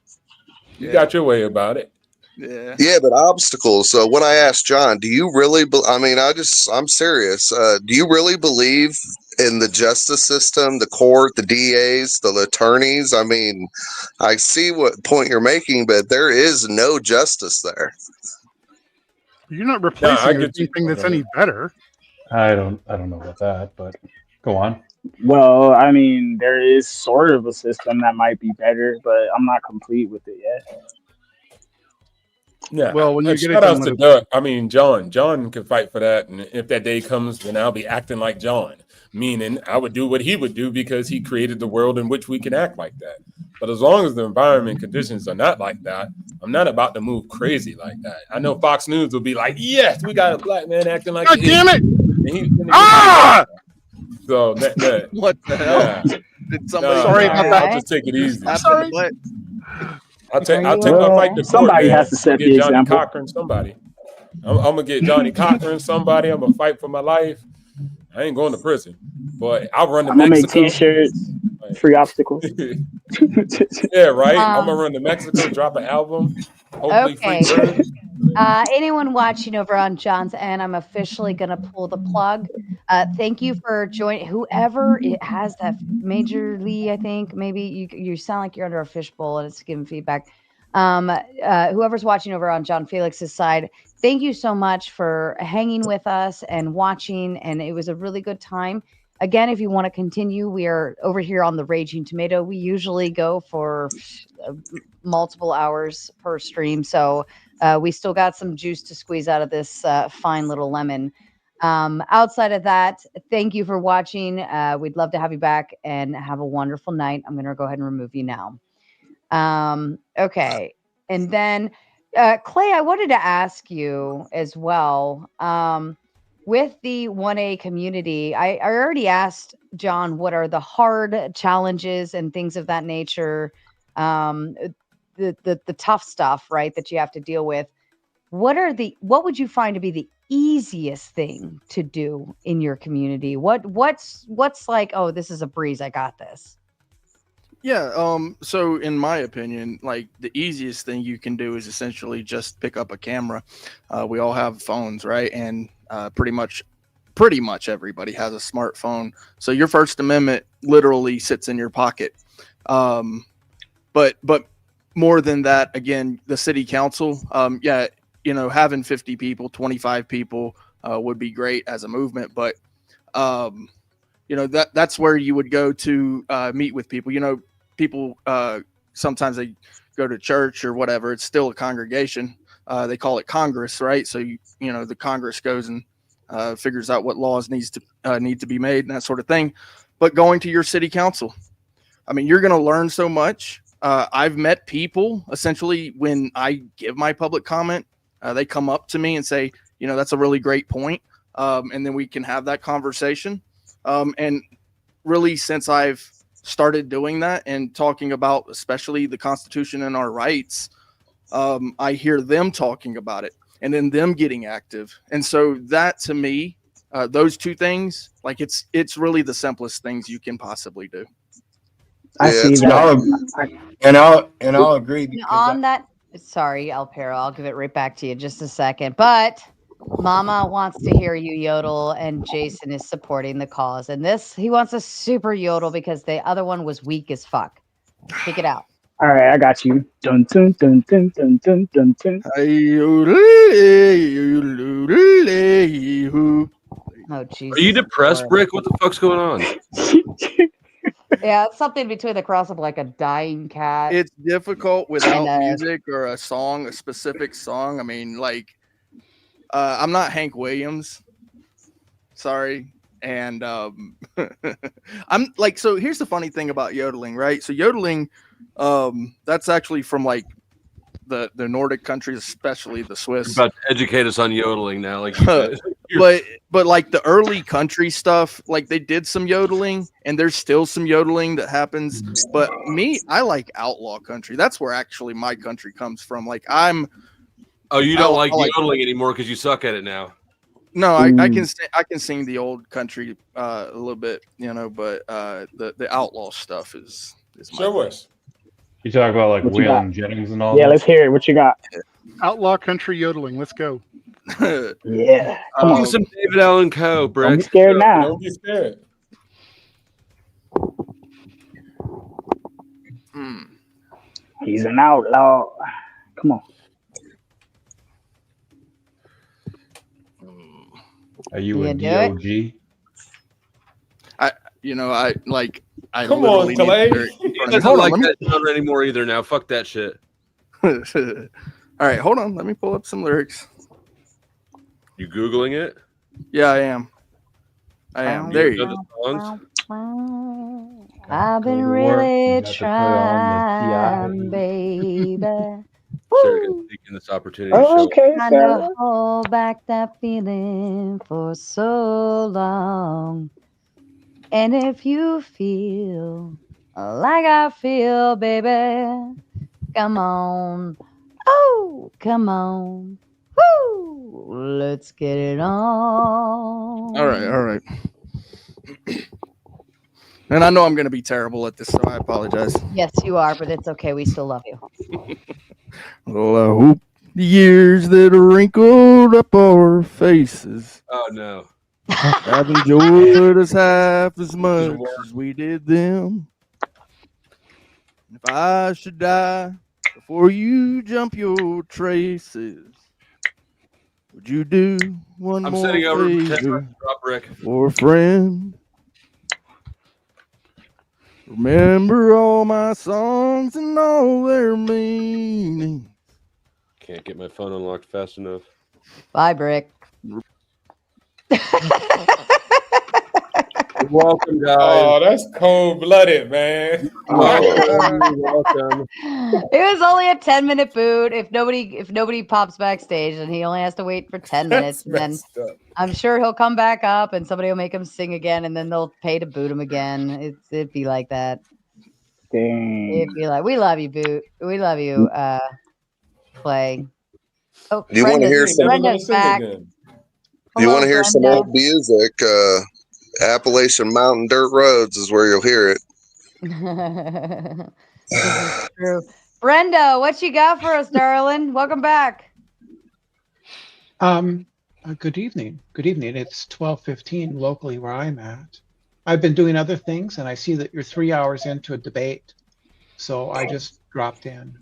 You got your way about it. Yeah, but obstacles. So when I asked John, do you really? I'm serious. Do you really believe in the justice system, the court, the DAs, the attorneys? I mean, I see what point you're making, but there is no justice there. You're not replacing anything that's any better. I don't know about that, but go on. Well, I mean, there is sort of a system that might be better, but I'm not complete with it yet. Yeah. Well, when you get it shout done out to with Doug. I mean, John. John could fight for that, and if that day comes, then I'll be acting like John. Meaning, I would do what he would do because he created the world in which we can act like that. But as long as the environment conditions are not like that, I'm not about to move crazy like that. I know Fox News will be like, yes, we got a black man acting like God damn it! So what the hell? Did somebody? Sorry about that. I'll just take it easy. I'm sorry. I'll take my fight to court, somebody man. has to set Get the Johnny example. Cochran, somebody. I'm gonna get Johnny Cochran, somebody. I'm gonna fight for my life. I ain't going to prison, but I'll run to I'm gonna make Mexico. T-shirts, free obstacles. Yeah, right. I'm gonna run to Mexico, drop an album, hopefully free Okay. birds. Anyone watching over on John's end, I'm officially going to pull the plug. Thank you for joining. Whoever it has that majorly, I think maybe you sound like you're under a fishbowl and it's giving feedback. Whoever's watching over on John Felix's side, thank you so much for hanging with us and watching. And it was a really good time. Again, if you want to continue, we are over here on the Raging Tomato. We usually go for multiple hours per stream. So we still got some juice to squeeze out of this fine little lemon. Outside of that, thank you for watching. We'd love to have you back and have a wonderful night. I'm going to go ahead and remove you now. Okay. And then, Clay, I wanted to ask you as well. With the 1A community, I already asked John what are the hard challenges and things of that nature, the tough stuff, right, that you have to deal with. What would you find to be the easiest thing to do in your community? What's like, oh, this is a breeze, I got this. Yeah. So in my opinion, like the easiest thing you can do is essentially just pick up a camera. We all have phones, right? And pretty much everybody has a smartphone. So your First Amendment literally sits in your pocket. But more than that, again, the city council, having 50 people, 25 people would be great as a movement. But that's where you would go to meet with people. People sometimes they go to church or whatever. It's still a congregation. They call it Congress, right? So the Congress goes and figures out what laws need to be made and that sort of thing. But going to your city council, I mean, you're going to learn so much. I've met people essentially when I give my public comment, they come up to me and say, that's a really great point. And then we can have that conversation. And really, since I've started doing that and talking about especially the Constitution and our rights, I hear them talking about it and then them getting active. And so that to me, those two things, like it's really the simplest things you can possibly do. I see that. I'll agree. On that, sorry, El Pero, I'll give it right back to you in just a second. But Mama wants to hear you yodel, and Jason is supporting the cause. And he wants a super yodel because the other one was weak as fuck. Kick it out. All right, I got you. Dun dun dun dun dun dun dun dun. Oh, Jesus. Are you depressed, Brick? What the fuck's going on? Yeah, it's something between the cross of like a dying cat. It's difficult without music or a specific song. I mean, like, I'm not Hank Williams. Sorry. And I'm like, so here's the funny thing about yodeling, right? So yodeling, that's actually from like the Nordic countries, especially the Swiss. You're about to educate us on yodeling now, like but like the early country stuff, like they did some yodeling, and there's still some yodeling that happens. But I like outlaw country. That's where actually my country comes from. Like oh, you don't like yodeling anymore because you suck at it now. No, I can sing the old country a little bit, but the outlaw stuff is Show us. You talk about like Waylon Jennings and all. Yeah, let's hear it. What you got? Outlaw country yodeling. Let's go. Yeah. Come on. Some David Allen Coe, Brick. Don't be scared now. Don't be scared. He's an outlaw. Come on. Are you a DOG? I come on, Clay. He doesn't like that genre anymore either now. Fuck that shit. All right, hold on. Let me pull up some lyrics. You Googling it? Yeah, I am. There you know the songs? I've been Go to work. really You got to put on the trying, TI. baby. Sarah gonna Woo! take in this opportunity to Oh, show. okay, Trying to Sarah. hold back that feeling for so long. And if you feel like I feel, baby, come on. Oh, come on. Woo! Let's get it on. All right. And I know I'm going to be terrible at this, so I apologize. Yes, you are, but it's okay. We still love you. Well, I hope the years that wrinkled up our faces Oh no. have enjoyed us half as much as we did them. If I should die before you jump your traces, would you do one I'm more sitting over to pretend favor like drop Rick. for a friend? Remember all my songs and all their meaning. Can't get my phone unlocked fast enough. Bye, Brick. You're welcome, guys. Oh, that's cold-blooded, man. You're welcome. It was only a 10-minute boot. If nobody pops backstage, then he only has to wait for 10 minutes. And then Messed up. I'm sure he'll come back up and somebody will make him sing again, and then they'll pay to boot him again. It'd be like that. Dang. It'd be like, we love you, Boot. We love you, Clay. Oh, Do you want to hear Brenda's, some? Brenda's back. Do you want to hear some old music? Appalachian Mountain Dirt Roads is where you'll hear it. This is true. Brenda, what you got for us, darling? Welcome back. Good evening. Good evening. It's 12:15 locally where I'm at. I've been doing other things, and I see that you're 3 hours into a debate, so I just dropped in.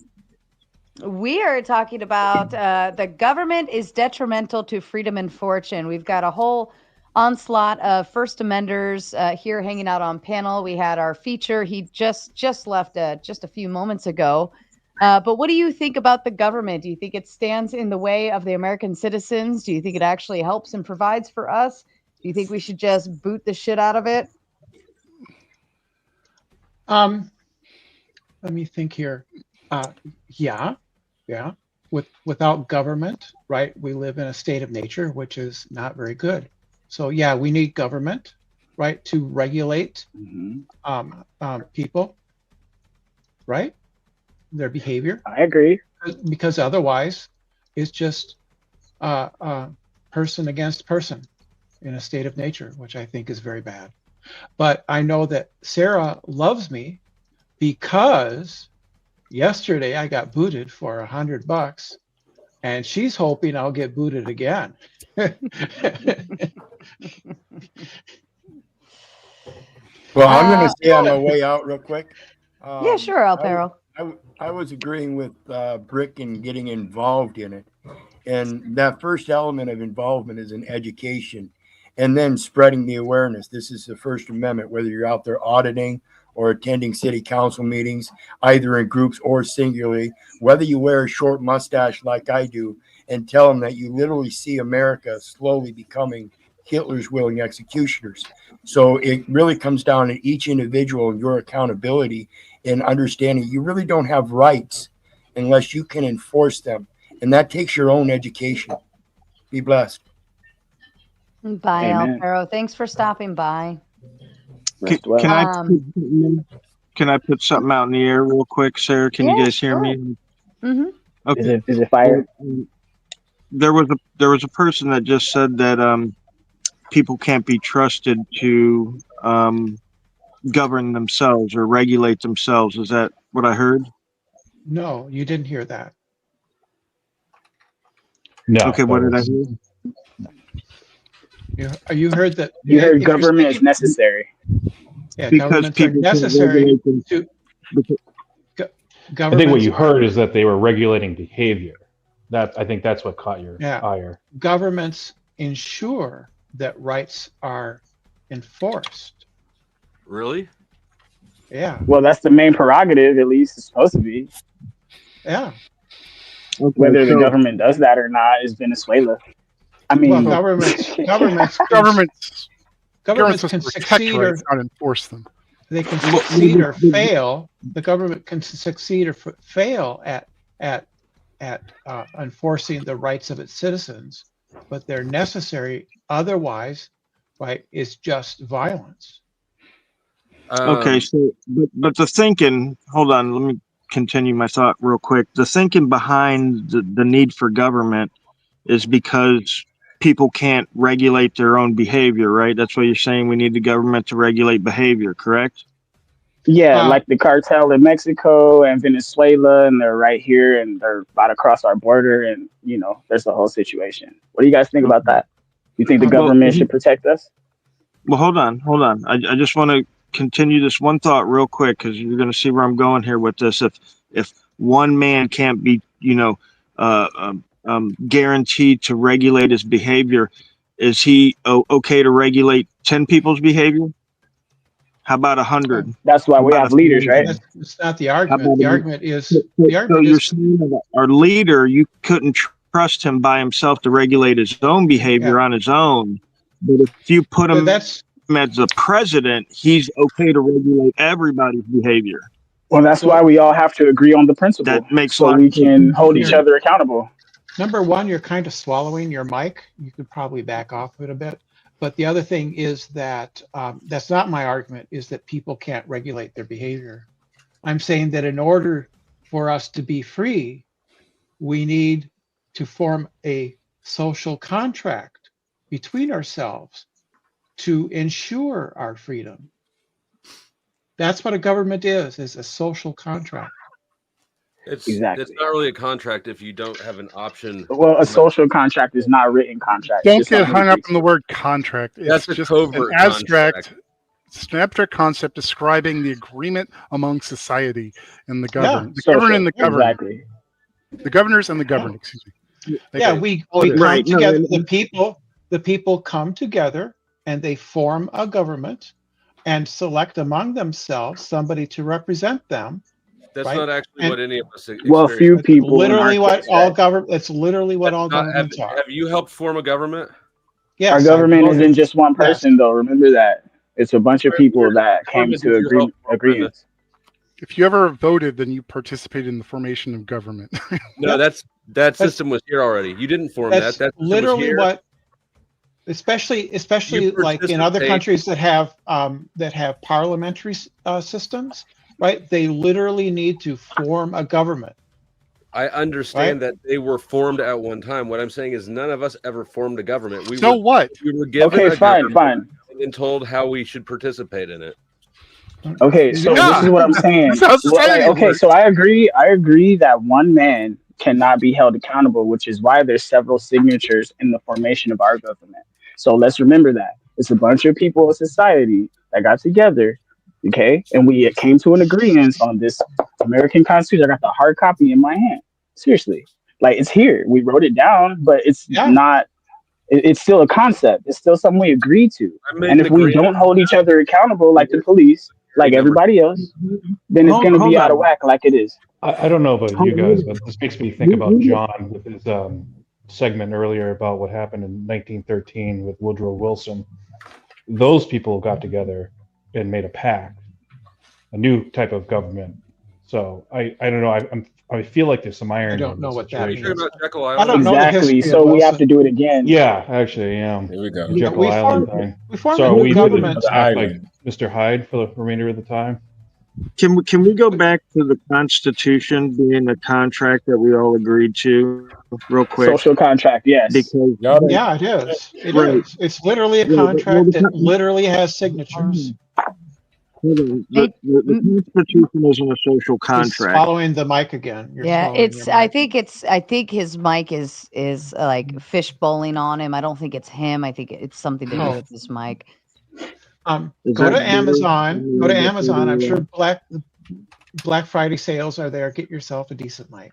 We are talking about the government is detrimental to freedom and fortune. We've got a whole onslaught of First Amenders here hanging out on panel. We had our feature. He just left just a few moments ago. But what do you think about the government? Do you think it stands in the way of the American citizens? Do you think it actually helps and provides for us? Do you think we should just boot the shit out of it? Let me think here. Yeah. Without government, right? We live in a state of nature, which is not very good. So yeah, we need government, right, to regulate people, right? Their behavior. I agree. Because otherwise, it's just person against person in a state of nature, which I think is very bad. But I know that Sarah loves me because yesterday I got booted for $100, and she's hoping I'll get booted again. Well, I'm going to say on my way out real quick. Yeah, sure, Alpero. I was agreeing with Brick in getting involved in it. And that first element of involvement is in education and then spreading the awareness. This is the First Amendment, whether you're out there auditing or attending city council meetings, either in groups or singularly, whether you wear a short mustache like I do and tell them that you literally see America slowly becoming Hitler's willing executioners. So it really comes down to each individual and your accountability and understanding you really don't have rights unless you can enforce them. And that takes your own education. Be blessed. Bye, Amen. Alpero. Thanks for stopping by. Can I put something out in the air real quick, Sarah? Can you guys hear me? Mm-hmm. Okay. Is it fire? There was a person that just said that people can't be trusted to govern themselves or regulate themselves. Is that what I heard? No, you didn't hear that. No. Okay, what did I hear? You heard that. You heard government is necessary. Yeah, Because governments are people can't necessary regulate to. I think what you heard is that they were regulating behavior. I think that's what caught your ire. Governments ensure that rights are enforced. Really? Yeah. Well, that's the main prerogative, at least it's supposed to be. Yeah. Whether the government does that or not is Venezuela. I mean, well, governments Government's can supposed to protect succeed rights, not enforce them. They can succeed or fail. The government can succeed or fail at enforcing the rights of its citizens, but they're necessary. Otherwise, right, it's just violence. Okay, so but the thinking, hold on, let me continue my thought real quick. The thinking behind the need for government is because people can't regulate their own behavior, right? That's what you're saying. We need the government to regulate behavior, correct? Yeah, like the cartel in Mexico and Venezuela, and they're right here and they're about to cross our border, and you know, there's the whole situation. What do you guys think about that? You think the government should protect us? Well, hold on. I just want to continue this one thought real quick because you're going to see where I'm going here with this. If one man can't be, guaranteed to regulate his behavior, is he okay to regulate 10 people's behavior? How about 100? That's why we have leaders, right? That's not the argument. The argument is so you're saying that our leader, you couldn't trust him by himself to regulate his own behavior on his own, but if you put him as the president, he's okay to regulate everybody's behavior. Well, that's why we all have to agree on the principle. That makes so we can hold each other accountable. Number one, you're kind of swallowing your mic. You could probably back off it a bit. But the other thing is that that's not my argument, is that people can't regulate their behavior. I'm saying that in order for us to be free, we need to form a social contract between ourselves to ensure our freedom. That's what a government is a social contract. It's Exactly. It's not really a contract if you don't have an option. Well, a social contract is not a written contract. Don't get hung up on the word contract. It's That's just a covert an abstract concept describing the agreement among society and the governed. The governed and the governed. Exactly. The governors and the governed, excuse me. Yeah, we come together, the people come together and they form a government and select among themselves somebody to represent them. That's not actually what any of us experience. Well, few people. Literally what all government. It's literally what all governments are. Have you helped form a government? Yes. Our government isn't just one person, though. Remember that. It's a bunch of people that came to agreements. If you ever voted, then you participated in the formation of government. No, that system was here already. You didn't form that. That's literally what. Especially like in other countries that have parliamentary systems. Right, they literally need to form a government. I understand that they were formed at one time. What I'm saying is none of us ever formed a government. We were given a government and told how we should participate in it. Okay, so this is what I'm saying. So I agree that one man cannot be held accountable, which is why there's several signatures in the formation of our government. So let's remember that. It's a bunch of people in society that got together. Okay, and we came to an agreement on this American Constitution. I got the hard copy in my hand. Seriously, like it's here. We wrote it down, but it's not. It's still a concept. It's still something we agreed to. And if we don't hold each other accountable, like the police, like everybody else, then it's going to be out of whack, like it is. I don't know about you guys, but this makes me think about John with his segment earlier about what happened in 1913 with Woodrow Wilson. Those people got together and made a pact, a new type of government. So I don't know. I feel like there's some irony. I don't know what that means. I don't know exactly. So we have to do it again. Yeah, actually, yeah. Here we go. Jekyll Island thing. We formed so a new government. Act like Mr. Hyde for the remainder of the time. Can we go back to the Constitution being a contract that we all agreed to, real quick? Social contract, yes. Because it is. It is. It's literally a contract that literally has signatures. The Constitution isn't a social contract. Following the mic again. I think his mic is like fish bowling on him. I don't think it's him. I think it's something to do with his mic. Go to Amazon. Go to Amazon. I'm sure Black Friday sales are there. Get yourself a decent mic.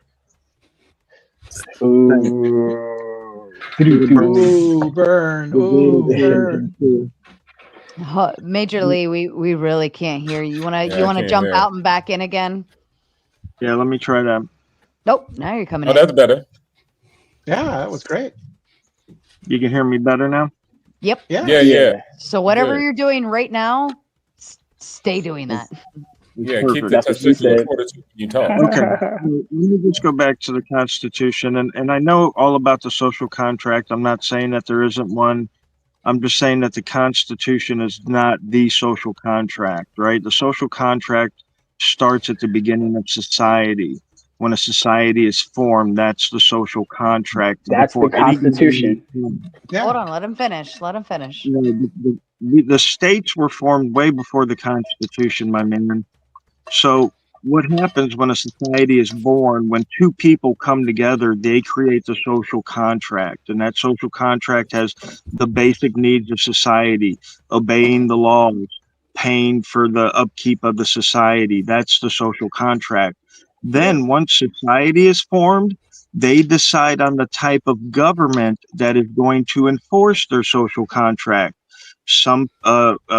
Ooh, burn. Ooh, burn. Major Lee, we really can't hear you. You wanna jump out and back in again? Yeah, let me try that. Nope, now you're coming in. Oh, that's better. Yeah, that was great. You can hear me better now? Yep. Yeah. So whatever you're doing right now, Stay doing that. Yeah, keep the That's what she testicular said. fortitude when you talk. Okay, let me just go back to the Constitution, and I know all about the social contract. I'm not saying that there isn't one. I'm just saying that the Constitution is not the social contract, right? The social contract starts at the beginning of society. When a society is formed, that's the social contract. That's the Constitution. Hold on, let him finish. Let him finish. You know, the states were formed way before the Constitution, my man. So what happens when a society is born? When two people come together, they create the social contract, and that social contract has the basic needs of society: obeying the laws, paying for the upkeep of the society. That's the social contract. Then once society is formed, they decide on the type of government that is going to enforce their social contract. Some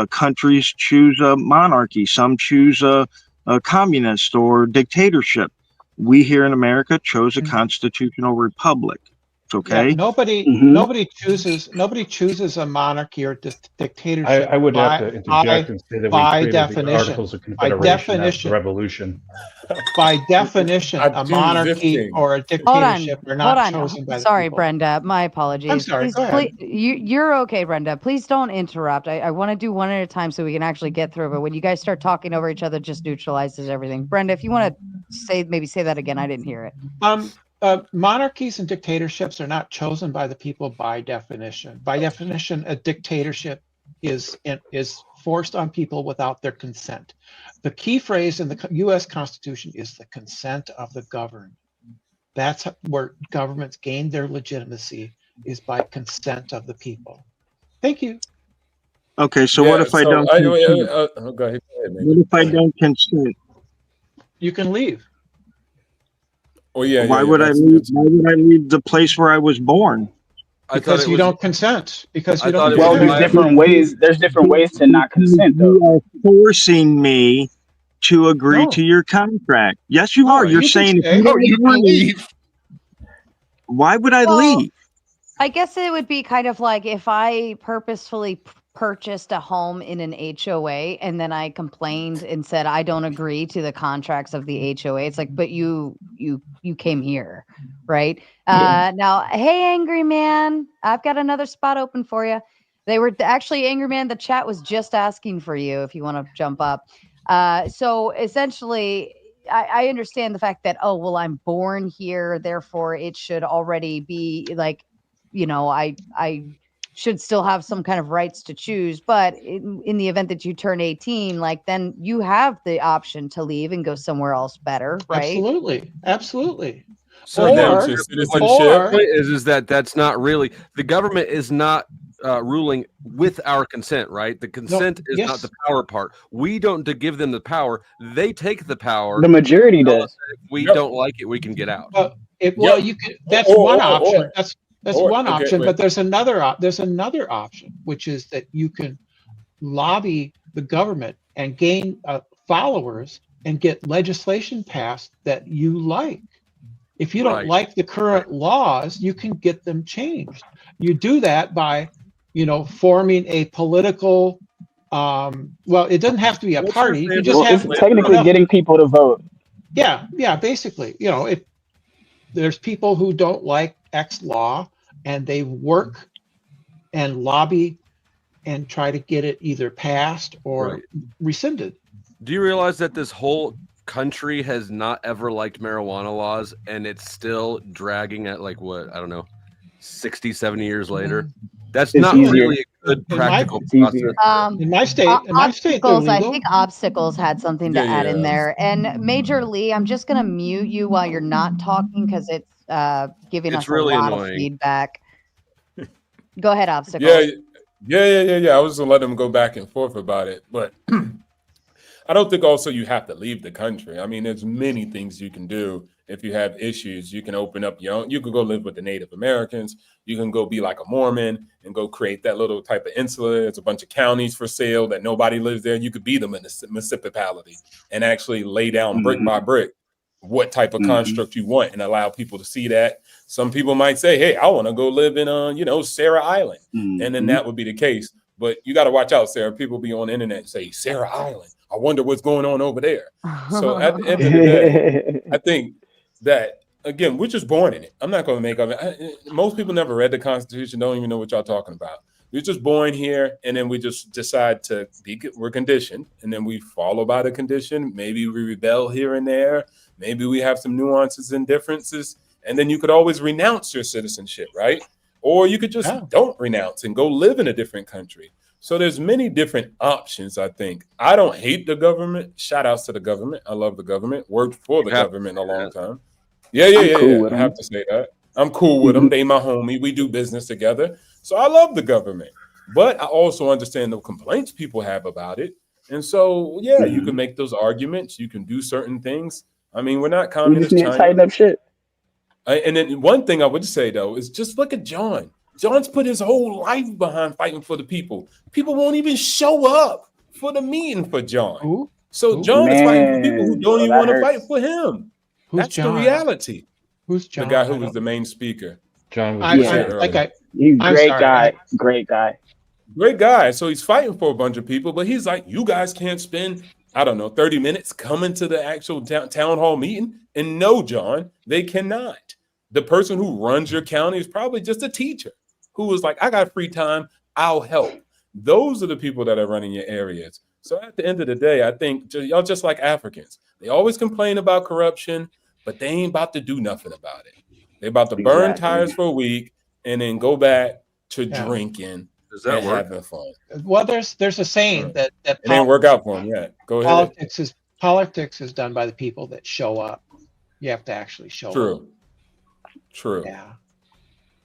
countries choose a monarchy, some choose a communist or dictatorship. We here in America chose a constitutional republic. Okay. Yeah, nobody chooses a monarchy or dictatorship. I would have to interject and say that we by created the definition, Articles of by Confederation, not the definition, Revolution. by definition, a monarchy or a dictatorship are not chosen by the Sorry, people. Brenda. My apologies. I'm sorry. Please, Go ahead. you're okay, Brenda. Please don't interrupt. I want to do one at a time so we can actually get through. But when you guys start talking over each other, just neutralizes everything. Brenda, if you want to maybe say that again. I didn't hear it. Monarchies and dictatorships are not chosen by the people by definition. By definition, a dictatorship is forced on people without their consent. The key phrase in the U.S. Constitution is the consent of the governed. That's where governments gain their legitimacy, is by consent of the people. Thank you. Okay, so what if I don't consent? Go ahead, what if I don't consent? You can leave. Oh yeah. Why would I leave? Why would I leave the place where I was born? Because you don't consent. Because you don't. Well, there's different ways. There's different ways to not consent, though. You are forcing me to agree to your contract. Yes, you are. You're saying if you don't agree, why would I leave? I guess it would be kind of like if I purposefully purchased a home in an HOA and then I complained and said I don't agree to the contracts of the HOA. It's like, but you came here, right? Now, hey, Angry Man, I've got another spot open for you. They were actually, Angry Man, the chat was just asking for you if you want to jump up. So essentially, I understand the fact that, oh, well, I'm born here, therefore it should already be like, I should still have some kind of rights to choose. But in the event that you turn 18, like, then you have the option to leave and go somewhere else better, right? Absolutely. So the point is that that's not really, the government is not ruling with our consent, right? The consent is not the power part. We don't give them the power. They take the power. The majority does. If we don't like it, we can get out. You can. That's one option. That's one option. But there's another option, which is that you can lobby the government and gain followers and get legislation passed that you like. If you don't like the current laws, you can get them changed. You do that by, forming a political. Well, it doesn't have to be a party. You just have it's technically getting people to vote. Yeah. Basically, if there's people who don't like X law and they work and lobby and try to get it either passed or rescinded. Do you realize that this whole country has not ever liked marijuana laws, and it's still dragging at 60, 70 years later? That's not really a good practical process. In my state, I think Obstacles had something to add in there. And Major Lee, I'm just gonna mute you while you're not talking because it's giving us really a lot annoying. of feedback. Go ahead, Obstacles. Yeah. I was just letting them go back and forth about it, but I don't think also you have to leave the country. I mean, there's many things you can do. If you have issues, you can open up your own. You can go live with the Native Americans. You can go be like a Mormon and go create that little type of insula. There's a bunch of counties for sale that nobody lives there. You could be them in the municipality and actually lay down brick by brick what type of construct you want and allow people to see that. Some people might say, hey, I want to go live in, Sarah Island. And then that would be the case. But you got to watch out, Sarah. People be on the internet and say, Sarah Island, I wonder what's going on over there. So at the end of the day, I think that, again, we're just born in it. I'm not going to make of it. Most people never read the Constitution, don't even know what y'all talking about. We're just born here, and then we just decide to we're conditioned, and then we follow by the condition. Maybe we rebel here and there. Maybe we have some nuances and differences, and then you could always renounce your citizenship, right? Or you could just don't renounce and go live in a different country. So there's many different options, I think. I don't hate the government. Shout outs to the government. I love the government. Worked for the government a long time. Yeah. I have to say that. I'm cool with them. They my homie. We do business together. So I love the government. But I also understand the complaints people have about it. And so, you can make those arguments. You can do certain things. I mean, we're not communist We just need to China. tighten up shit. And then one thing I would say, though, is just look at John. John's put his whole life behind fighting for the people. People won't even show up for the meeting for John. So John is fighting for people who don't even want to fight for him. That's the reality. Who's John? The guy who was the main speaker. John was He's great guy. Great guy. So he's fighting for a bunch of people, but he's like, you guys can't spend, 30 minutes coming to the actual town hall meeting. And no, John, they cannot. The person who runs your county is probably just a teacher who was like, I got free time, I'll help. Those are the people that are running your areas. So at the end of the day, I think y'all just like Africans. They always complain about corruption, but they ain't about to do nothing about it. They about to burn tires for a week and then go back to drinking and having fun. Well, there's a saying that it didn't work out for them yet. Go ahead. Politics is done by the people that show up. You have to actually show up. True. Yeah.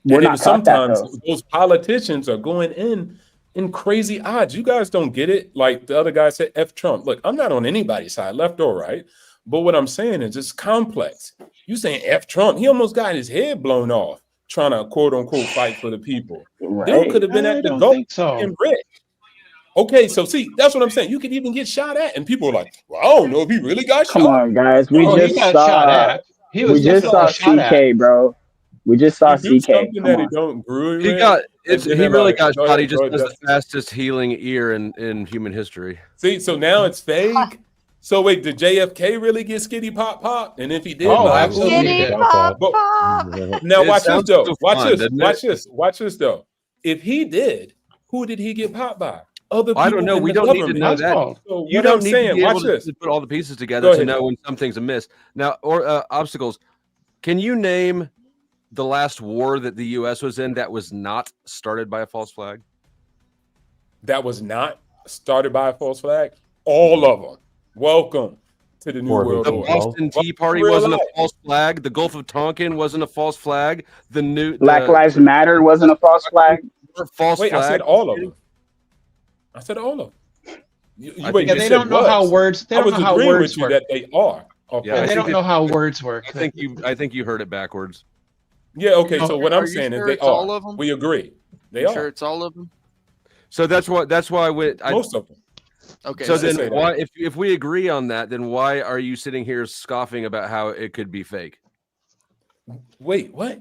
We're And not sometimes taught that, those politicians are going in crazy odds. You guys don't get it. Like the other guy said, F Trump. Look, I'm not on anybody's side, left or right. But what I'm saying is it's complex. You saying F Trump, he almost got his head blown off trying to quote unquote fight for the people. They could have been at the goal and rich. Okay, so see, that's what I'm saying. You could even get shot at, and people are like, well, I don't know if he really got shot. Come on, guys. We just saw CK, bro. We just saw CK. Something that he don't agree with. He really got shot. He just has the fastest healing ear in human history. See, so now it's fake. So wait, did JFK really get skitty pop pop? And if he did, absolutely. Pop. Now watch this though. Watch this though. If he did, who did he get popped by? Other people. I don't know. We don't need to know that. So you don't need to be able to put all the pieces together to know when something's amiss. Now, obstacles. Can you name the last war that the U.S. was in that was not started by a false flag? That was not started by a false flag? All of them. Welcome to the New World Order. The Boston Tea Party wasn't a false flag. The Gulf of Tonkin wasn't a false flag. Black Lives Matter wasn't a false flag. False flag. I said all of them. I said all of them. They don't know how words. They don't know how words work. That they are. Yeah, they don't know how words work. I think you heard it backwards. Yeah. Okay. So what I'm saying is they are. All of them? We agree. They are. Sure, it's all of them. So that's why I went. Most of them. Okay. So then, why, if we agree on that, then why are you sitting here scoffing about how it could be fake? Wait, what?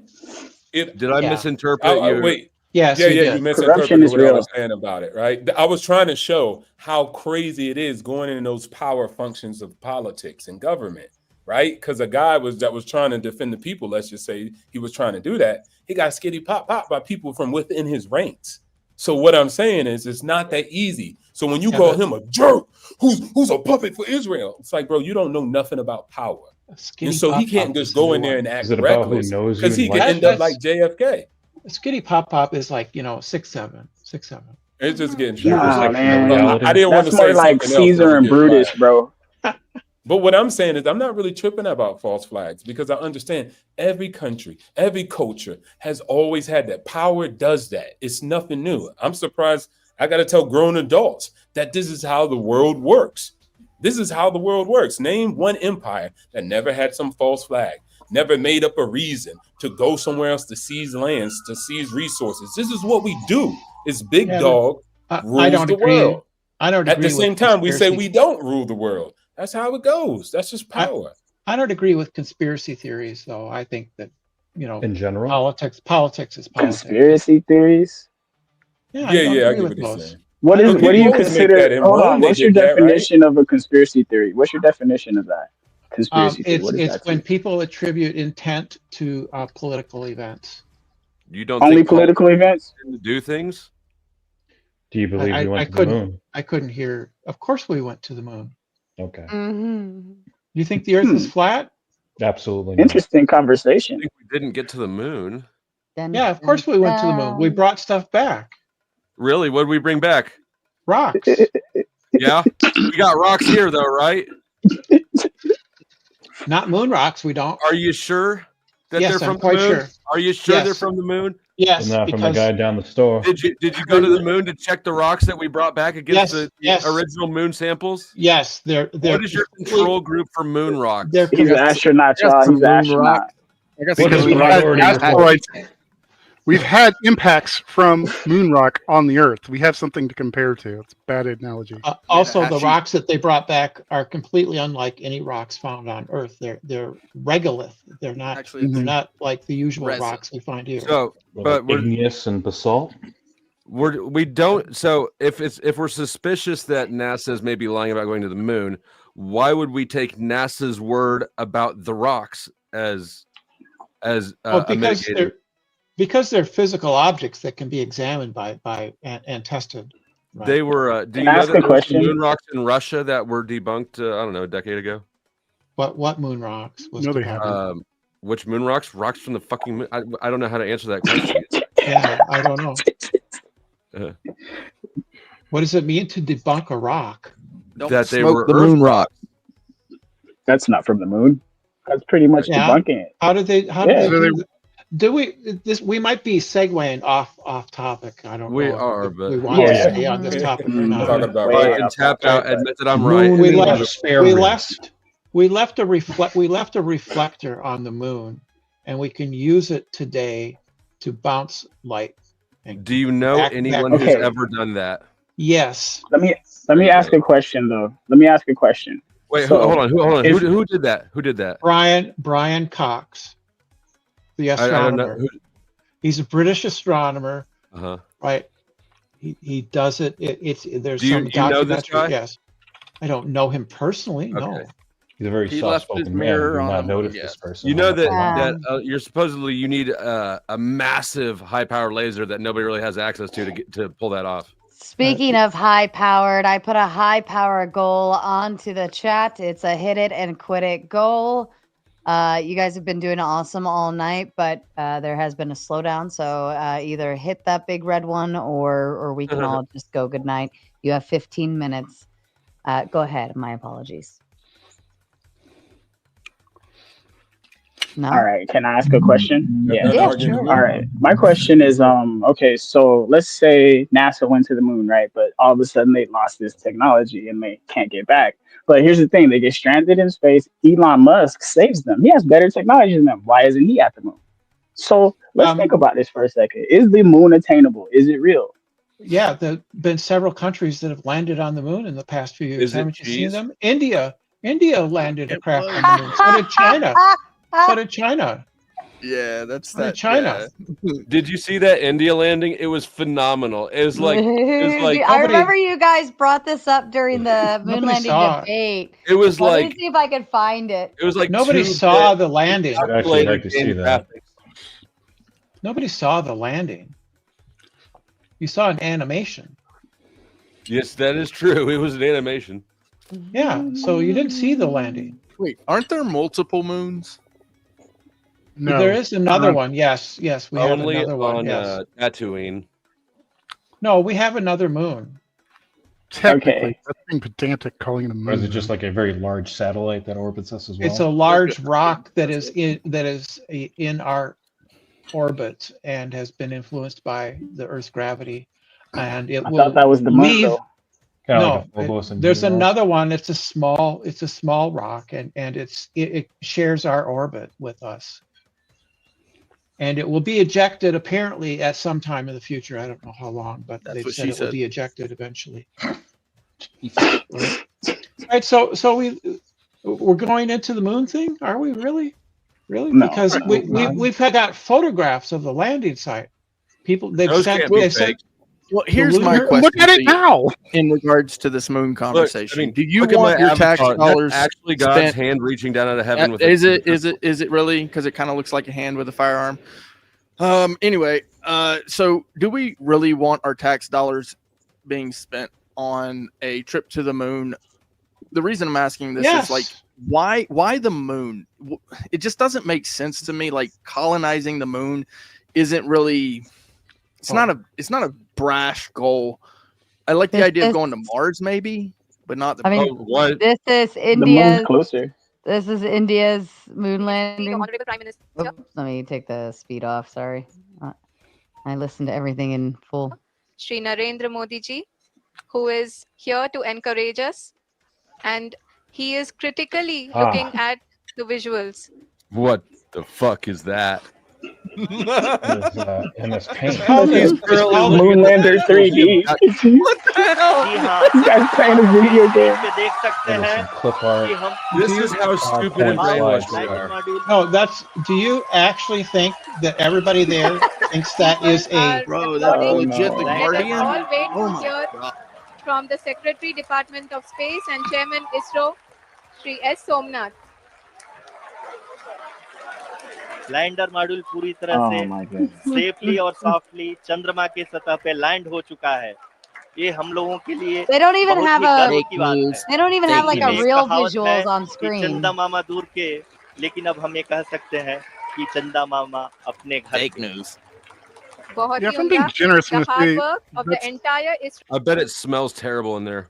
Did I misinterpret you? Wait. Yes, you misinterpreted what real. I was saying about it, right? I was trying to show how crazy it is going in those power functions of politics and government, right? Because a guy that was trying to defend the people, let's just say he was trying to do that, he got skitty pop by people from within his ranks. So what I'm saying is it's not that easy. So when you call him a jerk who's a puppet for Israel, it's like, bro, you don't know nothing about power. And so he can't just go in there and act reckless because he could end up like JFK. Skitty pop is like 6'7". It's just getting I didn't want to say like Caesar and Brutus, bro. But what I'm saying is I'm not really tripping about false flags because I understand every country, every culture has always had that. Power does that. It's nothing new. I'm surprised. I got to tell grown adults that this is how the world works. This is how the world works. Name one empire that never had some false flag, never made up a reason to go somewhere else to seize lands, to seize resources. This is what we do. It's big dog rules the world. I don't At the same time, we say we don't rule the world. That's how it goes. That's just power. I don't agree with conspiracy theories, though. I think that, in general, politics is politics. Conspiracy theories? Yeah, Yeah, I don't yeah, I agree get with what he's those. saying. What is? But What do people you always make consider? that in Hold Rome. on. They What's your did that, right? definition of a conspiracy theory? What's your definition of that? Conspiracy theory. What is It's that to when you? people attribute intent to political events. You don't Only think politics political events? to do things? Do you believe we went to the moon? I couldn't hear. Of course, we went to the moon. Okay. You think the Earth is flat? Absolutely not. Interesting I conversation. think we didn't get to the moon. Yeah, of course we went to the moon. We brought stuff back. Really? What did we bring back? Rocks. Yeah, we got rocks here though, right? Not moon rocks. We don't. Are you sure that Yes, they're from I'm quite the moon? sure. Are you sure they're Yes. from the moon? Yes, Not from the because guy down the store. Did you go to the moon to check the rocks that we brought back against the Yes. original moon samples? yes, they're What is your control group for moon rocks? They're He's an astronaut, y'all. He's an astronaut. Because we've had asteroids. We've had impacts from moon rock on the Earth. We have something to compare to. It's a bad analogy. Also, the rocks that they brought back are completely unlike any rocks found on Earth. They're regolith. They're not. Actually, they're not like the usual resin. rocks we find here. So, but we're igneous and basalt. we don't. So if we're suspicious that NASA is maybe lying about going to the moon, why would we take NASA's word about the rocks as a mitigator? Because they're physical objects that can be examined by and tested. Right? They were. Do you know that there were some moon rocks in Russia that were debunked? I don't know, a decade ago. What moon rocks? No, they haven't. Which moon rocks? Rocks from the fucking moon? I don't know how to answer that question. Yeah, I don't know. What does it mean to debunk a rock? That they were the moon rock. That's not from the moon. That's pretty much debunking it. How did they? Do we? We might be segueing off topic. I don't know. We are, but we want to stay on this topic or not. Talk about and tap out. Admit that I'm right. We left a reflector on the moon, and we can use it today to bounce light. Do you know anyone who's ever done that? Yes. Let me ask a question though. Let me ask a question. Wait, hold on. Who did that? Who did that? Brian Cox, the astronomer. I don't know. He's a British astronomer. Right. He does it. There's do you, some do you know this documentary. guy? Yes. I don't know him personally. Okay. No. He's a very soft-spoken man. I do not notice this person. You know that you're supposedly you need a massive high-powered laser that nobody really has access to pull that off. Speaking of high-powered, I put a high-power goal onto the chat. It's a hit it and quit it goal. You guys have been doing awesome all night, but there has been a slowdown. So either hit that big red one or we can all just go good night. You have 15 minutes. Go ahead. My apologies. No? All right. Can I ask a question? Yeah, sure. All right. My question is, okay, so let's say NASA went to the moon, right? But all of a sudden they lost this technology and they can't get back. But here's the thing, they get stranded in space. Elon Musk saves them. He has better technology than them. Why isn't he at the moon? So let's think about this for a second. Is the moon attainable? Is it real? Yeah, there've been several countries that have landed on the moon in the past few years. Haven't you seen them? India landed a craft on the moon. So did China. Yeah, that's that. China. Yeah. Did you see that India landing? It was phenomenal. It was like I remember you guys brought this up during the moon landing debate. It was Let me see if I could find it. It was like nobody saw the landing. I'd actually like to see that. Nobody saw the landing. You saw an animation. Yes, that is true. It was an animation. Yeah, so you didn't see the landing. Wait, aren't there multiple moons? No, there is another one. Yes, we have another one. On yes. Tatooine. No, we have another moon. Technically, that's being pedantic calling it a moon. Or is it just like a very large satellite that orbits us as well? It's a large rock that is in our orbit and has been influenced by the Earth's gravity, and it will. I thought that was the moon, leave. though. No, there's another one. It's a small rock, and it shares our orbit with us. And it will be ejected apparently at some time in the future. I don't know how long, but they've said it will be ejected eventually. Right. So we're going into the moon thing. Are we really? Really? No, because we've got photographs of the landing site. People they've sent Well, here's my question. Look at it now. In regards to this moon Look, conversation, I mean, do you look at want my your tax avatar. dollars That's actually God's spent? hand reaching down out of heaven with Is it. it really? Because it kind of looks like a hand with a firearm. Anyway, so do we really want our tax dollars being spent on a trip to the moon? The reason I'm asking this is like, why the moon? It just doesn't make sense to me. Like colonizing the moon isn't really. It's not a brash goal. I like the idea of going to Mars, maybe, but not the. I mean, what? this is The moon's India's. closer. This is India's moon landing. Honorable Prime Minister. Oops, let me take the speed off. Sorry, I listened to everything in full. Shri Narendra Modi ji, who is here to encourage us, and he is critically looking at the visuals. What the fuck is that? MS Paint. Moonlander 3D. What the hell? You guys playing a video game? Clip art. This is how stupid and brainwashed we are. No, do you actually think that everybody there thinks that is a... Bro, that's legit the Let us Guardian? all wait Oh to my hear God. from the Secretary Department of Space and Chairman ISRO, Shri S. Somnath. Lander module पूरी तरह से safely और softly चंद्रमा के सतह पे land हो चुका है। ये हम लोगों के लिए They don't even बहुत have ही a. गर्व की बात है। They don't even have like a एक real कहावत है visuals on कि screen. चंदा मामा दूर के, लेकिन अब हम ये कह सकते हैं कि चंदा मामा अपने घर Fake news. बहुत Yeah, he if I'm being उम्दा, generous, I'm the gonna hard say work of the that's- entire ISRO. I bet it smells terrible in there.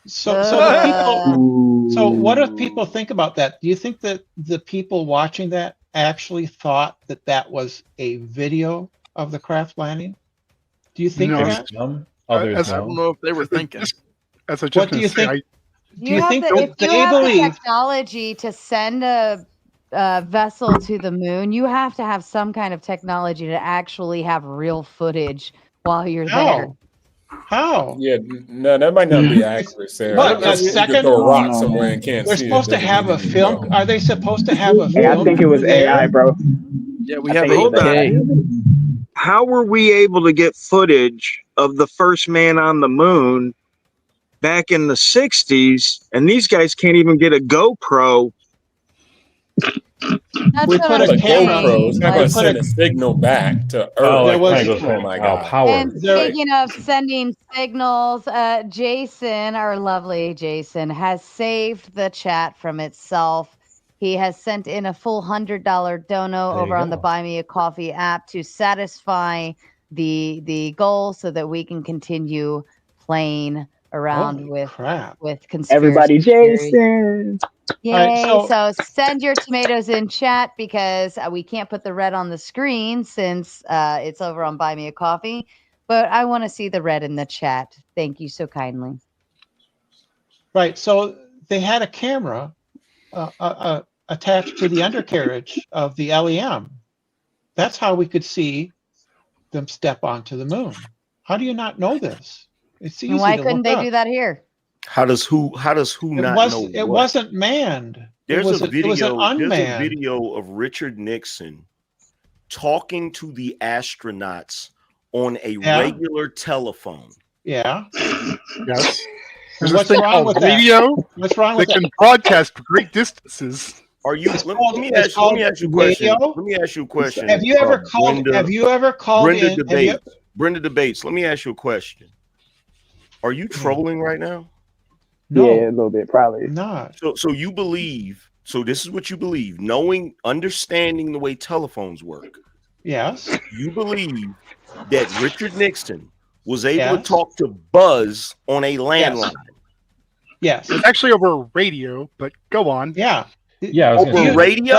So the people... So what if people think about that? Do you think that the people watching that actually thought that that was a video of the craft landing? Do you think No. that? Others I don't know if they were thinking. As I just What do gonna you say, think? Do you have the, if you have the technology to send a vessel to the moon, you have to have some kind of technology to actually have real footage while you're there. How? Yeah, no, that might not be accurate, Sarah. What, a Unless you second? throw a rock somewhere and can't They're see it. supposed to doesn't have mean a you film. know. Are they supposed to have a Hey, I film? think it was there? AI, bro. Yeah, we I have think it was AI. How were we able to get footage of the first man on the moon back in the 60s, and these guys can't even get a GoPro? That's We what put I'm a camera. GoPro, it's not like- going to send a signal back to Earth. Oh, There like was- kind of goes Oh my God. power. And speaking of sending signals, Jason, our lovely Jason, has saved the chat from itself. He has sent in a full $100 dono There you over on the go. Buy Me a Coffee app to satisfy the goal so that we can continue playing around Holy with crap. conspiracy Everybody, theories. Jason. Yay. All right, so send your tomatoes in chat because we can't put the red on the screen since it's over on Buy Me a Coffee. But I want to see the red in the chat. Thank you so kindly. Right. So they had a camera attached to the undercarriage of the LEM. That's how we could see them step onto the moon. How do you not know this? It's easy And why to couldn't look they up. do that here? How does who not know It what? wasn't manned. There's it was a video. It was an There's a unmanned. video of Richard Nixon talking to the astronauts on a Yeah. regular telephone. Yeah. yes. And There's this what's thing wrong called with that? radio What's wrong with that that? can broadcast great distances. Are you? It's Let called- me it's ask you a called question. radio? Let me ask you a question. Have you ever called? Brenda, Have you ever called Brenda in? Have you, Debates. Brenda Debates. Let me ask you a question. Are you trolling right now? No. Yeah, a little bit, probably. not. So you believe? So this is what you believe, understanding the way telephones work. Yes. You believe that Richard Nixon was able Yes. to talk to Buzz on a landline. Yes. It's actually over radio, but go on. Yeah. Yeah, I was gonna Over say- radio?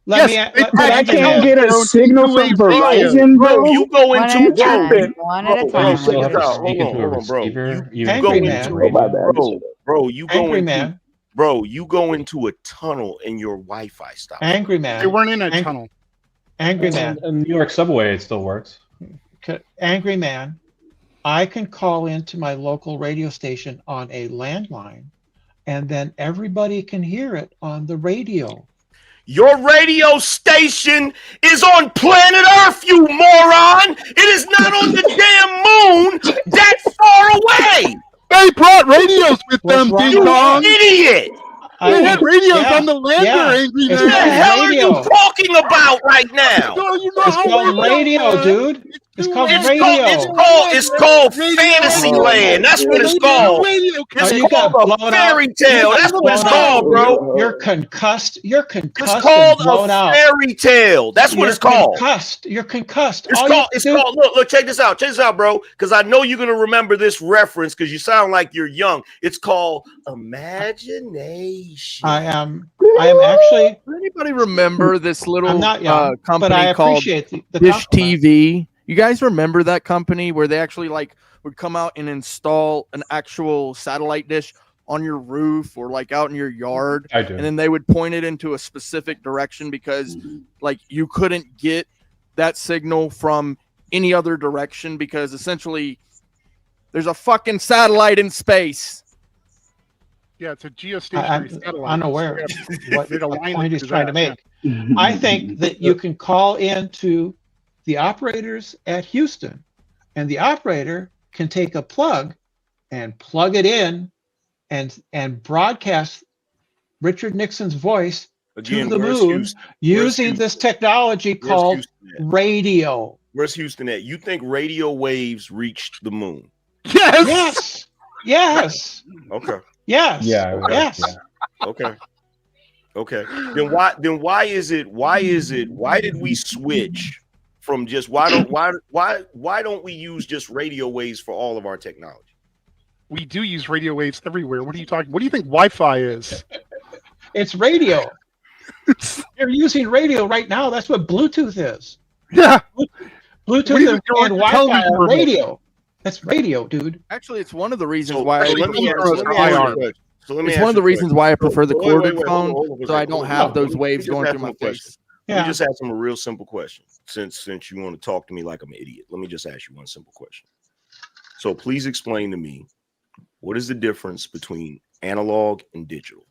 Let me. Yes, let- But I let me can't ask- get a signal from Verizon, Bro, bro. you go One at into a time. One at a bro, You time. still have to Hold speak on, into a hold on, bro. receiver. You even go if Angry it's man. into Oh, my bad. bro, you go Angry into man. bro, you go into a tunnel and your Wi-Fi stops. Angry They man. weren't in a Ang- tunnel. Angry man. in New York subway, it still works. Angry man. I can call into my local radio station on a landline, and then everybody can hear it on the radio. Your radio station is on planet Earth, you moron. It is not on the damn moon that far away. They brought radios with them, Ding Dong. Idiot. They had radios on the lander, Angry What Man. the hell are you talking about right now? It's called radio, dude. It's called radio. It's called fantasy land. That's what it's called. It's called a fairy tale. That's what it's called, bro. You're concussed. You're concussed. It's called and blown a out. fairy tale. That's what it's called. You're concussed. It's called. Look, check this out. Check this out, bro. Because I know you're gonna remember this reference because you sound like you're young. It's called imagination. I am actually. Does anybody remember this little I'm not young, company but I called appreciate the Dish compliment. TV? You guys remember that company where they actually like would come out and install an actual satellite dish on your roof or like out in your yard? I do. And then they would point it into a specific direction because like you couldn't get that signal from any other direction because essentially there's a fucking satellite in space. Yeah, it's a geostationary satellite. Unaware of what They'd align point it he's to trying to that, make. I think that you can call into the operators at Houston, and the operator can take a plug and plug it in and broadcast Richard Nixon's voice Again, to the where's moon Houston? using this technology Where's called Houston at? radio. Where's Houston at? You think radio waves reached the moon? Yes. Yes. Okay. Yes. Yeah. Yes. Yeah. Okay. Okay. Then why did we switch from just why don't we use just radio waves for all of our technology? We do use radio waves everywhere. What are you talking? What do you think Wi-Fi is? It's radio. You're using radio right now. That's what Bluetooth is. Yeah. Bluetooth and Wi-Fi television are remote. radio. That's radio, dude. Actually, it's one of the reasons why So let me ask you a question. it's one of the reasons why I prefer the Wait, corded wait, phone, hold on, so I don't have those Let me waves just going ask through him my a question. face. Let me just ask him a real simple question. Since you want to talk to me like I'm an idiot, let me just ask you one simple question. So please explain to me, what is the difference between analog and digital?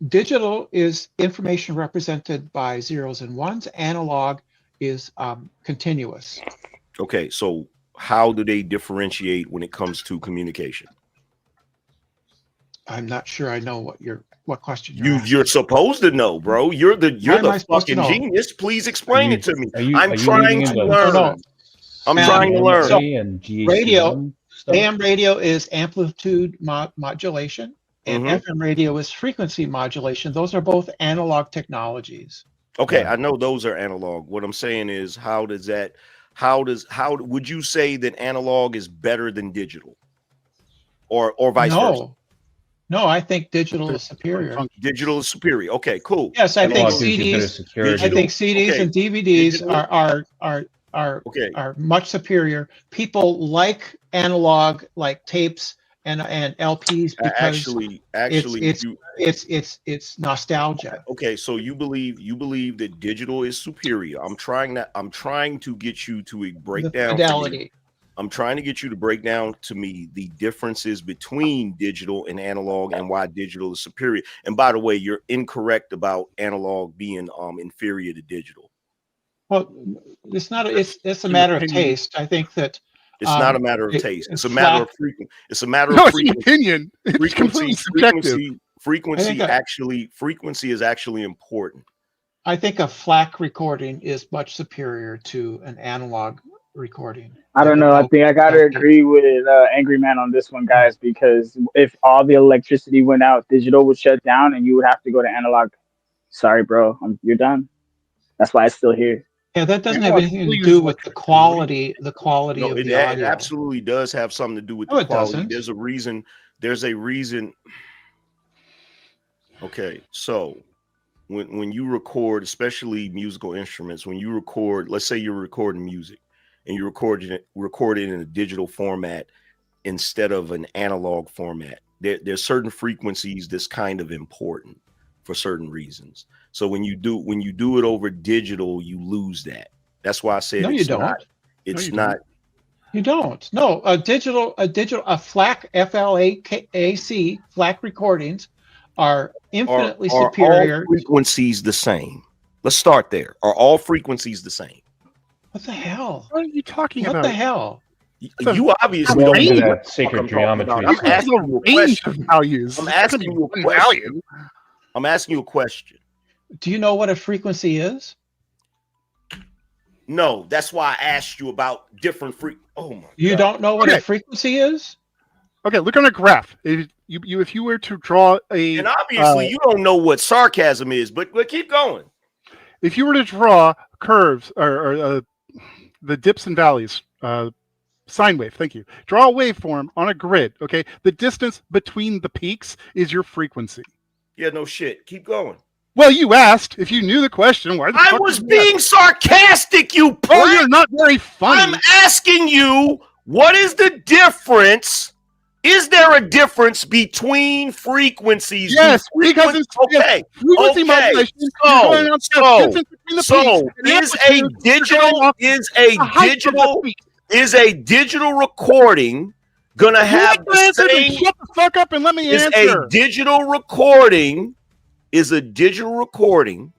Digital is information represented by zeros and ones. Analog is continuous. Okay, so how do they differentiate when it comes to communication? I'm not sure I know what question you're asking. You're supposed to know, bro. You're the am I supposed to fucking know? genius. Please explain it to me. Are you I'm trying to learn. I'm trying to learn. So, and GHD radio, stuff? AM radio is amplitude modulation, and Mhm. FM radio is frequency modulation. Those are both analog technologies. Okay, I know those are analog. What I'm saying is, how would you say that analog is better than digital, or vice versa? No, I think digital is superior. Digital is superior. Okay, cool. Yes, I think Analog gives you better CDs. security. I think CDs Okay. and DVDs Digital- are much superior. People like analog, like tapes and LPs, because Actually, it's nostalgia. okay. So you believe that digital is superior. I'm trying to get you to break The down. fidelity. I'm trying to get you to break down to me the differences between digital and analog and why digital is superior. And by the way, you're incorrect about analog being inferior to digital. Well, it's not. It's a matter of taste. I think that It's not a matter of taste. It's a flat- matter of frequency. It's a matter No, of it's an frequency. opinion. It's completely subjective. Frequency is actually important. I think a FLAC recording is much superior to an analog recording. I don't know. I think I gotta agree with Angry Man on this one, guys, because if all the electricity went out, digital would shut down, and you would have to go to analog. Sorry, bro, you're done. That's why it's still here. Yeah, that doesn't have anything to do with the quality. The quality No, of it the audio. absolutely does have something to do with No, the it quality. doesn't. There's a reason. Okay, so when you record, especially musical instruments, when you record, let's say you're recording music and you record it in a digital format instead of an analog format, there's certain frequencies that's kind of important for certain reasons. So when you do it over digital, you lose that. That's why I said No, you don't. You don't. No, a FLAC, FLAC recordings are infinitely Are superior. all frequencies the same? Let's start there. Are all frequencies the same? What the hell? What are you talking What about? the hell? You obviously Well don't into know that what sacred I'm talking about. geometry I'm stuff. asking you a range of question. values. I'm It's not gonna asking be you a one question. value. I'm asking you a question. Do you know what a frequency is? No, that's why I asked you about different Oh my You God. don't know what a frequency is? Okay, look on a graph. If you were to draw a, And obviously you don't know what sarcasm is, but keep going. if you were to draw curves or the dips and valleys, sine wave. Thank you. Draw a waveform on a grid. Okay, the distance between the peaks is your frequency. Yeah, no shit. Keep going. Well, you asked if you knew the question. Why the I fuck was did you ask? being sarcastic, you prick. Oh, you're not very funny. I'm asking you, what is the difference? Is there a difference between frequencies? Yes, because it's okay. frequency modulation. You're going on the distance between the peaks, and is a digital recording gonna have the same? Shut the fuck up and let me answer. Is a digital recording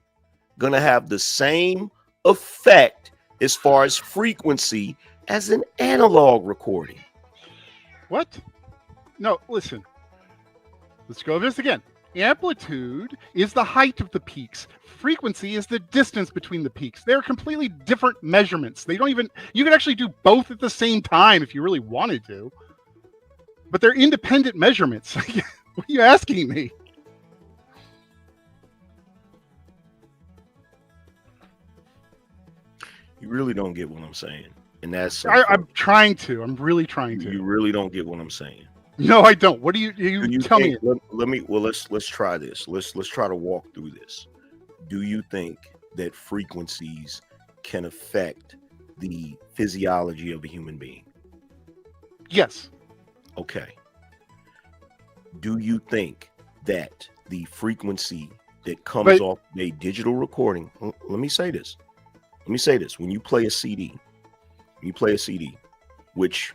gonna have the same effect as far as frequency as an analog recording? What? No, listen. Let's go over this again. Amplitude is the height of the peaks. Frequency is the distance between the peaks. They're completely different measurements. They don't even, you can actually do both at the same time if you really wanted to. But they're independent measurements. What are you asking me? You really don't get what I'm saying. And that's I'm trying to. I'm really trying to. You really don't get what I'm saying. No, I don't. What do you tell me? Let's try this. Let's try to walk through this. Do you think that frequencies can affect the physiology of a human being? Yes. Okay. Do you think that the frequency that comes off a digital recording, let me say this. When you play a CD, which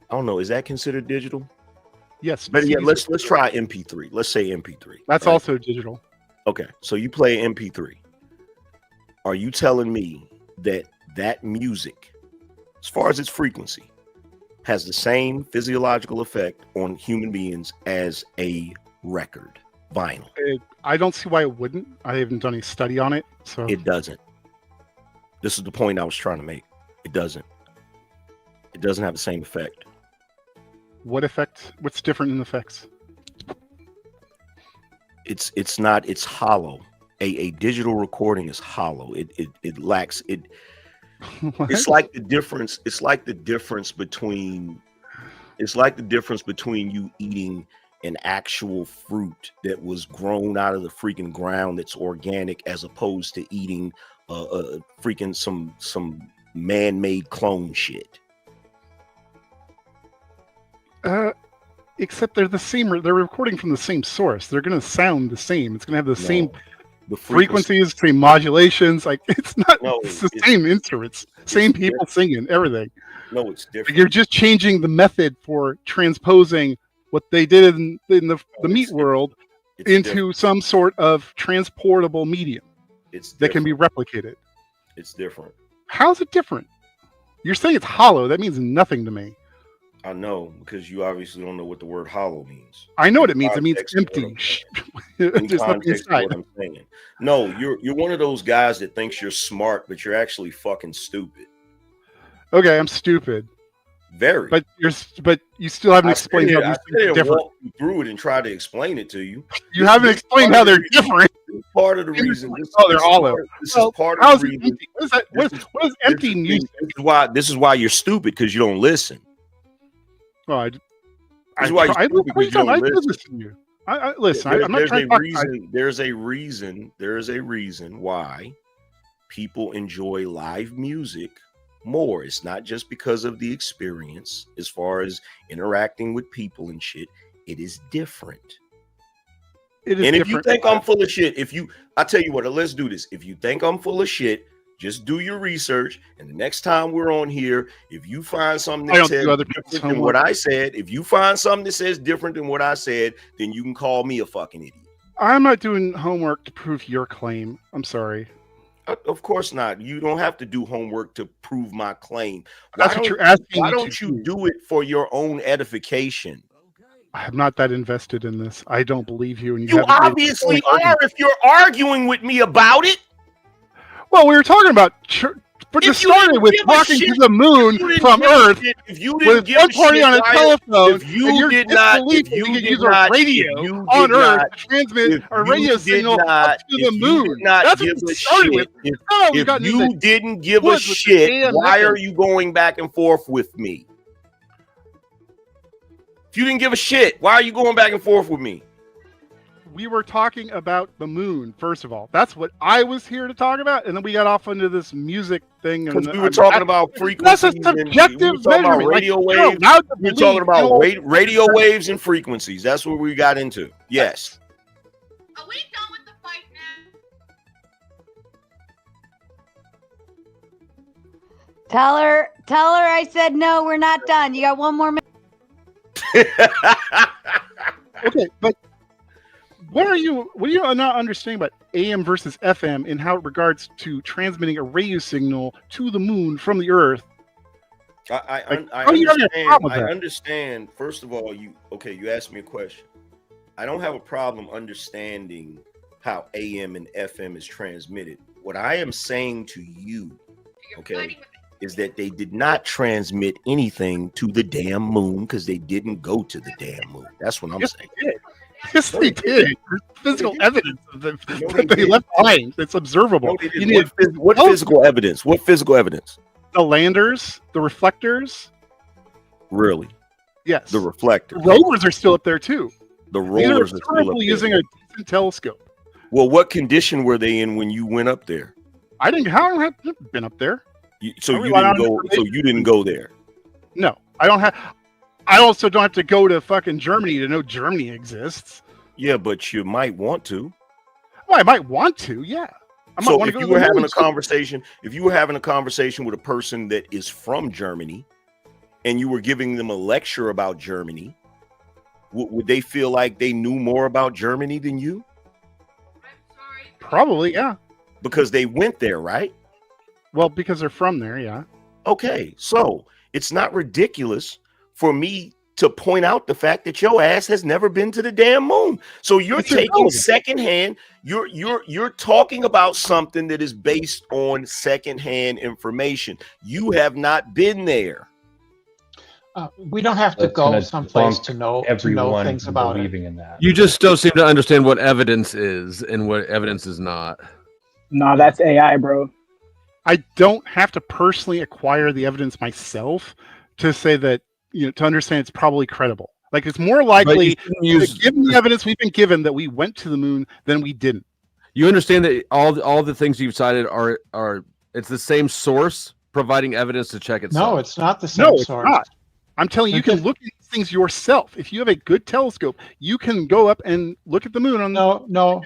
I don't know, is that considered digital? Yes. But yeah, let's try MP3. Let's say MP3. That's also digital. Okay, so you play MP3. Are you telling me that music, as far as its frequency, has the same physiological effect on human beings as a record, vinyl? I don't see why it wouldn't. I haven't done any study on it, so it doesn't. This is the point I was trying to make. It doesn't. It doesn't have the same effect. What effect? What's different in effects? It's not. It's hollow. A digital recording is hollow. It lacks it. It's like the difference. It's like the difference between you eating an actual fruit that was grown out of the freaking ground that's organic, as opposed to eating freaking some man-made clone shit. Except they're the same. They're recording from the same source. They're going to sound the same. It's going to have the same frequencies, same modulations. Like it's not. It's the same instruments, same people singing, everything. No, it's different. Like you're just changing the method for transposing what they did in the meat world into some sort of transportable medium that can be replicated. It's different. How's it different? You're saying it's hollow. That means nothing to me. I know, because you obviously don't know what the word hollow means. I know what it means. It means empty. In context of what I'm saying. No, you're one of those guys that thinks you're smart, but you're actually fucking stupid. Okay, I'm stupid. Very. But you still haven't explained how these things are different. Walk you through it and try to explain it to you. You haven't explained how they're different. Part of the reason. They're hollow. This is part of the reason. Empty? What is that? What is empty music? This is why you're stupid, because you don't listen. Well, This is why you're stupid, because you don't listen. Listen to you. Listen. I'm not trying to talk. There's a reason why people enjoy live music more. It's not just because of the experience as far as interacting with people and shit. It is different. It is and if different. you think I'm full of shit, I tell you what, let's do this. If you think I'm full of shit, Just do your research, and the next time we're on here, if you find something I that don't says do other different people's than what homework. I said, if you find something that says different than what I said, then you can call me a fucking idiot. I'm not doing homework to prove your claim. I'm sorry. Of course not. You don't have to do homework to prove my claim. That's what you're asking Why me don't to you do it for your own edification? I'm not that invested in this. I don't believe you, and You haven't made obviously any argument. are if you're arguing with me about it. Well, we were talking about, but to start it with talking to the moon from Earth with one party on a telephone, and you're disbelieving we could use a radio on Earth to transmit a radio signal up to the moon. That's what we started with. If you didn't give a shit, why are you going back and forth with me? If you didn't give a shit, why are you going back and forth with me? We were talking about the moon, first of all. That's what I was here to talk about, and then we got off into this music thing. Because we were talking about frequencies. That's a subjective measurement. Radio waves. We were talking about radio waves and frequencies. That's what we got into. Yes. Are we done with the fight now? Tell her I said no, we're not done. You got one more minute. Okay, but what are you not understanding about AM versus FM in how it regards to transmitting a radio signal to the moon from the Earth? I understand. First of all, you asked me a question. I don't have a problem understanding how AM and FM is transmitted. What I am saying to you, is that they did not transmit anything to the damn moon because they didn't go to the damn moon. That's what I'm saying. Yes, they did. There's physical evidence of them that they left behind. It's observable. What physical evidence? What physical evidence? The landers, the reflectors. Really? Yes. The reflectors. The rovers are still up there too. The rollers are still up there. Using a decent telescope. Well, what condition were they in when you went up there? I haven't been up there. So you didn't go. So you didn't go there. No, I don't have. I also don't have to go to fucking Germany to know Germany exists. Yeah, but you might want to. Well, I might want to. Yeah. So if you were having a conversation, with a person that is from Germany, and you were giving them a lecture about Germany, would they feel like they knew more about Germany than you? Probably, yeah. Because they went there, right? Well, because they're from there, yeah. Okay, so it's not ridiculous for me to point out the fact that your ass has never been to the damn moon. So you're taking secondhand. You're talking about something that is based on secondhand information. You have not been there. We don't have to go someplace to know things about it. In that. You just don't seem to understand what evidence is and what evidence is not. No, that's AI, bro. I don't have to personally acquire the evidence myself to say that, to understand it's probably credible. Like, it's more likely, given the evidence we've been given, that we went to the moon than we didn't. You understand that all the things you've cited are it's the same source providing evidence to check itself. No, it's not the same source. It's not. I'm telling you, you can look at these things yourself. If you have a good telescope, you can go up and look at the moon on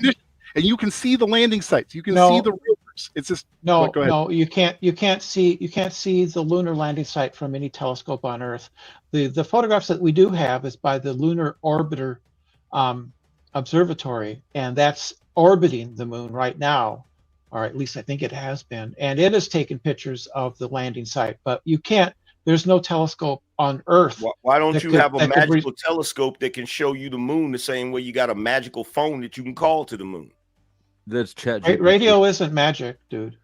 and you can see the landing sites. You can see the rovers. It's just no. You can't see the lunar landing site from any telescope on Earth. The photographs that we do have is by the Lunar Orbiter Observatory, and that's orbiting the moon right now, or at least I think it has been, and it has taken pictures of the landing site. But you can't. There's no telescope on Earth. Why don't you have a magical telescope that can show you the moon the same way you got a magical phone that you can call to the moon? That's ChatGPT. Radio isn't magic, dude.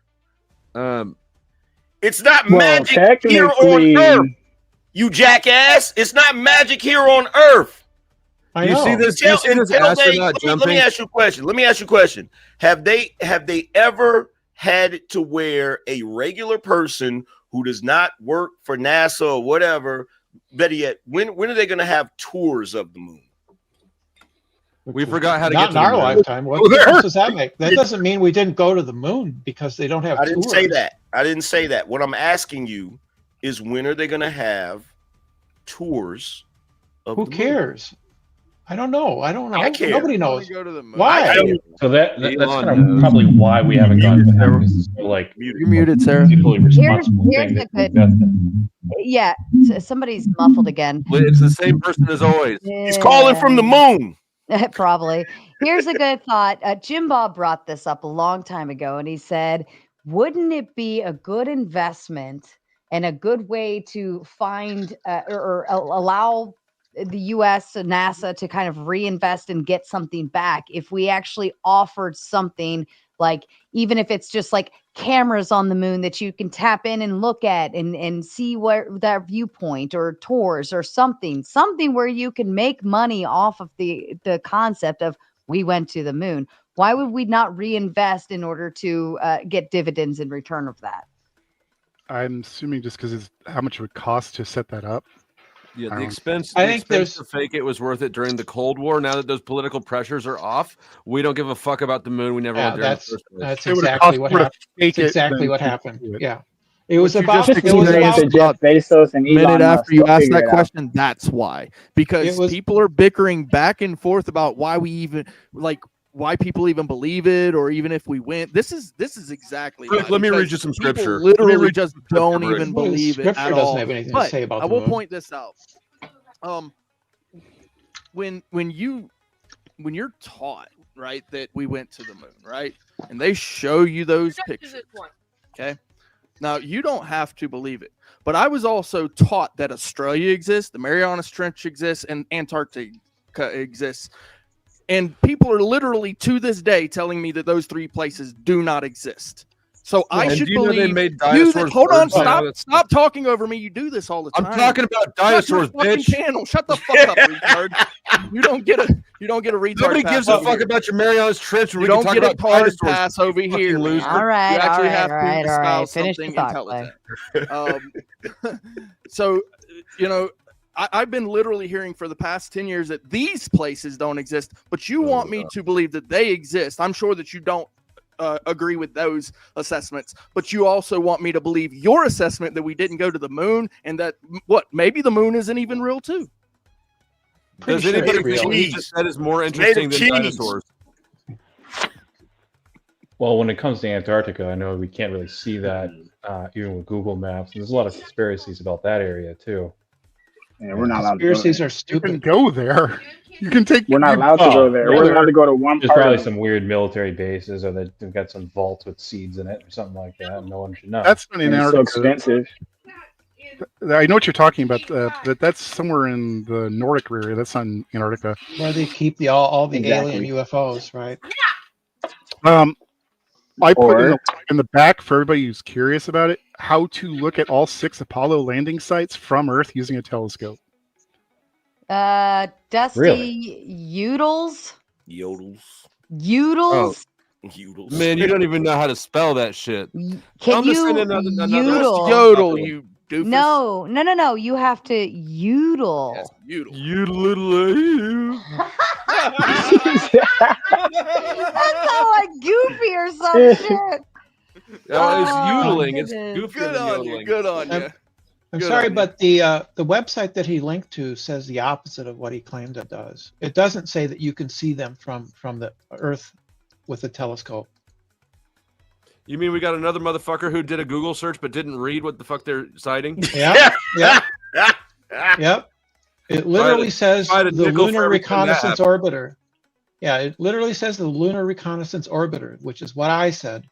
It's not magic here on Earth, you jackass. It's not magic here on Earth. I know. You see this astronaut jumping? Let me ask you a question. Have they ever had to wear a regular person who does not work for NASA or whatever? Better yet, when are they going to have tours of the moon? We forgot how to get to in our lifetime. What difference does that make? That doesn't mean we didn't go to the moon because they don't have tours. I didn't say that. What I'm asking you is, when are they going to have tours of the moon? Who cares? I don't know. I don't know. I care. Nobody knows. Go to the moon. Why? So that's kind of probably why we haven't gone back. Is so like You're muted, Sarah. Mutually responsible Here's thing a that we good. invest in. Yeah, somebody's muffled again. It's the same person as always. He's calling from the moon. Probably. Here's a good thought. Jim Bob brought this up a long time ago, and he said, wouldn't it be a good investment and a good way to find or allow the US and NASA to kind of reinvest and get something back if we actually offered something like, even if it's just like cameras on the moon that you can tap in and look at and see where that viewpoint, or tours or something where you can make money off of the concept of we went to the moon. Why would we not reinvest in order to get dividends in return of that? I'm assuming just because it's how much it would cost to set that up. Yeah, the expense to fake it was worth it during the Cold War. Now that those political pressures are off, we don't give a fuck about the moon. We never went there in the first place. That's exactly what happened. That's exactly what happened. Yeah. It was about Jeff Bezos and a minute Elon after Musk, you they'll asked figure that it out. question, that's why. Because people are bickering back and forth about why we even why people even believe it, or even if we went. This is exactly why. Let me read Because you some people scripture. Literally just don't even believe it Scripture at doesn't all. have anything to But say about I the will moon. point this out. When you're taught, right, that we went to the moon, right, and they show you those pictures, okay, now you don't have to believe it, but I was also taught that Australia exists, the Marianas Trench exists, and Antarctica exists, and people are literally to this day telling me that those three places do not exist. So I And should do you know they believe. made dinosaurs Hold on, birds? stop talking over me. You do this all the time. I'm talking about dinosaurs, Shut your fucking bitch. channel. Shut the fuck up, retard. You don't get a retard. Nobody pass gives a over fuck here. about your Marianas Trench. You We can don't talk get a about card dinosaurs. pass over you here. fucking loser. All right, You actually have all right. espouse Finish the something thought, Clay. intelligent. So, I've been literally hearing for the past 10 years that these places don't exist, but you want me to believe that they exist. I'm sure that you don't agree with those assessments, but you also want me to believe your assessment that we didn't go to the moon, and that maybe the moon isn't even real too. Does anybody think what he just said is more interesting than dinosaurs? Well, when it comes to Antarctica, I know we can't really see that even with Google Maps. And there's a lot of conspiracies about that area too. Yeah, we're not allowed to go Conspiracies there. are stupid. You can go there. You can take. We're not allowed to go there. We're allowed to go to one There's part probably of some weird military bases, or they've got some vaults with seeds in it, or something like that. And no one should know. That's not in It's so Antarctica. expensive. I know what you're talking about, but that's somewhere in the Nordic area. That's not in Antarctica. Where they keep all the Exactly. alien UFOs, right? I put in the back for everybody who's curious about it, how to look at all 6 Apollo landing sites from Earth using a telescope. Dusty Really? Yodels. Oh, man, you don't even know how to spell that shit. Can you yodel? Yodel, you doofus. No. You have to yodel. Yes, Yodel. That sounds like Goofy or some shit. It's yodeling. It's goodness. goofy. Good on you. Good on you. I'm Good sorry, on you. but the website that he linked to says the opposite of what he claimed it does. It doesn't say that you can see them from the Earth with a telescope. You mean we got another motherfucker who did a Google search but didn't read what the fuck they're citing? Yep. It literally says try to the nickel for Lunar every time that Reconnaissance happens. Orbiter. Yeah, it literally says the Lunar Reconnaissance Orbiter, which is what I said.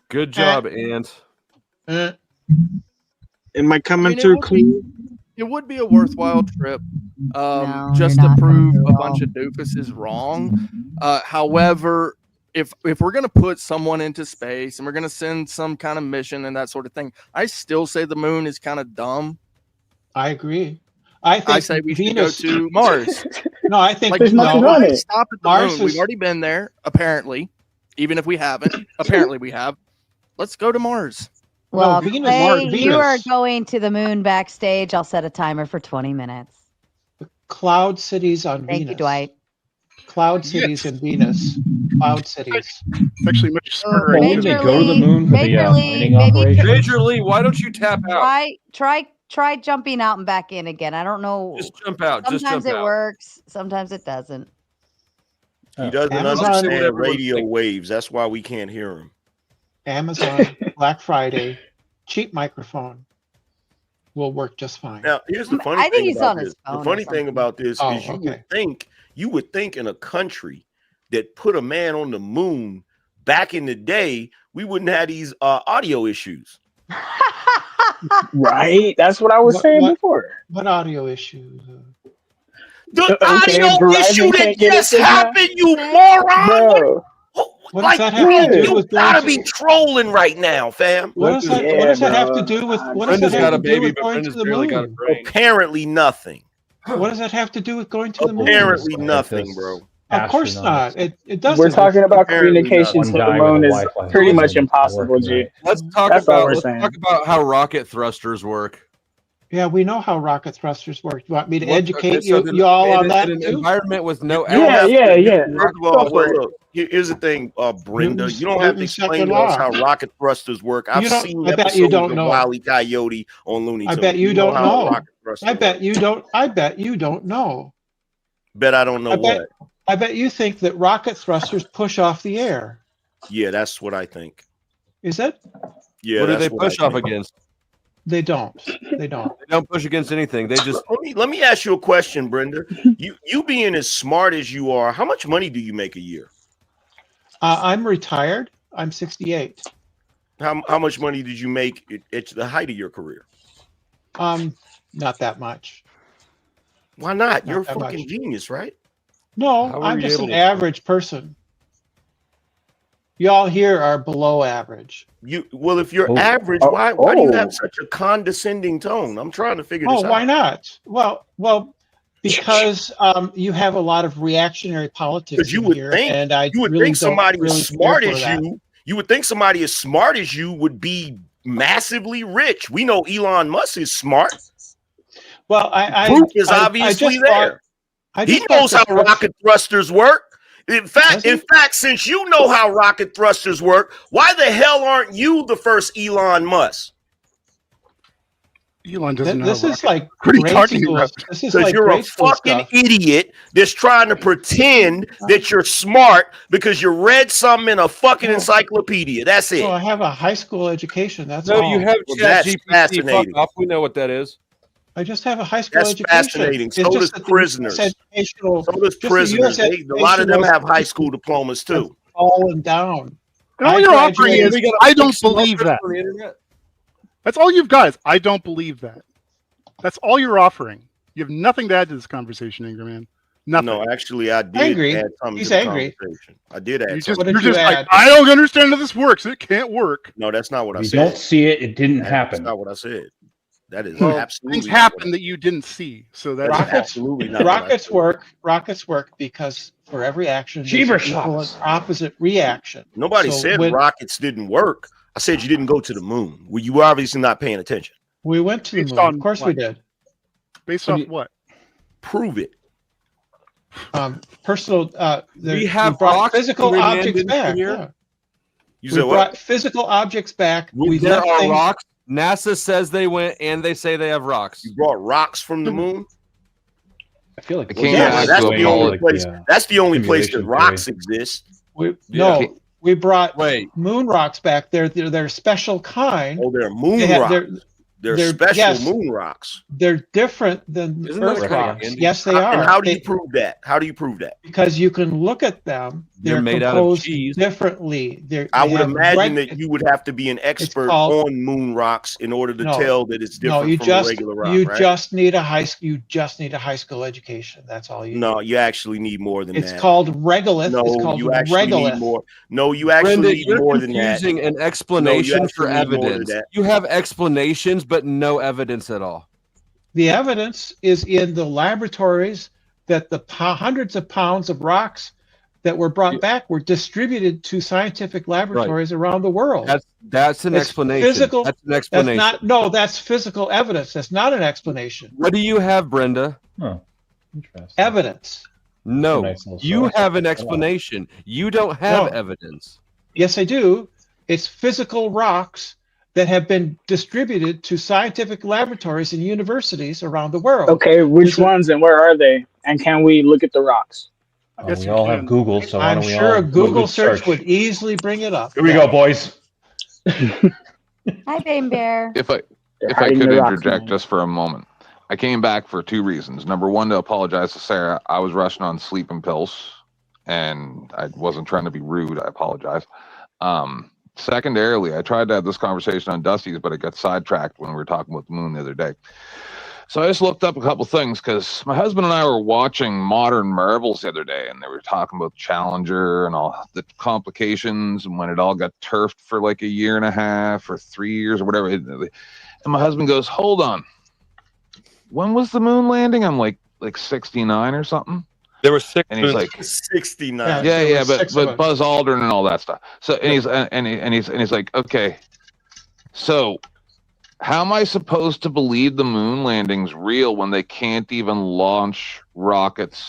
Good job, Ant. Am I coming I mean, through clean? It would be a worthwhile trip, No, just you're to not prove coming a through bunch of doofuses wrong. However, if we're gonna put someone into space and we're gonna send some kind of mission and that sort of thing, I still say the moon is kind of dumb. I agree. I say we Venus, should go to Mars. No, I think There's nothing on it. Stop at the Mars moon. is- We've already been there, apparently. Even if we haven't, apparently we have. Let's go to Mars. Well, Venus- Clay, Venus. you are going to the moon backstage. I'll set a timer for 20 minutes. cloud cities on Thank Venus. you, Dwight. Cloud cities in Venus. Cloud cities. It's actually much smarter. Well, wouldn't they go to the moon for the mining operation? Major Lee, why don't you tap out? Try try jumping out and back in again. I don't know. Just jump out. Sometimes Just jump it out. works. Sometimes it doesn't. He doesn't Amazon- understand radio waves. That's why we can't hear him. Amazon Black Friday cheap microphone will work just fine. Now, here's the funny I think thing he's about on this. his phone The or funny thing something. about this Oh, is okay. you would think in a country that put a man on the moon back in the day, we wouldn't have these audio issues. Right? That's what I was saying before. What audio issues? The Okay, audio Verizon issue that can't get a just signal? happened, you moron! Bro. What Like, does that have to do you with gotta going be trolling right now, fam. What does that? What does that have to do with? What does that have to do with going to the moon? Apparently nothing. What does that have to do with going to the moon? Apparently nothing, bro. Of course not. It doesn't. We're talking about Apparently communication to the moon is pretty much impossible, G. Let's talk That's all we're let's saying. talk about how rocket thrusters work. Yeah, we know how rocket thrusters work. You want me to What- educate okay, so you, then you all on in that an too? environment with no Yeah. First of all, look, here's the thing, Brenda. Newton's- You don't have to Newton's explain second to us law. how rocket thrusters work. I've You don't- seen I bet episodes you don't of know. Wile E. Coyote on Looney I Tunes. bet you don't how know. rocket thrusters I bet work. you don't. I bet you don't know. Bet I don't know what. I bet you think that rocket thrusters push off the air. Yeah, that's what I think. Is it? Yeah, what do that's they what I push off think. against? They don't. They don't. They don't push against anything. They just Let me ask you a question, Brenda. You being as smart as you are, how much money do you make a year? I'm retired. I'm 68. How much money did you make at the height of your career? Not that much. Why not? You're a that fucking much. genius, right? No, How are I'm you just able an to- average person. Y'all here are below average. Well, if you're Oh. average, why do you have such a condescending tone? I'm trying to figure this Oh, out. why not? Well, because you have a lot of reactionary politics Because you in would here, think and I you would really think don't somebody really as smart care for as that. you. You would think somebody as smart as you would be massively rich. We know Elon Musk is smart. Well, I Proof is I obviously just thought- there. I He just thought knows how the rocket thrusters work. In fact, since you know how rocket thrusters work, why the hell aren't you the first Elon Musk? Elon doesn't know. This how is rocket- like What are you grade talking school. about? This is Because like you're a grade school fucking stuff. idiot that's trying to pretend that you're smart because you read something in a fucking encyclopedia. That's it. So I have a high school education. That's no. all. You have Well, that's ChatGPT. Fuck fascinating. off. We know what that is. I just have a high school That's education. fascinating. It's So just does that the prisoners. US educational, So does just the prisoners. US A lot of them educational have high system school diplomas too. fallen down. And all I you're offering is, graduated- I don't believe that. That's all you've got is, I don't believe that. That's all you're offering. You have nothing to add to this conversation, Ingerman. Nothing. No, actually, I did Angry. add something He's to the angry. conversation. I did add You just, something. you're did you just like, add? I don't understand how this works. It can't work. No, that's not what I You said. don't see it. It didn't That's happen. not what I said. That is Well, absolutely things not what I happen that you didn't see. So that's Rockets- absolutely not what I Rockets work. Rockets work because for every action, there's Jeeber an equal and shots. opposite reaction. Nobody So said when- rockets didn't work. I said you didn't go to the moon. Well, you were obviously not paying attention. We went to the Based moon. on Of course we what? did. based off what? Prove it. Personal. We have brought rocks physical we objects landed back. here? Yeah. You We said what? brought physical objects back. We There left are things. rocks. NASA says they went, and they say they have rocks. You brought rocks from the moon. I feel like I can't Yeah, ask that's you the only like, place. That's the only place that simulation rocks exist. We, Yeah. No, we brought Wait. moon rocks back. They're a special kind. Oh, they're moon They have- rocks. they're- They're they're- special yes. moon rocks. They're different than Isn't that Earth kind of rocks. handy? Yes, they are. And how do you They- prove that? How do you prove that? because you can look at them. They're They're made out of composed cheese. differently. I They would have imagine reg- that you would have to be an expert called- on moon rocks in order to No. tell that it's different No, you from just a regular rock, you right? just need a high school. You just need a high school education. That's all you. No, you actually need more than need. It's that. called regolith. No, it's called you actually need regolith. more. No, you actually Brenda, need you're more than that. confusing an explanation for actually need more than evidence. that. You have explanations, but no evidence at all. The evidence is in the laboratories that the hundreds of pounds of rocks that were brought back were distributed to scientific laboratories around the world. That's an It's explanation. Physical. That's an explanation. That's not. No, that's physical evidence. That's not an explanation. What do you have, Brenda? Oh, interesting. Evidence. No, Nice little you sauce. have an explanation. You don't have No. evidence. Yes, I do. It's physical rocks that have been distributed to scientific laboratories and universities around the world. Okay, which ones and where are they? And can we look at the rocks? We all have Google, so why I'm don't we sure all a do Google good search would easily bring it up. Here we go, boys. Hi, Bane Bear. If I hiding could the rocks, interject man. just for a moment, I came back for two reasons. Number one, to apologize to Sarah. I was rushing on sleeping pills, and I wasn't trying to be rude. I apologize. Secondarily, I tried to have this conversation on Dusty's, but I got sidetracked when we were talking about the moon the other day. So I just looked up a couple things because my husband and I were watching Modern Marvels the other day, and they were talking about Challenger and all the complications and when it all got turfed for like a year and a half or 3 years or whatever. And my husband goes, "Hold on, when was the moon landing?" I'm like 69 or something. There were 6 and he's like 69. yeah, but Buzz Aldrin and all that stuff. So and he's like, okay, so how am I supposed to believe the moon landing's real when they can't even launch rockets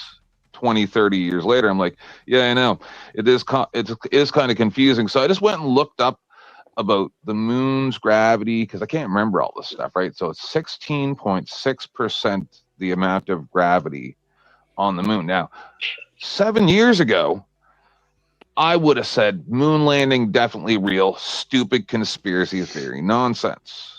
20, 30 years later? I'm like, yeah, I know. It is kind of confusing. So I just went and looked up about the moon's gravity because I can't remember all this stuff, right? So it's 16.6% the amount of gravity on the moon. Now, 7 years ago, I would have said moon landing definitely real, stupid conspiracy theory, nonsense.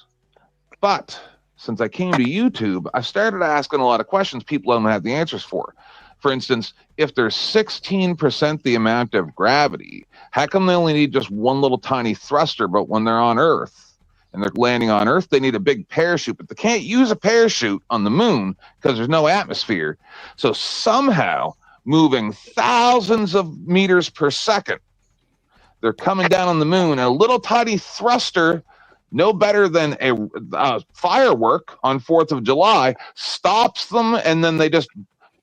But since I came to YouTube, I started asking a lot of questions people don't have the answers for. For instance, if there's 16% the amount of gravity, how come they only need just one little tiny thruster, but when they're on Earth and they're landing on Earth, they need a big parachute, but they can't use a parachute on the moon because there's no atmosphere. So somehow, moving thousands of meters per second, they're coming down on the moon, and a little tiny thruster, no better than a firework on 4th of July, stops them, and then they just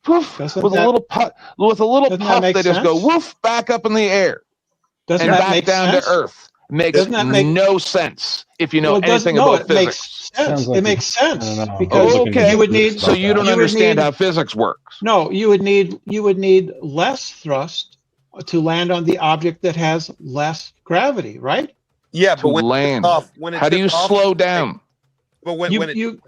poof with a little puff. They just go woof back up in the air and back down to Earth. Makes no sense if you know anything about physics. It makes sense because you would need. So you don't understand how physics works. No, you would need less thrust to land on the object that has less gravity, right? Yeah, but when land. It took off, when it how do you took off, slow down? But when it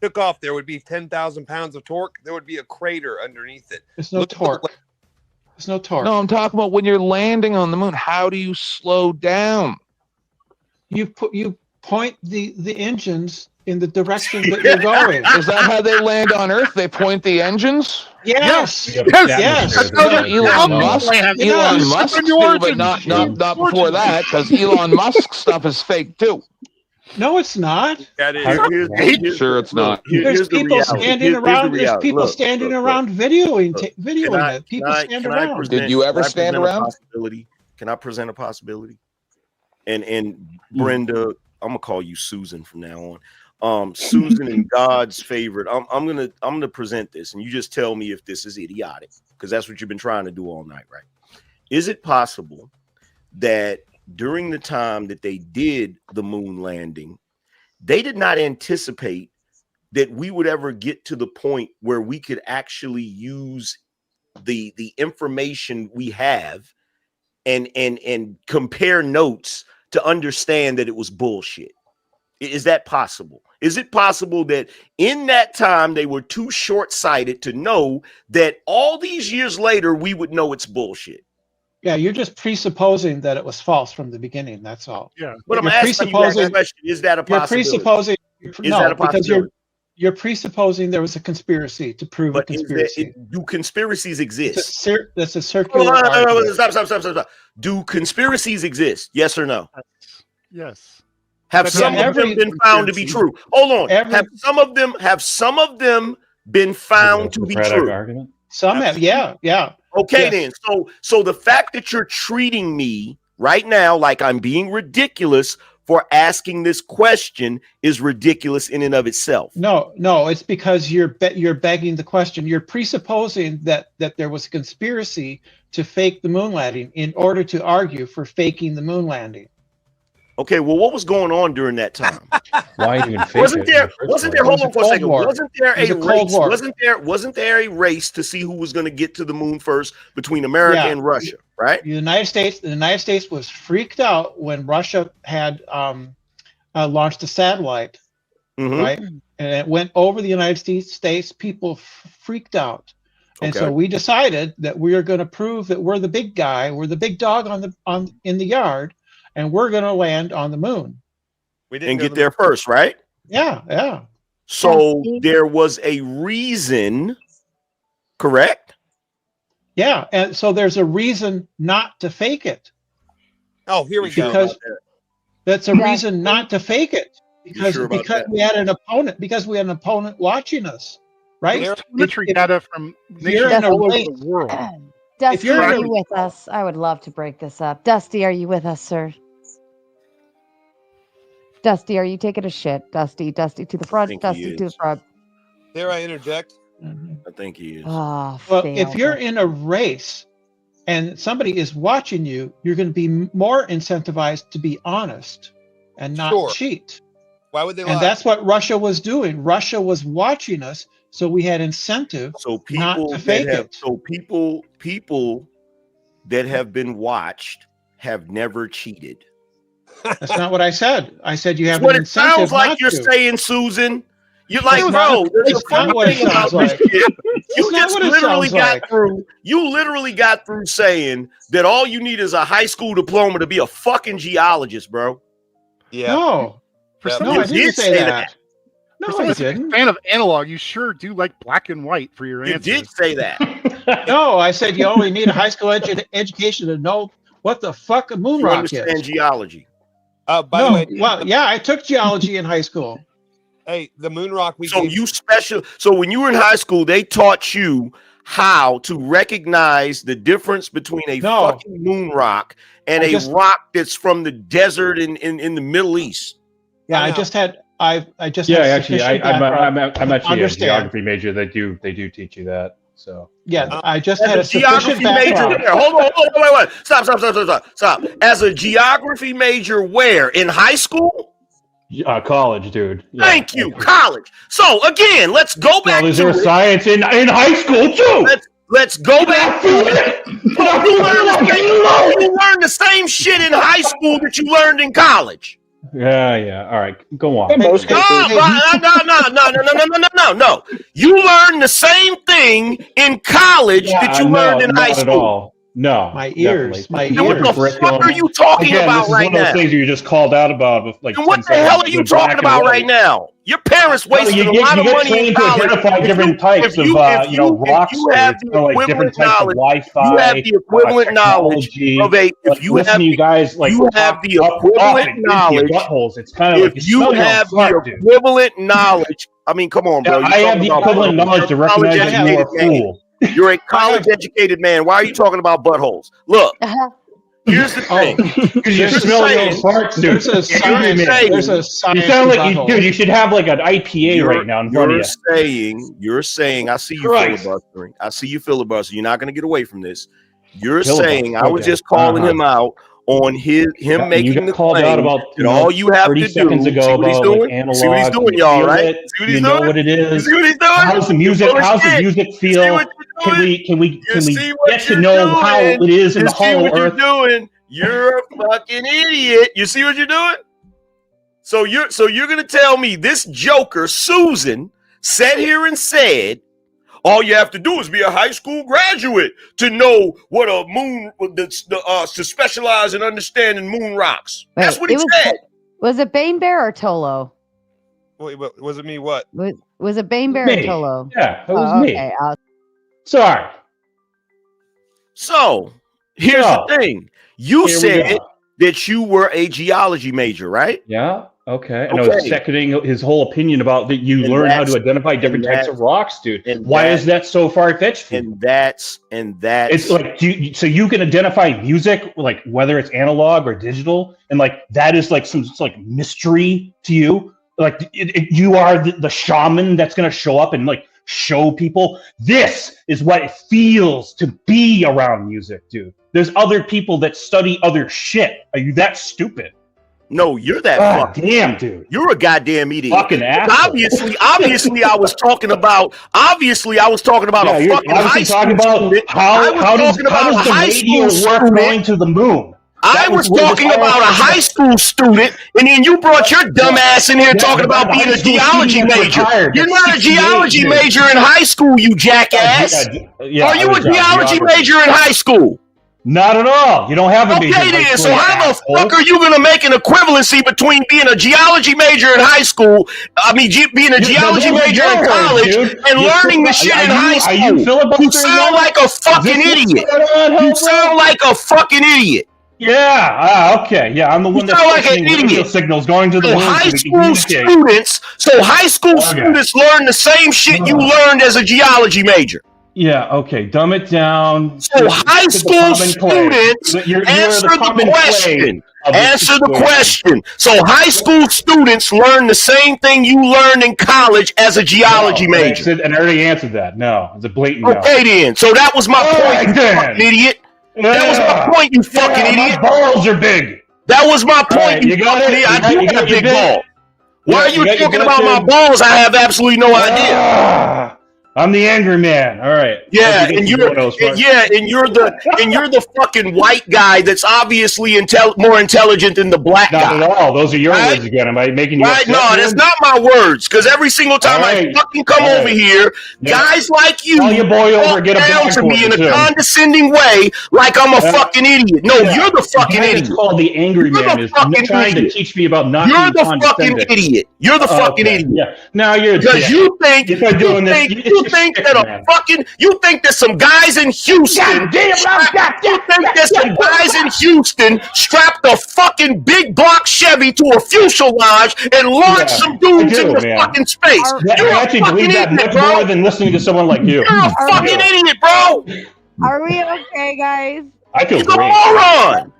took off, there would be 10,000 pounds of torque. There would be a crater underneath it. There's no torque. There's no torque. No, I'm talking about when you're landing on the moon. How do you slow down? You point the engines in the direction that you're going. Is that how they land on Earth? They point the engines? Yes. Yes. Elon Musk too, but not before that, because Elon Musk stuff is fake too. No, it's not. Sure, it's not. There's people standing around. There's people standing around videoing it. People stand around. Did you ever stand around? Can I present a possibility? And Brenda, I'm gonna call you Susan from now on. Susan and God's favorite. I'm gonna present this, and you just tell me if this is idiotic, because that's what you've been trying to do all night, right? Is it possible that during the time that they did the moon landing, they did not anticipate that we would ever get to the point where we could actually use the information we have and compare notes to understand that it was bullshit? Is that possible? Is it possible that in that time they were too short-sighted to know that all these years later we would know it's bullshit? Yeah, you're just presupposing that it was false from the beginning. That's all. Yeah, but I'm asking you that question. Is that a possibility? Because you're presupposing there was a conspiracy to prove a conspiracy. Do conspiracies exist? That's a circular. Stop. Do conspiracies exist? Yes or no? Yes. Have some of them been found to be true? Hold on. Have some of them been found to be true? Argument? Some have. Yeah. Okay, then. So the fact that you're treating me right now like I'm being ridiculous for asking this question is ridiculous in and of itself. No, it's because you're begging the question. You're presupposing that there was a conspiracy to fake the moon landing in order to argue for faking the moon landing. Okay, well, what was going on during that time? Why even fake Wasn't there hold on for a second? War. Wasn't there a Cold race? War. Wasn't there a race to see who was going to get to the moon first between America and Russia, right? The United States was freaked out when Russia had launched a satellite, right? And it went over the United States. People freaked out. And so we decided that we are going to prove that we're the big guy, we're the big dog in the yard, and we're going to land on the moon. And get there first, right? Yeah. So there was a reason, correct? Yeah, and so there's a reason not to fake it. Oh, here we go. Because that's a reason not to fake it. Because we had an opponent. Because we had an opponent watching us, right? Entry data from you're in a all over race. the world. Dusty, are you with us? I would love to break this up. Dusty, are you with us, sir? Dusty, are you taking a shit? Dusty to the front. Dusty to the front. Dare I interject? I think he is. Oh, well, if you're in a race and somebody is watching you, you're going to be more incentivized to be honest and not cheat. Why would they lie? And that's what Russia was doing. Russia was watching us, so we had incentive not to fake it. So people that have been watched have never cheated. That's not what I said. I said you have what an it incentive sounds like not you're to. saying, Susan. You're like, It's bro, not- there's a it's not funny what it thing about sounds like. this shit. It's You not just what it literally sounds got like. through. You literally got through saying that all you need is a high school diploma to be a fucking geologist, bro. Yeah. No. For No, someone I didn't say that. For No, someone I who's a didn't. fan of analog, you sure do like black and white for your You answers. did say that. No, I said you only need a high school education to know what the fuck a moon You rock understand is. geology. By the way, Well, yeah, I took geology in high school. hey, the moon rock we So gave So when you were in high school, they taught you how to recognize the difference between a fucking moon rock and I a just- rock that's from the desert in the Middle East. Yeah, I just had I just Yeah, had actually, sufficient I'm background to actually a understand. geography major. They do teach you that. So Yeah, I just As had a a sufficient geography major background. where? Hold on, wait. Stop. As a geography major where? In high school? college, dude. Yeah. Thank you, college. So again, let's go back Well, is to there it. science in high school too? Let's go back to it. You learned the same shit in high school that you learned in college. Yeah. All right, go on. No. You learned the same thing in college that you learned in high not at school. all. No, My ears, my Then what ears. the fuck are you talking Again, about this is right one of those now? things you just called out about. With like And what 10 the hell seconds are you of black talking and about white. right now? Your parents wasted you a get, lot you of get money in trained to college. identify different types of rocks. If you have It's the kind of like different equivalent types of knowledge, Wi-Fi. you have the equivalent knowledge technology. of a. If you listen have, to you guys like you have the equivalent into your knowledge. buttholes. It's kind of like If you smell your own have fart, the dude. equivalent knowledge, I mean, come on, bro. Yeah, I have the equivalent knowledge to recognize that you are a fool. You're a college-educated man. Why are you talking about buttholes? Look, here's the thing. Because you smell your own farts, dude. There's a science. There's a science. You sound to like buttholes. dude. You should have like an IPA right now in front of you. You're saying, I see you Christ. filibustering. I see you filibustering. You're not going to get away from this. You're Filibuster, saying, I was okay. just calling him out on him Yeah, making you got the called claim out about that all you have 30 to do. seconds ago See what he's about doing? like analog. See what he's doing, you y'all, feel right? it, See what you he's know doing? what it You is. see what he's doing? How's the music? You're How's the shit. music You see feel? what you're doing? Can we You see what get to you're know doing? how it is in You the see hollow what you're earth? doing? You're a fucking idiot. You see what you're doing? So you're gonna tell me this joker Susan sat here and said all you have to do is be a high school graduate to know what a moon to specialize in understanding moon rocks. That's what he said. Was it Bane Bear or Tolo? Wait, was it me? What? Was it Bane Bear or Me. Tolo? Yeah, it was me. Okay. Sorry. So here's So, the thing. You here we said go. that you were a geology major, right? Yeah. Okay. And I was seconding his whole opinion about that you And learn how that's- to identify different and types that- of rocks, dude. and Why that- is that so far fetched? And that's It's like so you can identify music like whether it's analog or digital, and like that is like some like mystery to you. Like you are the shaman that's gonna show up and like show people this is what it feels to be around music, dude. There's other people that study other shit. Are you that stupid? No, you're that God fucking damn, dude. You're a goddamn idiot. Fucking asshole. Obviously, I was talking about. Obviously, I was talking about Yeah, a you're fucking high obviously school talking about student. I how was does talking about a the high radio school work student. going to the moon? I was talking about a high school student, and then you brought your dumb ass in here talking about being a geology major. You're not a geology major in high school, you jackass. Are you a geology major in high school? Not at all. You don't have a major. Okay, then. So how the fuck are you gonna make an equivalency between being a geology major in high school? I mean, being a geology major in college and learning the shit in high school. You sound like a fucking idiot. You sound like a fucking idiot. Yeah. Okay. Yeah, I'm the one that's like an radio idiot. signals going to the So moon. high so we can school communicate. students. So high school students learn the same shit you learned as a geology major. Yeah. Okay. Dumb it down. So high school students answer the question. Answer the question. So high school students learn the same thing you learned in college as a geology major. And I already answered that. No, it's a blatant no. Okay, then. So that was my point, you fucking idiot. That was my point, you fucking idiot. My balls are big. That was my point, you fucking idiot. I do have a big ball. Why are you talking about my balls? I have absolutely no idea. I'm the angry man. All right. Yeah, and you're the fucking white guy that's obviously more intelligent than the black guy. Not at all. Those are your words again. Am I making you upset? No, that's not my words. Because every single time I fucking come over here, guys like you call your boy over, get a down to me in a condescending way, like I'm a fucking idiot. No, you're the fucking idiot. It's called the angry man. Is trying to teach me about not You're being the fucking idiot. You're the fucking idiot. Yeah. Now you're because you think you think that some guys in Houston strapped a fucking big block Chevy to a fuselage and launched some dudes into fucking space. I actually believe that much more than listening to someone like you. You're a fucking idiot, bro. Are we okay, guys? I feel You're great. a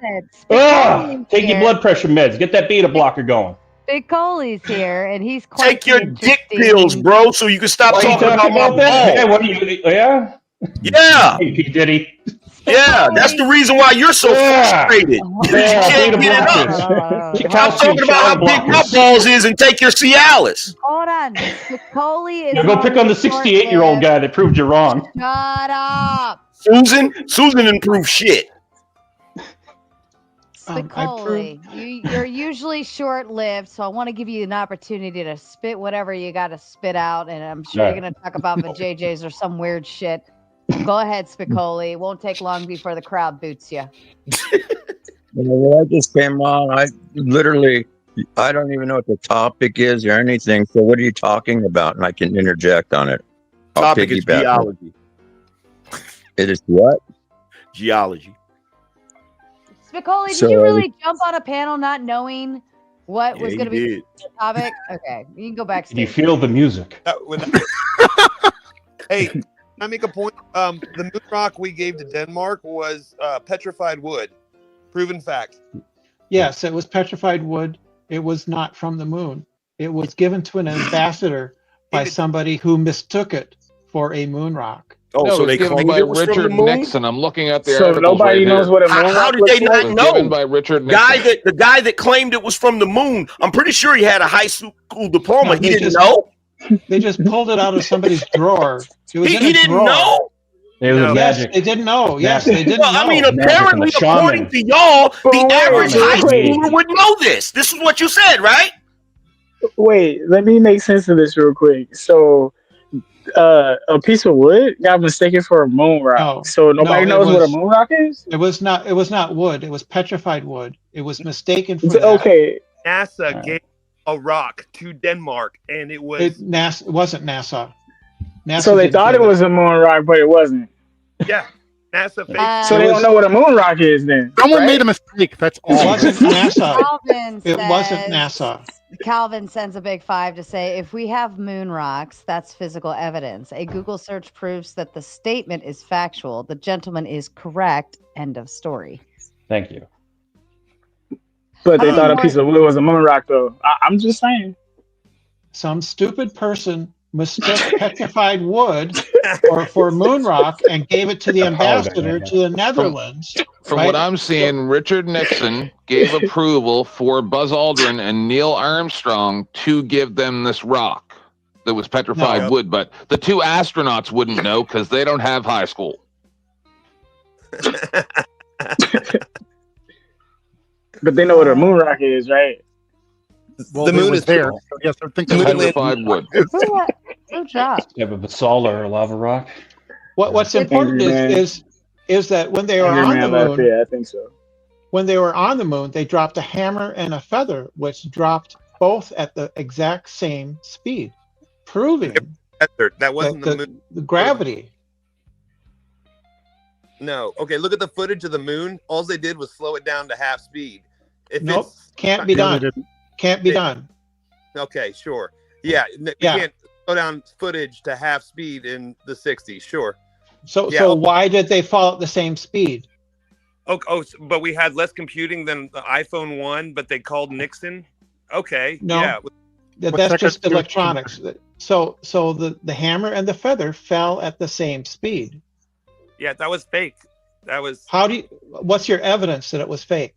Take moron. your blood pressure meds. Get that beta blocker going. Big Coley's here, and he's quite Take your dick pills, bro, so you can stop talking about my balls. Yeah, what are you? Yeah. Yeah. Hey, P. Diddy. Yeah, that's the reason why you're so frustrated. You can't get it up. Stop talking about how big my balls is and take your Cialis. Hold on. Spicoli is Go pick on the 68-year-old guy that proved you wrong. Shut up. Susan didn't prove shit. Spicoli, you're usually short-lived, so I want to give you an opportunity to spit whatever you got to spit out, and I'm sure you're going to talk about the JJs or some weird shit. Go ahead, Spicoli. It won't take long before the crowd boots you. Well, I just came on. I don't even know what the topic is or anything. So what are you talking about? And I can interject on it. Topic is geology. It is what? Geology. Spicoli, did you really jump on a panel not knowing what was going to be the topic? Okay, you can go back. You feel the music. Hey, can I make a point? The moon rock we gave to Denmark was petrified wood. Proven fact. Yes, it was petrified wood. It was not from the moon. It was given to an ambassador by somebody who mistook it for a moon rock. Oh, no, so they claimed by it was Richard from the moon? Nixon. I'm looking at the So articles nobody right knows here. what a moon How rock did they looks not like? know? Given by Richard Nixon. The guy that claimed it was from the moon, I'm pretty sure he had a high school diploma. No, He didn't know. They just pulled it out of somebody's drawer. It was in He a didn't drawer. know. It was Yes, magic. they didn't know. Yes, they didn't Well, know. I mean, apparently, according to y'all, the average high schooler would know this. This is what you said, right? Wait, let me make sense of this real quick. So, a piece of wood got mistaken for a moon rock. No, So nobody no, knows what a was- moon rock is. It was not. It was not wood. It was petrified wood. It was mistaken for that. Okay. NASA gave a rock to Denmark, and it was It wasn't NASA. NASA So they didn't thought it give was a moon rock, but it wasn't. yeah. NASA faked. So they don't know what a moon rock is then. Someone made a mistake. That's all. It wasn't NASA. Calvin It wasn't says- NASA. Calvin sends a big 5 to say, if we have moon rocks, that's physical evidence. A Google search proves that the statement is factual. The gentleman is correct. End of story. Thank you. But they thought a piece of wood was a moon rock, though. I'm just saying. Some stupid person mistook petrified wood for moon rock and gave it to the ambassador to the Netherlands. From right? what I'm seeing, Richard Nixon gave approval for Buzz Aldrin and Neil Armstrong to give them this rock that was petrified wood, but the two astronauts wouldn't know because they don't have high school. But they know what a moon rock is, right? Well, The it moon was is there. So yes, I think Petrified wood. Who dropped? Type of basalt or lava rock. What's important is that when they were Angry on Man the left. moon, Yeah, I think so. when they were on the moon, they dropped a hammer and a feather, which dropped both at the exact same speed, proving That wasn't the moon. the gravity. No. Okay, look at the footage of the moon. All they did was slow it down to half speed. If Nope, it's can't be done. Can't be done. Okay, sure. Yeah, you can't slow down footage to half speed in the 60s. Sure. So why did they fall at the same speed? But we had less computing than the iPhone 1, but they called Nixon. Okay. No, Yeah. that's just electronics. So the hammer and the feather fell at the same speed. Yeah, that was fake. That was. What's your evidence that it was fake?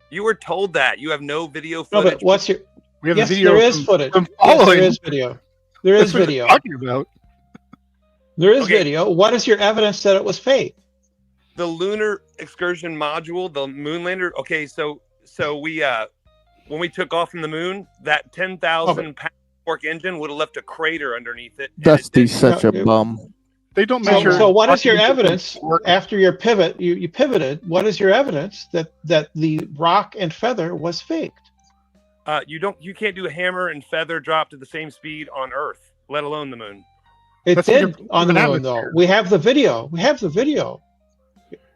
You were told that. You have no video No, footage. but what's your? We have yes, the video. there is footage. Yes, there is video. There is video. Talking about. There is video. What is your evidence that it was fake? The lunar excursion module, the moon lander. Okay, so we when we took off from the moon, that 10,000 pound torque engine would have left a crater underneath it. Dusty's such a bum. They don't measure. So what is your evidence after your pivot? You pivoted. What is your evidence that the rock and feather was faked? You can't do a hammer and feather dropped at the same speed on Earth, let alone the moon. It did on the moon, though. We have the video.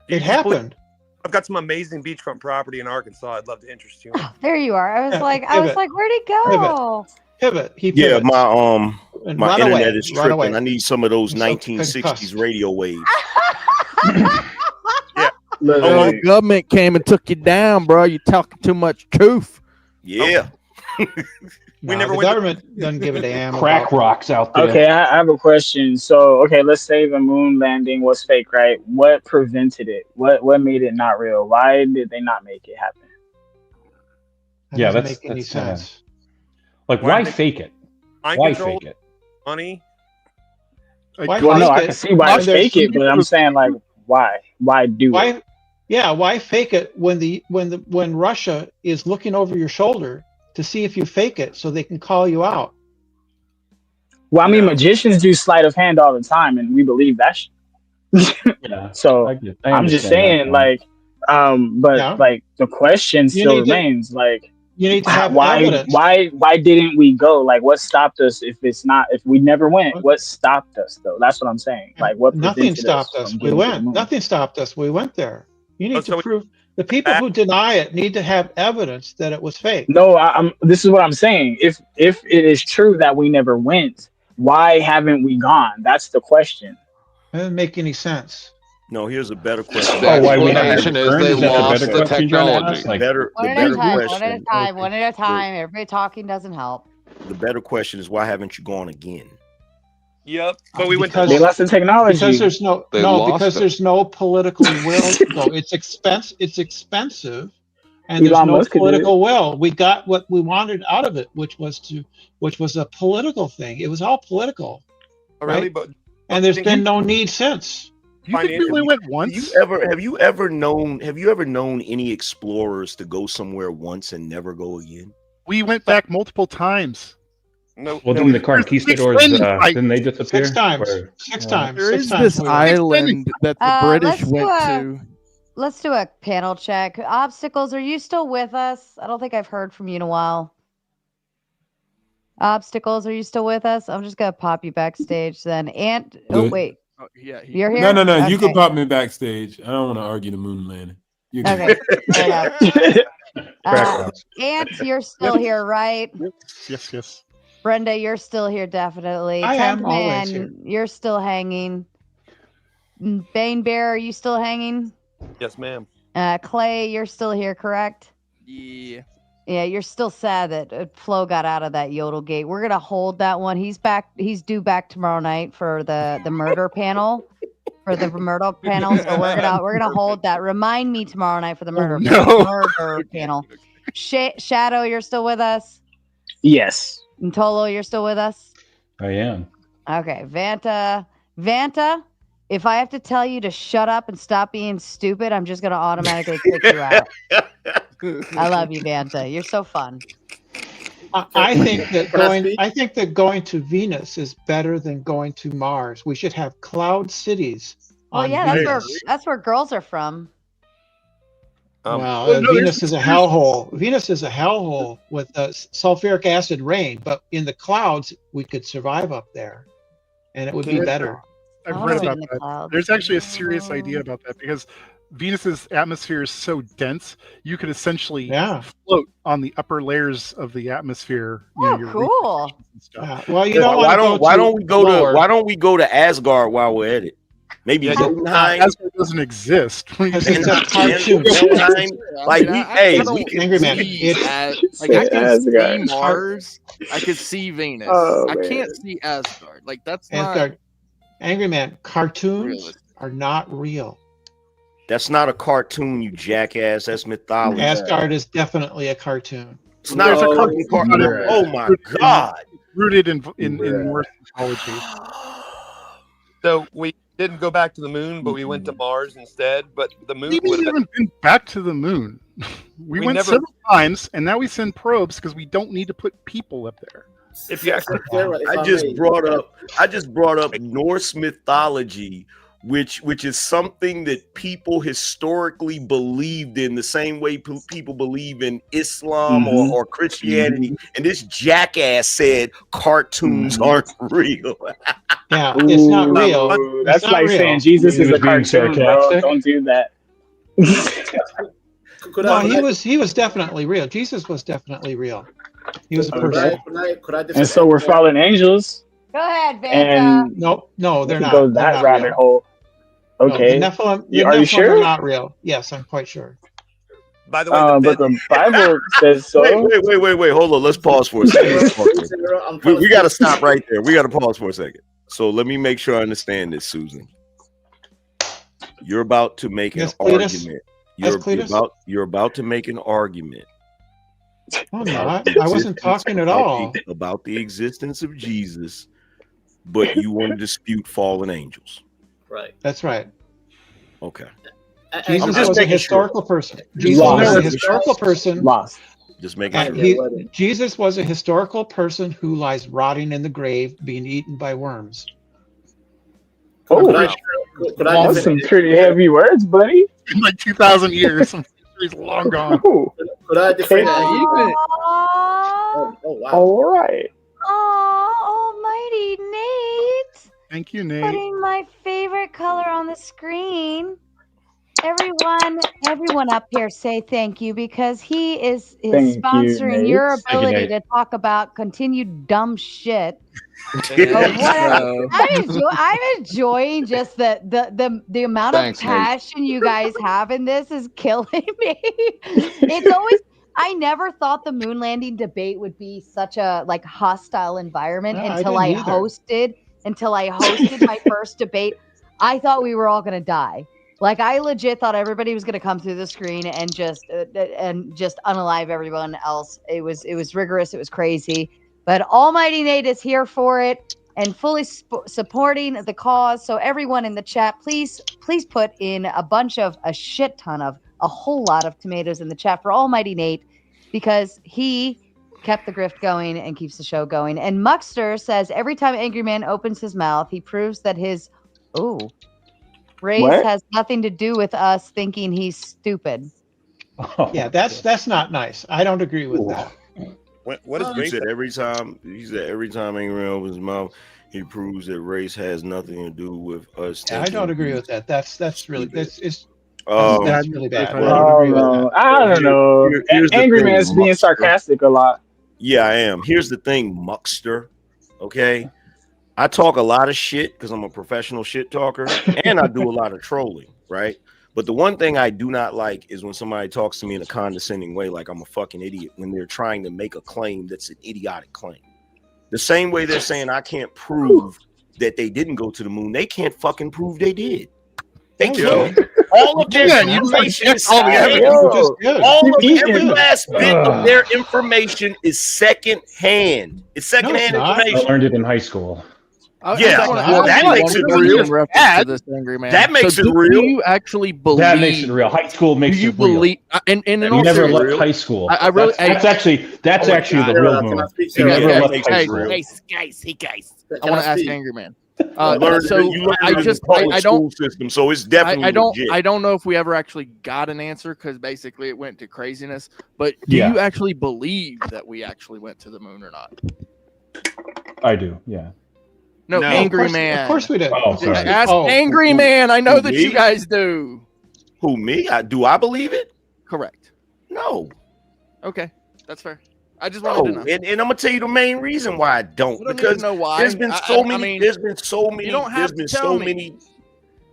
It happened. I've got some amazing beachfront property in Arkansas. I'd love to interest you in. There you are. I was like, whereed he go? Pivot. He Yeah, pivoted. my Run internet away. is Run away. tripping. I need some of those So 1960s radio waves. The government came and took you down, bro. You talking too much truth. Yeah. We never. The government doesn't give a damn. Crack about- rocks out there. Okay, I have a question. So, okay, let's say the moon landing was fake, right? What prevented it? What made it not real? Why did they not make it happen? Yeah, doesn't that's make any sense. Like, why fake it? Why fake it? Money. Well, no, I can see why they fake it, but I'm saying like, why? Why do it? Yeah, why fake it when Russia is looking over your shoulder to see if you fake it so they can call you out? Well, I mean, magicians do sleight of hand all the time, and we believe that. Yeah. So I'm just saying, like, like the question still remains, like, you need to have why evidence. why didn't we go? Like, what stopped us? If we never went, what stopped us though? That's what I'm saying. Like, what Nothing prevented stopped us. from We getting to the went. moon? Nothing stopped us. We went there. You need to prove. The people who deny it need to have evidence that it was fake. No, this is what I'm saying. If it is true that we never went, why haven't we gone? That's the question. That doesn't make any sense. No, here's a better question. The explanation is they lost the technology. One at One at a time. Everybody talking doesn't help. The better question is, why haven't you gone again? Yep. But we went. They lost the technology. Because there's there's no political will to go. It's expensive, and there's Elon no Musk could do political will. We got what we wanted out of it, which was a political thing. It was all political, Really, right? but And there's been no need since. You think we only went once? Have you ever known any explorers to go somewhere once and never go again? We went back multiple times. No. Well, didn't the conquistadors didn't they disappear? 6 times. Or- 6 times. There 6 is times this we went. island that the British let's do went a- to. Let's do a panel check. Obstacles, are you still with us? I don't think I've heard from you in a while. Obstacles, are you still with us? I'm just gonna pop you backstage then. Oh Good. wait, Yeah, you're here. No. You Okay. can pop me backstage. I don't want to argue the moon landing. You can- Okay. Fair enough. Crack Ant, you're still here, right? Yes. Brenda, you're still here, definitely. I am 10th always man, here. you're still hanging. Bane Bear, are you still hanging? Yes, ma'am. Clay, you're still here, correct? Yeah. Yeah, you're still sad that Flo got out of that yodel gate. We're gonna hold that one. He's back. He's due back tomorrow night for the murder panel. For the murder panel, so we're gonna hold that. Remind me tomorrow night for the murder panel. Shadow, you're still with us. Yes. And Tolo, you're still with us. I am. Okay, Vanta, if I have to tell you to shut up and stop being stupid, I'm just gonna automatically kick you out. I love you, Vanta. You're so fun. I think that going to Venus is better than going to Mars. We should have cloud cities Well, on yeah, Venus. that's where girls are from. Venus is a hellhole. Venus is a hellhole with sulfuric acid rain, but in the clouds we could survive up there, and it would be better. I've read about that. There's actually a serious idea about that because Venus's atmosphere is so dense, you could essentially float on the upper layers of the atmosphere. Cool. Well, you don't why don't we go to Asgard while we're at it? Maybe Jotunheim. Asgard doesn't exist. It's a cartoon. Like Angry Man. I can see Mars. I can see Venus. I can't see Asgard. Like that's not. Angry Man. Cartoons are not real. That's not a cartoon, you jackass. That's mythology. Asgard is definitely a cartoon. It's not a cartoon. Oh my god! Rooted in Norse mythology. So we didn't go back to the moon, but we went to Mars instead. But the moon We haven't been back to the moon. We went several times, and now we send probes because we don't need to put people up there. If you I just brought up Norse mythology, which is something that people historically believed in the same way people believe in Islam or Christianity. And this jackass said cartoons aren't real. Yeah, it's not real. That's like saying Jesus is a cartoon, bro. Don't do that. He was definitely real. Jesus was definitely real. He was a person. And so we're fallen angels. Go ahead, Vanta. And no, they're not. Go that rabbit real. hole. Okay. No, the are Nephilim you sure? are not real. Yes, I'm quite sure. By the way, but the Bible says so. Wait. Hold on. Let's pause for a second. we got to stop right there. We got to pause for a second. So let me make sure I understand this, Susan. You're about to make an argument. You're about to make an argument. I'm not. I wasn't talking at all about the existence of Jesus, but you want to dispute fallen angels. Right. That's right. Okay. Jesus was a historical person. Jesus was a historical person. Just making sure. Jesus was a historical person who lies rotting in the grave, being eaten by worms. Oh, that's some pretty heavy words, buddy. In like 2,000 years, he's long gone. Could I defend Oh, wow. All right. Oh, almighty Nate. Thank you, Nate. Putting my favorite color on the screen. Everyone up here say thank you because he is sponsoring your ability to talk about continued dumb shit. I'm enjoying just the amount of passion you guys have in this is killing me. It's always I never thought the moon landing debate would be such a hostile environment until I hosted my first debate. I thought we were all gonna die. I legit thought everybody was going to come through the screen and just unalive everyone else. It was rigorous. It was crazy. But Almighty Nate is here for it and fully supporting the cause. So everyone in the chat, please put in a shit ton of a whole lot of tomatoes in the chat for Almighty Nate because he kept the grift going and keeps the show going. And Muckster says every time Angry Man opens his mouth, he proves that his race has nothing to do with us thinking he's stupid. Yeah, that's not nice. I don't agree with that. What is race? Every time Angry Man opens his mouth, he proves that race has nothing to do with us. Yeah, I don't agree with that. That's really that's really bad. I don't know. Angry Man is being sarcastic a lot. Yeah, I am. Here's the thing, Muckster. Okay. I talk a lot of shit because I'm a professional shit talker and I do a lot of trolling, right? But the one thing I do not like is when somebody talks to me in a condescending way, like I'm a fucking idiot, when they're trying to make a claim that's an idiotic claim. The same way they're saying I can't prove that they didn't go to the moon, they can't fucking prove they did. They can't. All of their information is every last bit of their information is second hand. It's second hand information. I learned it in high school. Yeah, well, that makes it real. That makes it real. Do you actually believe That makes it real. High school makes do you it real. believe? And You in all never left seriousness, high school. I really. That's actually the real move. You never left high school. Guys. I want to ask Angry Man. You learned it in the public school system, so it's definitely legit. I don't know if we ever actually got an answer because basically it went to craziness. But do you actually believe that we actually went to the moon or not? I do. Yeah. No, Angry Man. Of course we did. Oh, sorry. Ask Angry Man. I know that you guys do. Who, me? Do I believe it? Correct. No. Okay, that's fair. I just wanted to know. And I'm gonna tell you the main reason why I don't. You don't Because even know why. there's been so many. I mean, there's been so many. you don't have There's to been tell so me. many.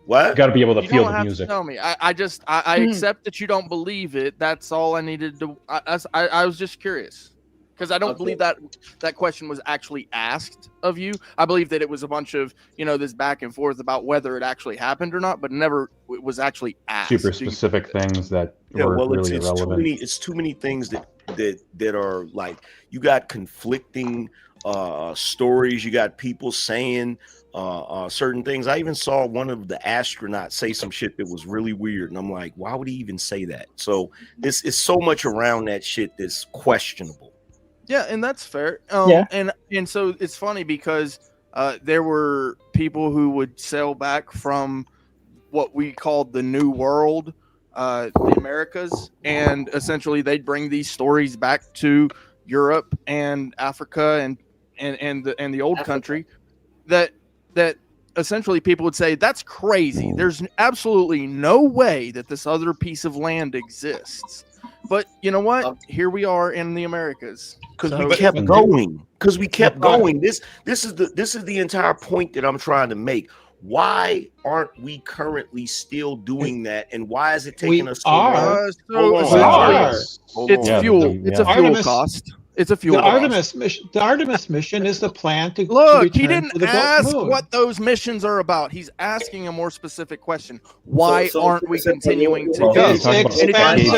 What? You got to be able to You feel don't the have music. to tell me. I accept that you don't believe it. That's all I needed to. I was just curious because I don't believe that question was actually asked of you. I believe that it was a bunch of this back and forth about whether it actually happened or not, but never it was actually asked. Super specific things that were really irrelevant. It's too many things that are like, you got conflicting stories. You got people saying certain things. I even saw one of the astronauts say some shit that was really weird, and I'm like, why would he even say that? So it's so much around that shit that's questionable. Yeah, and that's fair. Yeah. And so it's funny because there were people who would sail back from what we called the New World, the Americas, and essentially they'd bring these stories back to Europe and Africa and the old country that essentially people would say that's crazy. There's absolutely no way that this other piece of land exists. But you know what? Here we are in the Americas. Because we kept going. Because we kept going. This is the entire point that I'm trying to make. Why aren't we currently still doing that? And why is it taking us so long? It's fuel. It's a fuel cost. It's a fuel The cost. Artemis mission is the plan to Look, to he return didn't to the ask moon. what those missions are about. He's asking a more specific question. Why aren't we continuing to go? It's expensive. Answer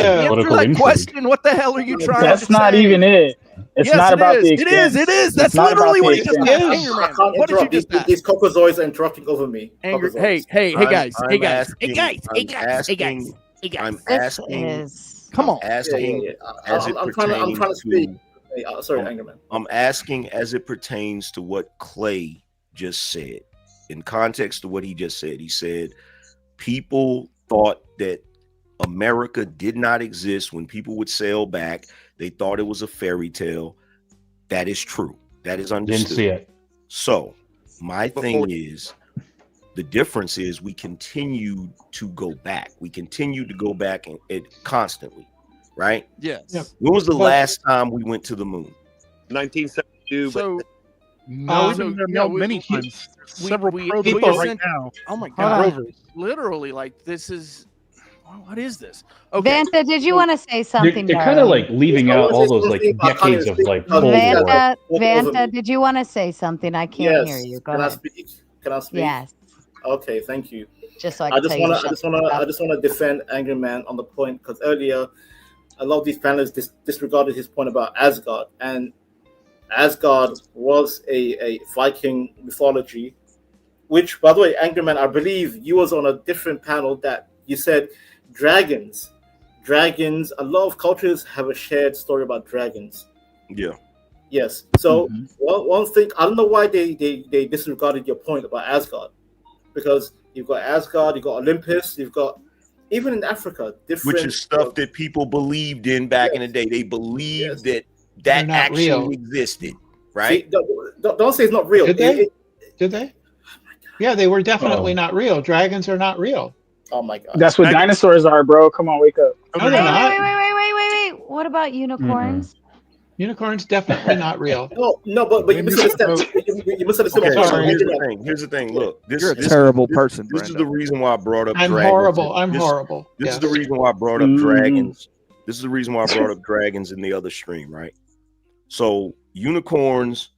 that question. What the hell are you trying to say? That's not even it. It's Yes, not it about is. the It is. It is. That's not about literally the what he just expense. asked. It is. Angry I Man, can't what did you interrupt. just ask? These cockazoids are interrupting over me. Angry. Cockazoids. Hey guys. I'm Hey guys. I'm asking. Come on. Asking as it I'm pertains trying to speak. Hey, sorry, I'm- Angerman. I'm asking as it pertains to what Clay just said. In context to what he just said, he said people thought that America did not exist when people would sail back. They thought it was a fairy tale. That is true. That is understood. Didn't see it. So my thing is, the difference is we continue to go back. We continue to go back and constantly, right? Yes. Yeah. When was the last time we went to the moon? 1972. So No, we've been there many times. There's several probes right now. Oh my and god! rovers. Literally, like this is. What is this? Okay. Vanta, did you want to say something? They're kind of like leaving out all those like decades of like Cold War. Vanta, did you want to say something? I can't hear you. Go Can ahead. I speak? Can I speak? Yes. Okay, thank you. Just so I I can just tell you want to to, shut I just want to defend Angry Man on the point because earlier, a lot of these panelists disregarded his point about Asgard, and Asgard was a Viking mythology, which, by the way, Angry Man, I believe you was on a different panel that you said dragons. A lot of cultures have a shared story about dragons. Yeah. Yes. So one thing, I don't know why they disregarded your point about Asgard, because you've got Asgard, you've got Olympus, you've got, even in Africa, different. Which is stuff that people believed in back in the day. They believed that They're not actually real. existed, right? See, don't say it's not real. Did they? Did they? Yeah, they were definitely not real. Dragons are not real. Oh my god. That's what dinosaurs are, bro. Come on, wake up. No, they're not. Wait. What about unicorns? Unicorns definitely not real. No, but you misunderstand. You misunderstand. Okay, my so point. here's the thing. Look, You're a terrible person, This is the reason why I brought up I'm dragons. horrible. I'm This- horrible. This Yes. is the reason why I brought up dragons. This is the reason why I brought up dragons in the other stream, right? So unicorns,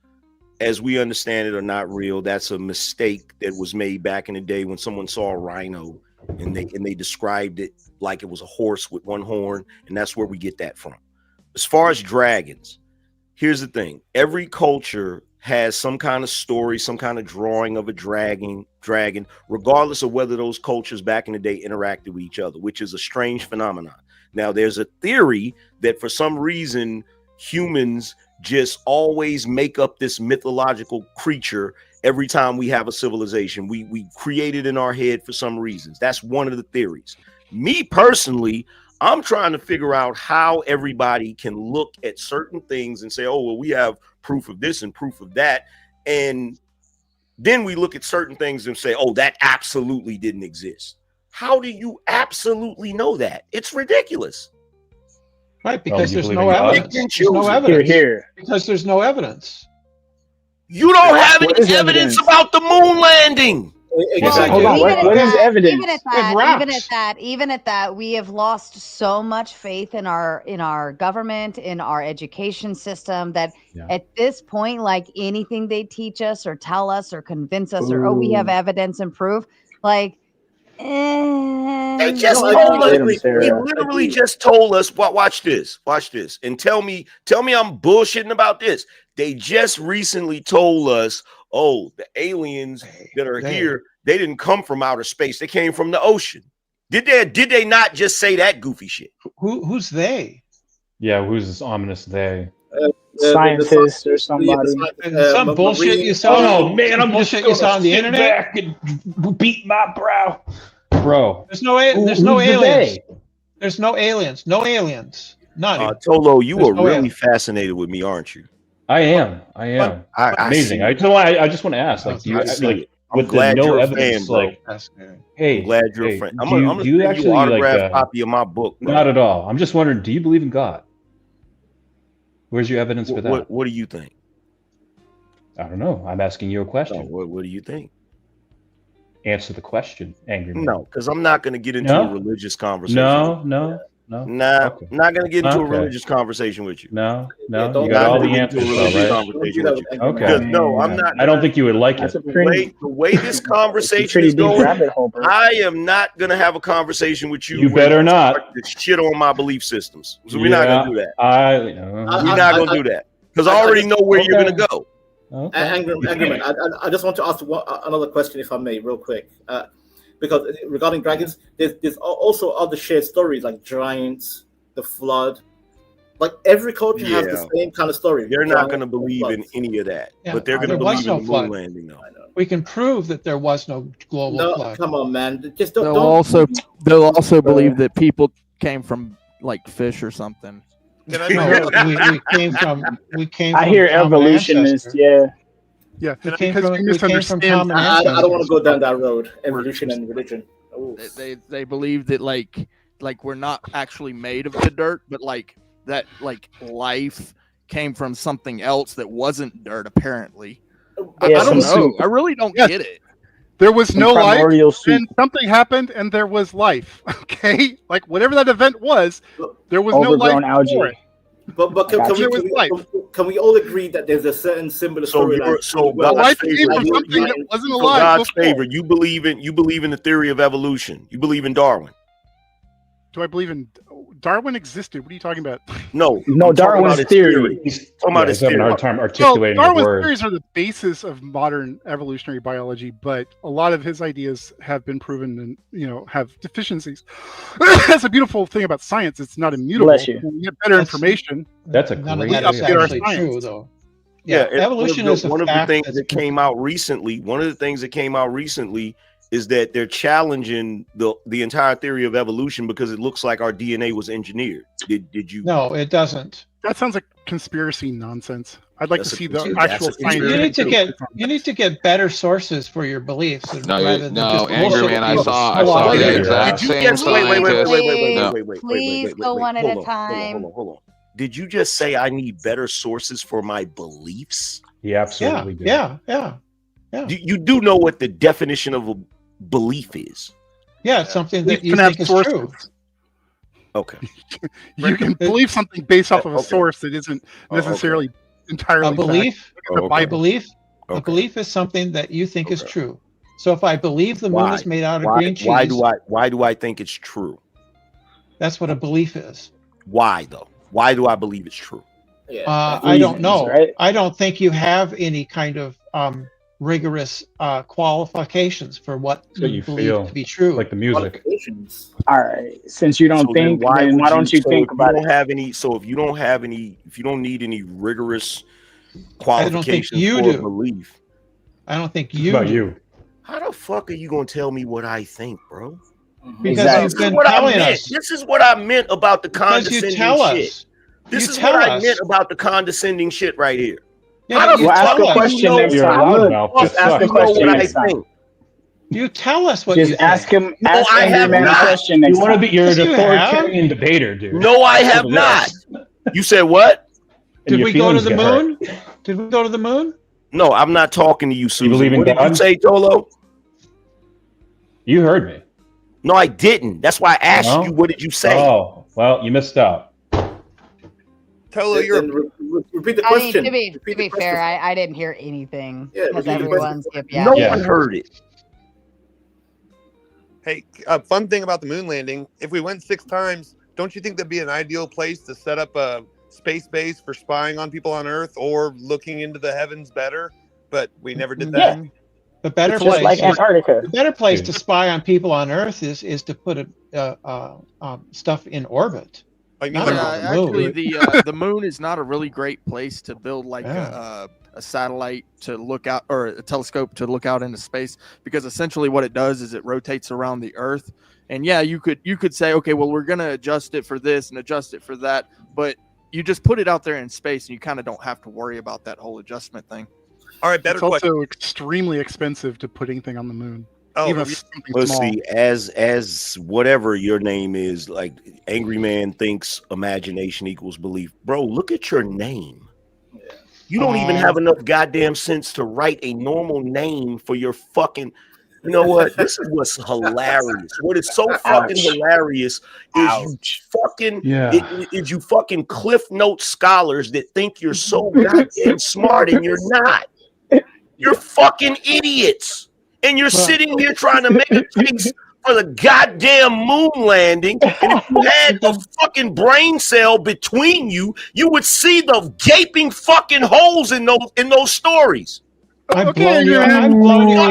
as we understand it, are not real. That's a mistake that was made back in the day when someone saw a rhino and they described it like it was a horse with one horn, and that's where we get that from. As far as dragons, here's the thing. Every culture has some kind of story, some kind of drawing of a dragon, regardless of whether those cultures back in the day interacted with each other, which is a strange phenomenon. Now, there's a theory that for some reason humans just always make up this mythological creature every time we have a civilization. We create it in our head for some reasons. That's one of the theories. Me personally, I'm trying to figure out how everybody can look at certain things and say, oh, well, we have proof of this and proof of that. And then we look at certain things and say, oh, that absolutely didn't exist. How do you absolutely know that? It's ridiculous. Right, because there's no evidence. There's no evidence. Because there's no evidence. You don't have any evidence about the moon landing. Exactly. Well, What is evidence? Even at that, we have lost so much faith in our government, in our education system, that at this point, like anything they teach us or tell us or convince us, or we have evidence and proof, like they just told us. He literally just told us. Watch this, and tell me I'm bullshitting about this. They just recently told us, oh, the aliens that are here, they didn't come from outer space. They came from the ocean. Did they not just say that goofy shit? Who's they? Yeah, who's this ominous they? Scientist or somebody. Some bullshit you saw. Oh man, I'm just bullshit you saw on the internet. Back and beat my brow, bro. There's no aliens. There's no aliens. No aliens. None. Tolo, you are really fascinated with me, aren't you? I am. Amazing. I just want to ask, like, do you like with the no evidence, like, hey, I'm glad you're a friend. I'm do gonna you send actually you an autographed like copy of my book. Not at all. I'm just wondering, do you believe in God? Where's your evidence for that? What do you think? I don't know. I'm asking you a question. No, what do you think? Answer the question, angry man. No, because I'm not going to get into a religious conversation. No. Nah, okay. I'm not going to get into a religious conversation with you. No. You got all the answers, right? Okay. No, I'm not. I don't think you would like it. The way this conversation is going, I am not going to have a conversation with you. You better not. Shit on my belief systems. So we're not going to do that. We're not going to do that because I already know where you're going to go. Angryman, I just want to ask another question, if I may, real quick. Because regarding dragons, there's also other shared stories like giants, the flood. Like every culture has the same kind of story. They're not going to believe in any of that, but they're going to believe in the moon landing. Though. We can prove that there was no global flood. Come on, man. Just They'll also believe that people came from like fish or something. We came from. I hear evolutionist. Yeah, we came from common I ancestors. don't want to go down that road. Evolution and religion. They believe that like we're not actually made of the dirt, but like that like life came from something else that wasn't dirt. Apparently, I don't know. I really don't get it. There was no life, and something happened, and there was life. Okay, like whatever that event was, there was no life before it. But can we all agree that there's a certain symbol of story? God's favor, you believe in the theory of evolution. You believe in Darwin. Do I believe in Darwin existed? What are you talking about? No, Darwin's theory. He's talking about his theory. Hard time articulating Darwin's the theories are the basis of modern evolutionary biology, but a lot of his ideas have been proven and have deficiencies. That's a beautiful thing about science. It's not immutable. Bless you. We get better information. That's a None great of that is actually true, though. Yeah, evolution is one of the things that came out recently. One of the things that came out recently is that they're challenging the entire theory of evolution because it looks like our DNA was engineered. Did you? No, it doesn't. That sounds like conspiracy nonsense. I'd like to see the actual science. You need to get better sources for your beliefs. No, Angry Man, I saw the exact same Wait. Please go one at a time. Hold on. Did you just say I need better sources for my beliefs? He absolutely did. Yeah. You do know what the definition of a belief is? Yeah, it's something that you think is true. Okay. You can believe something based off of a source that isn't necessarily entirely a belief. fact. A belief is something that you think is true. So if I believe the moon is made out of green cheese, why do I think it's true? That's what a belief is. Why though? Why do I believe it's true? I don't know. Right? I don't think you have any kind of rigorous qualifications for what you believe to be true. Like the music. All right. Since you don't think, then why don't you think about it? If you don't need any rigorous I don't think qualifications you for do. belief. I don't think It's you about do. you. How the fuck are you gonna tell me what I think, bro? Because you've been telling us. This is what I meant about the Because you condescending tell shit. us. This You is tell what I us. meant about the condescending shit right here. Yeah, How but the you fuck tell do us. you question know next what time. I Look, just ask the question next time. You tell us what Just you ask think. him. No, Ask I Angry have Man a not. question next You want to time. be? You're Yes, an you authoritarian debater, dude. No, I have not. You said what? And Did your we go to feelings the get hurt. moon? Did we go to the moon? No, I'm not talking to you, Susan. believe in What did God? you say, Tolo? You heard me. No, I didn't. That's why I asked No? you. What did you say? Oh, well, you missed out. Tolo, you're. Repeat the I mean, question. to be Repeat the fair, question. I didn't hear anything Yeah, because repeat the question. everyone's yip No yapping. one heard it. Hey, a fun thing about the moon landing, if we went 6 times, don't you think that'd be an ideal place to set up a space base for spying on people on Earth or looking into the heavens better? But we never did that. Yeah. The better It's just place, like Antarctica. the better place to spy on people on Earth is to put stuff in orbit. Like Not But- Yeah, on the moon. actually, the moon is not a really great place to build like a satellite to look out, or a telescope to look out into space, because essentially what it does is it rotates around the Earth. And yeah, you could say, okay, well, we're gonna adjust it for this and adjust it for that, but you just put it out there in space, and you kind of don't have to worry about that whole adjustment thing. All right, better It's also question. extremely expensive to put anything on the moon. Oh, Even yeah. if it's something Let's small. see, as whatever your name is, like Angry Man thinks imagination equals belief. Bro, look at your name. You don't even have enough goddamn sense to write a normal name for your fucking. You know what? This is what's hilarious. What is so fucking hilarious is you fucking is you fucking Cliff Note scholars that think you're so goddamn smart and you're not. You're fucking idiots. And you're sitting here trying to make a case for the goddamn moon landing. And if you had a fucking brain cell between you, you would see the gaping fucking holes in those stories. I've blown you out. I've blown you out.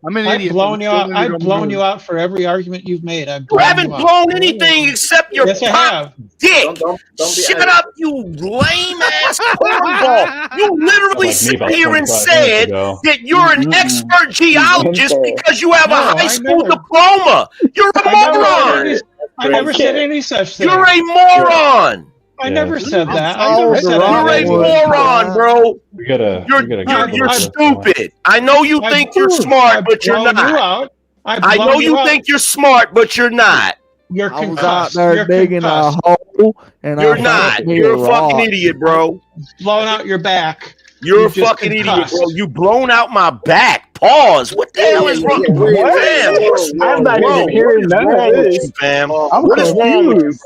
I'm an idiot. I've blown you out for every argument you've made. You haven't blown anything except your Yes, I pop have. dick. Shut up, you lame ass cornball. You literally Like me sit about here and 25 said minutes ago. that you're an expert geologist because you have a No, high I school never- diploma. You're a moron. I never said any such thing. You're a moron. I never said that. I Oh, never said you're a anything. moron, bro. We gotta You're get stupid. I know you think you're smart, but you're blown not. you out. I know you think you're smart, but you're not. You're I was out concussed. there You're digging concussed. a hole, and You're I not. found me You're a fucking rock. idiot, bro. Blowing out your back. You're a just fucking idiot, concussed. bro. You blown out my back. Pause. What the hell is wrong with you, fam? What's I'm not wrong? even hearing none of Wrong with this. you, fam? I'm What is wrong with you, confused.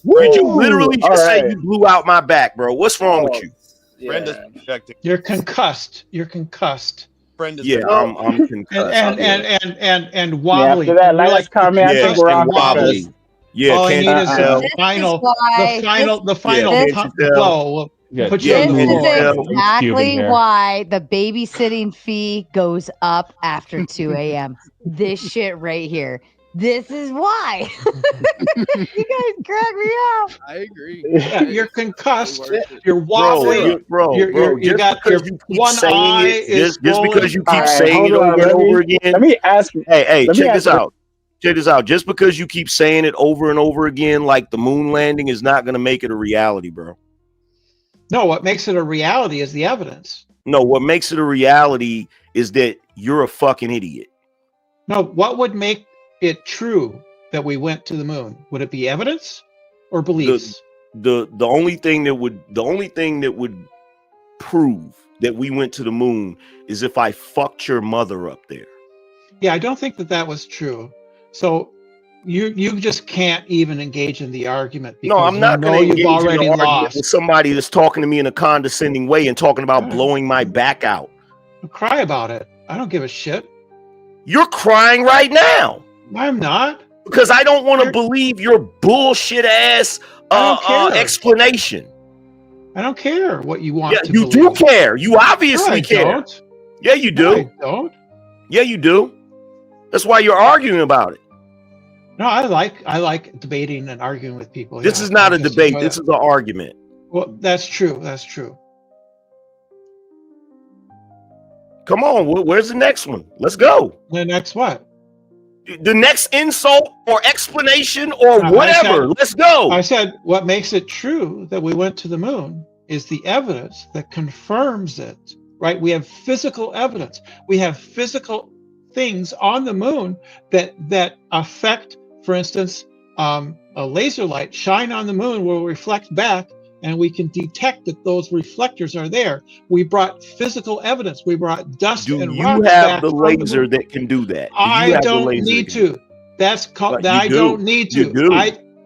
bro? Did you literally All just say right. you blew out my back, bro? What's wrong with you? Brenda's projecting. You're concussed. You're concussed. Brenda's Yeah, I'm concussed. And wobbly. Yeah, after that You're last like comment, I Yeah, think we're all and wobbly. concussed. Yeah, all you can't need you is tell? the final can't you tell? blow will put you Yeah, on the can't you floor. tell? Exactly why the babysitting fee goes up after 2 a.m. This shit right here. This is why. You guys crack me up. I agree. Yeah, you're concussed. You're wobbly. You just got your because you keep one saying eye it, is just because you keep All right, saying it hold on, over and over again. Let me ask. Hey, let me check ask this you- out. Check this out. Just because you keep saying it over and over again, like the moon landing, is not going to make it a reality, bro. No, what makes it a reality is the evidence. No, what makes it a reality is that you're a fucking idiot. No, what would make it true that we went to the moon? Would it be evidence or beliefs? The only thing that would prove that we went to the moon is if I fucked your mother up there. Yeah, I don't think that was true. So you just can't even engage in the argument. No, I'm not going going to to you've engage in already an argument lost. with somebody that's talking to me in a condescending way and talking about blowing my back out. Cry about it. I don't give a shit. You're crying right now. I'm not. Because I don't want to believe your bullshit ass explanation. I don't care what you want to you believe. do care. You obviously care. Don't. Yeah, you do. No, I don't. Yeah, you do. That's why you're arguing about it. No, I like debating and arguing with people. This is not a debate. This is an argument. Well, that's true. That's true. Come on, where's the next one? Let's go. The next what? The next insult or explanation or whatever. Let's go. I said what makes it true that we went to the moon is the evidence that confirms it, right? We have physical evidence. We have physical things on the moon that affect, for instance, a laser light shine on the moon will reflect back, and we can detect that those reflectors are there. We brought physical evidence. We brought dust and rock. Do you have the laser that can do that? I don't need to. That's called. I don't need to. You do.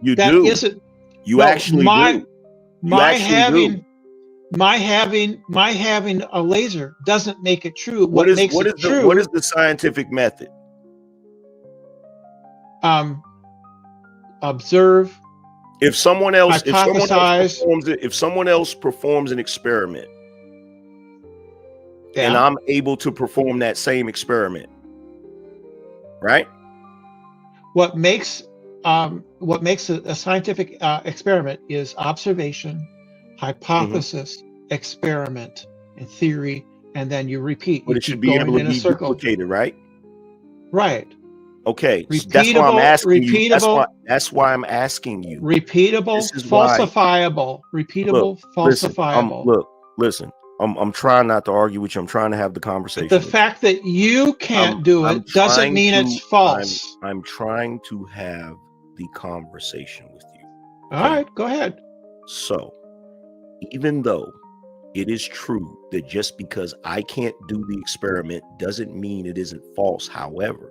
You that do. Isn't. You no, actually do. My having a laser doesn't make it true. What is the scientific method? Observe. If someone else hypothesize. Performs an experiment, and I'm able to perform that same experiment, right? What makes a scientific experiment is observation, hypothesis, experiment, and theory, and then you repeat. But it should be able to be duplicated, right? Right. Okay, so that's why I'm asking you. That's why I'm asking you. Repeatable, falsifiable. Repeatable, falsifiable. Listen. I'm trying not to argue with you. I'm trying to have the conversation. The fact that you can't do it doesn't mean it's false. I'm trying to have the conversation with you. All right, go ahead. So, even though it is true that just because I can't do the experiment doesn't mean it isn't false. However,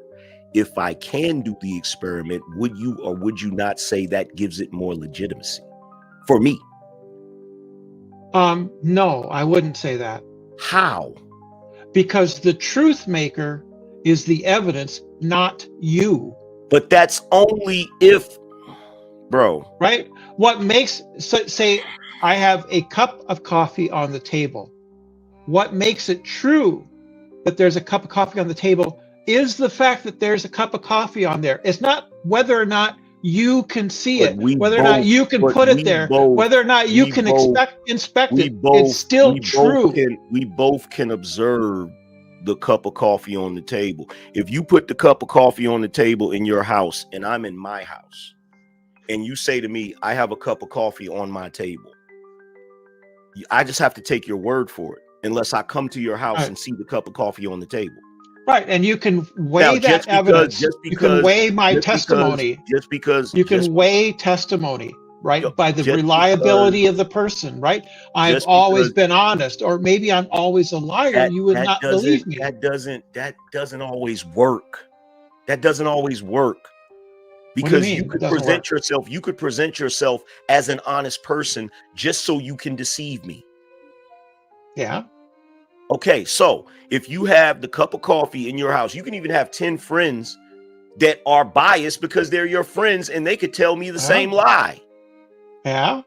if I can do the experiment, would you or would you not say that gives it more legitimacy for me? No, I wouldn't say that. How? Because the truth maker is the evidence, not you. But that's only if, bro. Right? What makes, say I have a cup of coffee on the table. What makes it true that there's a cup of coffee on the table is the fact that there's a cup of coffee on there. It's not whether or not you can see it, whether or not you can put it there, whether or not you can inspect it. It's still true. We both can observe the cup of coffee on the table. If you put the cup of coffee on the table in your house and I'm in my house and you say to me, I have a cup of coffee on my table, I just have to take your word for it unless I come to your house and see the cup of coffee on the table. Right, and you can weigh that evidence. You can weigh my testimony. You can weigh testimony, right, by the reliability of the person, right? I've always been honest, or maybe I'm always a liar. You would not believe me. That doesn't always work. That doesn't always work because you could present yourself. You could present yourself as an honest person just so you can deceive me. Yeah. Okay, so if you have the cup of coffee in your house, you can even have 10 friends that are biased because they're your friends and they could tell me the same lie. Yeah.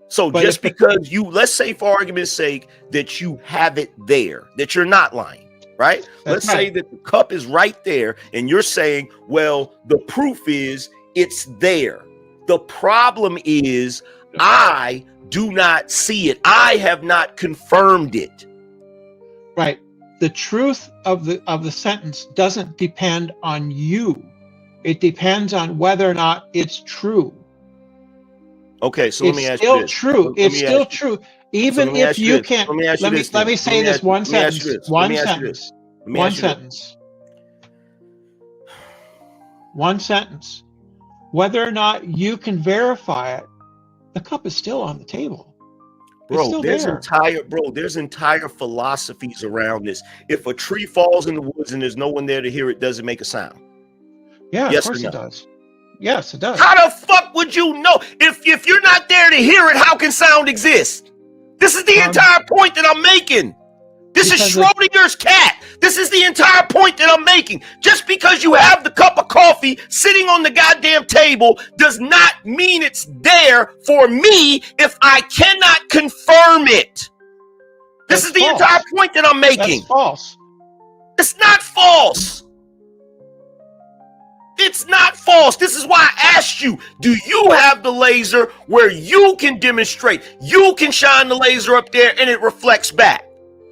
So just because let's say for argument's sake that you have it there, that you're not lying, right? Let's say that the cup is right there and you're saying, well, the proof is it's there. The problem is I do not see it. I have not confirmed it. Right. The truth of the sentence doesn't depend on you. It depends on whether or not it's true. Okay, so let me ask you this. It's still true. Even if you can't. Let me say this one sentence. One sentence. Whether or not you can verify it, the cup is still on the table. Bro, there's entire philosophies around this. If a tree falls in the woods and there's no one there to hear it, does it make a sound? Yeah, yes, of course it does. Yes, it does. How the fuck would you know? If you're not there to hear it, how can sound exist? This is the entire point that I'm making. This is Because of- Schrodinger's cat. This is the entire point that I'm making. Just because you have the cup of coffee sitting on the goddamn table does not mean it's there for me if I cannot confirm it. This is the false. entire point that I'm making. That's false. It's not false. It's not false. This is why I asked you, do you have the laser where you can demonstrate, you can shine the laser up there and it reflects back?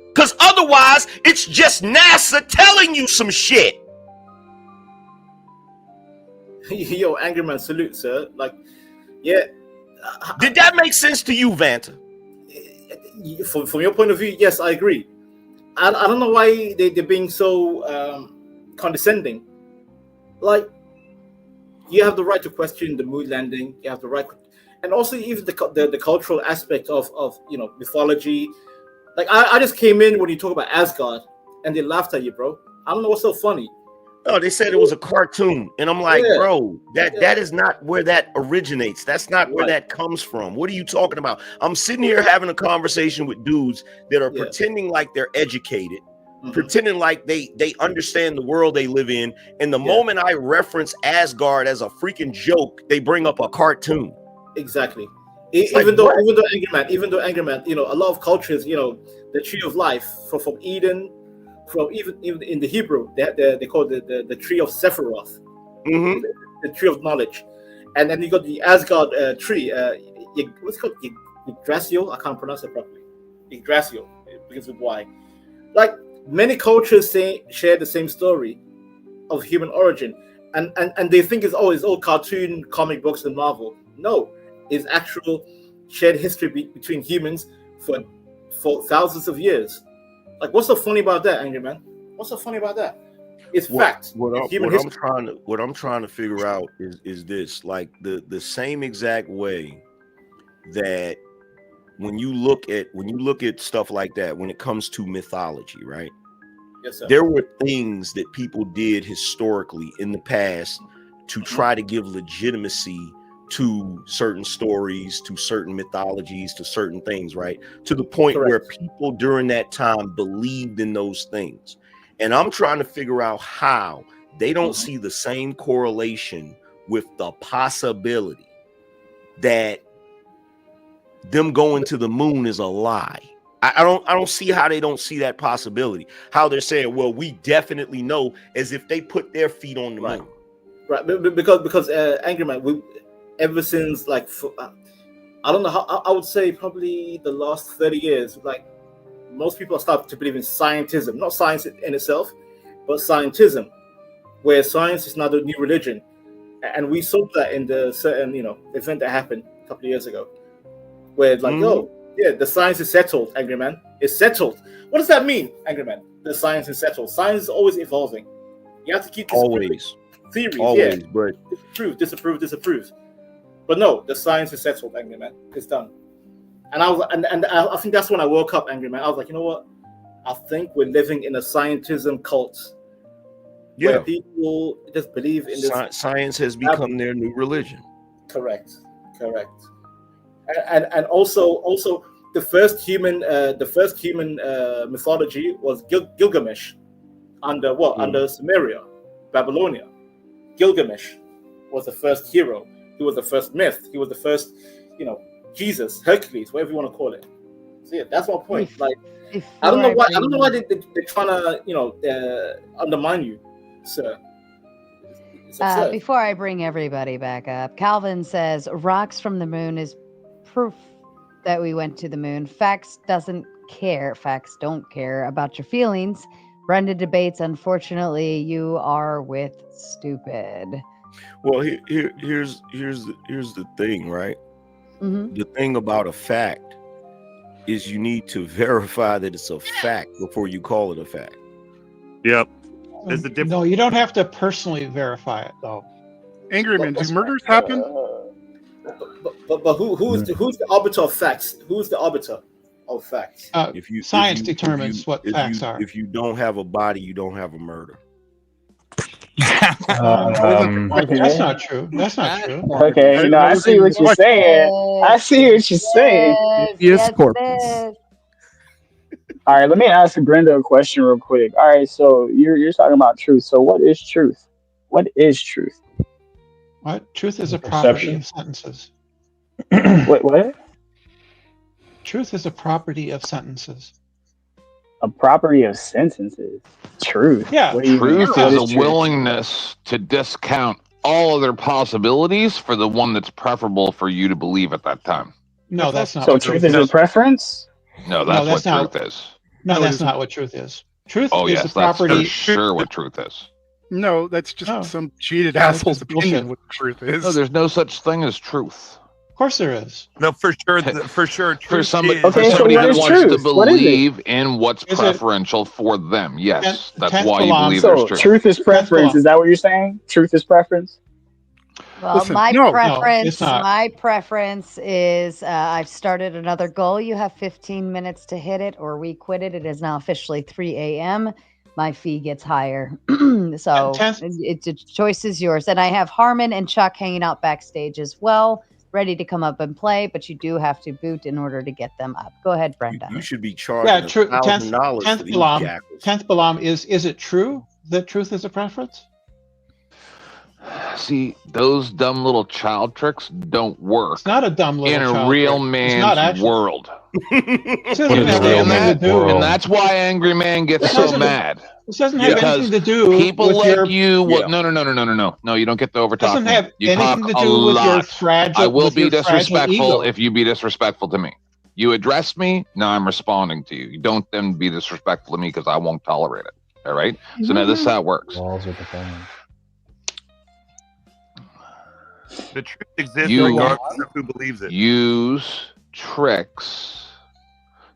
Because otherwise, it's just NASA telling you some shit. Yo, Angryman, salute, sir. Like, yeah. Did that make sense to you, Vanta? From your point of view, yes, I agree. I don't know why they're being so condescending. Like, you have the right to question the moon landing. You have the right, and also even the cultural aspect of mythology. Like, I just came in when you talk about Asgard, and they laughed at you, bro. I don't know what's so funny. Oh, they said it was a cartoon, and I'm like, bro, that is not where that originates. That's not where that comes from. What are you talking about? I'm sitting here having a conversation with dudes that are pretending like they're educated, pretending like they understand the world they live in, and the moment I reference Asgard as a freaking joke, they bring up a cartoon. Exactly. It's Even like, though what? Even though Angryman, a lot of cultures, the tree of life from Eden, from even in the Hebrew, they call it the tree of Sephiroth, the tree of knowledge, and then you got the Asgard tree. What's it called? Yggdrasil. I can't pronounce it properly. Yggdrasil, because of why. Like, many cultures share the same story of human origin, and they think it's all cartoon, comic books, and Marvel. No, it's actual shared history between humans for thousands of years. Like, what's so funny about that, Angry Man? What's so funny about that? It's fact. What It's I'm trying to figure out is this, like the same exact way that when you look at stuff like that, when it comes to mythology, right? Yes, sir. There were things that people did historically in the past to try to give legitimacy to certain stories, to certain mythologies, to certain things, right? To the point where people during that time believed in those things. And I'm trying to figure out how they don't see the same correlation with the possibility that them going to the moon is a lie. I don't see how they don't see that possibility. How they're saying, well, we definitely know, as if they put their feet on the moon. Right, because Angry Man, ever since, like, I don't know how, I would say probably the last 30 years, like, most people are starting to believe in scientism, not science in itself, but scientism, where science is now the new religion. And we saw that in the certain, event that happened a couple of years ago, where it's like, the science is settled, Angry Man. It's settled. What does that mean, Angry Man? The science is settled. Science is always evolving. You have to keep always theories, but disapprove. But no, the science is settled, Angry Man. It's done. And I think that's when I woke up, Angry Man. I was like, you know what? I think we're living in a scientism cult. Yeah. Where people just believe in this. Science has become their new religion. Correct. And also the first human mythology was Gilgamesh under what? Under Sumeria, Babylonia. Gilgamesh was the first hero. He was the first myth. He was the first, Jesus, Hercules, whatever you want to call it. So yeah, that's my point. Like, I don't know why they're trying to undermine you, sir. Before I bring everybody back up, Calvin says rocks from the moon is proof that we went to the moon. Facts don't care about your feelings. Brenda debates, unfortunately, you are with stupid. Well, here's the thing, right? The thing about a fact is you need to verify that it's a fact before you call it a fact. Yep. There's a difference. No, you don't have to personally verify it, though. Angry Man, do murders happen? But who's the arbiter of facts? Who's the arbiter of facts? Science determines what facts are. If you don't have a body, you don't have a murder. That's not true. Okay, I see what you're saying. Yes, corpus. All right, let me ask Brenda a question real quick. All right, so you're talking about truth. So what is truth? What is truth? What? Truth is a property Perception. of sentences. What? Truth is a property of sentences. A property of sentences. Truth. Yeah. What do you mean? Truth What is a is truth? willingness to discount all other possibilities for the one that's preferable for you to believe at that time. No, that's not So what truth truth is a is. preference? No, No, that's that's what not. truth is. No, No, it that's isn't. not what truth is. Truth Oh is yes, the that's for property. sure what truth is. No, that's just No. some cheated That's asshole's just opinion bullshit. of what the truth is. No, there's no such thing as truth. Of course there is. No, for sure, for sure. For Truth somebody, is for Okay, so somebody what that is wants to truth? What is it? believe in what's Is it preferential for them. Yes, that's tenth why you Balaam? believe there's So truth. truth is Tenth preference. Is Balaam. that what you're saying? Truth is preference? Well, Listen, my no. No, it's preference, not. my preference is I've started another goal. You have 15 minutes to hit it, or we quit it. It is now officially 3 a.m. My fee gets higher, so Tenth. the choice is yours. And I have Harmon and Chuck hanging out backstage as well, ready to come up and play. But you do have to boot in order to get them up. Go ahead, Brenda. You should be Yeah. charging True. $1,000 for Tenth these Balaam. jackals. Tenth Balaam. Is it true that truth is a preference? See, those dumb little child tricks don't work It's not a dumb little in a child real trick. It's man's not actually. world. This doesn't What even is a have real anything to Understand man's that? do. And world? that's why Angry Man gets This so doesn't. mad. This doesn't have Because anything to do people with like your. you will Yeah. no, you don't get to overtalk Doesn't me. have You anything talk to a do with your lot. I fragile. will With be your fragile disrespectful ego. if you be disrespectful to me. You address me, now I'm responding to you. You don't then be disrespectful to me because I won't tolerate it. All right? So now this is how it works. Walls are defined. the truth exists You regardless of who believes it. use tricks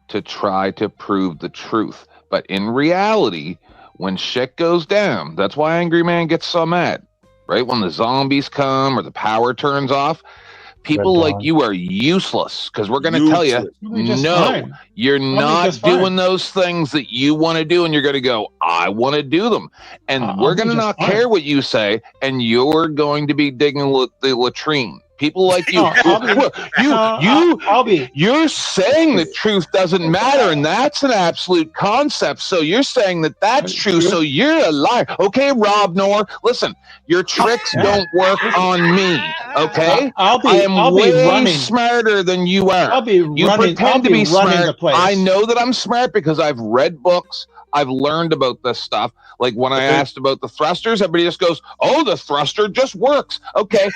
to try to prove the truth. But in reality, when shit goes down, that's why Angry Man gets so mad, right? When the zombies come or the power turns off, people like you are useless because we're going to tell you, no, you're not doing those things that you want to do. And you're going to go, I want to do them. And we're going to not care what you say. And you're going to be digging the latrine. People like you, you're saying the truth doesn't matter, and that's an absolute concept. So you're saying that that's true. So you're a liar, okay, Rob Knorr? Listen, your tricks don't work on me, okay? I am way smarter than you are. You pretend to be smart. I know that I'm smart because I've read books. I've learned about this stuff. Like when I asked about the thrusters, everybody just goes, oh, the thruster just works. Okay,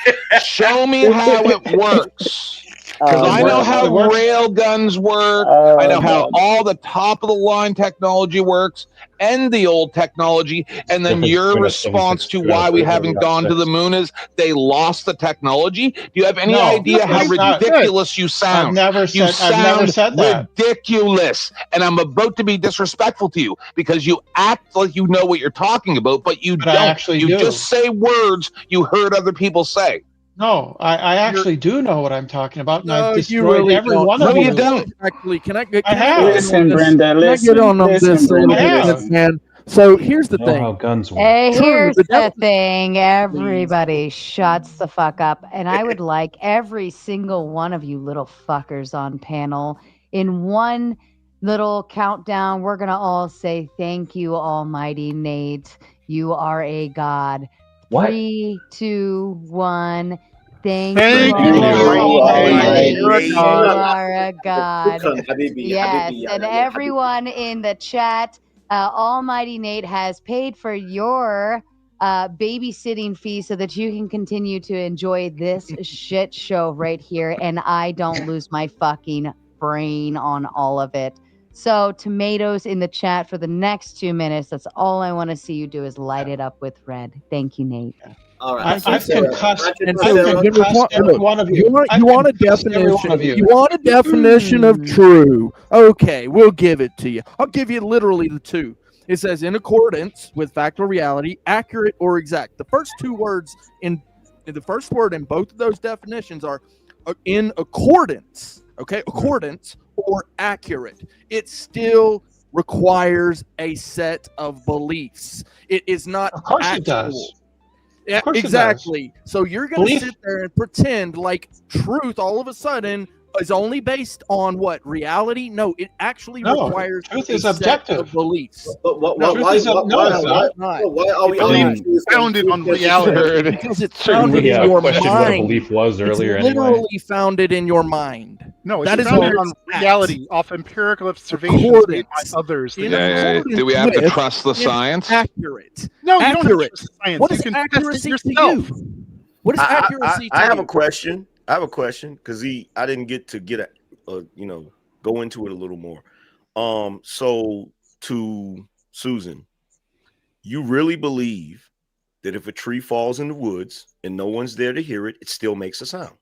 show me how it works. Because I know how rail guns work. I know how all the top of the line technology works and the old technology. And then your response to why we haven't gone to the moon is they lost the technology. Do you have any idea how ridiculous you sound? I've never said that. Ridiculous. And I'm about to be disrespectful to you because you act like you know what you're talking about, but you don't. Actually you do. just say words you heard other people say. No, I actually do know what I'm talking about, and I've you destroyed really every don't. one No, of you you. don't. Actually, can I get? I have. Listen, Brenda, listen, Can I get on listen, this Brenda, a little listen. bit, man? So here's the Know thing. how guns work. Hey, True, here's the the devil- thing. Everybody shuts the fuck up. And I would like every single one of you little fuckers on panel in one little countdown. We're going to all say, thank you, Almighty Nate. You are a god. What? 3, 2, 1. Thank Thank you, you, Almighty. You're a You god. are a god. Shukran, Habibi, Yes, Habibi, and ya everyone in the chat, Almighty Nate has paid for your babysitting fee so that you can continue to enjoy this shit show right here, and I don't lose my fucking brain on all of it. So tomatoes in the chat for the next 2 minutes. That's all I want to see you do is light it up with red. Thank you, Nate. All right. I've concussed And so every one of you. You want a every one of definition. you. You want a definition of true. Okay, we'll give it to you. I'll give you literally the two. It says in accordance with fact or reality, accurate or exact. The first two words in the first word in both of those definitions are in accordance. Okay, accordance or accurate. It still requires a set of beliefs. It is not Of course actual. it does. Yeah, Of course it exactly. So you're going to Belief. sit there and pretend like truth all of a sudden is only based on what reality? No, it actually No, requires truth a is set objective. of beliefs. But No, Truth is no, it's not. why are we It's arguing? not. truth when Founded truth on gets reality. Because it's Shouldn't founded we in your question what a mind. belief was It's earlier anyway? literally founded in your mind. No, it's That is founded where on it's at. reality, off empirical observations made by Accordance. others. In Yeah. Do we have to trust the science? Accurate. No, you don't have to Accurate. trust science. What You is can test it accuracy to yourself. you? What is accuracy I to have you? a question. I have a question because I didn't get go into it a little more. So to Susan, you really believe that if a tree falls in the woods and no one's there to hear it, it still makes a sound?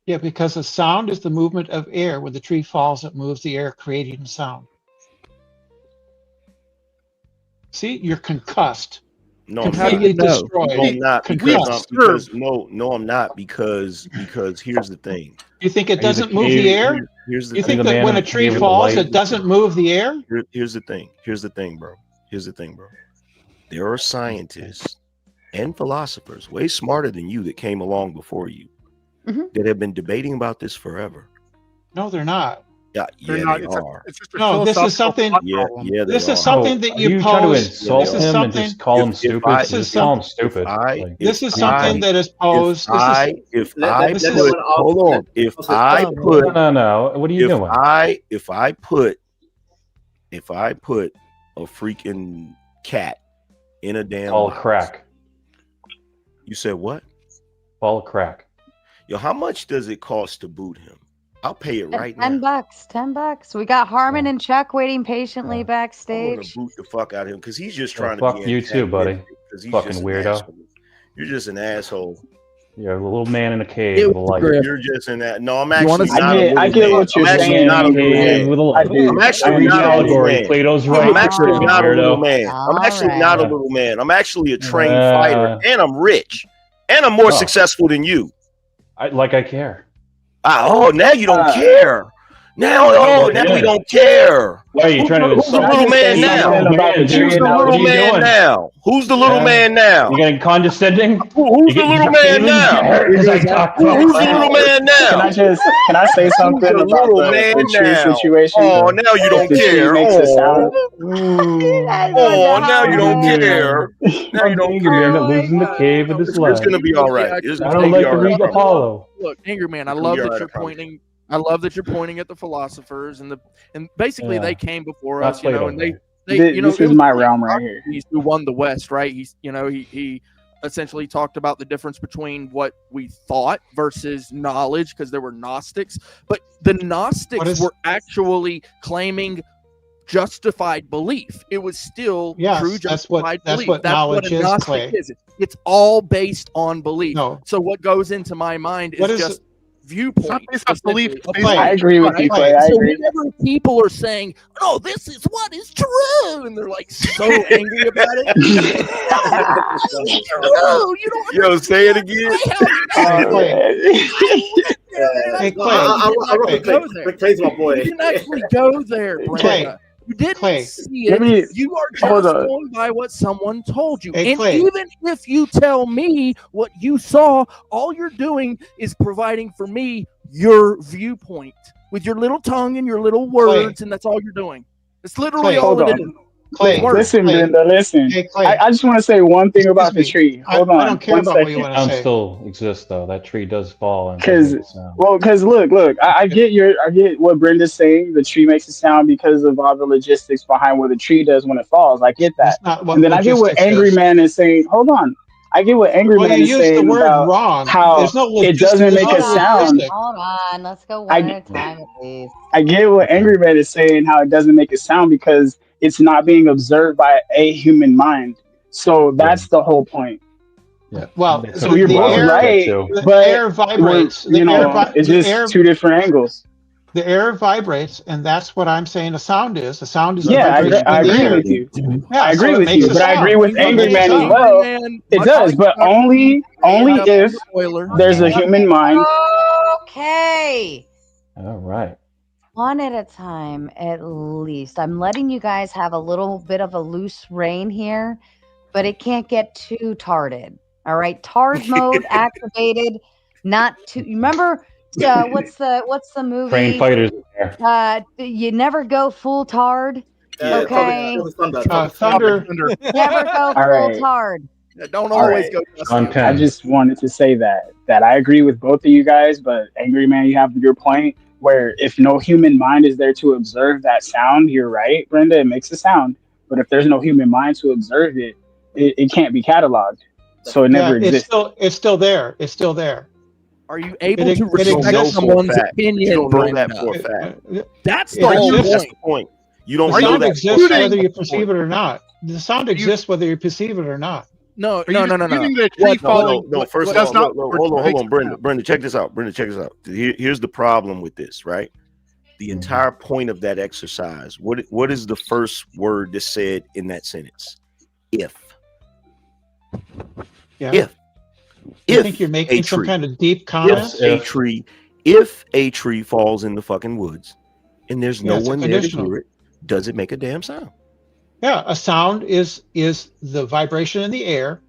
Yeah, because the sound is the movement of air. When the tree falls, it moves the air, creating sound. See, you're concussed. No, I'm completely not. destroyed. No, I'm not Concussed. no, I'm not because here's the thing. You think it Are you the doesn't move the cave- air? Here's the You thing. think that when a tree falls, it doesn't move the air? Here's the thing. Here's the thing, bro. Here's the thing, bro. There are scientists and philosophers way smarter than you that came along before you that have been debating about this forever. No, they're not. Yeah, They're yeah, not. they It's are. this is No, this is something. Yeah, yeah, they This are. is something that Are you you trying to pose. insult This is him and something. just call him stupid? This is Just call him something. stupid. This is something that is posed. If I put No. What are you doing? If I put a freaking cat in a damn Ball of box. crack. You said what? Ball of crack. Yo, how much does it cost to boot him? I'll pay it right now. $10. We got Harmon and Chuck waiting patiently I want backstage. to boot the fuck out of him because he's just Well, trying fuck to be you too, buddy. antagonistic, 'cause he's Fucking just an weirdo. asshole. You're just an asshole. You're a little man in a cave with a light. You're just in that. No, I'm actually not. I get what you're I'm actually saying. not a little man. With a I light. do. I'm actually I not a little allegory. man. Plato's right. I'm actually Freaking not a little weirdo. man. I'm actually All not a right. little man. I'm actually a trained fighter, and I'm rich, and I'm more Oh. successful than you. I care. Oh, now you don't care. Now we don't care. Why are you trying to Who's the insult little me? man now? Who's the little man now? Who's the little man now? You getting condescending? Who's the little man now? Who's the little man now? Can I say something Who's the about little the man tree now? situation? Oh, now you don't If the tree care. makes a sound. Oh, now you don't care. Now you don't care. Losing the cave with his It's light. gonna be all right. It's I gonna don't be like all to right. read Apollo. Look, Angry Man, I It's love gonna be that all right, you're I promise. pointing. I love that you're pointing at the philosophers and basically Yeah. they came before Not us, you know, Plato, and they This you know, is it was my realm right here. Socrates who won the West, right? He essentially talked about the difference between what we thought versus knowledge because there were Gnostics, but the Gnostics were actually claiming justified belief. It was still Yes, true that's justified what- that's belief. what knowledge a is, Gnostic Clay. is. It's all based on belief. No. So what goes into my mind What is is just viewpoint. based on belief, it's based Clay, I agree with you, Clay. I So agree. whenever people are saying, "Oh, this is what is true," and they're like so angry about it, it's true. You don't Yo, say it again. Hey, Clay. Clay's my boy. You didn't actually go there, Clay. Brenda. You didn't Clay. see Let it. me- You are hold just on. going by what someone told you. Hey, And Clay. even if you tell me what you saw, all you're doing is providing for me your viewpoint with your little tongue and your little words, and that's all you're doing. It's literally Clay, all hold it on. is. Clay, Listen, Clay. Brenda, listen. Hey, Clay. I just want to say one thing about the Excuse me. tree. Hold on. I don't care one about what you second. want to Sound say. still exists though. That tree does fall and does make a sound. Because look, I get what Brenda's saying. The tree makes a sound because of all the logistics behind what the tree does when it falls. I get that. That's not what And then I get what logistics Angry is. Man is saying. Hold on. I get what Angry Well, Man you is used the saying word about wrong. how There's no it logistics. doesn't make a There's no sound. logistics. Hold on. Let's go I- one at a time, please. I get what Angry Man is saying, how it doesn't make a sound because it's not being observed by a human mind. So that's the whole point. Yeah. Well, So you're both right, the but air vibrates. you know, it's just two different angles. The air vibrates, and that's what I'm saying a sound is. A sound is a Yeah, vibration I in the agree air. with you. Yeah, I agree so it with makes you, a but I agree sound. with It Angry makes a Man as sound. well. Man, It does, but only if there's a human mind. Okay. All right. One at a time, at least. I'm letting you guys have a little bit of a loose rein here, but it can't get too tarded. All right. Tard mode activated. Not too. Remember, what's the movie? Trained fighters. You never go full tard. Okay. Thunder. Never go All full right. tard. Don't All always right. go. I just wanted to say that I agree with both of you guys, but Angry Man, you have your point where if no human mind is there to observe that sound, you're right, Brenda, it makes a sound. But if there's no human mind to observe it, it can't be cataloged. So it never exists. It's still there. It's still there. Are you able to respect someone's opinion, You don't know that Brenda? for a fact. That's It the whole exists. That's the point. You don't The know sound that. exists whether you perceive it or not. The sound exists whether you perceive it or not. No. No, first of all, hold on, Brenda, check this out. Here's the problem with this, right? The entire point of that exercise. What is the first word that's said in that sentence? If. Yeah. If. You think you're making some kind of deep comment? If a tree falls in the fucking woods and there's no it's a one there to conditional. hear it, does it make a damn sound? Yeah, a sound is the vibration in the air.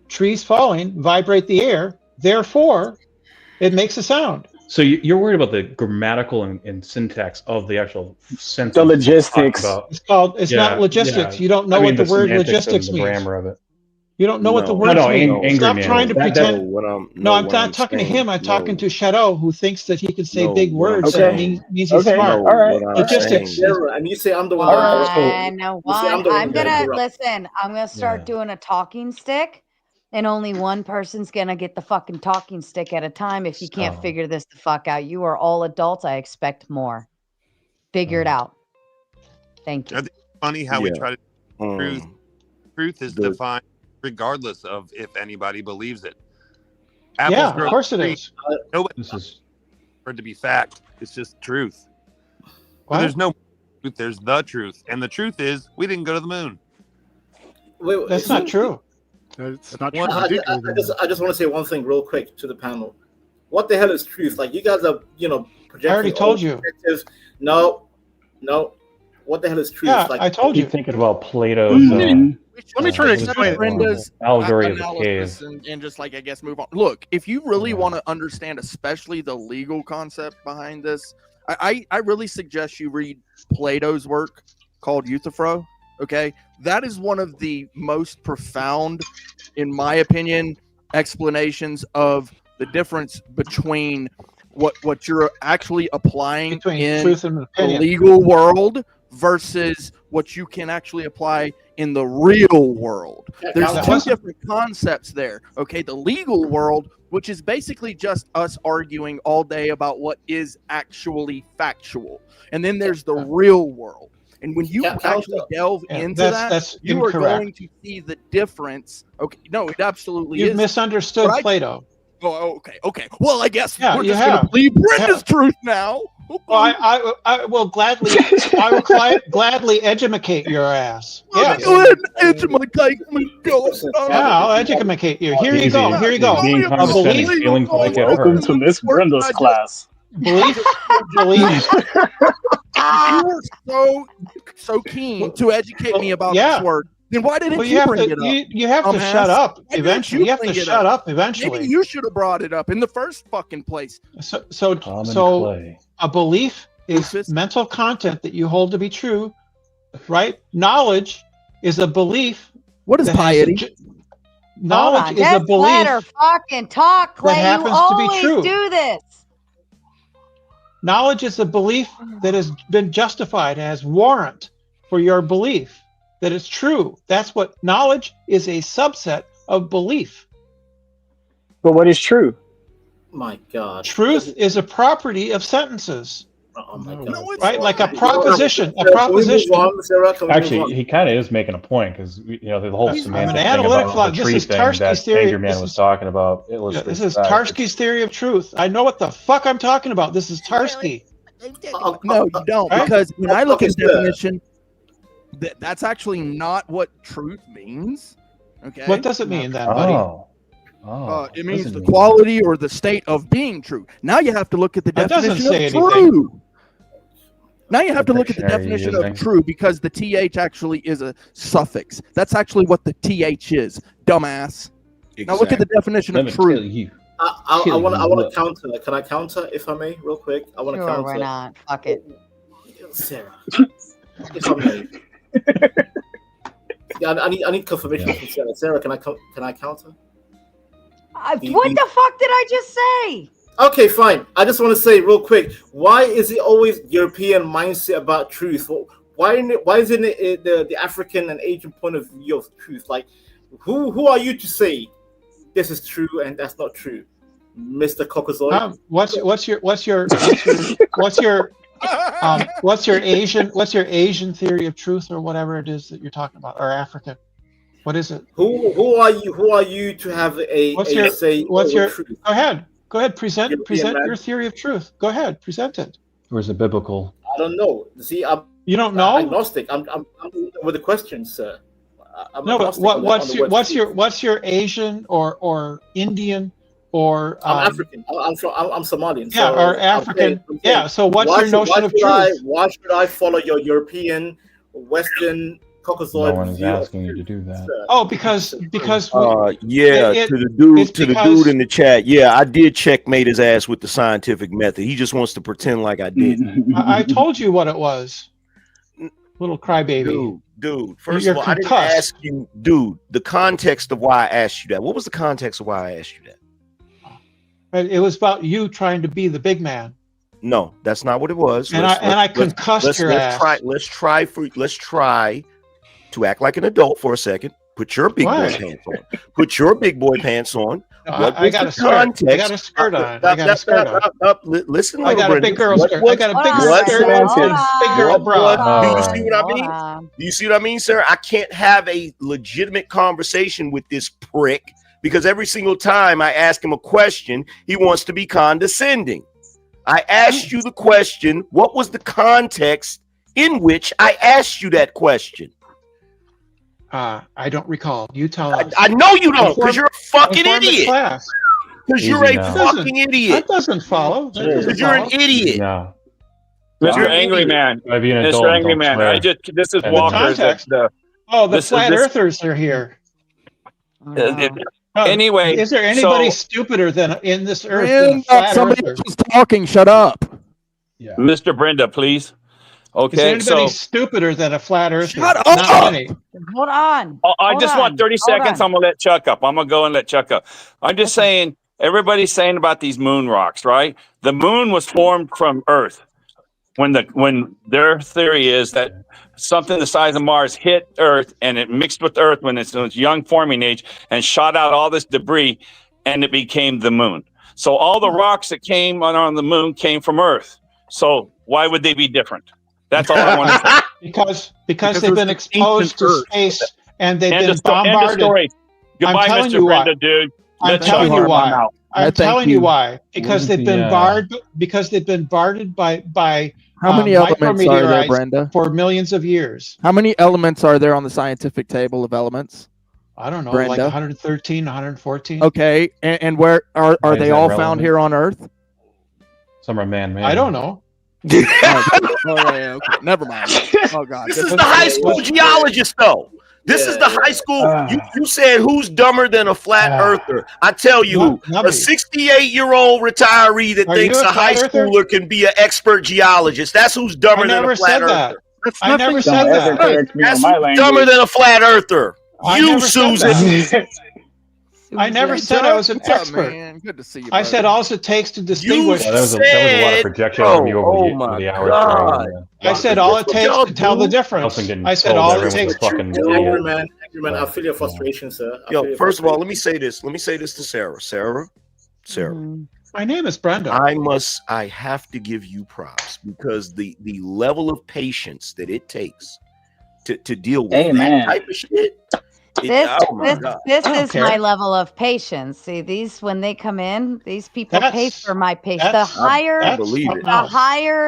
Trees falling vibrate the air. Therefore, it makes a sound. So you're worried about the grammatical and syntax of the actual sentence. The logistics. It's not logistics. You don't know what the word logistics the means. grammar of it. You don't know what the words mean. Stop trying to pretend. I'm not talking to him. I'm talking to Shadow, who thinks that he can say big words that means he's smart. All right. Logistics. And you say I'm the one. I'm that gonna interrupt. listen. I'm gonna start doing a talking stick, and only one person's gonna get the fucking talking stick at a time. If you can't figure this the fuck out, you are all adults. I expect more. Figure it out. Thank you. I think it's funny how we try to truth. Truth is defined regardless of if anybody believes it. Of course it is. Nobody for it to be fact. It's just truth. Well, there's no truth. There's the truth, and the truth is we didn't go to the moon. Wait, that's not true. It's not true. I just want to say one thing real quick to the panel. What the hell is truth? Like, you guys are, projecting. I already told you. No. What the hell is truth? Yeah, like, I told you. Keep thinking about Plato's. Let me try to explain Brenda's allegory of the analysis cave. and just I guess move on. Look, if you really want to understand, especially the legal concept behind this, I really suggest you read Plato's work called Euthyphro. Okay, that is one of the most profound, in my opinion, explanations of the difference between what you're actually applying in truth and the opinion. legal world versus what you can actually apply in the real world. There's two different concepts there. Okay, the legal world, which is basically just us arguing all day about what is actually factual, and then there's the real world. And when you actually delve into that's you are incorrect. going to see the difference. Okay, no, it absolutely You've is. misunderstood Plato. Oh, okay. Well, I guess Yeah, we're you just going to have. believe Brenda's truth now. Well, I will gladly, gladly educate your ass. Yeah. Go ahead and educate me. Yeah, I'll educate you. Here you go. Here you go. Being A condescending, belief. feeling like it Welcome hurts. to Miss Brenda's class. Belief. You were so keen to educate me about this word. Then why didn't Well, you bring it up? You have to dumbass? shut up Why didn't eventually. You have to bring it shut up eventually. Maybe you should have brought it up in the first fucking place. So clay. a belief is mental content that you hold to be true, right? Knowledge is a belief. What is piety? Knowledge is a Just belief let her fucking talk, Clay. You happens to be always true. do this. Knowledge is a belief that has been justified as warrant for your belief that it's true. That's what knowledge is, a subset of belief. But what is true? My God. Truth is a property of sentences. Oh my God. Right? Like a proposition. A proposition. Actually, he kind of is making a point because the whole I'm semantic an thing analytic about the this tree is thing Tarski's that theory. Angry Man This was is- talking about Yeah, illustrates this is that. Tarski's theory of truth. I know what the fuck I'm talking about. This is Tarski. No, you don't. Right? Because when I look at Okay, the definition, that's actually not what truth means. Okay. What does it mean then, buddy? It means the quality or the state of being true. Now you have to look at the That doesn't definition say of anything. true. Now you have to look at the dictionary definition you're of using. true because the th actually is a suffix. That's actually what the th is, dumbass. Now look at the definition Let of me true. tell you. I want to counter. Can I counter, if I may, real quick? I want to counter. Why not? Fuck it. Sarah, if I may. Yeah, I need confirmation from Sarah. Sarah, can I counter? What the fuck did I just say? Okay, fine. I just want to say real quick, why is it always European mindset about truth? Why isn't it the African and Asian point of view of truth? Like, who are you to say this is true and that's not true, Mr. Caucasoid? What's your Asian theory of truth, or whatever it is that you're talking about, or African? What is it? Who are you to have a say? Truth? Go ahead. Present your theory of truth. Go ahead, present it. Or is it biblical? I don't know. See, you don't know. Agnostic. I'm with the question, sir. No, but what's your Asian or Indian or I'm African. I'm Somalian. Yeah, so or African. Yeah. So what's your notion of truth? Why should I follow your European, Western, Caucasoid? No one is asking you to do that. Oh, because to the dude in the chat. Yeah, I did checkmate his ass with the scientific method. He just wants to pretend like I didn't. I told you what it was. Little crybaby. Dude, first of all, I didn't ask you, dude, the context of why I asked you that. What was the context of why I asked you that? It was about you trying to be the big man. No, that's not what it was. I concussed your ass. Let's try to act like an adult for a second. Put your big boy pants on. Put your big boy pants on. I got a skirt. I got a skirt on. Listen, I got a big girl skirt. I got a big skirt. Big girl bra. Do you see what I mean? Do you see what I mean, sir? I can't have a legitimate conversation with this prick because every single time I ask him a question, he wants to be condescending. I asked you the question. What was the context in which I asked you that question? I don't recall. You tell us. I know you don't, because you're a fucking idiot. Because you're a fucking idiot. That doesn't follow. Because you're an idiot. No. Mr. Angry Man. Mr. Angry Man. This is Walker. The flat earthers are here. Anyway, is there anybody stupider than in this earth? Man, somebody was talking. Shut up. Yeah. Mr. Brenda, please. Okay, is anybody stupider than a flat earther? Shut up. Hold on. I just want 30 seconds. I'm gonna let Chuck up. I'm gonna go and let Chuck up. I'm just saying. Everybody's saying about these moon rocks, right? The moon was formed from Earth. When their theory is that something the size of Mars hit Earth and it mixed with Earth when it's in its young forming age and shot out all this debris, and it became the moon. So all the rocks that came on the moon came from Earth. So why would they be different? That's all I want to say. Because they've been exposed to space and they've been bombarded. Goodbye, Mr. Brenda, dude. I'm telling you why. I'm telling you why. Because they've been bombarded by how many elements are there, Brenda? For millions of years. How many elements are there on the scientific table of elements? I don't know, Brenda? like 113, 114. Okay, and where are they all found here on Earth? Some are man-made. I don't know. Okay. Never mind. Oh God, this is the high school geologist, though. This is the high school. You said who's dumber than a flat earther? I tell you, a 68-year-old retiree that thinks a high schooler can be an expert geologist. That's who's dumber than a flat earther. I never said that. That's who's dumber than a flat earther. You, Susan. I never said I was an expert. Good to see you. I said all it takes to distinguish. That was a lot of projection from you over the hours. I said all it takes to tell the difference. I said all it takes. Angry man, I feel your frustration, sir. Yo, first of all, let me say this. Let me say this to Sarah. Sarah. My name is Brenda. I have to give you props because the level of patience that it takes to deal with that type of shit. This is my level of patience. See, when they come in, these people pay for my patience. The higher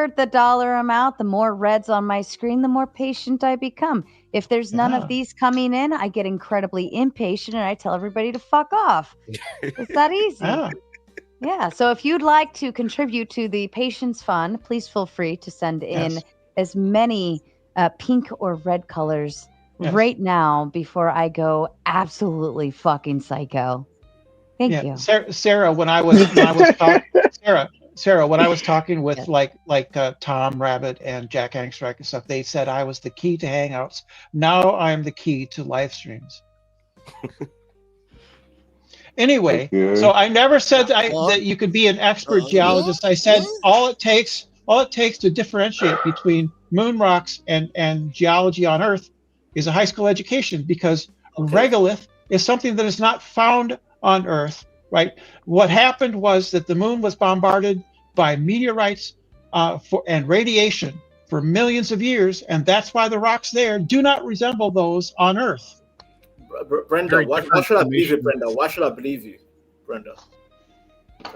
the dollar amount, the more reds on my screen, the more patient I become. If there's none of these coming in, I get incredibly impatient and I tell everybody to fuck off. It's that easy. Yeah. So if you'd like to contribute to the Patience Fund, please feel free to send in as many pink or red colors right now before I go absolutely fucking psycho. Thank you. Sarah, when I was when I was talking with like Tom Rabbit and Jack Angstrike and stuff, they said I was the key to Hangouts. Now I am the key to live streams. Anyway, so I never said that you could be an expert geologist. I said all it takes to differentiate between moon rocks and geology on Earth is a high school education, because regolith is something that is not found on Earth, right? What happened was that the moon was bombarded by meteorites and radiation for millions of years, and that's why the rocks there do not resemble those on Earth. Brenda, why should I believe you, Brenda? Why should I believe you, Brenda?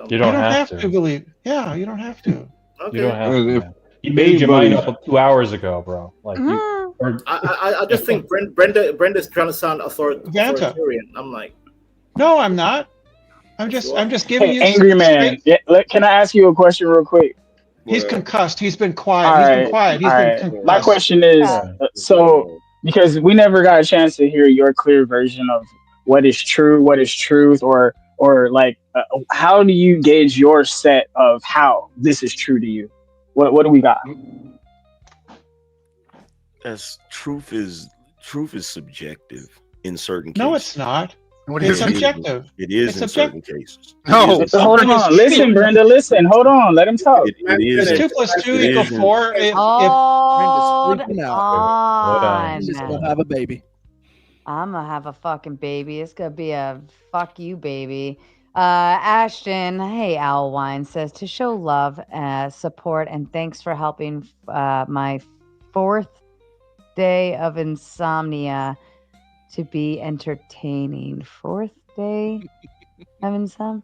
You don't have to believe. Yeah, you don't have to. Okay. You don't have to. You made your mind up 2 hours ago, bro. Like I just think Brenda's trying to sound authoritarian. I'm like, no, I'm not. I'm just giving you. Angry man. Yeah, can I ask you a question real quick? He's concussed. He's been quiet. He's been concussed. My question is, so because we never got a chance to hear your clear version of what is true, what is truth, or like how do you gauge your set of how this is true to you? What do we got? As truth is subjective in certain cases. No, it's not. It's subjective. It is in certain cases. No, hold on. Listen, Brenda. Listen. Hold on. Let him talk. It is. 2 + 2 = 4. Hold on. She's gonna have a baby. I'm gonna have a fucking baby. It's gonna be a fuck you baby. Ashton, hey, Al Wine says to show love, support, and thanks for helping my 4th day of insomnia to be entertaining. 4th day of insomnia.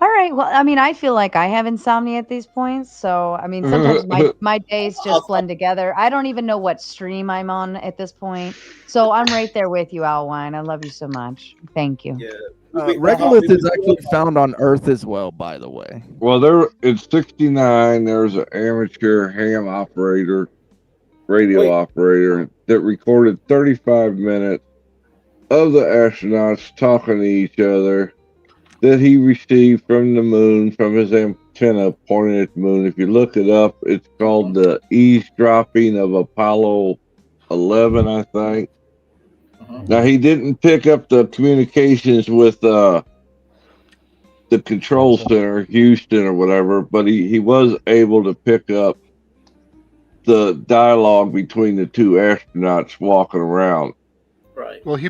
All right. Well, I mean, I feel like I have insomnia at these points. So, I mean, sometimes my days just blend together. I don't even know what stream I'm on at this point. So I'm right there with you, Alwine. I love you so much. Thank you. Yeah. Regolith is actually found on Earth as well, by the way. Well, in 69, there's an amateur ham operator, radio operator, that recorded 35 minutes of the astronauts talking to each other that he received from the moon, from his antenna pointing at the moon. If you look it up, it's called the eavesdropping of Apollo 11, I think. Now, he didn't pick up the communications with the control center, Houston or whatever, but he was able to pick up the dialogue between the two astronauts walking around. Right. Well, he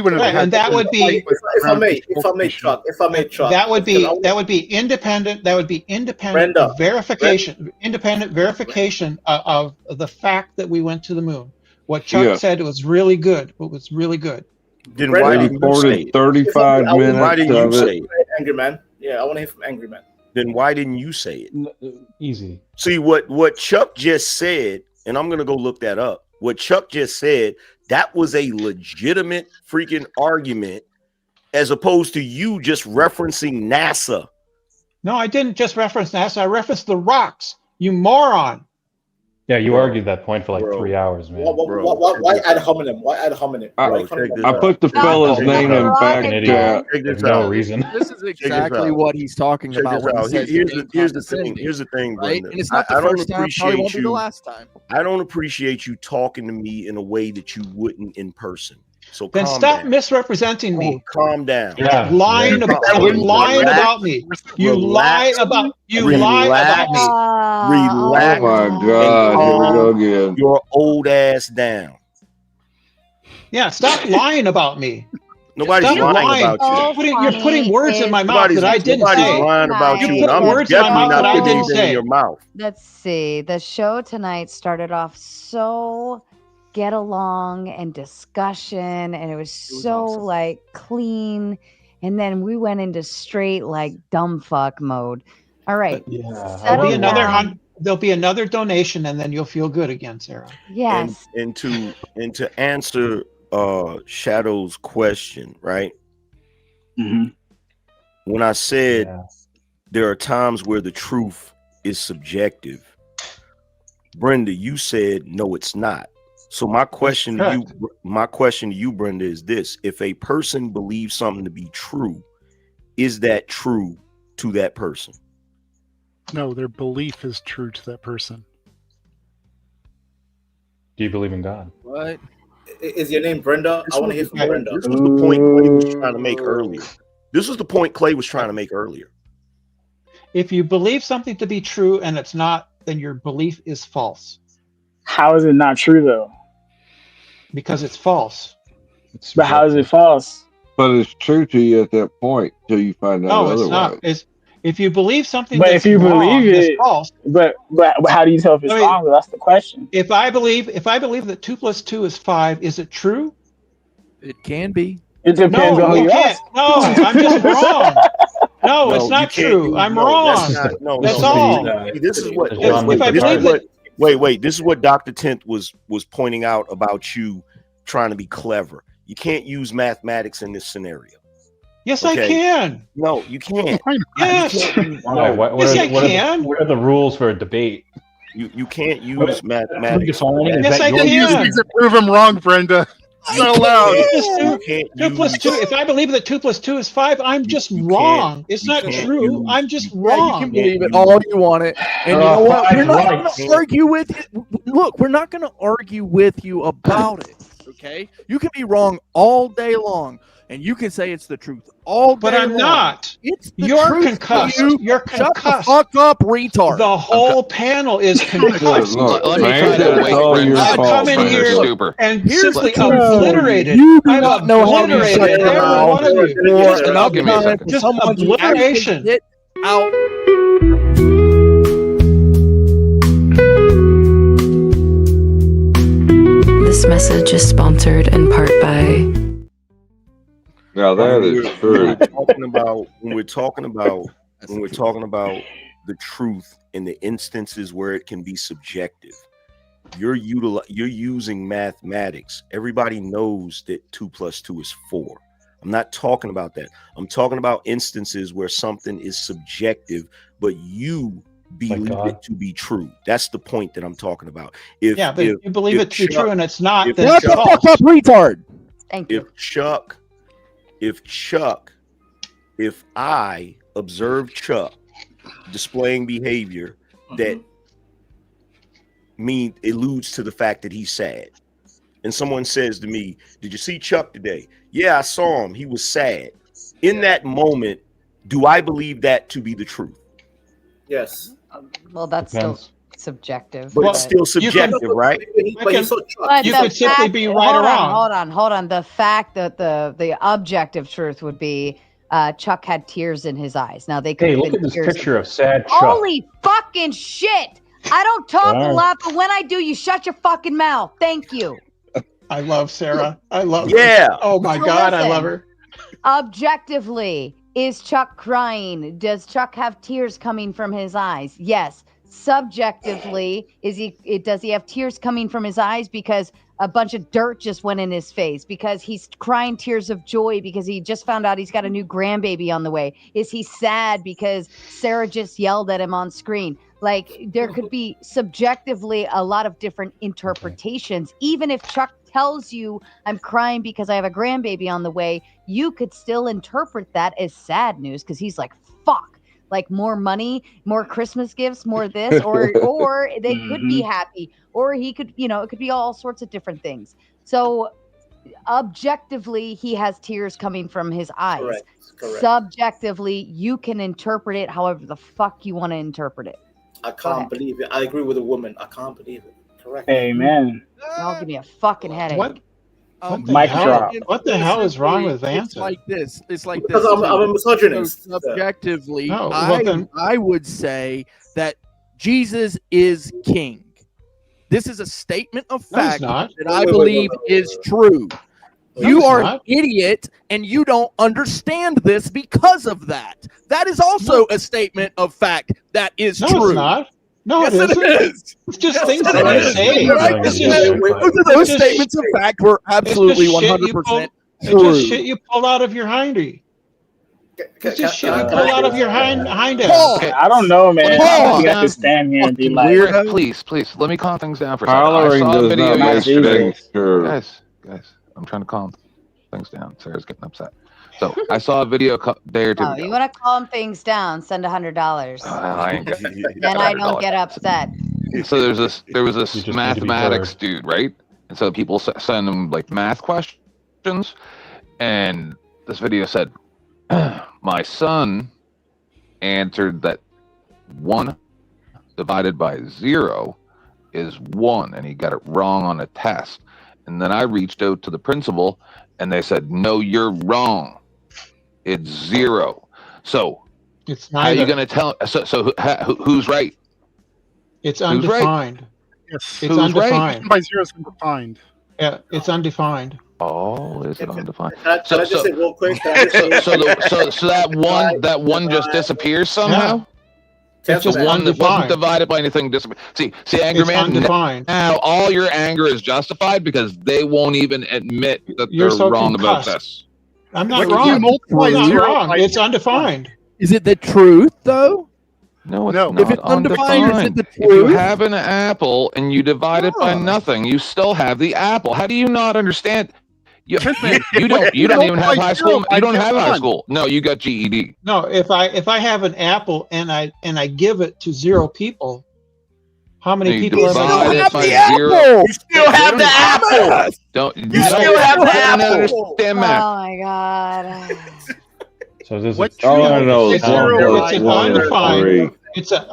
would have had, and that would be, if I may, Chuck. That would be independent. That would be independent verification. Independent verification of the fact that we went to the moon. What Chuck said was really good. What was really good. Then why did you say it? 35 minutes. Why didn't you say it? Angry Man. Yeah, I want to hear from Angry Man. Then why didn't you say it? Easy. See what Chuck just said, and I'm gonna go look that up. What Chuck just said, that was a legitimate freaking argument, as opposed to you just referencing NASA. No, I didn't just reference NASA. I referenced the rocks. You moron. Yeah, you argued that point for like 3 hours, man. Why ad hominem? Why ad hominem? I put the fella's name in back chat. There's no reason. This is exactly what he's talking about. When he says here's the thing. Here's the thing, right? Brenda. And it's not the first time. Probably won't be the last time. I don't appreciate you talking to me in a way that you wouldn't in person. So then stop misrepresenting me. Calm down. Yeah. Lying about me. You lie about me. Relax. Oh my God! Here we go again. Your old ass down. Yeah, stop lying about me. Nobody's lying about you. You're putting words in my mouth that I didn't say. Nobody's lying about you. You put words in my mouth that I didn't say. In your mouth. Let's see. The show tonight started off so get along and discussion, and it was so awesome. Like clean, and then we went into straight like dumb fuck mode. All right. There'll be another donation, and then you'll feel good again, Sarah. Yes. And to answer Shadow's question, right? Mm-hmm. When I said there are times where the truth is subjective, Brenda, you said no, it's not. So my question to you, Brenda, is this: if a person believes something to be true, is that true to that person? No, their belief is true to that person. Do you believe in God? What? Is your name Brenda? I want to hear from Brenda. This was the point Clay was trying to make earlier. This was the point Clay was trying to make earlier. If you believe something to be true and it's not, then your belief is false. How is it not true though? Because it's false. But how is it false? But it's true to you at that point till you find out No, otherwise. it's not. It's if you believe something But that's if you wrong, believe that's it, false. but how do you tell if it's wrong? That's the question. If I believe that 2 + 2 is 5, is it true? It can be. It depends on who you ask. No, I'm just wrong. No, it's you not can't true. use- I'm no, wrong. That's all. This is what. If I believe that. Wait. This is what Dr. Tent was pointing out about you trying to be clever. You can't use mathematics in this scenario. Yes, I can. No, you can't. Yes. Why? What are the rules for a debate? You can't use mathematics. Yes, I can. Things that prove him wrong, Brenda. It's not allowed. 2 + 2. If I believe that 2 + 2 is 5, I'm just wrong. It's not true. I'm just wrong. You can believe it all you want it, and you know what? We're not going to argue with you. Look, we're not going to argue with you about it. Okay, you can be wrong all day long, and you can say it's the truth all day. But I'm long. not. It's the You're truth concussed. to you. You're Shut the concussed. fuck up, retard. The whole panel is concussed. Let me try that away. I've come in here Stupor. and simply obliterated. You do I've not know how to obliterated shut your every mouth one of you. or enough Give me a time second. for Just someone to obliteration. actually get out. This message is sponsored in part by. Now that is true. When we're talking about the truth in the instances where it can be subjective, you're using mathematics. Everybody knows that 2 + 2 is 4. I'm not talking about that. I'm talking about instances where something is subjective, but you believe it to be true. That's the point that I'm talking about. If you believe it to be true and it's not, then Shut it's the false. fuck up, retard. Thank you. If I observe Chuck displaying behavior that alludes to the fact that he's sad, and someone says to me, "Did you see Chuck today?" "Yeah, I saw him. He was sad." In that moment, do I believe that to be the truth? Yes. Well, that's still subjective. But it's still subjective, right? But You the could simply fact- be right or wrong. Hold on. The fact that the objective truth would be Chuck had tears in his eyes. Now they could Hey, have look been at this tears picture of sad Chuck. Holy fucking shit! I don't talk a Alright. lot, but when I do, you shut your fucking mouth. Thank you. I love Sarah. I love Yeah. her. Oh my So God, I listen. love her. Objectively, is Chuck crying? Does Chuck have tears coming from his eyes? Yes. Subjectively, does he have tears coming from his eyes because a bunch of dirt just went in his face, because he's crying tears of joy because he just found out he's got a new grandbaby on the way? Is he sad because Sarah just yelled at him on screen? Like, there could be subjectively a lot of different interpretations. Even if Chuck tells you, I'm crying because I have a grandbaby on the way, you could still interpret that as sad news because he's like, fuck. Like more money, more Christmas gifts, more this, or they could be happy, or he could, it could be all sorts of different things. So objectively, he has tears coming from his eyes. Correct. Subjectively, you can interpret it however the fuck you want to interpret it. I can't believe it. I agree with a woman. I can't believe it. Correct. Amen. Y'all give me a fucking headache. What the Mic hell? drop. What the hell is wrong with It's Vanta? like this. It's like Because this. I'm a misogynist. So subjectively, No, well then- I would say that Jesus is king. This is a statement of No, he's fact not. that I believe is true. No, You he's are an not. idiot, and you don't understand this because of that. That is also a statement of fact that is No, true. it's not. No, Yes, it it isn't. is. It's just Yes, things it that you is. say. Right? It's Those just statements of fact were absolutely it's just shit you 100% It's true. just shit you pull out of your hindy. It's just shit you pull out of your hind end. Okay, I don't know, man. I think you have to stand here and be like, Weirdo. Please, let me calm things down for a second. I Hollering saw a does video not make yesterday. things true. Guys, I'm trying to calm things down. Sarah's getting upset. So I saw a video a day or two Oh, ago. you want to calm things down? Send $100. I ain't got Then I don't get upset. So there was this You just need to be mathematics heard. dude, right? And so people send him like math questions, and this video said, "My son answered that 1 divided by 0 is 1, and he got it wrong on a test." And then I reached out to the principal, and they said, "No, you're wrong. It's 0." So It's how are you neither. going to tell? So who's right? It's Who's right? undefined. Yes. It's Who's right? undefined. By 0 is undefined. Yeah, it's undefined. Oh, is it undefined? Can I just say real quick? Can I just say, So that one just disappears somehow. It's The just one that wasn't undefined. divided by anything disappears. See, Angry It's Man. undefined. Now all your anger is justified because they won't even admit that You're they're so wrong about concussed. this. I'm not What can you wrong. multiply I'm not 0 wrong. by It's 0? undefined. Is it the truth though? No, it's No. not If it's undefined, is it the If you truth? have an apple and you divide it by nothing, you still have the apple. How do you not understand? You don't even have high school. You don't have high school. No, you got GED. No, if I have an apple and I give it to 0 people, how many You people am I divide gonna it get by to? 0. You still have the apple. You still have the don't apple. understand Oh math. my god. So this What is All I know is It's, 1 it's plus an 1 is undefined. 3.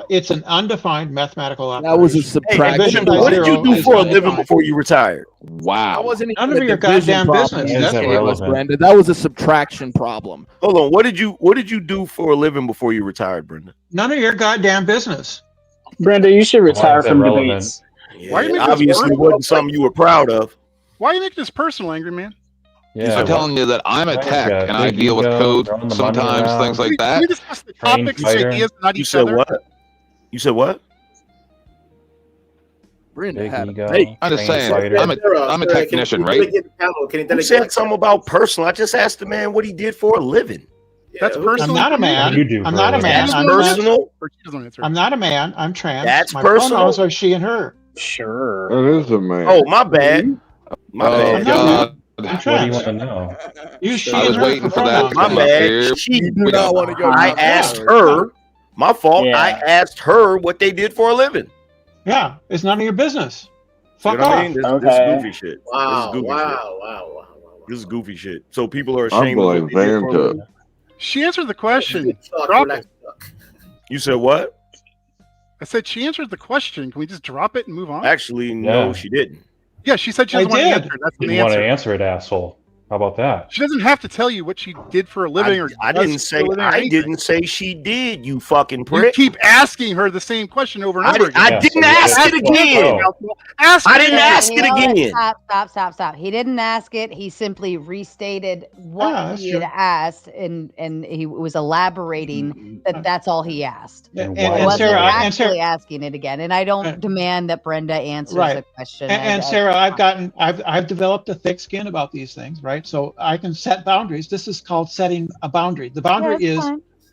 It's an undefined mathematical That was a operation. subtraction. Division by What did you 0 do is for a living undefined. before you retired? That Wow. wasn't None even of a your division goddamn problem. business. Why is That's that what it was. relevant? Brenda. That was a subtraction problem. Hold on. What did you do for a living before you retired, Brenda? None of your goddamn business. Brenda, you should Why retire is that from relevant? debates. Why are you Yeah, making this obviously personal? wasn't something you were proud of. Why are you making this personal, Angry Man? Yeah, I'm telling you that I'm a Right, tech yeah, and I big deal with ego, code throwing the money sometimes, things around. like Can we that. discuss the Trained topics, fighter. ideas, not You each said other? what? You said what? Brenda Big had ego. Hey, I'm just trained saying, fighter. I'm a technician, can right? you delegate the panel? Can you Who delegate said the something panel? about personal? I just asked the man what he did for a living. That's who- I'm personal. not a What do man. you do I'm for not a a man. That's I'm personal. Or she doesn't answer. I'm not a man. I'm trans. That's My personal. pronouns are she and her. Sure. That is a man. Oh, my bad. My Oh I'm bad. not a man. God. I'm What do you trans. want to know? Use she I and was her waiting for that to pronouns. My come up bad. here. She. You do We not got want to go I down asked that road. her. My fault. Yeah. I asked her what they did for a living. Yeah, it's none of your business. See Fuck what I off. mean? This Okay. is goofy shit. This is Wow, goofy shit. wow. This is goofy shit. So people are I ashamed of blame what they did for a Vanta. living. She answered the question. Chuck, Drop relax, it. Chuck. You said what? I said she answered the question. Can we just drop it and move on? Actually, no, Yeah. she didn't. Yeah, she said she I doesn't want to did. answer. That's You an want to answer. answer it, asshole. How about that? She doesn't have to tell you what she did for a living or I does didn't for say. a living or I anything. didn't say she did. You fucking You prick. keep asking her the same question over and I, over did, I again. didn't so ask let it it again. go. Ask I it didn't again. ask it again. Stop. He didn't ask it. He simply restated what that's he had true. asked, and he was elaborating that that's all he asked. And And, why He and was wasn't Sarah, it? and Sarah, actually asking it again. And I don't demand that Brenda answers right. a question. And Sarah, I've developed a thick skin about these things, right? So I can set boundaries. This is called setting a boundary. The boundary is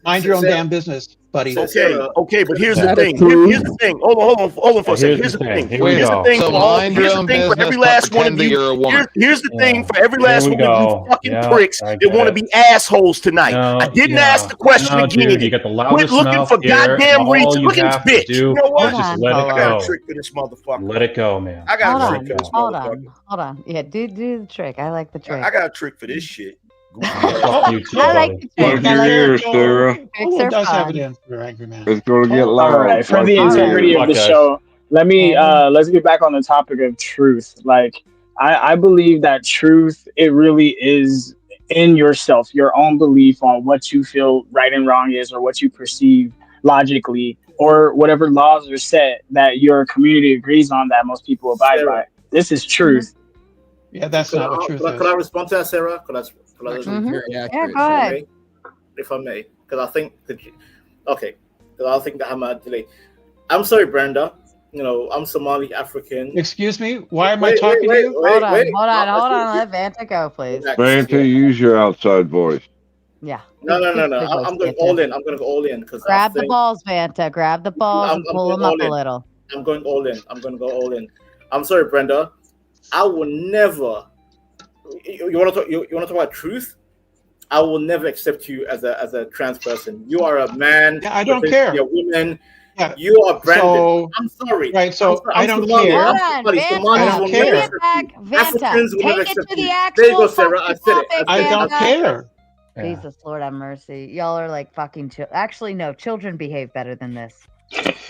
mind your own Sarah- damn business, buddy. Okay, but here's Is the that a thing. truth? Here's the thing. Hold on for a second. Here's the thing. Here we Here's the go. thing. So for all- mind your Here's the own thing for business, every but last one pretend of that you. you're a woman. Here's the thing for every Here last we one of you go. fucking Yeah, pricks I that get want to it. be assholes tonight. No, I didn't yeah. ask the question No, again. dude, you got the Quit loudest looking mouth for here. goddamn All reasons. you Look at have this to bitch. do You know what? is just Hold let on, it I got go. a trick for this motherfucker. Let it go, man. I got a Hold trick on, for this hold motherfucker. on, hold on. Yeah, do the trick. I like the trick. I got a trick for this shit. Fuck you too, I like buddy. the trick. Plug I your like ears, the Sarah. tricks Polo are does have it fun. in for Angry Man. It's going to get All loud. right, for Plug the your integrity ears. of the Fuck, guys. show, let me let's get back on the topic of truth. Like I believe that truth, it really is in yourself, your own belief on what you feel right and wrong is, or what you perceive logically, or whatever laws are set that your community agrees on that most people abide Sarah. by. This is truth. Yeah, that's not what truth Could I respond to that, Sarah? Could I Yeah, go ahead. If I may, because I think because I think that I'm a delay. I'm sorry, Brenda. You know, I'm Somali African. Excuse me? Why am I talking to you? Hold on. Let Vanta go, please. Vanta, use your outside voice. Yeah. No. Keep the I'm voice, going Vanta. all in. I'm going to go all in because Grab the balls, Vanta. Grab the balls and pull them up a little. I'm going all in. I'm going to go all in. I'm sorry, Brenda. I will never. You want to talk? You want to talk about truth? I will never accept you as a trans person. You are a man. Yeah, I don't care. You're a woman. Yeah. You are branded. So, I'm sorry. right. So I'm I don't Somali. care. Hold I'm on, Somali. Vanta. Somalis will never Bring accept it back. you. Vanta, Africans will never take it accept to the you. There you actual go, Sarah. I fucking said it. topic, I don't Vanta. care. Jesus, Lord have mercy. Y'all are like fucking Actually, no. Children behave better than this.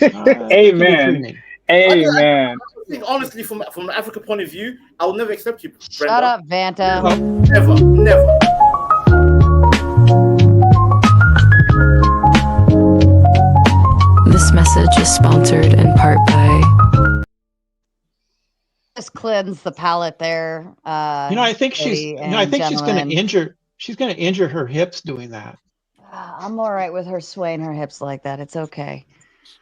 Amen. Amen. I think honestly, from an African point of view, I will never accept you. Shut up, Vanta. Never, never. This message is sponsored in part by. Just cleanse the palate there. I think she's going to injure. She's going to injure her hips doing that. I'm all right with her swaying her hips like that. It's okay.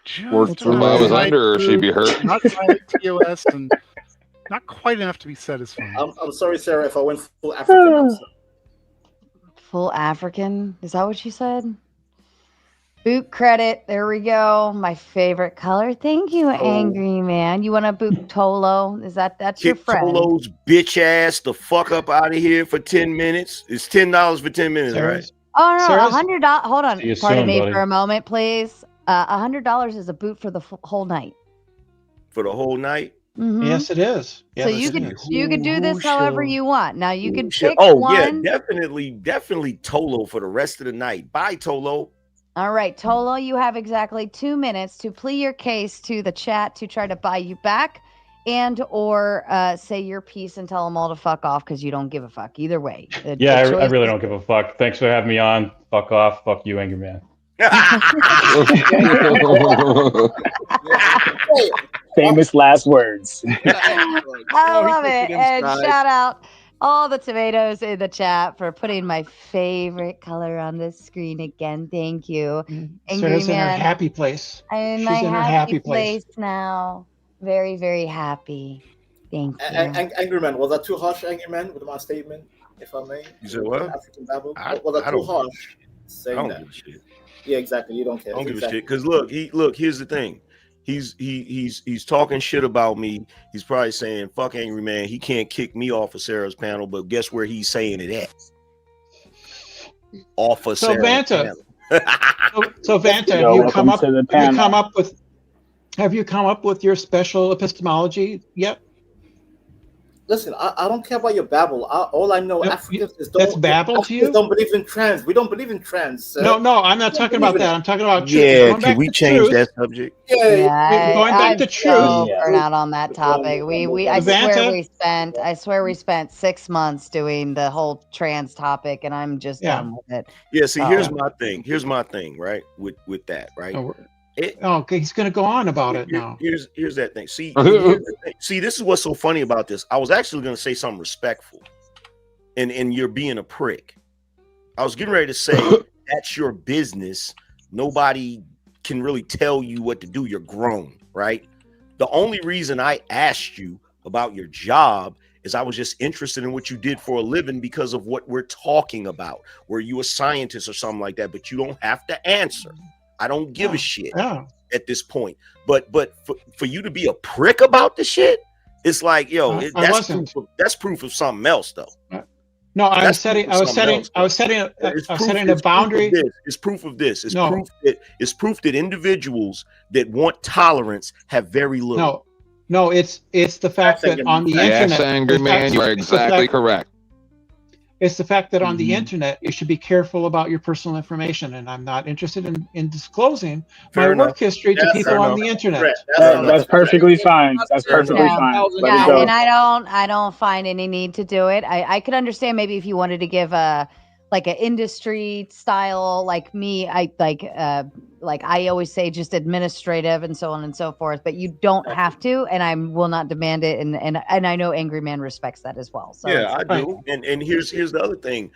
If I was under her, she'd be hurt. Not violent TOS and not quite enough to be satisfying. I'm sorry, Sarah, if I went full African. Full African? Is that what you said? Boot credit. There we go. My favorite color. Thank you, Angry Man. You want to boot Tolo? That's your friend? Tolo's bitch ass the fuck up out of here for 10 minutes. It's $10 for 10 minutes, right? Oh no, $100. Hold on. See you Pardon soon, me buddy. for a moment, please. $100 is a boot for the whole night. For the whole night? Mhm. Yes, it is. So you could do this however you want. Now you can pick Oh one. yeah, definitely Tolo for the rest of the night. Bye, Tolo. All right, Tolo, you have exactly 2 minutes to plead your case to the chat to try to buy you back and or say your piece and tell them all to fuck off because you don't give a fuck. Either way. Yeah, I really don't give a fuck. Thanks for having me on. Fuck off. Fuck you, Angry Man. Famous last words. I love it. And shout out all the tomatoes in the chat for putting my favorite color on the screen again. Thank you. Angry Sarah's in her Man. happy place. I'm in She's my in her happy happy place. place now. Very, very happy. Thank you. Angry Man, was that too harsh, Angry Man, with my statement, if I may? You said what? African Babel. I Was that too don't- harsh? Saying I don't that. give a shit. Yeah, exactly. You don't care. I don't give a Exactly. shit. Because look, here's the thing. He's talking shit about me. He's probably saying, fuck Angry Man. He can't kick me off of Sarah's panel, but guess where he's saying it at? Off of So Sarah's Vanta, panel. so Vanta, Yo, have you come panel. have you come up with your special epistemology yet? Listen, I don't care about your babble. All I know, Africans is that's babble to you? Don't believe in trans. We don't believe in trans. Sir. No, I'm not talking about that. I'm talking about truth. Yeah, Going can back we to change truth. that subject? Yeah, Going back to I'm truth. so burnt out on that topic. Vanta? I swear we spent 6 months doing the whole trans topic, and I'm just done with it. Yeah, see, here's my thing. Here's my thing, right? With that, right? Okay, he's going to go on about it now. Here's that thing. See, this is what's so funny about this. I was actually going to say something respectful, and you're being a prick. I was getting ready to say that's your business. Nobody can really tell you what to do. You're grown, right? The only reason I asked you about your job is I was just interested in what you did for a living because of what we're talking about. Were you a scientist or something like that? But you don't have to answer. I don't give a shit at this point. But for you to be a prick about the shit, it's like, yo, that's proof of something else, though. No, I was setting a boundary. It's proof of this. It's proof that individuals that want tolerance have very little. No, it's the fact that on the internet. Yes, Angry Man, you are exactly correct. It's the fact that on the internet, you should be careful about your personal information, and I'm not interested in disclosing my work history to people on the internet. That's perfectly fine. That's perfectly fine. Let it go. And I don't find any need to do it. I could understand maybe if you wanted to give an industry style, like me, I always say, just administrative and so on and so forth, but you don't have to, and I will not demand it. And I know Angry Man respects that as well. So yeah, I do. And here's the other thing,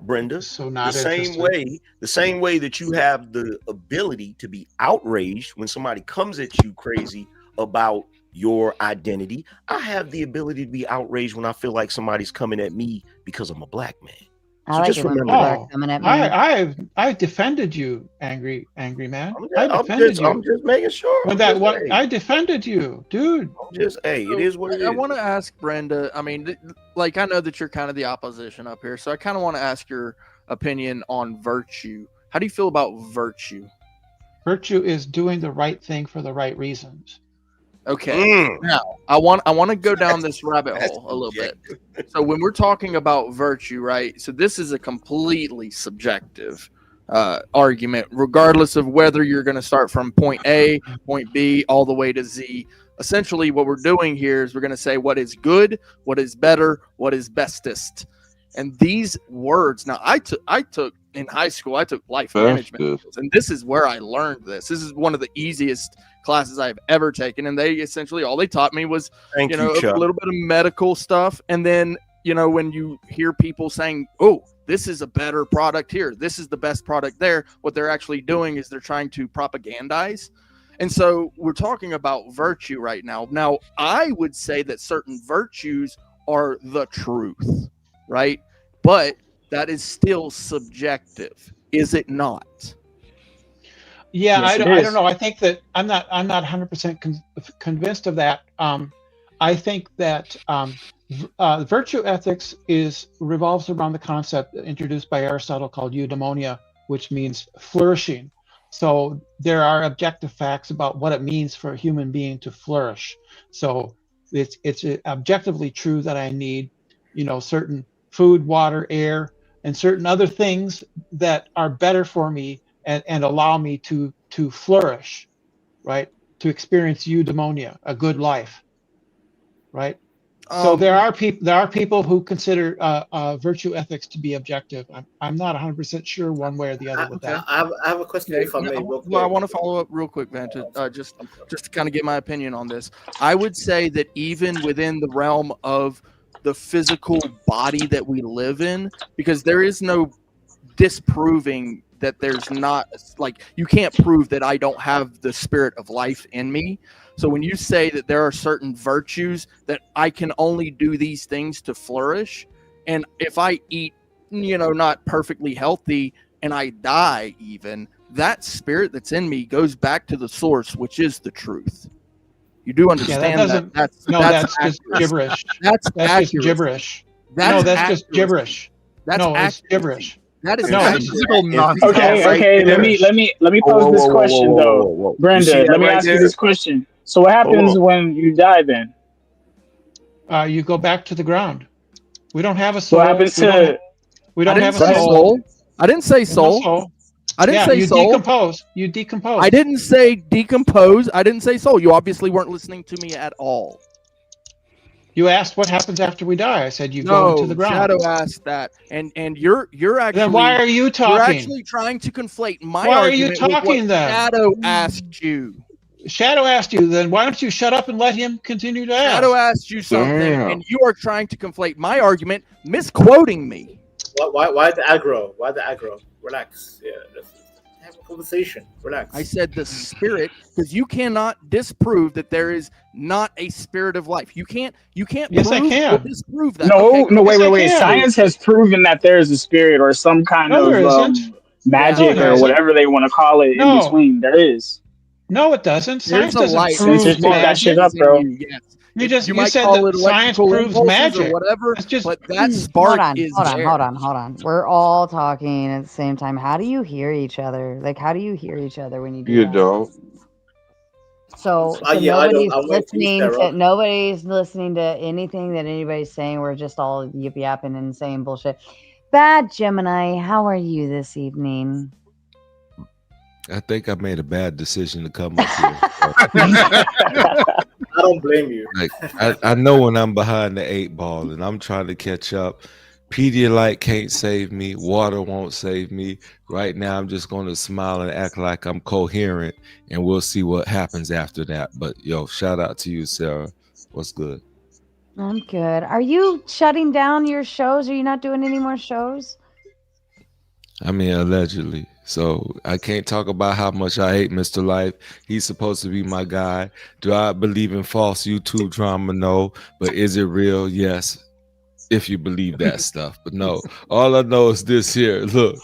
Brenda. So not the same way that you have the ability to be outraged when somebody comes at you crazy about your identity, I have the ability to be outraged when I feel like somebody's coming at me because I'm a black man. I like it when people are coming at me. I defended you, angry man. I defended you. I'm just making sure. I defended you, dude. It is what it is. I want to ask Brenda. I mean, I know that you're kind of the opposition up here, so I kind of want to ask your opinion on virtue. How do you feel about virtue? Virtue is doing the right thing for the right reasons. Okay. Now, I want to go down this rabbit hole a little bit. So when we're talking about virtue, right? So this is a completely subjective argument, regardless of whether you're going to start from point A, point B, all the way to Z. Essentially, what we're doing here is we're going to say what is good, what is better, what is bestest. And these words, now I took in high school, I took life management, and this is where I learned this. This is one of the easiest classes I've ever taken, and they essentially all they taught me was a little bit of medical stuff, and then when you hear people saying, "Oh, this is a better product here, this is the best product there," what they're actually doing is they're trying to propagandize. And so we're talking about virtue right now. Now, I would say that certain virtues are the truth, right? But that is still subjective, is it not? Yeah, yes, I don't know. I think that I'm not 100% convinced of that. I think that virtue ethics revolves around the concept introduced by Aristotle called eudaimonia, which means flourishing. So there are objective facts about what it means for a human being to flourish. So it's objectively true that I need, certain food, water, air, and certain other things that are better for me and allow me to flourish, right? To experience eudaimonia, a good life, right? So there are people who consider virtue ethics to be objective. I'm not 100% sure one way or the other with that. I have a question if I may. Well, I want to follow up real quick, man, to just to kind of get my opinion on this. I would say that even within the realm of the physical body that we live in, because there is no disproving that there's not, like, you can't prove that I don't have the spirit of life in me. So when you say that there are certain virtues that I can only do these things to flourish, and if I eat, not perfectly healthy and I die even, that spirit that's in me goes back to the source, which is the truth. You do understand that? That's just gibberish. That's just gibberish. That's just gibberish. It's gibberish. That is okay. Let me pose this question though, Brenda. Let me ask you this question. So what happens when you die then? You go back to the ground. We don't have a soul. What happens to? We don't have a soul. I didn't say soul. I didn't say soul. You decompose. I didn't say decompose. I didn't say soul. You obviously weren't listening to me at all. You asked what happens after we die. I said you go into the ground. Shadow asked that, and you're actually. Then why are you talking? You're actually trying to conflate my why argument. Why are you talking with what then? Shadow asked you. Shadow asked you. Then why don't you shut up and let him continue to ask? Shadow asked you something, and you are trying to conflate my argument, misquoting me. Why the aggro? Why the aggro? Relax. Yeah. Have a conversation. Relax. I said the spirit, because you cannot disprove that there is not a spirit of life. You can't. Yes, I can. Disprove that. No, wait. Science has proven that there is a spirit or some kind of magic or whatever they want to call it in between. There is. No, it doesn't. Science doesn't prove just pick that shit up, bro. Yes. You said that science proves magic or whatever. It's just, but that spark is there. Hold on. We're all talking at the same time. How do you hear each other? Like, how do you hear each other when you do that? Don't. So nobody's listening to anything that anybody's saying. We're just all yip yapping and saying bullshit. Bad Gemini, how are you this evening? I think I made a bad decision to come up here. I don't blame you. Like I know when I'm behind the 8 ball and I'm trying to catch up. Pedialyte can't save me. Water won't save me. Right now, I'm just going to smile and act like I'm coherent, and we'll see what happens after that. But yo, shout out to you, Sarah. What's good? I'm good. Are you shutting down your shows? Are you not doing any more shows? I mean, allegedly. So I can't talk about how much I hate Mr. Life. He's supposed to be my guy. Do I believe in false YouTube drama? No. But is it real? Yes. If you believe that stuff. But no. All I know is this here. Look,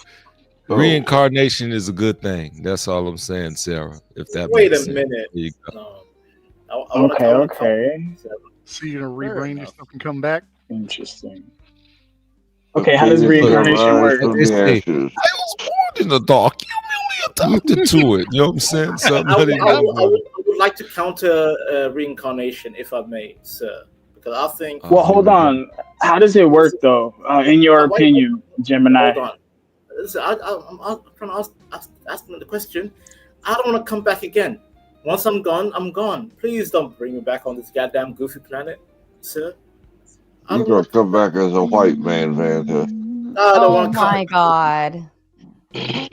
reincarnation is a good thing. That's all I'm saying, Sarah. If that Wait makes a sense. minute. There you go. Okay. So you're gonna rebrain yourself and come back? Interesting. Okay, how does reincarnation work? Like they say, I was born in the dark. You merely adopted to it. You know what I'm saying? So I'm not even I would like to counter reincarnation, if I may, sir, because I think. Well, hold on. How does it work, though? In your opinion, Gemini? Hold on. Listen, I'm trying to ask them the question. I don't want to come back again. Once I'm gone, I'm gone. Please don't bring me back on this goddamn goofy planet, sir. You're gonna come back as a white man, Vanta. I don't Oh want to come my god.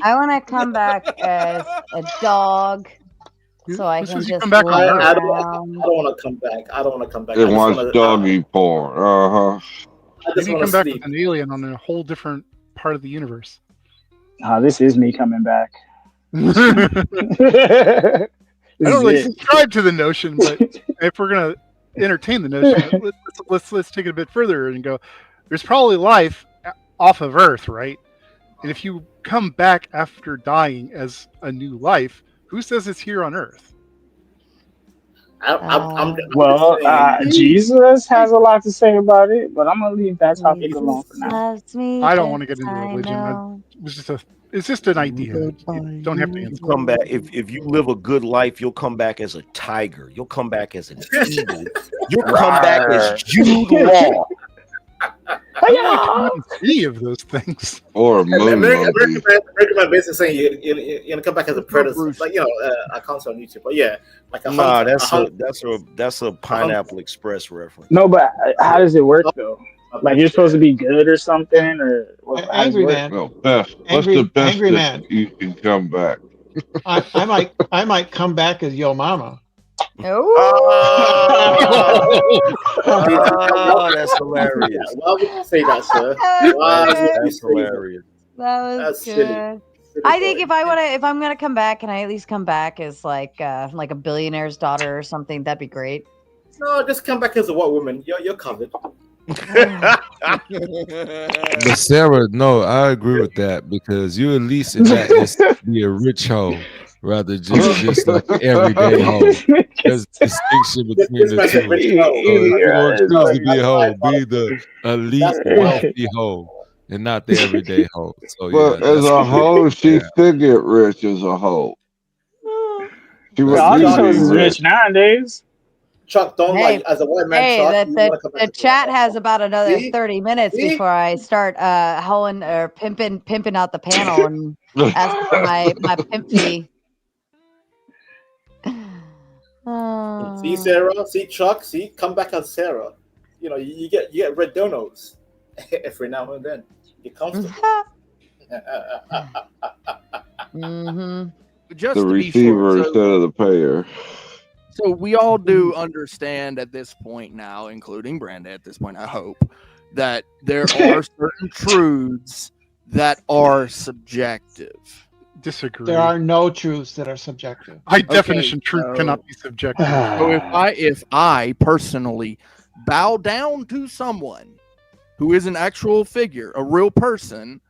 I want to come back as a dog so I can just come back on lay Earth. I don't around. want to come back. I don't want to come back. It wants doggy porn. I just Maybe you want come to back sleep. with an alien on a whole different part of the universe. This is me coming back. I don't really subscribe to the notion, but if we're gonna entertain the notion, let's take it a bit further and go. There's probably life off of Earth, right? And if you come back after dying as a new life, who says it's here on Earth? Jesus has a lot to say about it, but I'm gonna leave that topic alone for now. I don't want to get into religion. It's just an idea. You don't have to answer. Come back if you live a good life, you'll come back as a tiger. You'll come back as an eagle. You'll come back as Jude Law. I don't like any of those things. Or a moon American Man basically saying you're gonna come back as a predator, like I can't say on YouTube, but yeah, like a hunter. That's a Pineapple Express reference. No, but how does it work though? Like you're supposed to be good or something, or Angry Man. No, best. What's the best Angry that Man. you can come back? I might come back as Yo Mama. Oh, that's hilarious. Why would you say that, sir? That's hilarious. That was good. Silly. I think if I'm gonna come back, can I at least come back as like a billionaire's daughter or something? That'd be great. No, just come back as a white woman. You're covered. But Sarah, no, I agree with that because you at least in that is to be a rich hoe rather just like an everyday hoe. There's distinction between the two. So if you don't choose to be a hoe, be the elite wealthy hoe and not the everyday hoe. So But as a hoe, she could get rich as a hoe. She all these hoes is rich nowadays. Chuck, don't like as a white man. Chuck, the chat has about another 30 minutes before I start hoeing or pimping out the panel and asking for my pimp fee. See Sarah, see Chuck, see come back as Sarah. You know you get red donuts every now and then. Get comfortable. Just the to be receiver sure, instead of the payer. So we all do understand at this point now, including Brenda at this point, I hope, that there are certain truths that are subjective. Disagree. There are no truths that are subjective. By definition, truth cannot be subjective. So if I personally bow down to someone who is an actual figure, a real person,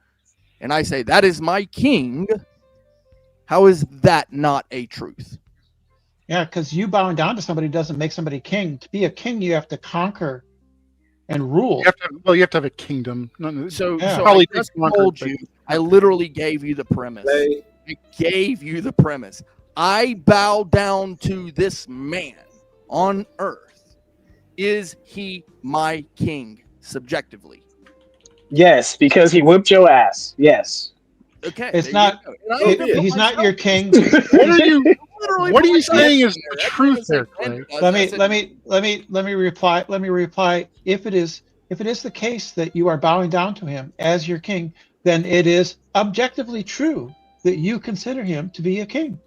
and I say that is my king, how is that not a truth? Yeah, because you bowing down to somebody doesn't make somebody king. To be a king, you have to conquer and rule. You have to have a kingdom. So probably I just told you. I literally gave you the premise. I gave you the premise. I bow down to this man on earth. Is he my king subjectively? Yes, because he whipped your ass. Yes. Okay. It's not. He's not your king. What are you saying is the truth there, Clay? Let me reply. If it is the case that you are bowing down to him as your king, then it is objectively true that you consider him to be a king.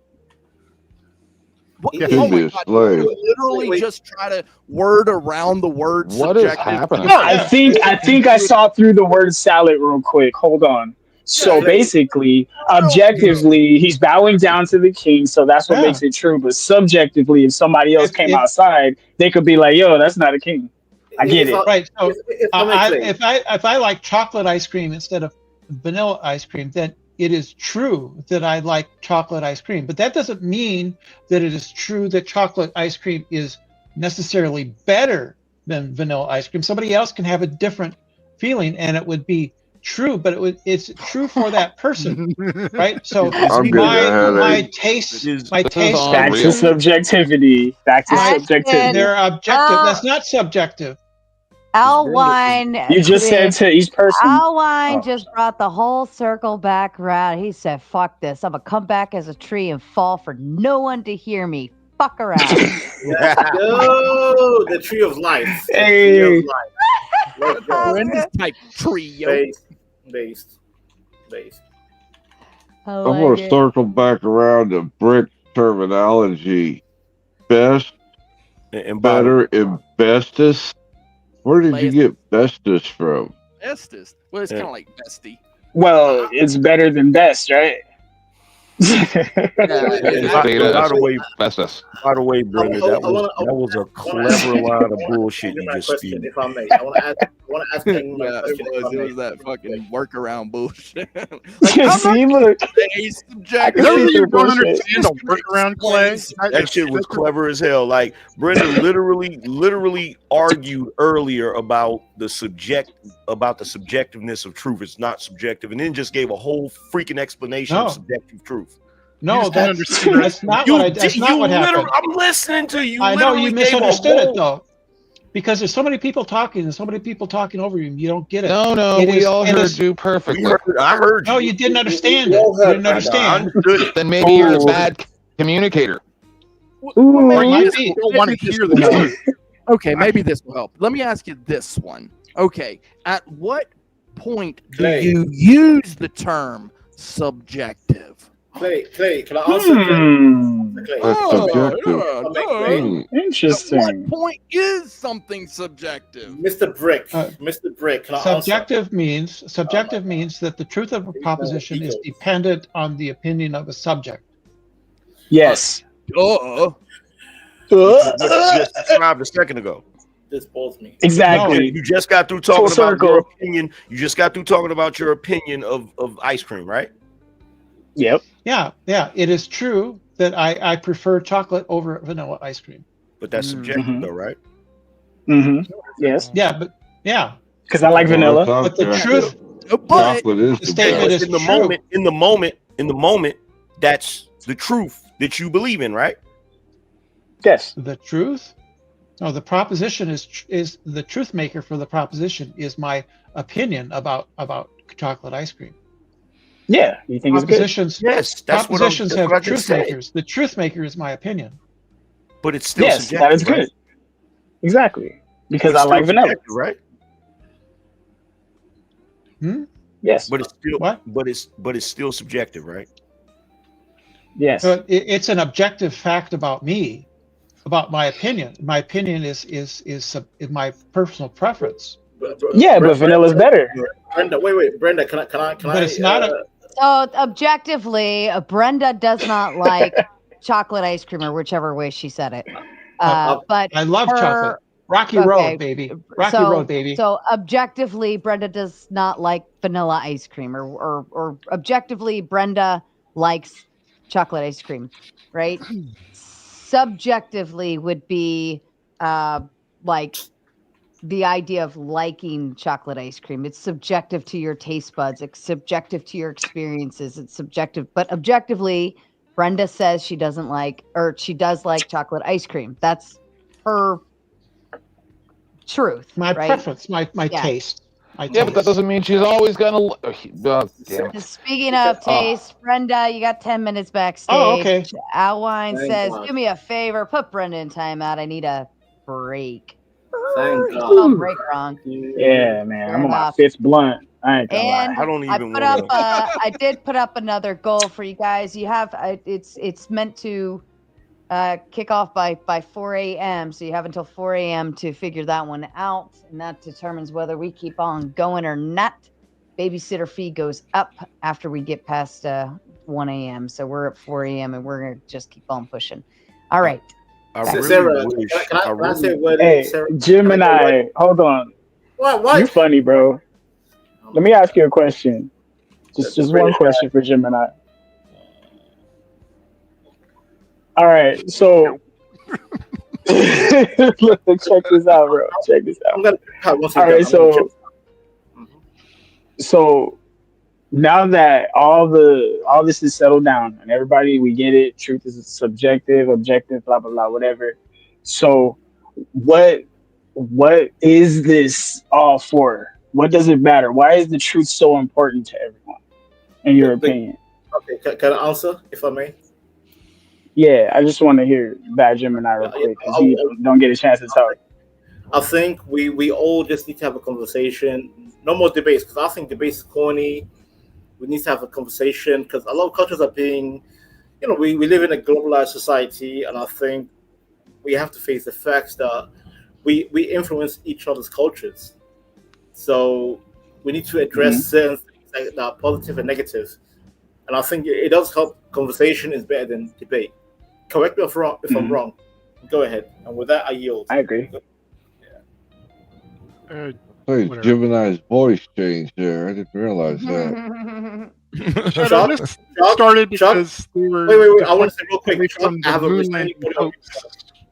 Oh my God, you literally just try to word around the word What is subjective. happening? I think I saw through the word salad real quick. Hold on. So basically, objectively, he's bowing down to the king, so that's what makes it true. But subjectively, if somebody else came outside, they could be like, "Yo, that's not a king." I get it. Right. So if I like chocolate ice cream instead of vanilla ice cream, then it is true that I like chocolate ice cream. But that doesn't mean that it is true that chocolate ice cream is necessarily better than vanilla ice cream. Somebody else can have a different feeling, and it would be true, but it's true for that person, right? So I'm getting a my headache. taste, Back to subjectivity. Back to subjectivity. they're objective. That's not subjective. Alwine. You just said to each person. Alwine just brought the whole circle back around. He said, "Fuck this! I'm gonna come back as a tree and fall for no one to hear me. Fuck around." Yo, the tree of life. The Hey. tree of life. Let's go. Brenda's type trio. Based. I I'm like going to it. circle back around to Brick terminology. Best, and better, and bestest. Where did you get bestest from? Bestest. Well, it's kind of like bestie. Well, it's better than best, right? By the way, Brenda, that was a clever line of bullshit you just spewed. If I may, I want to ask him my Yeah, question. it was that fucking workaround bullshit. See, look. I don't even understand the workaround, Clay. That shit was clever as hell. Like Brenda literally argued earlier about the subjectiveness of truth. It's not subjective, and then just gave a whole freaking explanation of subjective truth. No, that's not what happened. I'm listening to you. I know you Literally gave a misunderstood it whole- though, because there's so many people talking and so many people talking over you. You don't get it. No, It we is- all it heard is- you perfectly. I heard you. No, you didn't understand it. You didn't understand. Then maybe you're a bad communicator. Might be. don't want to hear this. Okay, maybe this will help. Let me ask you this one. Okay, at what point do you use the term subjective? Clay, can I answer? Clay? That's subjective. Interesting. At what point is something subjective? Mr. Brick, can I Subjective means that the truth of a proposition is dependent on the opinion of a subject. Yes. Just described a second ago. This bothers me. Exactly. You just got through talking Full about your circle. opinion. You just got through talking about your opinion of ice cream, right? Yep. Yeah. It is true that I prefer chocolate over vanilla ice cream. But that's subjective, though, right? Mm-hmm. Yes. Yeah, but yeah. Because I like vanilla. But the truth, Chocolate is the statement is in the true. moment, that's the truth that you believe in, right? Yes. The truth? No, the proposition is the truth maker for the proposition is my opinion about chocolate ice cream. Yeah, you think it's good? Propositions, Yes, propositions have what I truth just said. makers. The truth maker is my opinion. But it's still Yes, subjective, that is good. right? Exactly. Because But I it's like still vanilla. subjective, right? Yes. But it's still What? but it's still subjective, right? Yes. So it's an objective fact about me, about my opinion. My opinion is my personal preference. Yeah, but vanilla's better. Brenda, wait, Brenda, can I? But it's not a. So objectively, Brenda does not like chocolate ice cream, or whichever way she said it. But I love chocolate. Rocky Road, baby. Rocky Road, baby. So objectively, Brenda does not like vanilla ice cream, or objectively, Brenda likes chocolate ice cream, right? Subjectively would be like the idea of liking chocolate ice cream. It's subjective to your taste buds. It's subjective to your experiences. It's subjective, but objectively, Brenda says she doesn't like, or she does like chocolate ice cream. That's her truth. My right? preference, my Yeah. taste. Yeah, but that doesn't mean she's always gonna. Damn. Speaking of taste, Brenda, you got 10 minutes backstage. Oh, okay. Alwine Thank says, God. "Do me a favor, put Brenda in timeout. I need a break." Thank Spelled break wrong. Yeah, man. I'm on my enough. 5th blunt. I ain't gonna And lie. I did put up another goal for you guys. You have it's meant to kick off by 4 a.m. So you have until 4 a.m. to figure that one out, and that determines whether we keep on going or not. Babysitter fee goes up after we get past 1 a.m. So we're at 4 a.m. and we're gonna just keep on pushing. All right. Sarah, can I say a word? Hey, Sarah? Gemini, hold on. What? You funny, bro. Let me ask you a question. Just one question for Gemini. All right, so look, check this out, bro. Check this out. All right, so So now that all this is settled down and everybody, we get it, truth is subjective, objective, blah blah blah, whatever. So what what is this all for? What does it matter? Why is the truth so important to everyone, in your opinion? Okay, can I answer if I may? Yeah, I just want to hear Bad Gemini real quick because he don't get a chance to talk. I think we all just need to have a conversation. No more debates, because I think debates is corny. We need to have a conversation because a lot of cultures are being, we live in a globalized society, and I think we have to face the facts that we influence each other's cultures. So we need to address certain things that are positive and negative. And I think it does help. Conversation is better than debate. Correct me if I'm wrong. Go ahead. And with that, I yield. I agree. Hey, Gemini's voice changed there. I didn't realize that. Chuck, started because they were. Wait. I want to say real quick. From I have the a moon restraining landing order.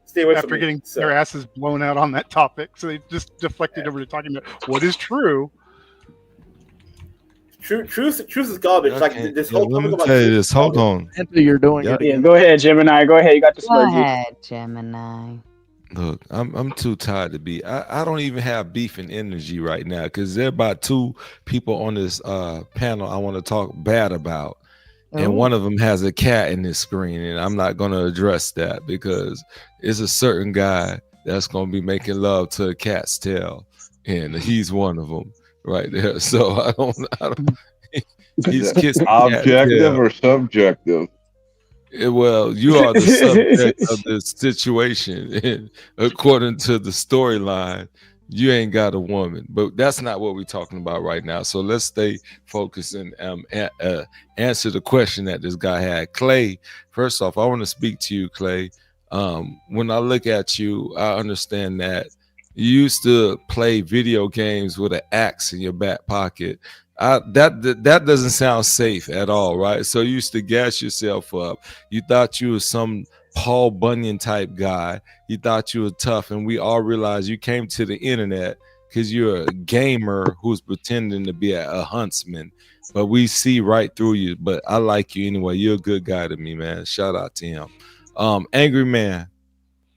Stay away after from getting me, their asses blown out on that topic, so they just deflected over to talking about what is true. Truth is garbage. Like this whole let topic me about tell you truth this. is Hold garbage. on. You're doing Yeah. it. Yeah, go ahead, Gemini. Go ahead. You got the Go smurgy. ahead, Gemini. Look, I'm too tired to be. I don't even have beef and energy right now because there are about two people on this panel I want to talk bad about, and one of them has a cat in his screen, and I'm not going to address that because it's a certain guy that's going to be making love to a cat's tail, and he's one of them right there. So I don't. He's kissing Objective or subjective? Well, you are the subject of the situation, and according to the storyline, you ain't got a woman. But that's not what we're talking about right now. So let's stay focused and answer the question that this guy had. Clay, first off, I want to speak to you, Clay. When I look at you, I understand that you used to play video games with an axe in your back pocket. That doesn't sound safe at all, right? So you used to gas yourself up. You thought you was some Paul Bunyan type guy. You thought you were tough, and we all realized you came to the internet because you're a gamer who's pretending to be a huntsman. But we see right through you. But I like you anyway. You're a good guy to me, man. Shout out to him. Angry Man,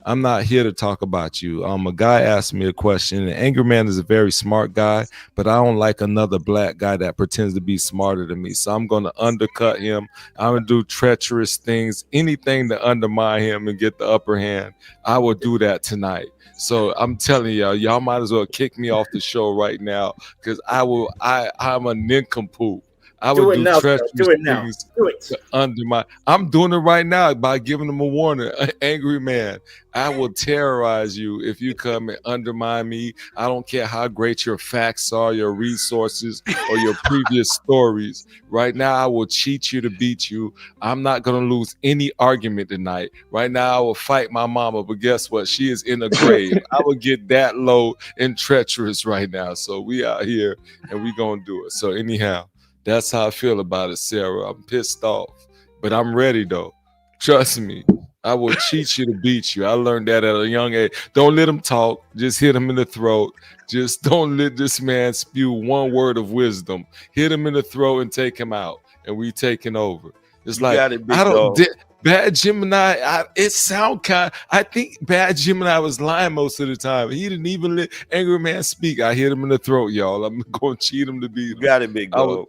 I'm not here to talk about you. A guy asked me a question, and Angry Man is a very smart guy, but I don't like another black guy that pretends to be smarter than me. So I'm going to undercut him. I'm going to do treacherous things, anything to undermine him and get the upper hand. I will do that tonight. So I'm telling y'all might as well kick me off the show right now because I'm a nincompoop. I would do treacherous things to undermine. I'm doing it right now by giving them a warning. Angry Man, I will terrorize you if you come and undermine me. I don't care how great your facts are, your resources, or your previous stories. Right now, I will cheat you to beat you. I'm not going to lose any argument tonight. Right now, I will fight my mama, but guess what? She is in a grave. I will get that low and treacherous right now. So we out here and we going to do it. So anyhow, that's how I feel about it, Sarah. I'm pissed off, but I'm ready though. Trust me. I will cheat you to beat you. I learned that at a young age. Don't let him talk. Just hit him in the throat. Just don't let this man spew one word of wisdom. Hit him in the throat and take him out. And we taking over. It's You like, got it, big I don't, dog. Bad Gemini, it sound kind. I think Bad Gemini was lying most of the time. He didn't even let Angry Man speak. I hit him in the throat, y'all. I'm going to cheat him to beat him. You got it, big dog.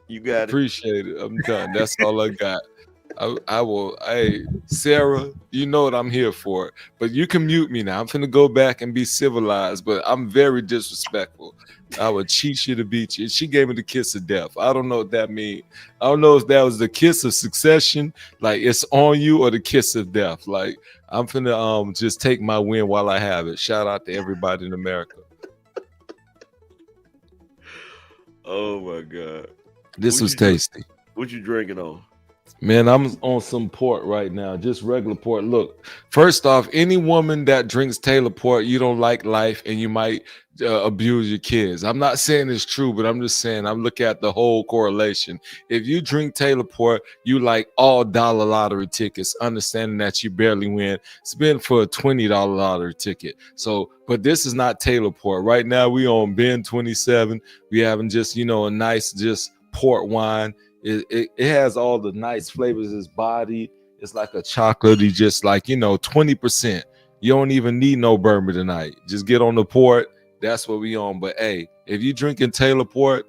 You got Appreciate it. I'm done. That's all I got. I will. Hey, Sarah, you know what I'm here for. But you can mute me now. I'm finna go back and be civilized, but I'm very disrespectful. I would cheat you to beat you. She gave me the kiss of death. I don't know what that means. I don't know if that was the kiss of succession, like it's on you, or the kiss of death. Like I'm finna just take my win while I have it. Shout out to everybody in America. Oh my God. This was tasty. What you drinking on? Man, I'm on some port right now, just regular port. Look, first off, any woman that drinks Taylor port, you don't like life and you might abuse your kids. I'm not saying it's true, but I'm just saying I'm looking at the whole correlation. If you drink Taylor port, you like all dollar lottery tickets, understanding that you barely win. Spend for a $20 lottery ticket. So, but this is not Taylor port. Right now, we on Ben 27. We having just, a nice just port wine. It has all the nice flavors. His body is like a chocolatey, just like 20%. You don't even need no bourbon tonight. Just get on the port. That's what we on. But hey, if you drinking Taylor port,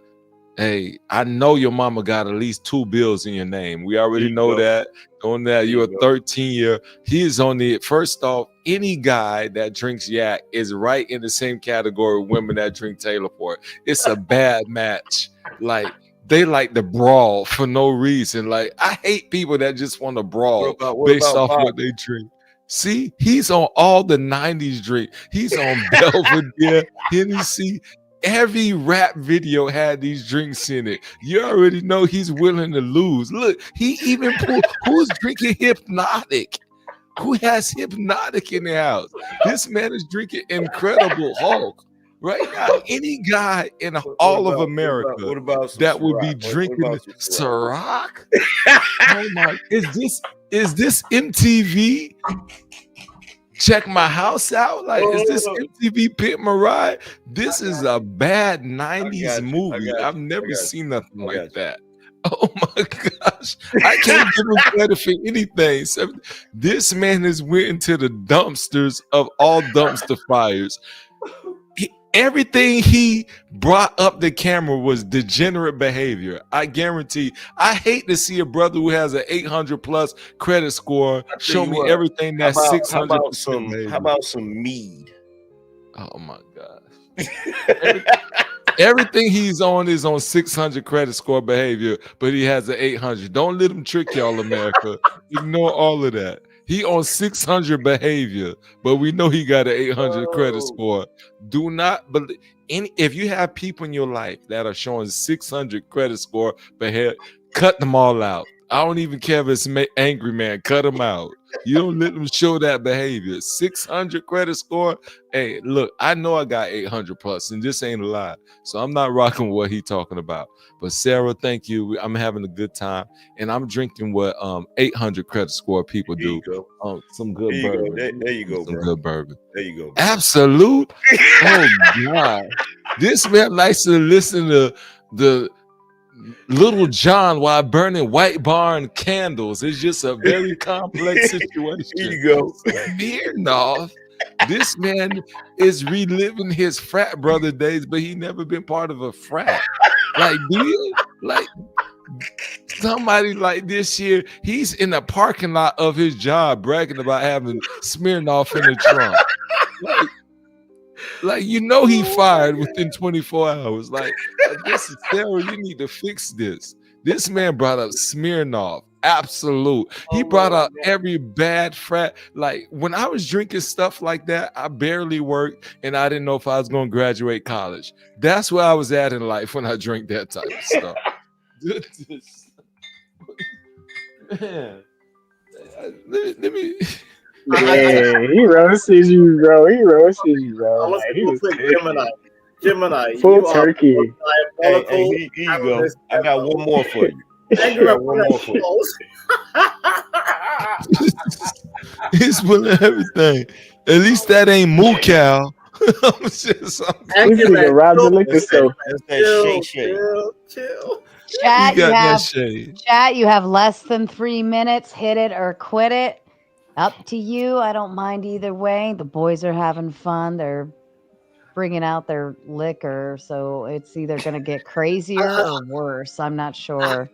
hey, I know your mama got at least 2 bills in your name. We already know that. On that, you're a 13-year. He is on the first off. Any guy that drinks yak is right in the same category of women that drink Taylor port. It's a bad match. Like. They like to brawl for no reason. Like, I hate people that just want to brawl based off what they drink. See, he's on all the 90s drink. He's on Belvedere, Hennessy. Every rap video had these drinks in it. You already know he's willing to lose. Look, he even pulled, who's drinking Hypnotic? Who has Hypnotic in the house? This man is drinking Incredible Hulk. Right now, any guy in all of America that would be drinking Ciroc? Oh my! Is this MTV? Check My House Out. Like, is this MTV Pit My Ride? This is a bad 90s movie. I've never seen nothing like that. Oh my gosh. I can't give him credit for anything. So this man has went into the dumpsters of all dumpster fires. Everything he brought up the camera was degenerate behavior. I guarantee. I hate to see a brother who has an 800 plus credit score show me everything that's 600. How about some mead? Oh my gosh. Everything he's on is on 600 credit score behavior, but he has an 800. Don't let him trick y'all, America. Ignore all of that. He on 600 behavior, but we know he got an 800 credit score. Do not believe if you have people in your life that are showing 600 credit score behavior, cut them all out. I don't even care if it's angry man, cut them out. You don't let them show that behavior. 600 credit score. Hey, look, I know I got 800 plus, and this ain't a lie. So I'm not rocking what he talking about. But Sarah, thank you. I'm having a good time, and I'm drinking what 800 credit score people do. Some good bourbon. There you go, some bro. good bourbon. There you go. Absolute. Oh God, this man likes to listen to the Little John while burning White Barn candles. It's just a very complex situation. Here you go. Smirnoff. This man is reliving his frat brother days, but he never been part of a frat. Like, do you like somebody like this year? He's in the parking lot of his job bragging about having Smirnoff in the trunk. Like he fired within 24 hours. Like this is Sarah, you need to fix this. This man brought up Smirnoff. Absolute. He brought up every bad frat. Like when I was drinking stuff like that, I barely worked and I didn't know if I was going to graduate college. That's where I was at in life when I drank that type of stuff. Man. Let me Yeah, he roasted you, bro. He roasted you, bro. I was Gemini. Full you turkey. Hey, here you go. I got one more for you. He's pulling everything. At least that ain't moo cow. I'm just robbed the liquor store. Chill. Chat, you have less than 3 minutes. Hit it or quit it. Up to you. I don't mind either way. The boys are having fun. They're bringing out their liquor, so it's either going to get crazier or worse. I'm not sure.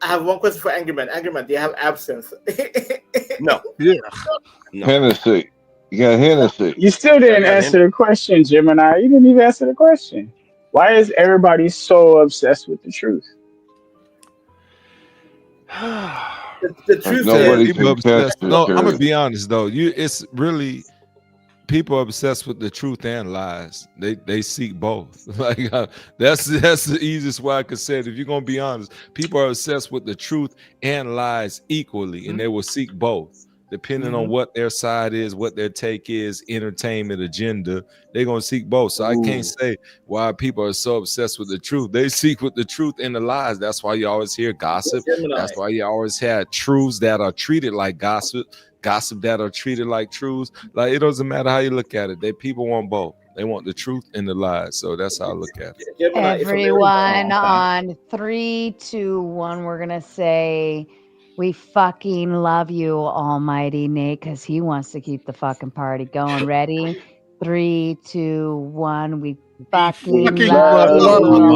I have one question for Angry Man. Angry Man, do you have absinthe? No. Yeah. No. Hennessy. You got Hennessy. You still didn't answer the question, Gemini. You didn't even answer the question. Why is everybody so obsessed with the truth? The truth is, no, I'm gonna be honest though. It's really people are obsessed with the truth and lies. They seek both. Like that's the easiest way I could say it. If you're gonna be honest, people are obsessed with the truth and lies equally, and they will seek both. Depending on what their side is, what their take is, entertainment agenda, they're gonna seek both. So I can't say why people are so obsessed with the truth. They seek with the truth and the lies. That's why you always hear gossip. That's why you always have truths that are treated like gossip that are treated like truths. Like, it doesn't matter how you look at it. People want both. They want the truth and the lies. So that's how I look at it. Everyone on 3, 2, 1, we're gonna say we fucking love you, Almighty Nate, because he wants to keep the fucking party going. Ready? 3, 2, 1. We fucking love you,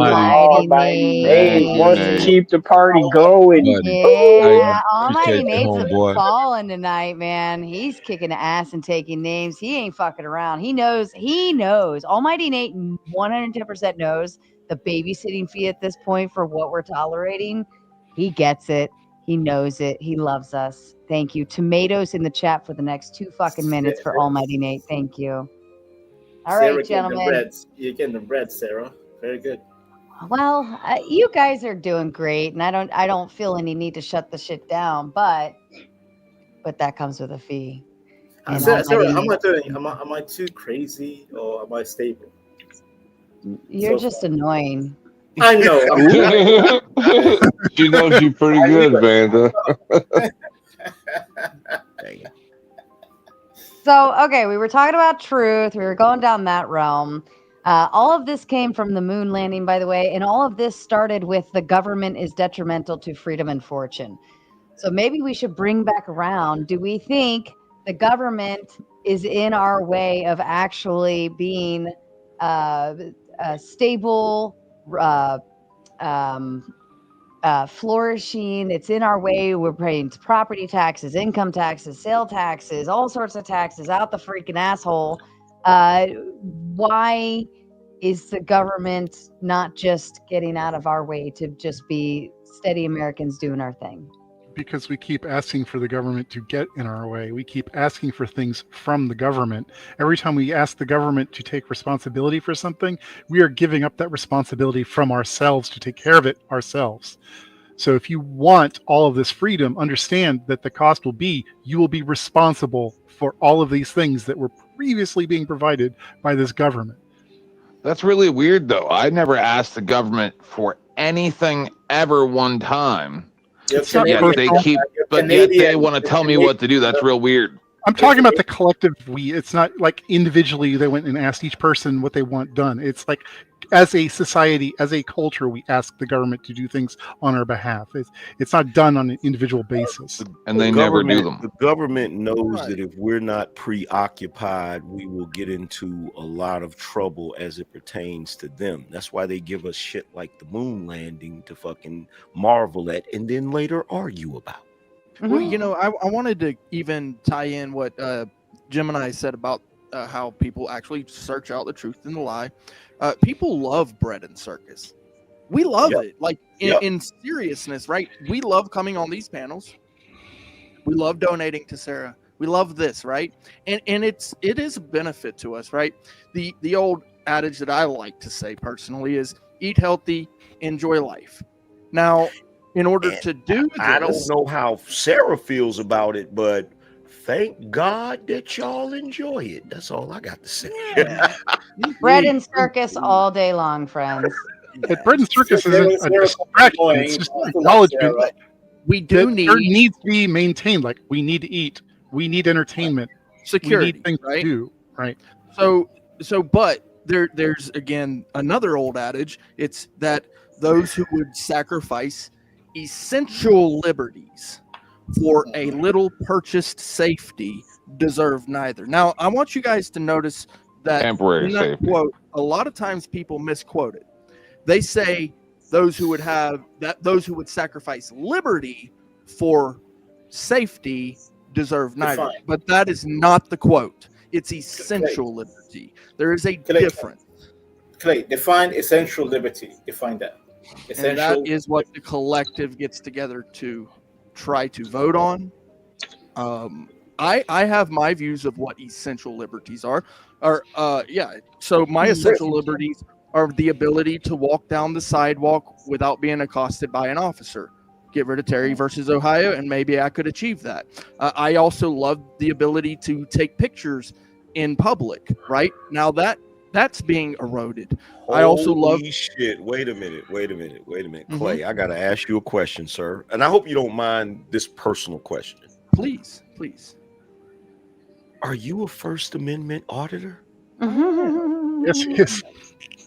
Almighty Nate wants to keep the party going. Yeah, Almighty Nate's balling tonight, man. He's kicking ass and taking names. He ain't fucking around. He knows. Almighty Nate 110% knows the babysitting fee at this point for what we're tolerating. He gets it. He knows it. He loves us. Thank you. Tomatoes in the chat for the next 2 fucking minutes for Almighty Nate. Thank you. All Sarah, right, gentlemen. You're getting the red, Sarah. Very good. Well, you guys are doing great, and I don't feel any need to shut the shit down, but that comes with a fee. Sarah, how am I doing? Am I too crazy or am I stable? You're just annoying. I know. She knows you pretty good, Vanda. So, okay, we were talking about truth. We were going down that realm. All of this came from the moon landing, by the way, and all of this started with the government is detrimental to freedom and fortune. So maybe we should bring back around. Do we think the government is in our way of actually being stable, flourishing? It's in our way. We're paying property taxes, income taxes, sale taxes, all sorts of taxes out the freaking asshole. Why is the government not just getting out of our way to just be steady Americans doing our thing? Because we keep asking for the government to get in our way. We keep asking for things from the government. Every time we ask the government to take responsibility for something, we are giving up that responsibility from ourselves to take care of it ourselves. So if you want all of this freedom, understand that the cost will be you will be responsible for all of these things that were previously being provided by this government. That's really weird, though. I never asked the government for anything ever one time. Yet they want to tell me what to do. That's real weird. I'm talking about the collective we. It's not like individually they went and asked each person what they want done. It's like as a society, as a culture, we ask the government to do things on our behalf. It's not done on an individual basis. And they never do them. The government knows that if we're not preoccupied, we will get into a lot of trouble as it pertains to them. That's why they give us shit like the moon landing to fucking marvel at and then later argue about. Well, you know, I wanted to even tie in what Gemini said about how people actually search out the truth and the lie. People love bread and circus. We love it. Like in seriousness, right? We love coming on these panels. We love donating to Sarah. We love this, right? And it is a benefit to us, right? The old adage that I like to say personally is eat healthy, enjoy life. Now, in order to do this, I don't know how Sarah feels about it, but thank God that y'all enjoy it. That's all I got to say. Bread and circus all day long, friends. Bread and circus isn't a distraction. It's just acknowledgement. We do need there needs to be maintained. Like we need to eat. We need entertainment. Security. We need things to do. Right. So, but there's again another old adage. It's that those who would sacrifice essential liberties for a little purchased safety deserve neither. Now, I want you guys to notice that temporary in that safety quote, a lot of times people misquote it. They say those who would sacrifice liberty for safety deserve neither. But that is not the quote. It's essential liberty. There is a difference. Clay, define essential liberty. Define that. Essential. And that is what the collective gets together to try to vote on. I have my views of what essential liberties are. So my essential liberties are the ability to walk down the sidewalk without being accosted by an officer. Get rid of Terry versus Ohio, and maybe I could achieve that. I also love the ability to take pictures in public. Right now, that's being eroded. I also love. Holy shit! Wait a minute. Clay, I gotta ask you a question, sir, and I hope you don't mind this personal question. Please. Are you a First Amendment auditor? Yes.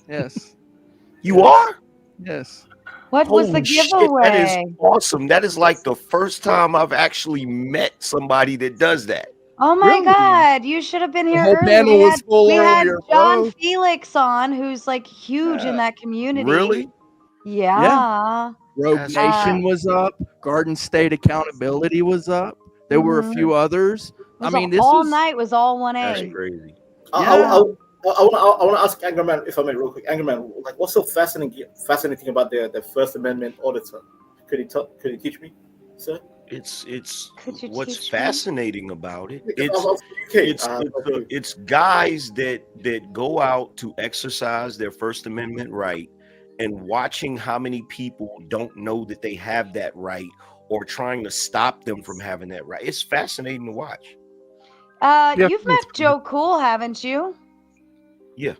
Yes. You are? Yes. What was the Shit, giveaway? that is awesome. That is like the first time I've actually met somebody that does that. Oh my God! You should have been here whole earlier. panel was full We had earlier, John bro. Felix on, who's like huge in that community. Really? Yeah. Rogue Nation was up. Garden State Accountability was up. There were a few others. I mean, this all was night was all 1A. That's crazy. I want to ask Angerman, if I may, real quick. Angerman, like, what's so fascinating about the First Amendment auditor? Could he teach me, sir? It's Could you what's teach me? fascinating about it. Because It's guys that go out to exercise their First Amendment right, and watching how many people don't know that they have that right, or trying to stop them from having that right. It's fascinating to watch. You've met Joe Cool, haven't you? Yeah.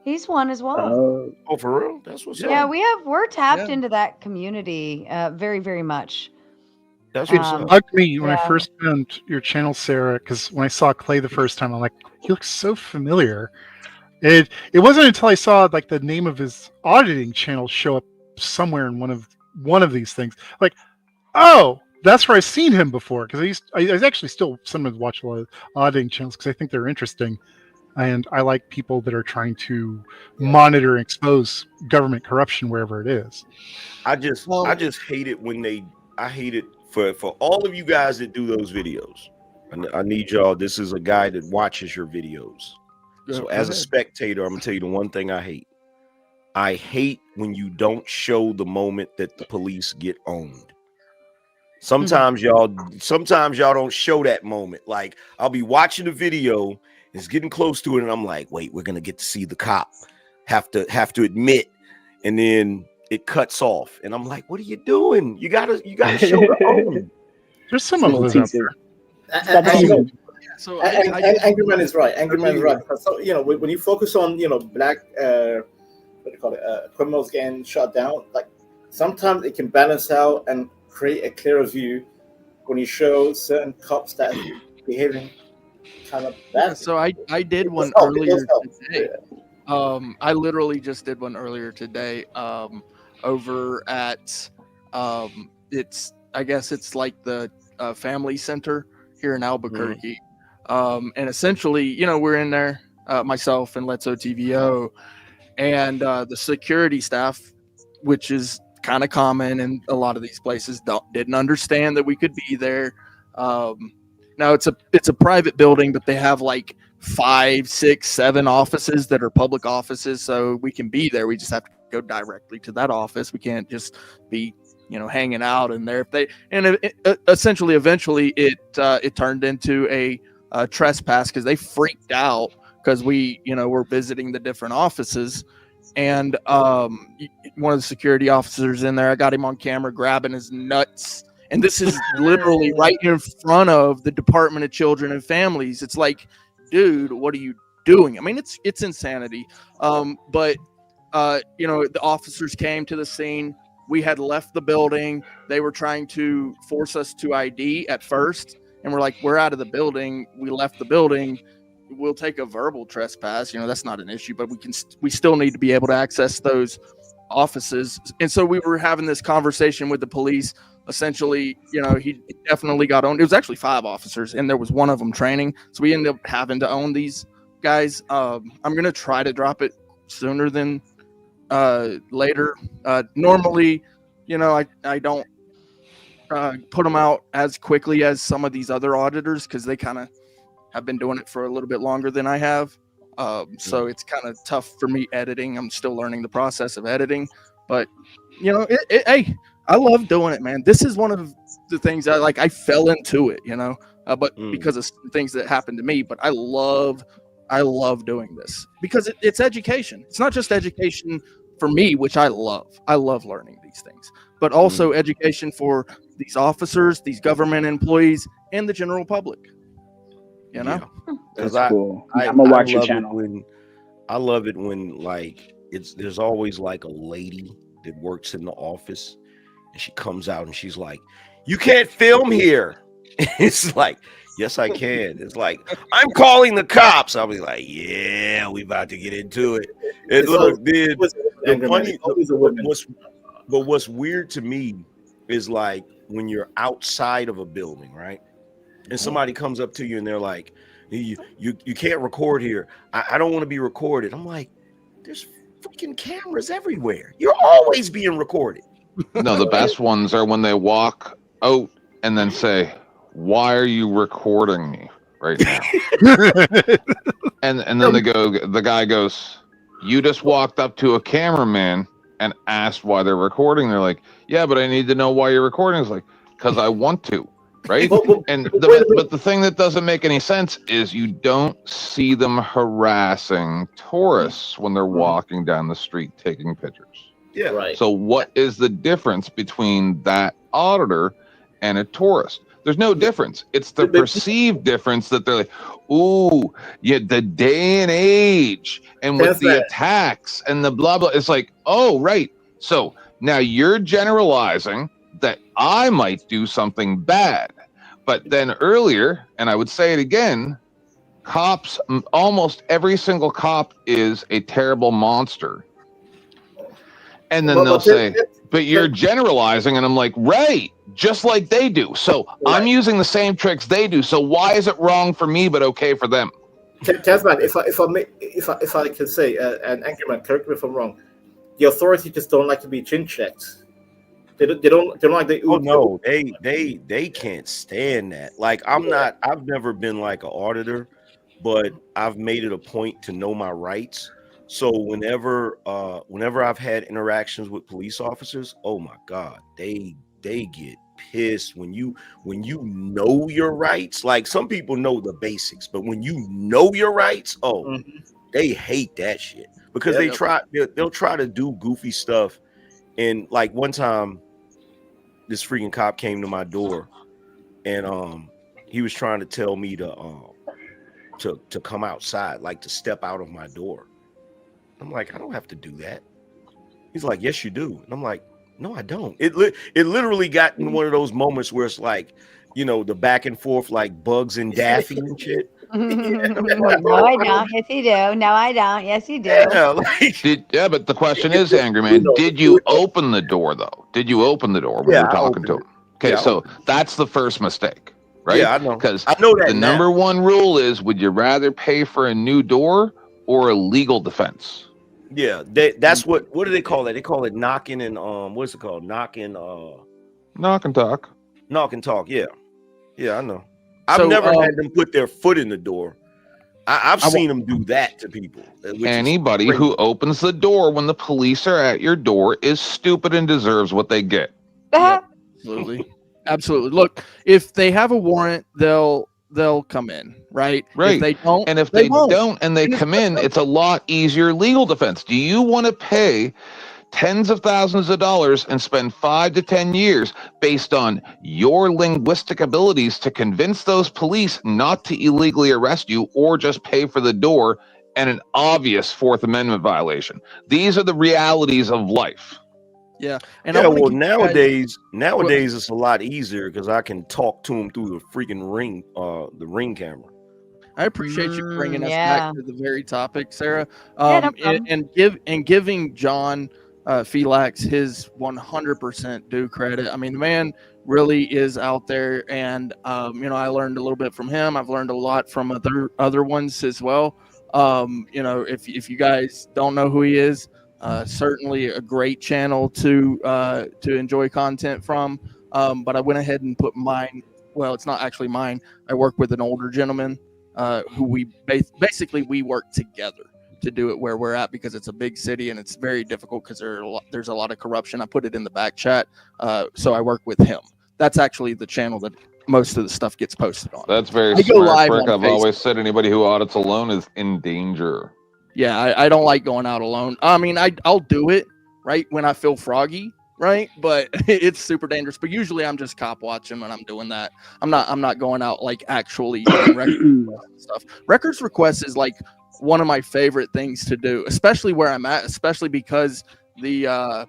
He's one as well. Oh, for real? That's what's Yeah, up. we're tapped into that community very, very much. That's It what's up. bugged me when I yeah. first found your channel, Sarah, because when I saw Clay the first time, I'm like, he looks so familiar. It wasn't until I saw like the name of his auditing channel show up somewhere in one of these things, like, oh, that's where I've seen him before. Because I actually still sometimes watch a lot of auditing channels because I think they're interesting, and I like people that are trying to monitor and expose government corruption wherever it is. I just hate it when I hate it for all of you guys that do those videos. I need y'all. This is a guy that watches your videos. So as a spectator, I'm gonna tell you the one thing I hate. I hate when you don't show the moment that the police get owned. Sometimes y'all don't show that moment. Like, I'll be watching the video, it's getting close to it, and I'm like, wait, we're gonna get to see the cop have to admit, and then it cuts off, and I'm like, what are you doing? You gotta show the own. There's some of those out there. Angryman is right. Angryman is right. So, when you focus on black criminals getting shot down, like, sometimes it can balance out and create a clearer view when you show certain cops that are behaving kind of bad. So I did one earlier today. I literally just did one earlier today. Over at I guess it's like the family center here in Albuquerque. And essentially, we're in there, myself and Let's OTVO, and the security staff, which is kind of common in a lot of these places, didn't understand that we could be there. Now it's a private building, but they have like 5, 6, 7 offices that are public offices, so we can be there. We just have to go directly to that office. We can't just be hanging out in there. Essentially eventually it turned into a trespass because they freaked out because we were visiting the different offices, and one of the security officers in there, I got him on camera grabbing his nuts, and this is literally right in front of the Department of Children and Families. It's like, dude, what are you doing? I mean, it's insanity. But the officers came to the scene. We had left the building. They were trying to force us to ID at first, and we're like, we're out of the building. We left the building. We'll take a verbal trespass. That's not an issue, but we still need to be able to access those offices. And so we were having this conversation with the police. Essentially, he definitely got owned. It was actually 5 officers, and there was one of them training. So we ended up having to own these guys. I'm going to try to drop it sooner than later. Normally, I don't put them out as quickly as some of these other auditors because they kind of have been doing it for a little bit longer than I have. So it's kind of tough for me editing. I'm still learning the process of editing, but hey, I love doing it, man. This is one of the things I fell into it. but because of things that happened to me. But I love doing this because it's education. It's not just education for me, which I love. I love learning these things, but also education for these officers, these government employees, and the general public. You know, That's That's cool. I I'm gonna watch your love it channel. I love it when like there's always like a lady that works in the office and she comes out and she's like, "You can't film here." It's like, yes, I can. It's like, I'm calling the cops. I'll be like, yeah, we about to get into it. And look, what's weird to me is like when you're outside of a building, right? And somebody comes up to you and they're like, you can't record here. I don't want to be recorded. I'm like, there's freaking cameras everywhere. You're always being recorded. No, the best ones are when they walk out and then say, "Why are you recording me right now?" and then the guy goes, "You just walked up to a cameraman and asked why they're recording." They're like, "Yeah, but I need to know why you're recording." It's like, "Because I want to." Right? But the thing that doesn't make any sense is you don't see them harassing tourists when they're walking down the street taking pictures. Yeah. Right. So what is the difference between that auditor and a tourist? There's no difference. It's the perceived difference that they're like, ooh, yeah, the day and age, and with the attacks and the blah, blah. It's like, oh, right. So now you're generalizing that I might do something bad. But then earlier, and I would say it again, cops, almost every single cop is a terrible monster. And then they'll say, but you're generalizing. And I'm like, right, just like they do. So I'm using the same tricks they do. So why is it wrong for me, but okay for them? Tasman, if I can say, and Anchorman, correct me if I'm wrong, the authority just don't like to be chin checked. They don't like the. Oh no, they can't stand that. Like I've never been like an auditor, but I've made it a point to know my rights. So whenever I've had interactions with police officers, oh my God, they get pissed when you know your rights. Like some people know the basics, but when you know your rights, they hate that shit because they'll try to do goofy stuff. And like one time, this freaking cop came to my door, and he was trying to tell me to come outside, like to step out of my door. I'm like, I don't have to do that. He's like, yes, you do. And I'm like, no, I don't. It literally got in one of those moments where it's like, you know, the back and forth like Bugs and Daffy and shit. No, I don't. Yes, you do. No, I don't. Yes, you do. Yeah, but the question is, Angry Man, did you open the door though? Did you open the door when you were talking to him? Okay, so that's the first mistake, right? Yeah, I know. Because I know that the number one rule is: would you rather pay for a new door or a legal defense? Yeah, that's what do they call that? They call it knocking and what's it called? Knock and talk. Knock and talk. Yeah, I know. I've never had them put their foot in the door. I've seen them do that to people. Anybody who opens the door when the police are at your door is stupid and deserves what they get. Absolutely. Look, if they have a warrant, they'll come in, right? Right. If they don't, and if they don't and they come in, it's a lot easier legal defense. Do you want to pay tens of thousands of dollars and spend 5 to 10 years based on your linguistic abilities to convince those police not to illegally arrest you, or just pay for the door and an obvious Fourth Amendment violation? These are the realities of life. Yeah. And well, nowadays it's a lot easier because I can talk to them through the freaking ring camera. I appreciate you bringing us yeah. back to the very topic, Sarah. No problem. and giving John Filax his 100% due credit. I mean, the man really is out there, and you know, I learned a little bit from him. I've learned a lot from other ones as well. You know, if you guys don't know who he is, certainly a great channel to enjoy content from. But I went ahead and put mine. Well, it's not actually mine. I work with an older gentleman who we basically work together to do it where we're at, because it's a big city and it's very difficult because there's a lot of corruption. I put it in the back chat. So I work with him. That's actually the channel that most of the stuff gets posted on. That's very I go smart, live Frick. on I've Facebook. always said anybody who audits alone is in danger. Yeah, I don't like going out alone. I mean, I'll do it right when I feel froggy, right? But it's super dangerous. But usually I'm just cop watching when I'm doing that. I'm not going out like actually doing record requests and stuff. Records requests is like one of my favorite things to do, especially where I'm at, especially because the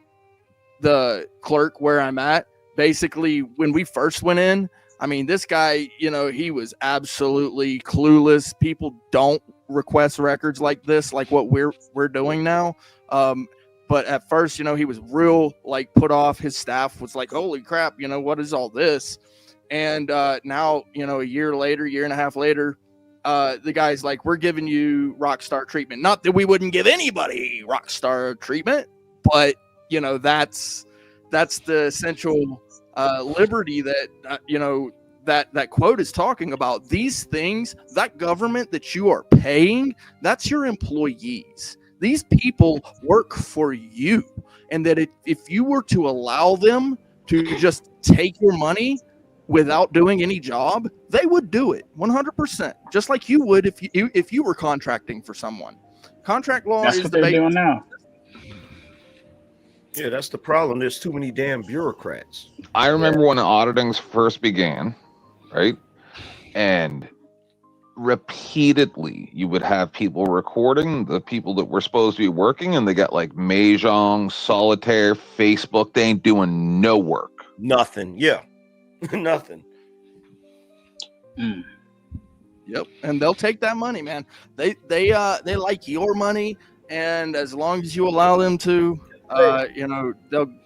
clerk where I'm at, basically when we first went in, I mean, this guy, you know, he was absolutely clueless. People don't request records like this, like what we're doing now. But at first, you know, he was real like put off. His staff was like, holy crap, you know, what is all this? And now, you know, a year and a half later, the guy's like, we're giving you rock star treatment. Not that we wouldn't give anybody rock star treatment, but you know, that's the essential liberty that you know, that quote is talking about. These things, that government that you are paying, that's your employees. These people work for you, and that if you were to allow them to just take your money without doing any job, they would do it 100%, just like you would if you were contracting for someone. Contract law That's is what the they're doing now. Yeah, that's the problem. There's too many damn bureaucrats. I remember when auditing first began, right? And repeatedly you would have people recording the people that were supposed to be working, and they got like Mahjong, Solitaire, Facebook. They ain't doing no work. Nothing. Yeah. Nothing. Yep, and they'll take that money, man. They like your money, and as long as you allow them to, you know,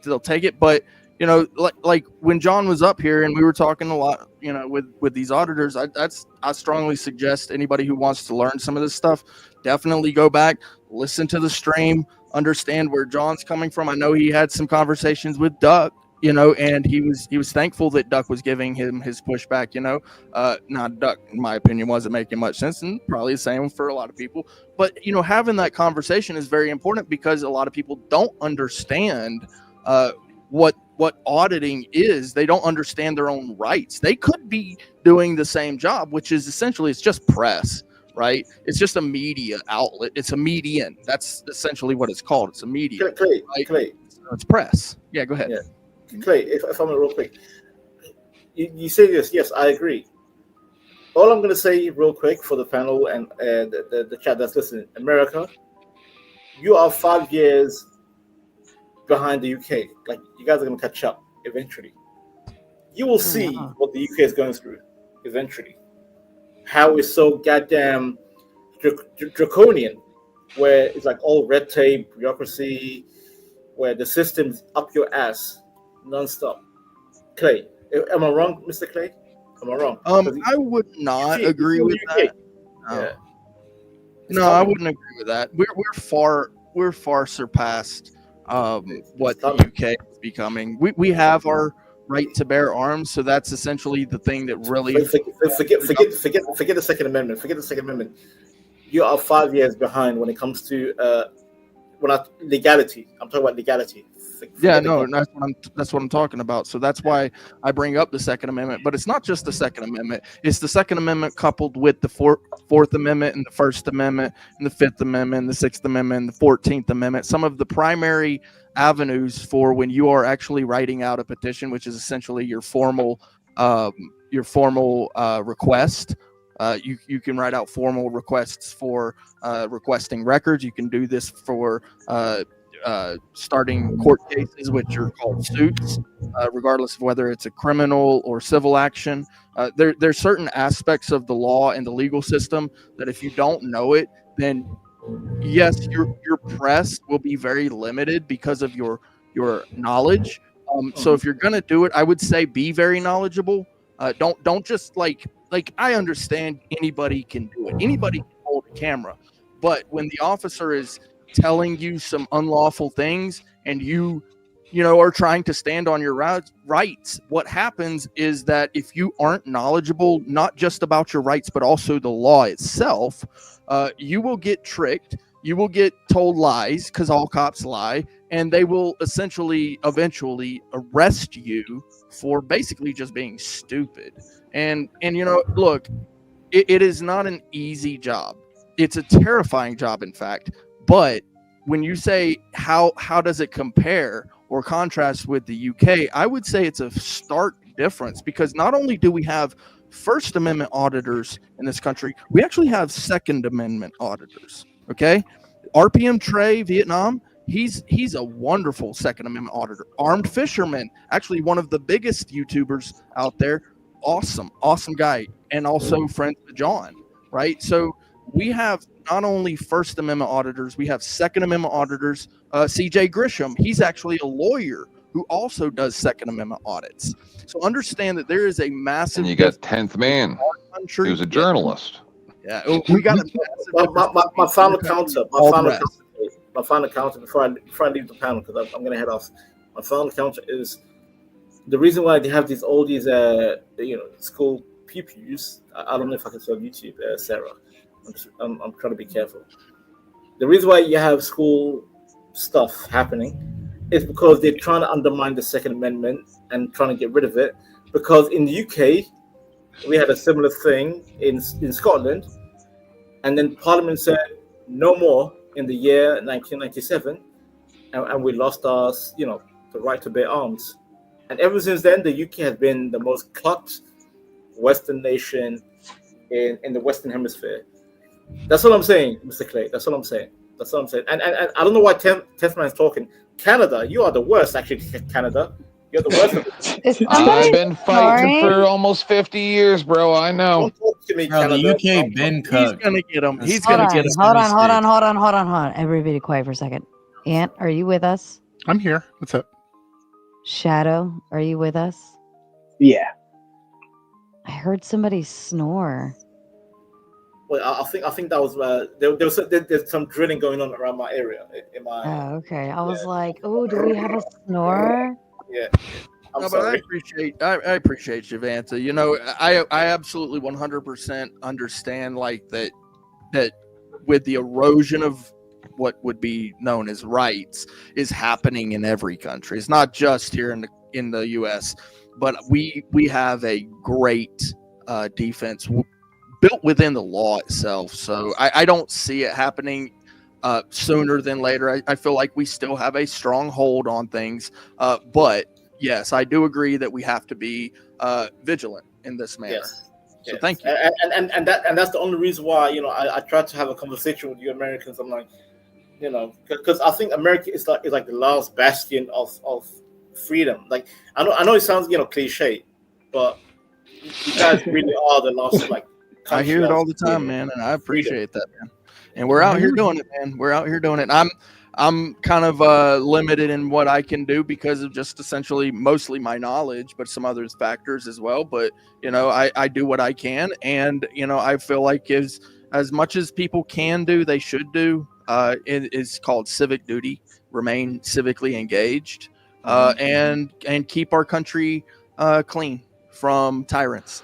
they'll take it. But you know, like when John was up here and we were talking a lot, you know, with these auditors, I strongly suggest anybody who wants to learn some of this stuff, definitely go back, listen to the stream, understand where John's coming from. I know he had some conversations with Duck, you know, and he was thankful that Duck was giving him his pushback, you know. Now Duck, in my opinion, wasn't making much sense, and probably the same for a lot of people. But you know, having that conversation is very important because a lot of people don't understand what auditing is. They don't understand their own rights. They could be doing the same job, which is essentially, it's just press, right? It's just a media outlet. It's a median. That's essentially what it's called. It's a media. Clay. It's press. Yeah, go ahead. Yeah. Clay, if I'm real quick, you say this. Yes, I agree. All I'm going to say real quick for the panel and the chat that's listening, America, you are 5 years behind the UK. Like, you guys are going to catch up eventually. You will see what the UK is going through eventually. How it's so goddamn draconian, where it's like all red tape, bureaucracy, where the system's up your ass nonstop. Clay, am I wrong, Mr. Clay? Am I wrong? I would not agree with that. No, I wouldn't agree with that. We're far surpassed what the UK is becoming. We have our right to bear arms, so that's essentially the thing that really forget the Second Amendment. Forget the Second Amendment. You are 5 years behind when it comes to legality. I'm talking about legality. That's what I'm talking about. So that's why I bring up the Second Amendment. But it's not just the Second Amendment. It's the Second Amendment coupled with the Fourth Amendment and the First Amendment and the Fifth Amendment and the Sixth Amendment and the 14th Amendment. Some of the primary avenues for when you are actually writing out a petition, which is essentially your formal request. You can write out formal requests for requesting records. You can do this for starting court cases, which are called suits, regardless of whether it's a criminal or civil action. There's certain aspects of the law and the legal system that if you don't know it, then yes, your press will be very limited because of your knowledge. So if you're gonna do it, I would say be very knowledgeable. Don't just like I understand anybody can do it. Anybody can hold a camera, but when the officer is telling you some unlawful things and you are trying to stand on your rights, what happens is that if you aren't knowledgeable, not just about your rights, but also the law itself, you will get tricked you will get told lies because all cops lie, and they will eventually arrest you for basically just being stupid. And look, it is not an easy job. It's a terrifying job, in fact. But when you say how does it compare or contrast with the UK, I would say it's a stark difference, because not only do we have First Amendment auditors in this country, we actually have Second Amendment auditors. Okay, RPM Trey, Vietnam, he's a wonderful Second Amendment auditor. Armed Fisherman, actually one of the biggest YouTubers out there, awesome guy, and also friends with John, right? So we have not only First Amendment auditors, we have Second Amendment auditors. CJ Grisham, he's actually a lawyer who also does Second Amendment audits. So understand that there is a massive. And you got 10th Man, who's a journalist. Yeah, we got a my final counter. My final counter before I leave the panel, because I'm going to head off. My final counter is the reason why they have all these school pew-pews. I don't know if I can say on YouTube, Sarah. I'm trying to be careful. The reason why you have school stuff happening is because they're trying to undermine the Second Amendment and trying to get rid of it. Because in the UK, we had a similar thing in Scotland, and then Parliament said no more in the year 1997, and we lost our, the right to bear arms. And ever since then, the UK has been the most corrupt Western nation in the Western Hemisphere. That's what I'm saying, Mr. Clay. That's what I'm saying. And I don't know why 10th Man is talking. Canada, you are the worst, actually. Canada, you're the worst. I've been fighting for almost 50 years, bro. I know. Me, bro, the UK been cooked. He's gonna get him. He's Hold gonna on, get him. hold on. Everybody quiet for a second. Ant, are you with us? I'm here. What's up? Shadow, are you with us? Yeah. I heard somebody snore. Well, I think that was there's some drilling going on around my area. Oh, okay. I was like, oh, do we have a snore? Yeah. No, but I appreciate you, Vanta. You know, I absolutely 100% understand that with the erosion of what would be known as rights is happening in every country. It's not just here in the U.S., but we have a great defense built within the law itself. So I don't see it happening sooner than later. I feel like we still have a strong hold on things, but yes, I do agree that we have to be vigilant in this manner. Yes. So thank you. And that's the only reason why I tried to have a conversation with you Americans. I'm like, because I think America is like the last bastion of freedom. Like I know it sounds cliche, but you guys really are the last I hear it all the time, man, and I appreciate that, man. And we're out here doing it, man. We're out here doing it. I'm kind of limited in what I can do because of just essentially mostly my knowledge, but some other factors as well. But I do what I can, and I feel like as much as people can do, they should do. It is called civic duty. Remain civically engaged, and keep our country clean from tyrants.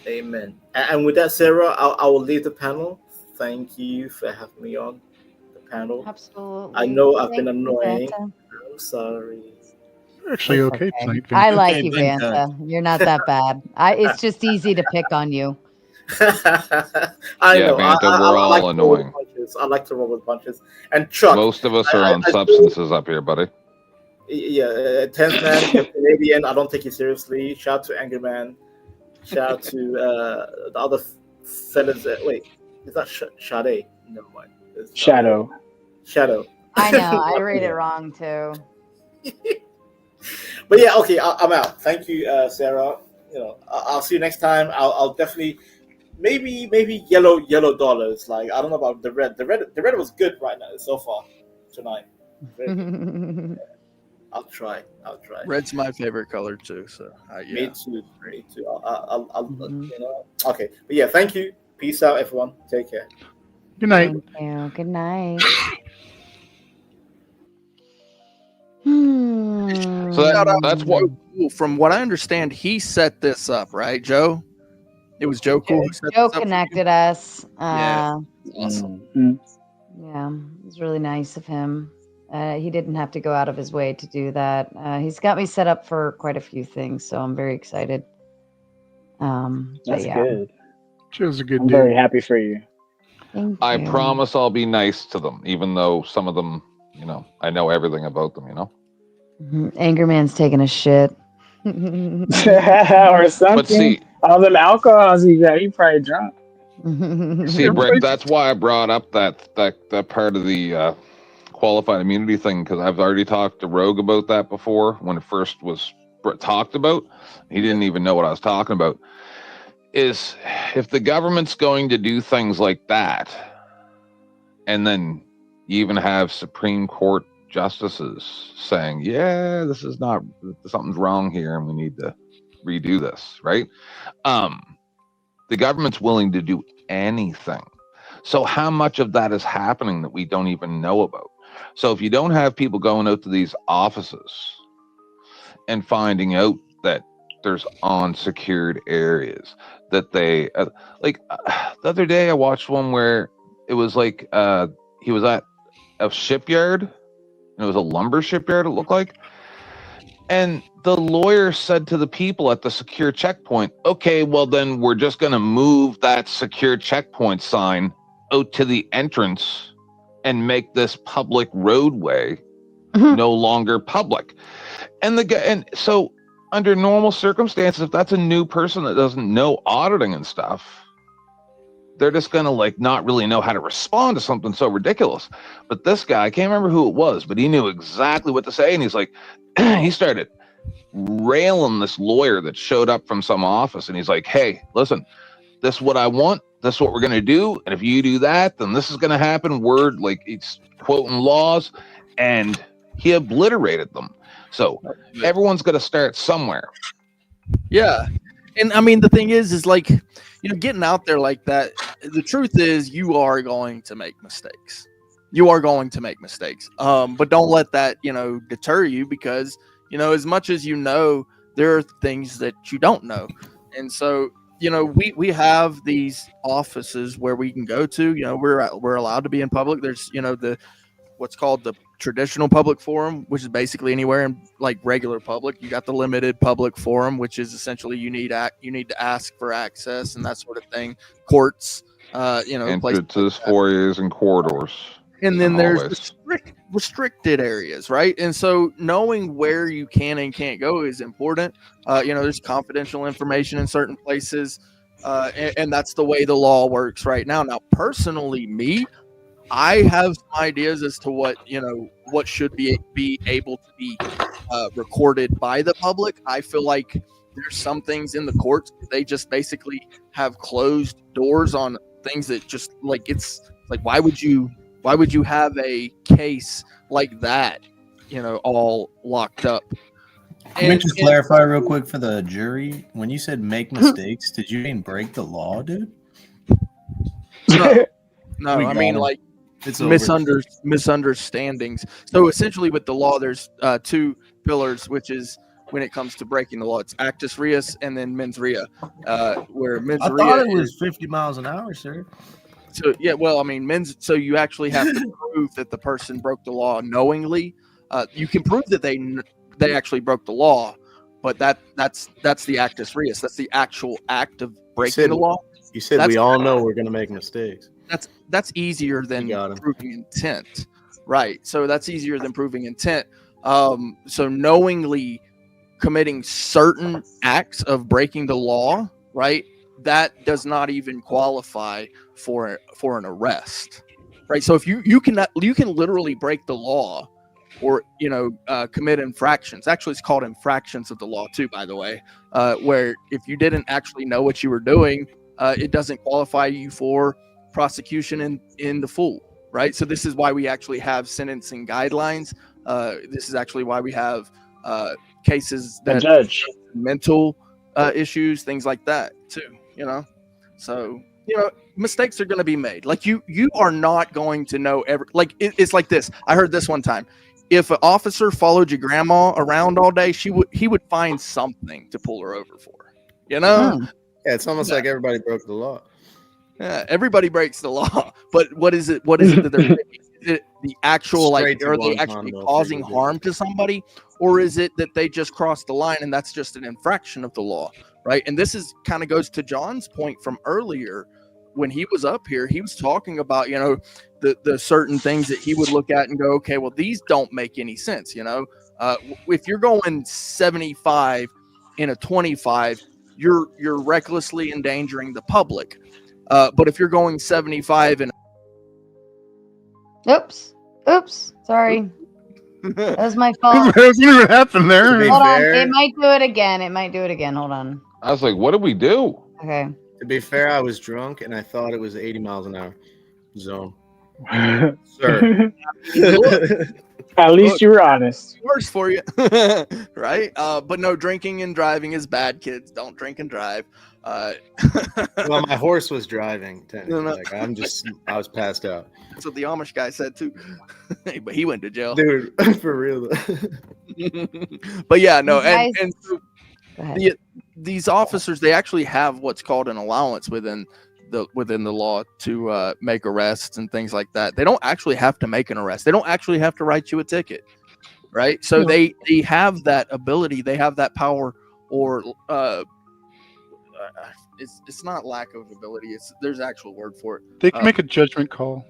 Amen. And with that, Sarah, I will leave the panel. Thank you for having me on the panel. Absolutely. I know I've been annoying. I'm sorry. You're actually okay tonight. I like you, Vanta. You're not that bad. It's just easy to pick on you. I know. Vanta, we're all like annoying. I like to roll with punches. And Chuck. Most of us are on substances up here, buddy. Yeah, 10th Man, you're Canadian. I don't take you seriously. Shout out to Angry Man. Shout out to the other fellas. Wait, is that Sade? Never mind. It's, Shadow. I know. I read it wrong too. But yeah, okay. I'm out. Thank you, Sarah. I'll see you next time. I'll definitely maybe yellow dollars. Like I don't know about the red. The red was good right now so far tonight. I'll try. Red's my favorite color too. So yeah. Me too. I'll Okay, but yeah, thank you. Peace out, everyone. Take care. Good night. Thank you. Good night. So that's what. From what I understand, he set this up, right, Joe? It was Joe Cool. Joe connected us. Yeah, awesome. Yeah. Yeah, it was really nice of him. He didn't have to go out of his way to do that. He's got me set up for quite a few things, so I'm very excited. That's yeah. good. Joe's a good I'm dude. very happy for you. Thank I you. promise I'll be nice to them, even though some of them, you know, I know everything about them, you know. Anger Man's taking a shit. Or something. But see, all them alcohols he got, he probably drunk. see, Brick, that's why I brought up that part of the qualified immunity thing, because I've already talked to Rogue about that before when it first was talked about. He didn't even know what I was talking about. Is if the government's going to do things like that, and then you even have Supreme Court justices saying, yeah, this is not, something's wrong here and we need to redo this, right? The government's willing to do anything. So how much of that is happening that we don't even know about? So if you don't have people going out to these offices and finding out that there's unsecured areas, that they the other day I watched one where it was like he was at a shipyard, and it was a lumber shipyard, it looked like, and the lawyer said to the people at the secure checkpoint, okay, well then we're just going to move that secure checkpoint sign out to the entrance and make this public roadway no longer public. And so under normal circumstances, if that's a new person that doesn't know auditing and stuff, they're just going to like not really know how to respond to something so ridiculous. But this guy, I can't remember who it was, but he knew exactly what to say. And he's like, he started railing this lawyer that showed up from some office. And he's like, hey, listen, this is what I want. This is what we're going to do. And if you do that, then this is going to happen. Word, like it's quoting laws. And he obliterated them. So everyone's going to start somewhere. Yeah. And I mean, the thing is like, you know, getting out there like that, the truth is you are going to make mistakes. You are going to make mistakes. But don't let that, you know, deter you, because, you know, as much as you know, there are things that you don't know. And so, you know, we have these offices where we can go to, you know, we're allowed to be in public. There's, you know, what's called the traditional public forum, which is basically anywhere in like regular public. You got the limited public forum, which is essentially you need to ask for access and that sort of thing. Courts, you know, entrances, foyers, and corridors. And then there's restricted areas, right? And so knowing where you can and can't go is important. You know, there's confidential information in certain places, and that's the way the law works right now. Now, personally, I have some ideas as to what, you know, what should be able to be recorded by the public. I feel like there's some things in the courts they just basically have closed doors on things that just like, it's like, why would you have a case like that, you know, all locked up? Can we just clarify real quick for the jury? When you said make mistakes, did you mean break the law, dude? No, I mean like it's misunderstandings. So essentially with the law, there's two pillars, which is when it comes to breaking the law, it's actus reus and then mens rea. Where mens rea, I thought it was 50 miles an hour, sir. So yeah, well, I mean, so you actually have to prove that the person broke the law knowingly. You can prove that they actually broke the law, but that's the actus reus. That's the actual act of breaking the law. You said we all know we're going to make mistakes. That's easier than proving intent, right? So that's easier than proving intent. So knowingly committing certain acts of breaking the law, right? That does not even qualify for an arrest, right? So if you can literally break the law, or you know, commit infractions. Actually, it's called infractions of the law too, by the way. Where if you didn't actually know what you were doing, it doesn't qualify you for prosecution in the full, right? So this is why we actually have sentencing guidelines. This is actually why we have cases that judge mental issues, things like that too. You know, so you know mistakes are going to be made. Like you are not going to know it's like this. I heard this one time. If an officer followed your grandma around all day, he would find something to pull her over for. You know? Yeah, it's almost like everybody broke the law. Yeah, everybody breaks the law. But what is it that they're breaking? Is it the actual, Straight like, to are they Guantanamo actually for causing you, dude. harm to somebody, or is it that they just crossed the line and that's just an infraction of the law, right? And this is kind of goes to John's point from earlier when he was up here. He was talking about, you know, the certain things that he would look at and go, okay, well, these don't make any sense, you know. If you're going 75 in a 25, you're recklessly endangering the public. But if you're going 75 and Oops. Sorry. That was my fault. What happened there? Hold on. It might do it again. Hold on. I was like, what did we do? Okay. To be fair, I was drunk and I thought it was 80 miles an hour zone. Sir. At least you were honest. Worse for you, right? But no, drinking and driving is bad. Kids, don't drink and drive. Well, my horse was driving. No. Like, I was passed out. That's what the Amish guy said too. But he went to jail, dude. For real. But yeah, no, Guys- and so Go ahead. these officers, they actually have what's called an allowance within the law to make arrests and things like that. They don't actually have to make an arrest. They don't actually have to write you a ticket, right? So they have that ability. They have that power, or it's not lack of ability. There's an actual word for it. They can make a judgment call.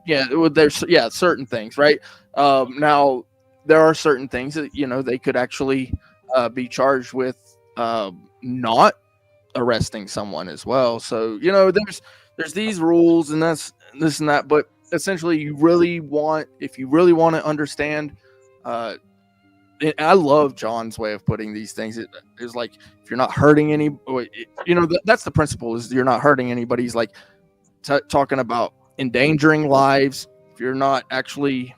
Yeah, there's certain things, right? Now there are certain things that, you know, they could actually be charged with not arresting someone as well. So, you know, there's these rules and that's this and that, but essentially if you really want to understand, I love John's way of putting these things. It is like, if you're not hurting any, you know, that's the principle, is you're not hurting anybody. He's like talking about endangering lives. If you're not actually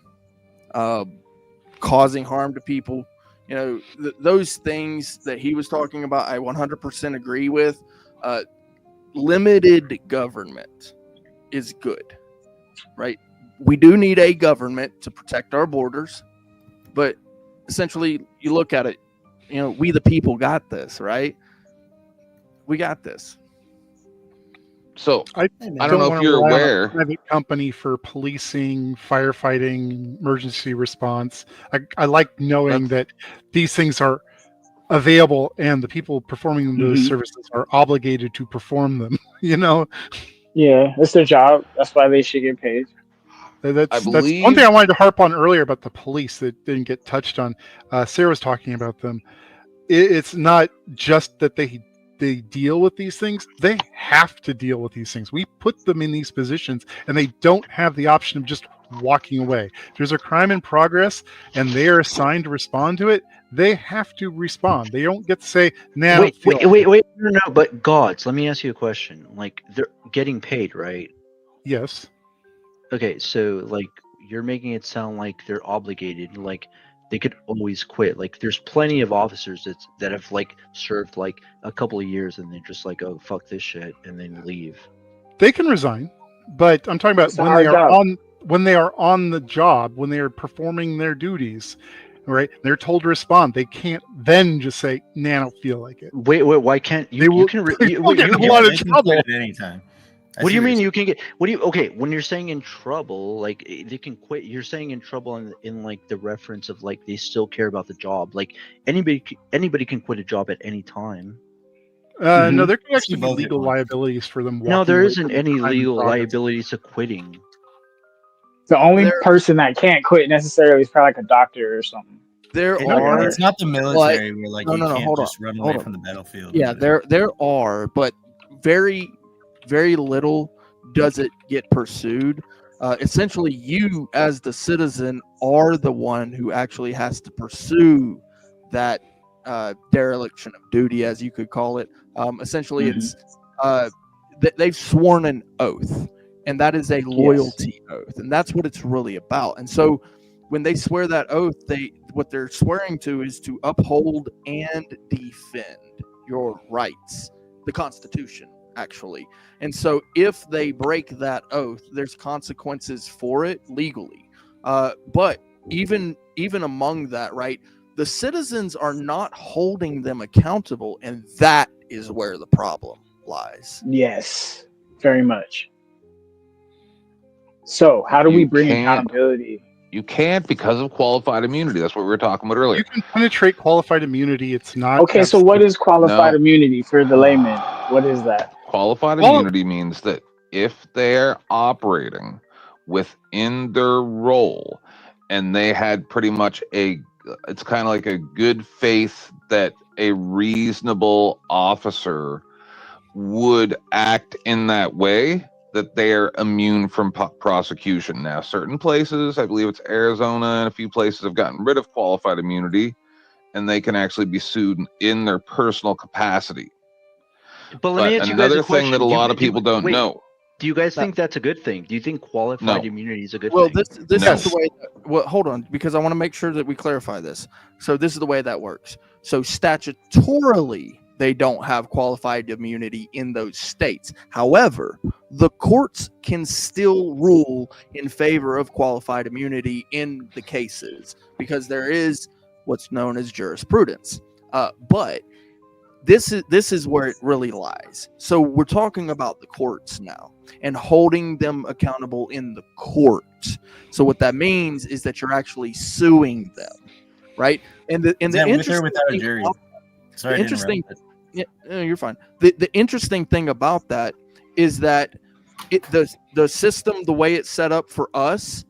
causing harm to people, you know, those things that he was talking about, I 100% agree with. Limited government is good, right? We do need a government to protect our borders, but essentially, you look at it, you know, we the people got this, right? We got this. So I don't know if wanna you're rely on a aware. private company for policing, firefighting, emergency response. I like knowing that these things are available and the people performing those services are obligated to perform them. You know, Yeah, it's their job. That's why they should get paid. that's one thing I wanted to harp on earlier about the police that didn't get touched on. Sarah was talking about them. It's not just that they deal with these things. They have to deal with these things. We put them in these positions and they don't have the option of just walking away. If there's a crime in progress and they are assigned to respond to it, they have to respond. They don't get to say, nah, wait. No, but gods, let me ask you a question. Like, they're getting paid, right? Yes. Okay, so like you're making it sound like they're obligated, like they could always quit. Like, there's plenty of officers that have like served like a couple of years and they're just like, oh, fuck this shit, and then leave. They can resign, but I'm talking about It's a when they hard are job. when they are on the job, when they are performing their duties, right? They're told to respond. They can't then just say, nah, I don't feel like it. Wait, why can't you? You can. They will get in a lot of trouble at any time. What do you mean you can get? What do you? Okay, when you're saying in trouble, like they can quit. You're saying in trouble in like the reference of like they still care about the job. Like anybody can quit a job at any time. No, there can actually be legal liabilities for them. No, there walking away isn't from any crime in legal progress. liabilities to quitting. The only person that can't quit necessarily is probably like a doctor or something. It's not the military where like you can't hold just on, run hold away on. from the battlefield. Yeah, there are, but very, very little does it get pursued. Essentially, you as the citizen are the one who actually has to pursue that dereliction of duty, as you could call it. Essentially, it's they've sworn an oath, and that is a loyalty oath, and that's what it's really about. And so, when they swear that oath, what they're swearing to is to uphold and defend your rights, the Constitution, actually. And so if they break that oath, there's consequences for it legally. But even among that, right, the citizens are not holding them accountable, and that is where the problem lies. Yes, very much. So how do we You bring can't. accountability? You can't because of qualified immunity. That's what we were talking about earlier. You can penetrate qualified immunity. It's not Okay, so what is qualified No. immunity for the layman? What is that? Qualified immunity means that if they're operating within their role and they had pretty much it's kind of like a good faith that a reasonable officer would act in that way, that they're immune from prosecution. Now, certain places, I believe it's Arizona and a few places, have gotten rid of qualified immunity, and they can actually be sued in their personal capacity. But let me ask you guys another a question. thing that a lot of people don't know. Do you guys think that's a good thing? Do you think qualified No. immunity is a good Well, thing? this is the way. Well, hold on, because I want to make sure that we clarify this. So this is the way that works. So statutorily, they don't have qualified immunity in those states. However, the courts can still rule in favor of qualified immunity in the cases because there is what's known as jurisprudence. But this is where it really lies. So we're talking about the courts now and holding them accountable in the court. So what that means is that you're actually suing them, right? And the interesting without a jury. Sorry, the interesting, yeah, you're fine. The interesting thing about that is that the system, the way it's set up for us,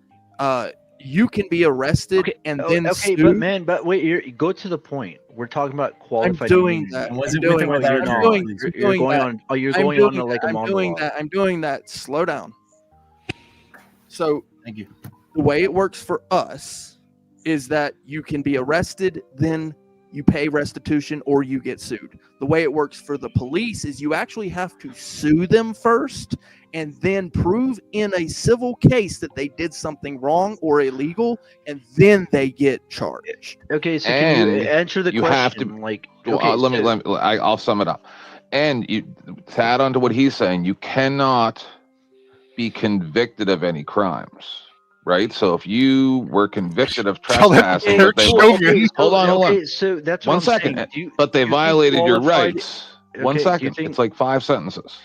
you can be arrested and then sued. But wait, go to the point. We're talking about qualified. I'm doing immunity. that. Was I'm it with doing or that. without I'm jury? doing- You're I'm doing going that. on. Oh, you're I'm going doing on like that. a I'm doing monologue. that. I'm doing that. Slow down. So thank you. The way it works for us is that you can be arrested, then you pay restitution, or you get sued. The way it works for the police is you actually have to sue them first and then prove in a civil case that they did something wrong or illegal, and then they get charged. Okay, so can you answer the you question? have to Like, well, okay, I'll sum it up. And you, to add on to what he's saying, you cannot be convicted of any crimes, right? So if you were convicted of trespassing, but they hold on. So that's one what I'm second. saying. But they violated your rights. One Okay, do you second. think- It's like 5 sentences.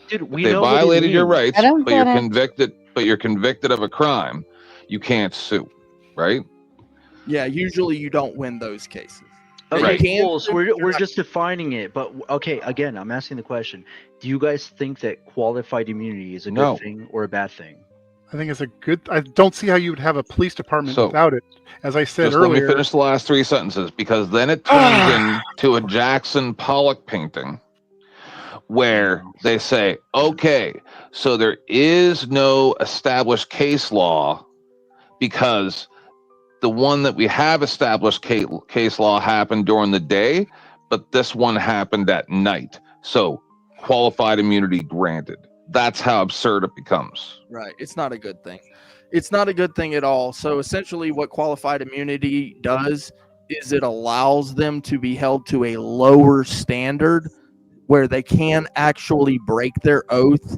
Dude, we They know what it violated your means. rights, I don't but you're get it. convicted. But you're convicted of a crime. You can't sue, right? Yeah, usually you don't win those cases. Okay, You can cool. So sue, we're you're not- just defining it. But okay, again, I'm asking the question: do you guys think that qualified immunity is a No. good thing or a bad thing? I think it's a good. I don't see how you would have a police department So, without it. As I said Just earlier, let me finish the last 3 sentences, because then it turns into a Jackson Pollock painting where they say, okay, so there is no established case law because the one that we have established case law happened during the day, but this one happened at night. So qualified immunity granted. That's how absurd it becomes. Right. It's not a good thing. It's not a good thing at all. So essentially what qualified immunity does is it allows them to be held to a lower standard where they can actually break their oath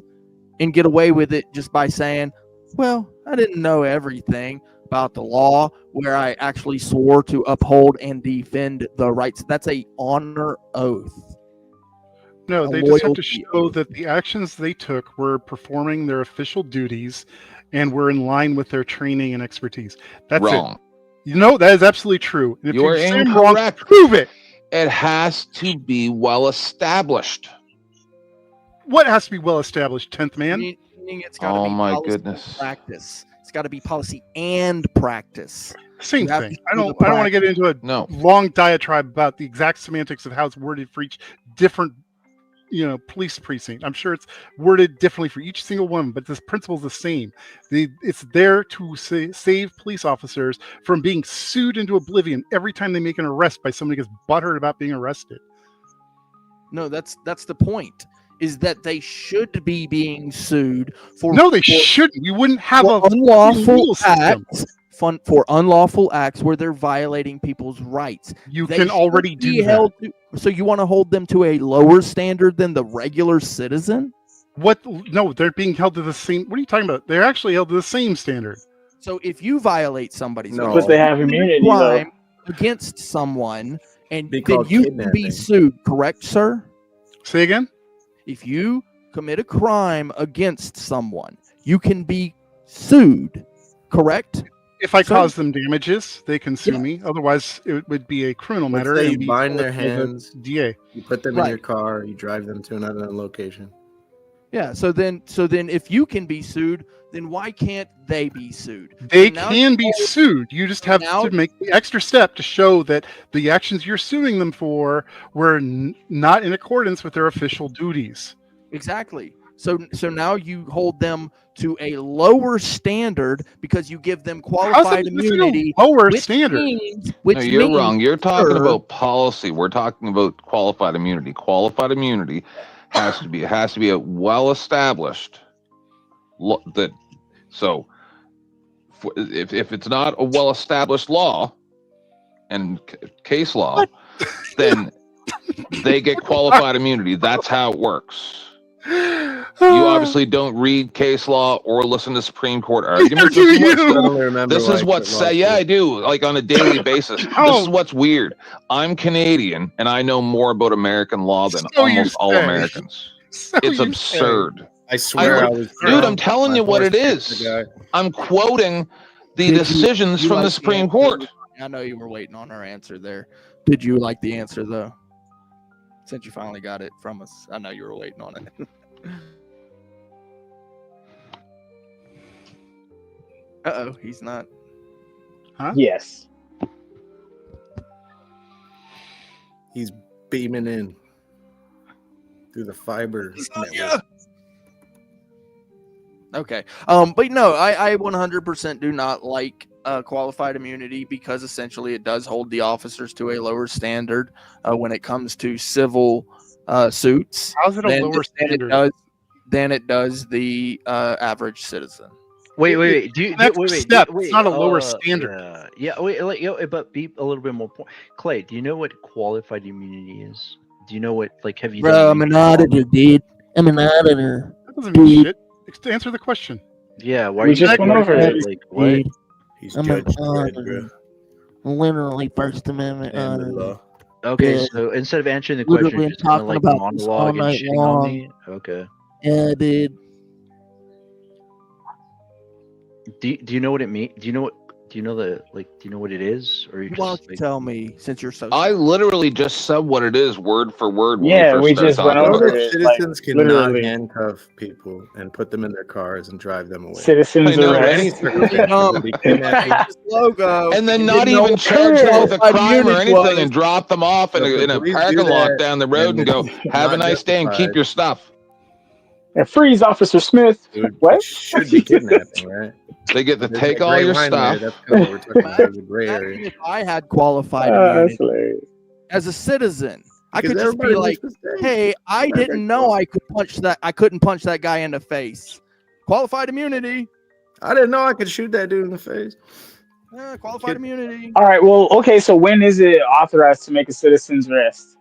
and get away with it just by saying, well, I didn't know everything about the law, where I actually swore to uphold and defend the rights. That's a honor oath. no, a they just have to loyalty show that the actions they took were performing their official duties and were in line with their training and expertise. That's Wrong. it. You know, that is absolutely true. And if You're say I'm wrong, incorrect. prove it. It has to be well established. What has to be well established, 10th man? Meaning it's got to Oh be my policy and goodness. practice. It's got to be policy and practice. Same You have thing. to I do don't the want to get into a No. long diatribe about the exact semantics of how it's worded for each different, police precinct. I'm sure it's worded differently for each single one, but this principle is the same. It's there to save police officers from being sued into oblivion every time they make an arrest by somebody who gets butthurt about being arrested. No, that's the point. Is that they should be being sued for No, they shouldn't. We wouldn't have for a unlawful legal system. acts. For unlawful acts where they're violating people's rights. You They can should already be do that. held to- so you want to hold them to a lower standard than the regular citizen? What? No, they're being held to the same. What are you talking about? They're actually held to the same standard. So if you violate somebody's No. But they have immunity, though. crime against someone, and Be then called you can be kidnapping. sued, correct, sir? Say again? If you commit a crime against someone, you can be sued. Correct? If I So- cause them damages, they can sue me. Otherwise, it would be a criminal Let's matter. say and you be bind their dealt with by the hands, DA. you put them in your car, you drive them to another location. Yeah. So then if you can be sued, then why can't they be sued? They So now can be sued. You just have now- to make the extra step to show that the actions you're suing them for were not in accordance with their official duties. Exactly. So now you hold them to a lower standard because you give them qualified immunity. Lower which standard. Means, which No, you're means, wrong. You're talking sir, about policy. We're talking about qualified immunity. Qualified immunity has to be a well established that. So if it's not a well established law and case law, then they get qualified immunity. That's how it works. You obviously don't read case law or listen to Supreme Court arguments. This is what's said. Yeah, I do. Like on a daily basis. This is what's weird. I'm Canadian and I know more about American law than almost all Americans. It's absurd. I swear I was dude, I'm telling you what it is. I'm quoting the decisions from the Supreme Court. I know you were waiting on our answer there. Did you like the answer though? Since you finally got it from us, I know you were waiting on it. Uh-oh, he's not. Huh? Yes. He's beaming in through the fiber network. Okay. But no, I 100% do not like qualified immunity because essentially it does hold the officers to a lower standard when it comes to civil suits. How's it a lower standard? Than it does the average citizen. Wait. Wait. It's not a lower standard. But be a little bit more. Clay, do you know what qualified immunity is? Do you know what? Like, have you? Bro, I'm an auditor, dude. I'm an auditor. That doesn't mean shit. Answer the question. Yeah, why We are you just went over it. like what? He's I'm Judge an Dredd, auditor. bro. Literally First Amendment And the auditor. law. Okay, Yeah. so instead of answering the Literally question, been you're just kind of talking like about this all monologue and night shitting long. on me. Okay. Yeah, dude. Do you know what it means? Do you know what? Do you know the like? Do you know what it is? Or you Why just don't you like, tell me since you're so I literally just said what it is, word for word. When Yeah, we first just started went talking over about it. Citizens Like, cannot literally. handcuff people and put them in their cars and drive them away. Citizens I know, Under arrest. any circumstances, they'll be kidnapped. logo. And then You not didn't know even what charge them with a qualified crime or immunity anything was. and drop them off in So if a the police do parking lot that down the road and go, it's have a not nice day and keep justified, your stuff. And freeze Officer Smith. it What? should be kidnapping, right? They get to There's take that all gray your line stuff. there. That's kind of what we're talking about. There's a gray Imagine area. if I had qualified That's immunity hilarious. as a citizen. I Because could just be everybody like, makes mistakes. "Hey, I Everybody didn't makes know I could punch that. I couldn't punch that guy in the face. Qualified immunity. I didn't know I could shoot that dude in the face. Qualified immunity. All right. Well, okay. So when is it authorized to make a citizen's arrest?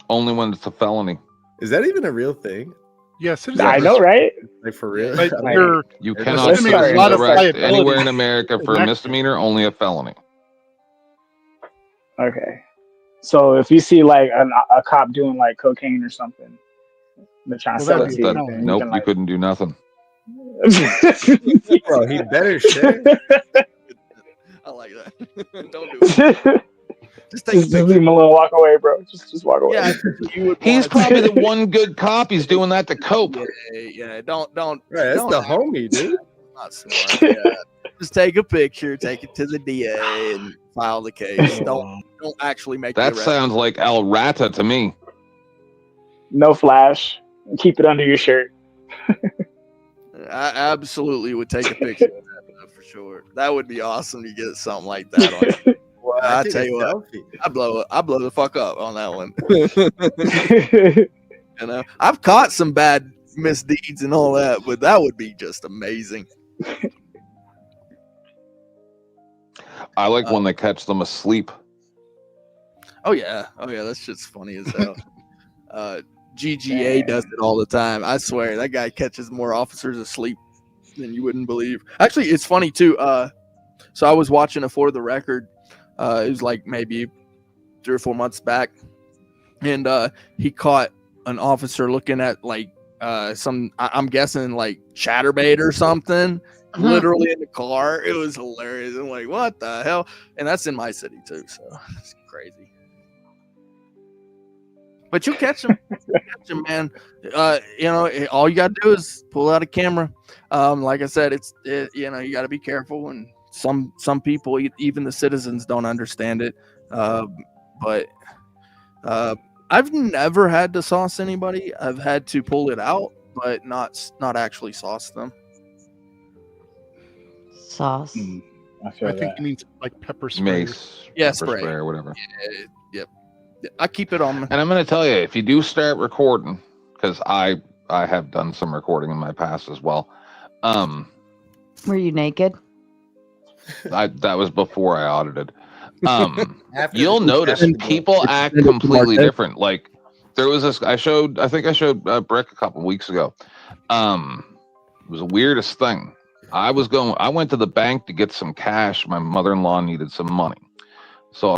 Only when it's a felony. Is that even a real thing? Yeah, I know, right? Like for real? Like, Like, you're You Let's cannot make a citizen lot of arrest liability anywhere in America for a next- misdemeanor, only a felony. Okay. So if you see like a cop doing like cocaine or something, they're trying to Well, sell that'd it be to a you. felony. then Nope, can, you like... couldn't do nothing. bro, he better share. I like that. Don't do it. Just take a just leave picture. him alone. Walk away, bro. Just walk away. Yeah, you would He's want probably the one good cop. He's doing that to cope. yeah. Don't. Right, that's don't the act homie, dude. not smart. Yeah. Just take a picture, take it to the DA, and file the case. Don't actually make That the arrest. sounds like El Rata to me. No flash. Keep it under your shirt. I absolutely would take a picture of that for sure. That would be awesome to get something like that on. Well, I tell you what, I blow the fuck up on that one. You know, I've caught some bad misdeeds and all that, but that would be just amazing. I like when they catch them asleep. Oh yeah, that shit's funny as hell. GGA does it all the time. I swear that guy catches more officers asleep than you wouldn't believe. Actually, it's funny too. So I was watching a For the Record. It was like maybe 3 or 4 months back, and he caught an officer looking at like I'm guessing like chatterbait or something, literally in the car. It was hilarious. I'm like, what the hell? And that's in my city too, so it's crazy. But you catch them, man. All you gotta do is pull out a camera. Like I said, you got to be careful, and some people, even the citizens, don't understand it. But I've never had to sauce anybody. I've had to pull it out, but not actually sauce them. Sauce. I think you mean like pepper spray. Mace. Yeah, pepper spray or whatever. Yep. I keep it on. And I'm going to tell you, if you do start recording, because I have done some recording in my past as well. Were you naked? That was before I audited. You'll notice people act completely different. Like there was this. I think I showed Brick a couple weeks ago. It was the weirdest thing. I went to the bank to get some cash. My mother-in-law needed some money. So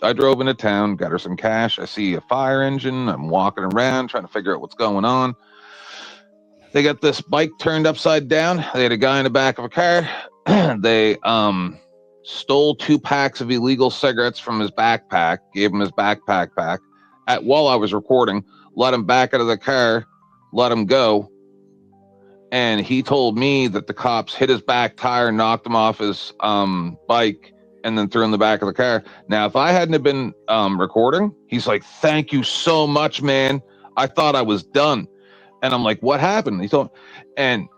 I drove into town, got her some cash. I see a fire engine. I'm walking around trying to figure out what's going on. They got this bike turned upside down. They had a guy in the back of a car. They stole 2 packs of illegal cigarettes from his backpack, gave him his backpack back. While I was recording, let him back out of the car, let him go. And he told me that the cops hit his back tire, knocked him off his bike, and then threw in the back of the car. Now, if I hadn't have been recording, he's like, "Thank you so much, man. I thought I was done." And I'm like, "What happened?" He told, and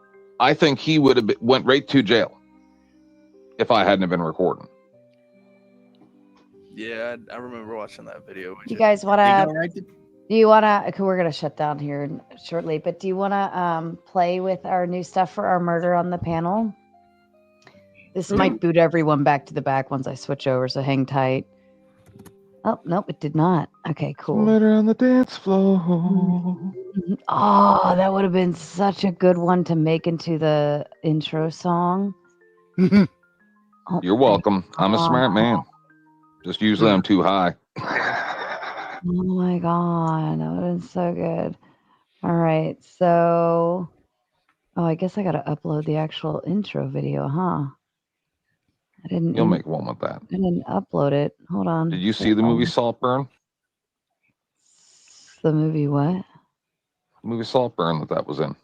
I think he would have went right to jail if I hadn't have been recording. Yeah, I remember watching that video. You guys want to? Do you want to? We're gonna shut down here shortly, but do you want to play with our new stuff for our murder on the panel? This might boot everyone back to the back once I switch over, so hang tight. Oh, nope, it did not. Okay, cool. Murder on the dance floor. Oh, that would have been such a good one to make into the intro song. You're welcome. I'm a smart man. Just usually I'm too high. Oh my God, that would have been so good. All right, so... Oh, I guess I got to upload the actual intro video, huh? I didn't. You'll make one with that. I didn't upload it. Hold on. Did you see the movie Saltburn? The movie what? The movie Saltburn that was in.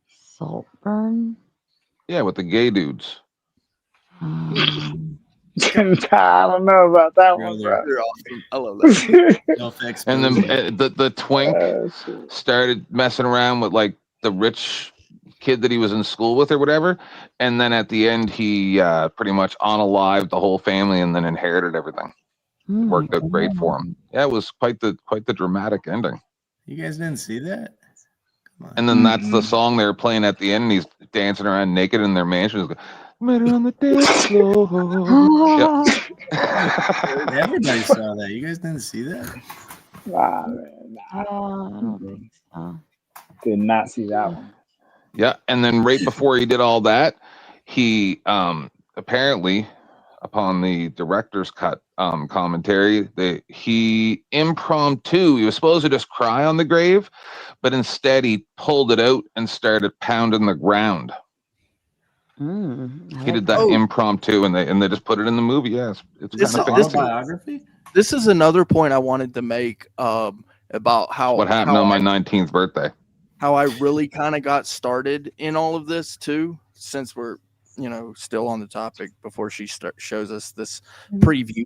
Saltburn? Yeah, with the gay dudes. I don't know about that one, bro. I love that. And then the twink started messing around with like the rich kid that he was in school with or whatever, and then at the end he pretty much unalived the whole family and then inherited everything. Worked out great for him. Yeah, it was quite the dramatic ending. You guys didn't see that? And then that's the song they were playing at the end, and he's dancing around naked in their mansion. Murder on the dance floor. Everybody saw that. You guys didn't see that? Nah, man. I don't think so. Did not see that one. Yeah, and then right before he did all that, he apparently, upon the director's cut commentary, he was supposed to just cry on the grave, but instead he pulled it out and started pounding the ground. He did that impromptu, and they just put it in the movie. Yes, it's kind of biography. This is another point I wanted to make about what happened on my 19th birthday. How I really kind of got started in all of this too, since we're still on the topic before she shows us this preview.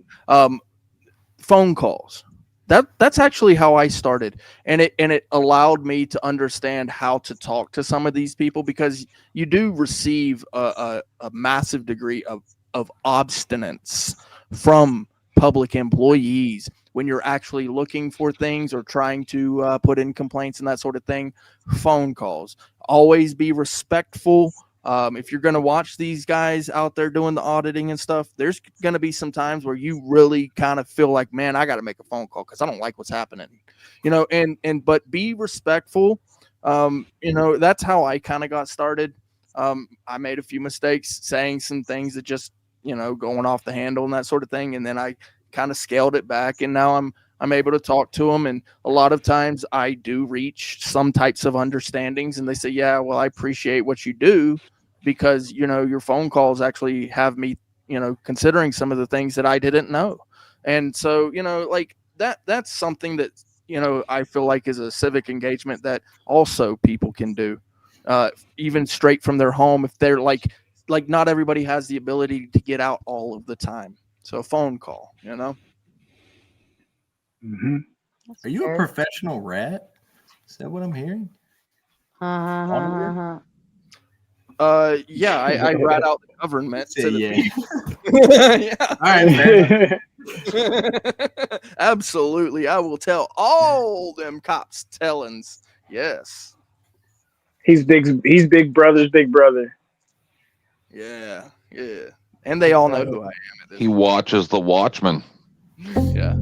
Phone calls. That's actually how I started, and it allowed me to understand how to talk to some of these people, because you do receive a massive degree of obstinance from public employees when you're actually looking for things or trying to put in complaints and that sort of thing. Phone calls. Always be respectful. If you're going to watch these guys out there doing the auditing and stuff, there's going to be some times where you really kind of feel like, man, I got to make a phone call because I don't like what's happening, but be respectful. That's how I kind of got started. I made a few mistakes saying some things that just, going off the handle and that sort of thing. And then I kind of scaled it back, and now I'm I'm able to talk to them, and a lot of times I do reach some types of understandings, and they say, yeah, well, I appreciate what you do, because your phone calls actually have me considering some of the things that I didn't know. And so like that's something that I feel like is a civic engagement that also people can do, even straight from their home, if they're like not everybody has the ability to get out all of the time. So a phone call. Mm-hmm. Are you a professional rat? Is that what I'm hearing? Yeah, I rat out the government to the Yeah. people. Yeah. All right, fair enough. Absolutely. I will tell all them cops tellings. Yes. He's Big Brother's big brother. Yeah. Yeah. And they all know who I am. He watches the Watchmen. Yeah.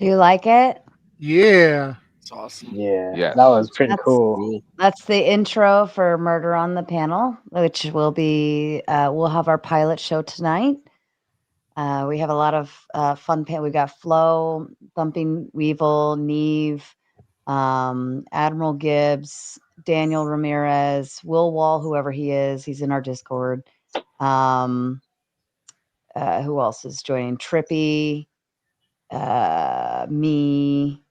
Do you like it? Yeah. It's awesome. Yeah, Yes. that was pretty cool. That's the intro for Murder on the Panel, which will be, we'll have our pilot show tonight. We have a lot of fun. We got Flo, Thumping Weevil, Neve, Admiral Gibbs, Daniel Ramirez, Will Wall, whoever he is. He's in our Discord. Who else is joining? Trippy, me.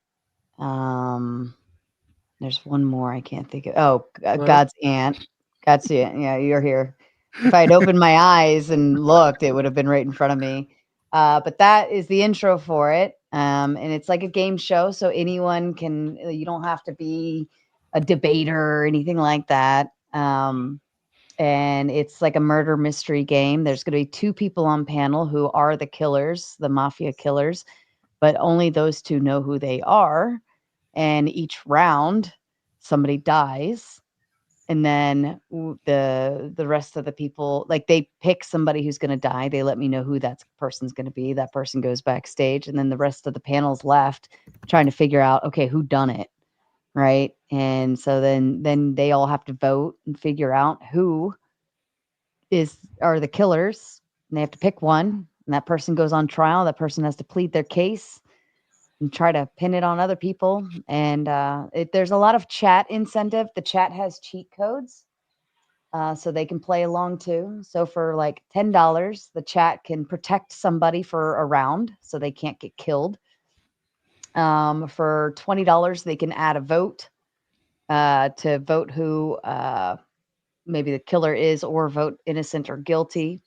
There's one more I can't think of. Oh, God's Aunt. God's Aunt. Yeah, you're here. If I had opened my eyes and looked, it would have been right in front of me. But that is the intro for it. And it's like a game show, so anyone can, you don't have to be a debater or anything like that. And it's like a murder mystery game. There's going to be 2 people on panel who are the killers, the mafia killers, but only those 2 know who they are. And each round, somebody dies. And then the rest of the people, like, they pick somebody who's going to die. They let me know who that person's going to be. That person goes backstage, and then the rest of the panel's left trying to figure out, okay, who done it, right? And so then they all have to vote and figure out who are the killers, and they have to pick one. And that person goes on trial. That person has to plead their case and try to pin it on other people. And there's a lot of chat incentive. The chat has cheat codes, so they can play along too. So for like $10, the chat can protect somebody for a round so they can't get killed. For $20, they can add a vote to vote who maybe the killer is, or vote innocent or guilty.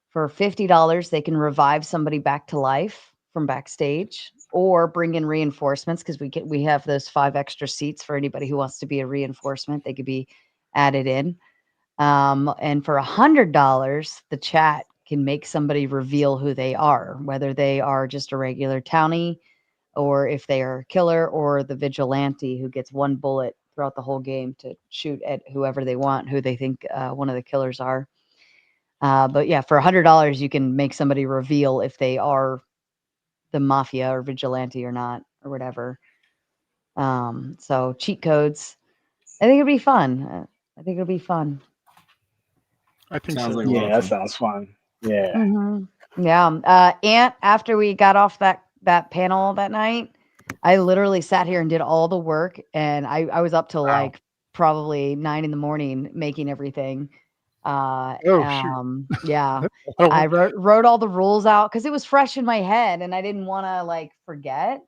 For $50, they can revive somebody back to life from backstage, or bring in reinforcements, because we have those 5 extra seats for anybody who wants to be a reinforcement. They could be added in. And for $100, the chat can make somebody reveal who they are, whether they are just a regular townie, or if they are a killer, or the vigilante who gets 1 bullet throughout the whole game to shoot at whoever they want, who they think one of the killers are. But yeah, for $100, you can make somebody reveal if they are the mafia or vigilante or not, or whatever. So cheat codes. I think it'll be fun. I think it'll be fun. I think Sounds so. like that sounds fun. Yeah. Yeah. Ant, after we got off that panel that night, I literally sat here and did all the work, and I was up till like probably 9 a.m. making everything. Yeah. I wrote all the rules out because it was fresh in my head, and I didn't want to like forget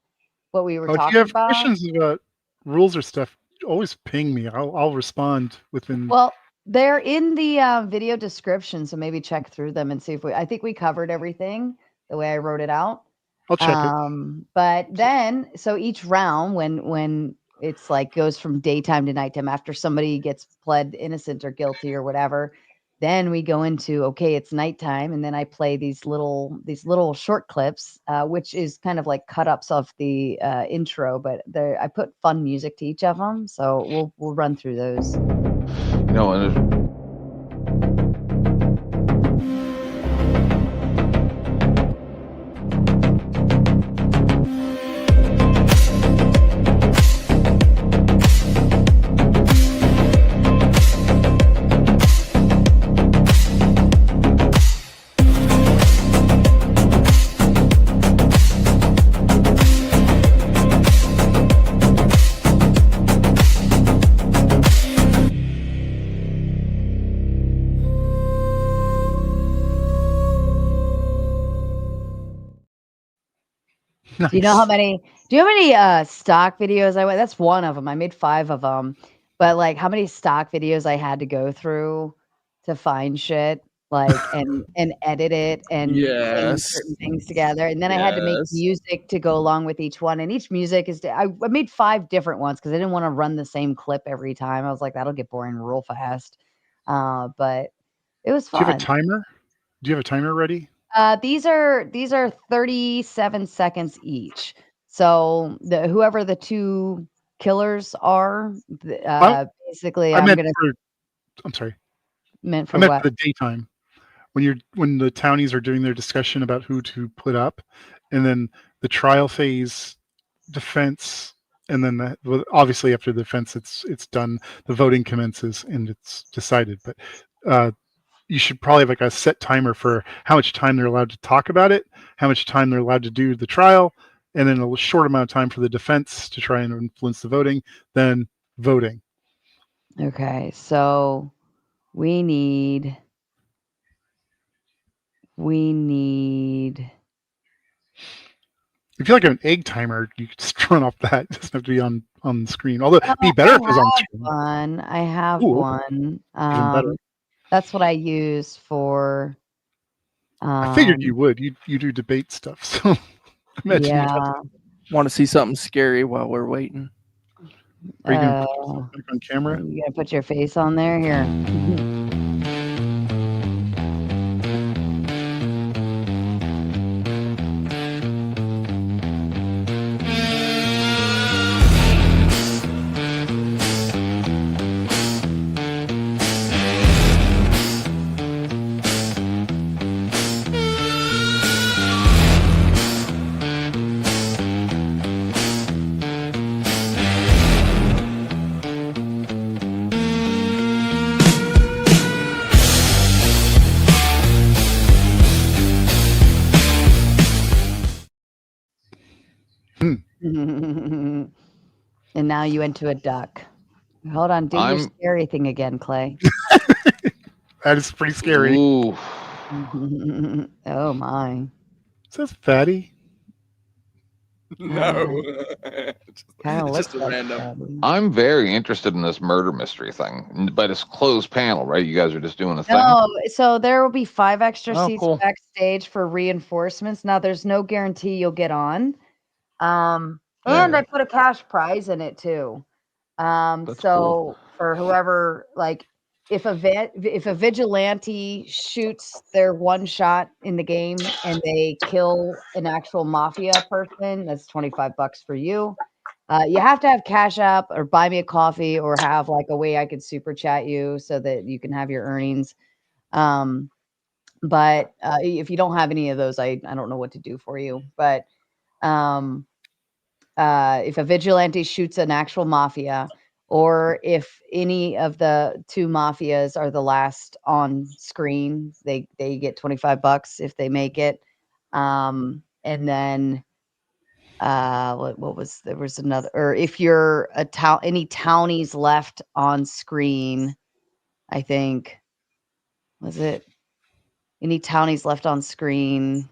what we were If talking you have about. questions about rules or stuff, always ping me. I'll respond within. Well, they're in the video description, so maybe check through them and see if I think we covered everything the way I wrote it out. I'll check it. But then, so each round, when it's like goes from daytime to nighttime, after somebody gets pled innocent or guilty or whatever, then we go into, okay, it's nighttime, and then I play these little short clips, which is kind of like cut ups of the intro, but I put fun music to each of them, so we'll run through those. And Do you know how many? Do you have any stock videos I went? That's one of them. I made 5 of them, but like how many stock videos I had to go through to find shit, like and edit it and bring certain things together, and then I had to make music to go along with each one. And each music is I made 5 different ones because I didn't want to run the same clip every time. I was like, that'll get boring real fast. But it was fun. Do you have a timer? Do you have a timer ready? These are 37 seconds each. So whoever the 2 killers are, basically, I'm sorry. Meant for I meant what? for the daytime, when the townies are doing their discussion about who to put up, and then the trial phase, defense, and then obviously after the defense, it's done. The voting commences and it's decided. But you should probably have like a set timer for how much time they're allowed to talk about it, how much time they're allowed to do the trial, and then a short amount of time for the defense to try and influence the voting, then voting. Okay, so we need If you like an egg timer, you could just run off that. It doesn't have to be on the screen. Although it'd be better if it was on the screen. I have Ooh, one. even better. That's what I use for. I figured you would. You do debate stuff, so I imagine you'd have to. Want to see something scary while we're waiting? Are you gonna put yourself back on camera? You gonna put your face on there here? And now you into a duck. Hold on, do your scary thing again, Clay. That is pretty scary. Ooh. Oh my. Is that fatty? No. Kind of It's looks just a like random. I'm very interested in this murder mystery thing, but it's closed panel, right? You guys are just doing a thing. No, so there will be 5 extra Oh, seats cool. backstage for reinforcements. Now, there's no guarantee you'll get on. And I put a cash prize in it too. That's So cool. for whoever, like, if a vigilante shoots their one shot in the game and they kill an actual mafia person, that's $25 for you. You have to have Cash App or buy me a coffee or have like a way I could super chat you so that you can have your earnings. But if you don't have any of those, I don't know what to do for you. But if a vigilante shoots an actual mafia, or if any of the 2 mafias are the last on screen, they get $25 if they make it. And then what was there was another, or if you're any townies left on screen, I think, was it any townies left on screen,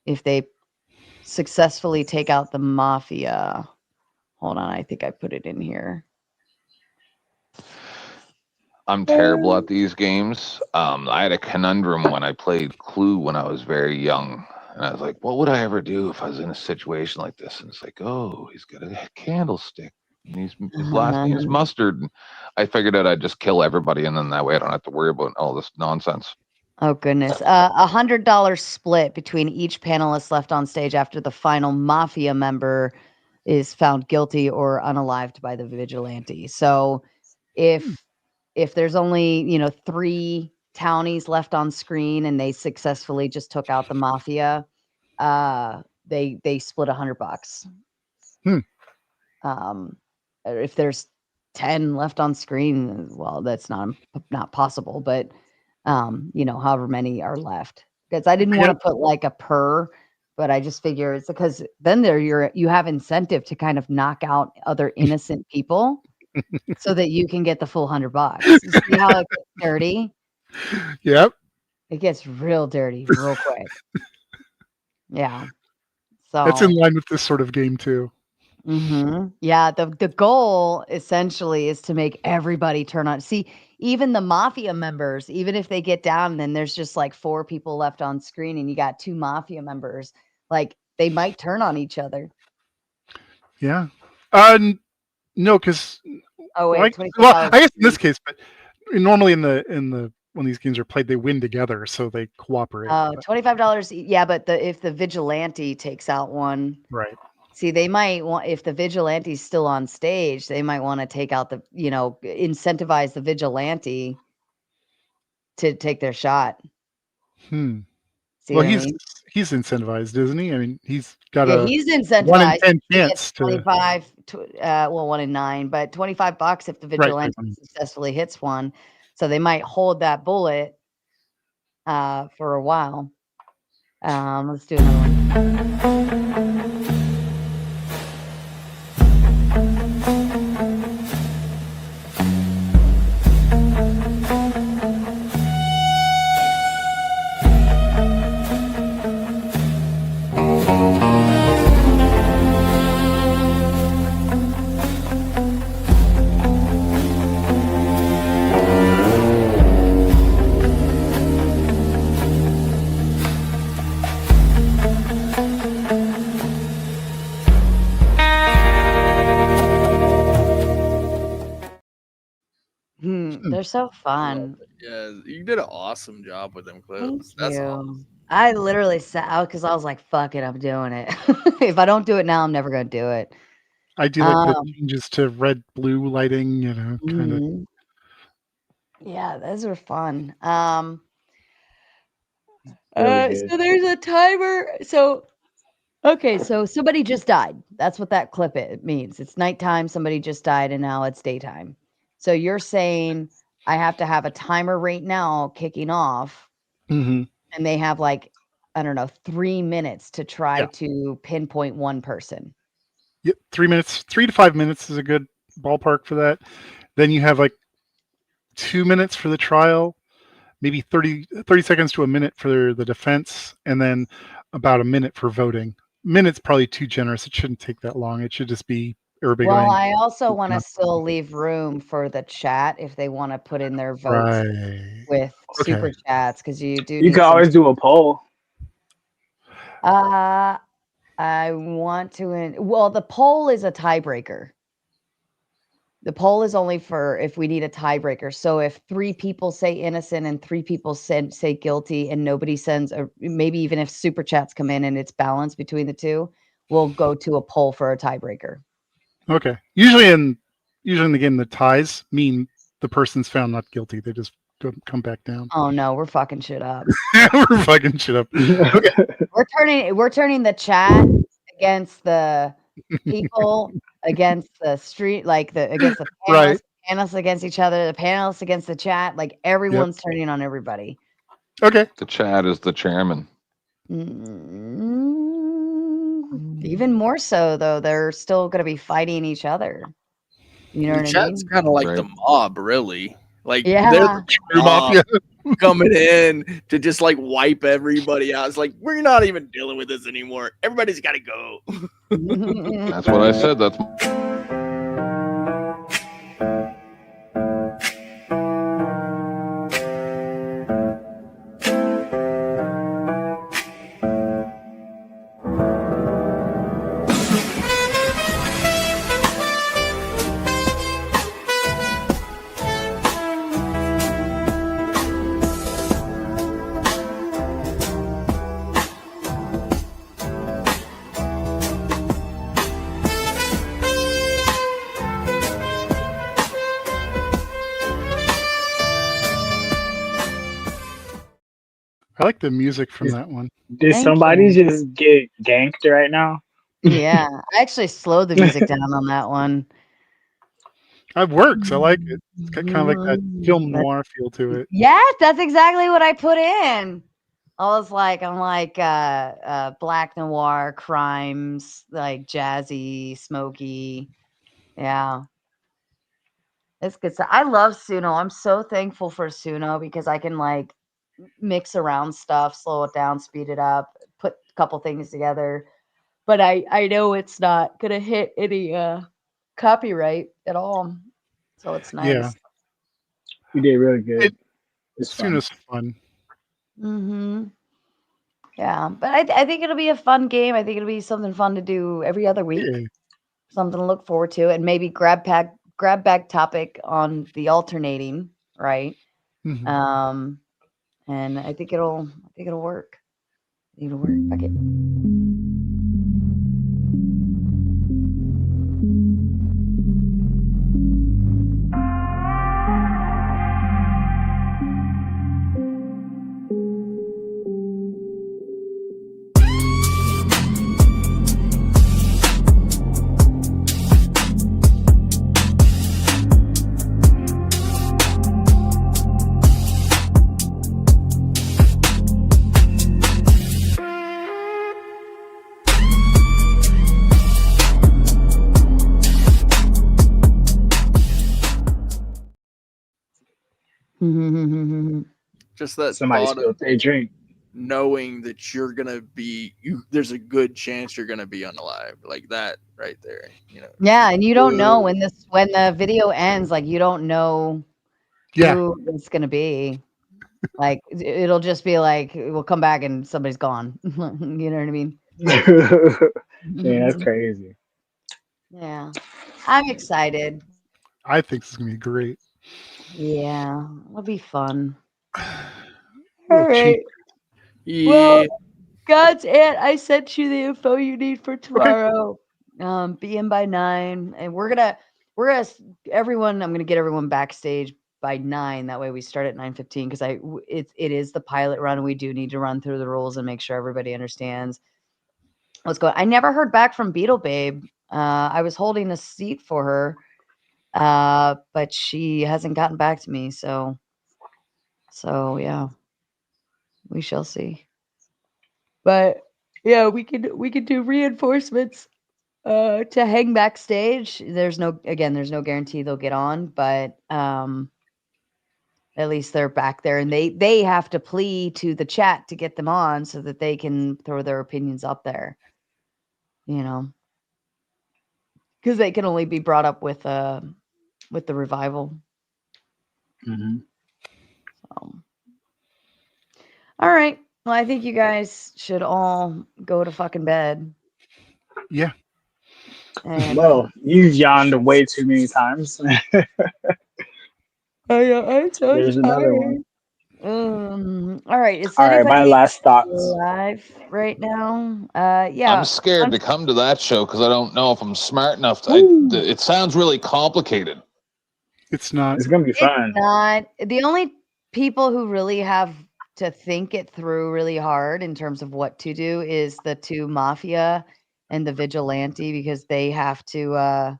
if they successfully take out the mafia. Hold on, I think I put it in here. I'm terrible at these games. I had a conundrum when I played Clue when I was very young. And I was like, what would I ever do if I was in a situation like this? And it's like, oh, he's got a candlestick. And his last name's Mustard. And I figured out I'd just kill everybody. And then that way I don't have to worry about all this nonsense. Oh, goodness. $100 split between each panelist left on stage after the final mafia member is found guilty or unalived by the vigilante. So if there's only 3 townies left on screen and they successfully just took out the mafia, they split $100. If there's 10 left on screen, well, that's not possible, but however many are left. Because I didn't want to put like a per, but I just figure it's because then you have incentive to kind of knock out other innocent people so that you can get the full $100. You see how it gets dirty? Yep. It gets real dirty real quick. Yeah. So That's in line with this sort of game too. Yeah, the goal essentially is to make everybody turn on. See, even the mafia members, even if they get down, then there's just like 4 people left on screen, and you got 2 mafia members. Like they might turn on each other. Yeah. No, because wait, well, I guess in this case, but normally in the when these games are played, they win together, so they cooperate. $25. Yeah, but if the vigilante takes out one, right? See, they might want, if the vigilante's still on stage, they might want to take out the, incentivize the vigilante to take their shot. See well, he's incentivized, isn't he? I mean, he's got he's incentivized. 1 in 10 chance 25, 1 in 9, but $25 if the vigilante successfully hits one. So they might hold that bullet for a while. Let's do another one. They're so fun. Yeah, you did an awesome job with them clips. Thank you. Awesome. I literally sat out because I was like, fuck it, I'm doing it. If I don't do it now, I'm never going to do it. I do like the changes to red, blue lighting, kind of. Yeah, those are fun. So there's a timer. So somebody just died. That's what that clip it means. It's nighttime. Somebody just died, and now it's daytime. So you're saying I have to have a timer right now kicking off, and they have 3 minutes to try to pinpoint one person. Yep, 3 minutes, 3 to 5 minutes is a good ballpark for that. Then you have 2 minutes for the trial, maybe 30 seconds to a minute for the defense, and then about a minute for voting. Minute's probably too generous. It shouldn't take that long. It should just be everybody Well, going. I also want to still leave room for the chat if they want to put in their votes Right. with Okay. super chats, because you do You need can some. always do a poll. I want to. Well, the poll is a tiebreaker. The poll is only for if we need a tiebreaker. So if 3 people say innocent and 3 people say guilty, and nobody sends maybe even if super chats come in and it's balanced between the two, we'll go to a poll for a tiebreaker. Okay. Usually in the game, the ties mean the person's found not guilty. They just come back down. Oh no, we're fucking shit up. We're fucking shit up. Okay. We're turning the chat against the people, against the street, like against the panelists, Right. panelists against each other, the panelists against the chat. Like everyone's turning on everybody. Okay. The chat is the chairman. Even more so, though, they're still going to be fighting each other. You know The what I chat's mean? kind of like the mob, really. Like they're Yeah. the mob coming in to just like wipe everybody out. It's like we're not even dealing with this anymore. Everybody's got to go. That's what I said. That's I like the music from that one. Did somebody just get ganked right now? Yeah, I actually slowed the music down on that one. It works. I like it. It's got kind of like that film noir feel to it. Yes, that's exactly what I put in. I'm like black noir, crimes, like jazzy, smoky. Yeah. It's good stuff. I love Suno. I'm so thankful for Suno because I can like mix around stuff, slow it down, speed it up, put a couple things together. But I know it's not gonna hit any copyright at all. So it's nice. Yeah. You did really good. It's fun. Suno's fun. Mm-hmm. Yeah, but I think it'll be a fun game. I think it'll be something fun to do every other week. Yeah. Something to look forward to, and maybe grab bag topic on the alternating, right? Mhm. And I think it'll work. It'll work. Fuck it. Just that Somebody thought spilled of their drink. knowing that you're gonna be there's a good chance you're gonna be unalived, like that right there. You know. Yeah, and you don't know when the video ends. Like you don't know who it's gonna be. Like it'll just be like we'll come back and somebody's gone. You know what I mean? Yeah, that's crazy. Yeah, I'm excited. I think this is gonna be great. Yeah, it'll be fun. All Little right. cheap. Well, God's it. I sent you the info you need for tomorrow. Be in by 9, and we're gonna everyone. I'm gonna get everyone backstage by 9. That way we start at 9:15 because it is the pilot run. We do need to run through the rules and make sure everybody understands what's going. I never heard back from Beetle Babe. I was holding a seat for her, but she hasn't gotten back to me. So yeah, we shall see. But yeah, we could do reinforcements to hang backstage. There's no guarantee they'll get on, but At least they're back there, and they have to plead to the chat to get them on so that they can throw their opinions up there. Because they can only be brought up with the revival. Mhm. All right. Well, I think you guys should all go to fucking bed. Yeah. And Well, you've yawned way too many times. I'm so There's another one. All right. Is All right, my anybody last thoughts. live right now? I'm Yeah. scared to come to that show because I don't know if I'm smart enough. It sounds really complicated. It's not. It's gonna be It's fun. not. The only people who really have to think it through really hard in terms of what to do is the two mafia and the vigilante, because they have to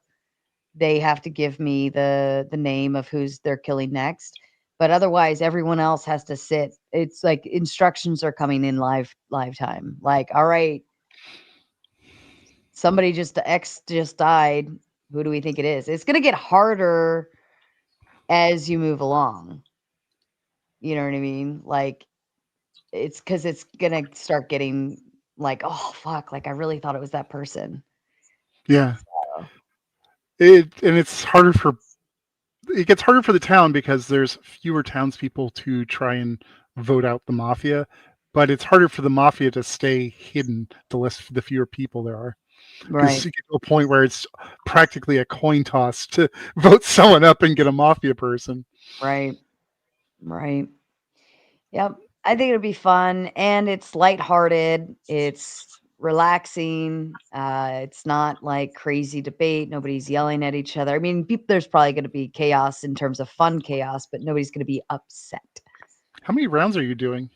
give me the name of who's they're killing next. But otherwise, everyone else has to sit. It's like instructions are coming in live time. Like, all right, somebody X just died. Who do we think it is? It's gonna get harder as you move along. You know what I mean? Like, it's because it's gonna start getting like, oh fuck, like I really thought it was that person. Yeah. So, It gets harder for the town because there's fewer townspeople to try and vote out the mafia, but it's harder for the mafia to stay hidden the fewer people there are. Because right. you get to a point where it's practically a coin toss to vote someone up and get a mafia person. Right. Yep. I think it'll be fun, and it's lighthearted. It's relaxing. It's not like crazy debate. Nobody's yelling at each other. I mean, there's probably going to be chaos in terms of fun chaos, but nobody's going to be upset. How many rounds are you doing?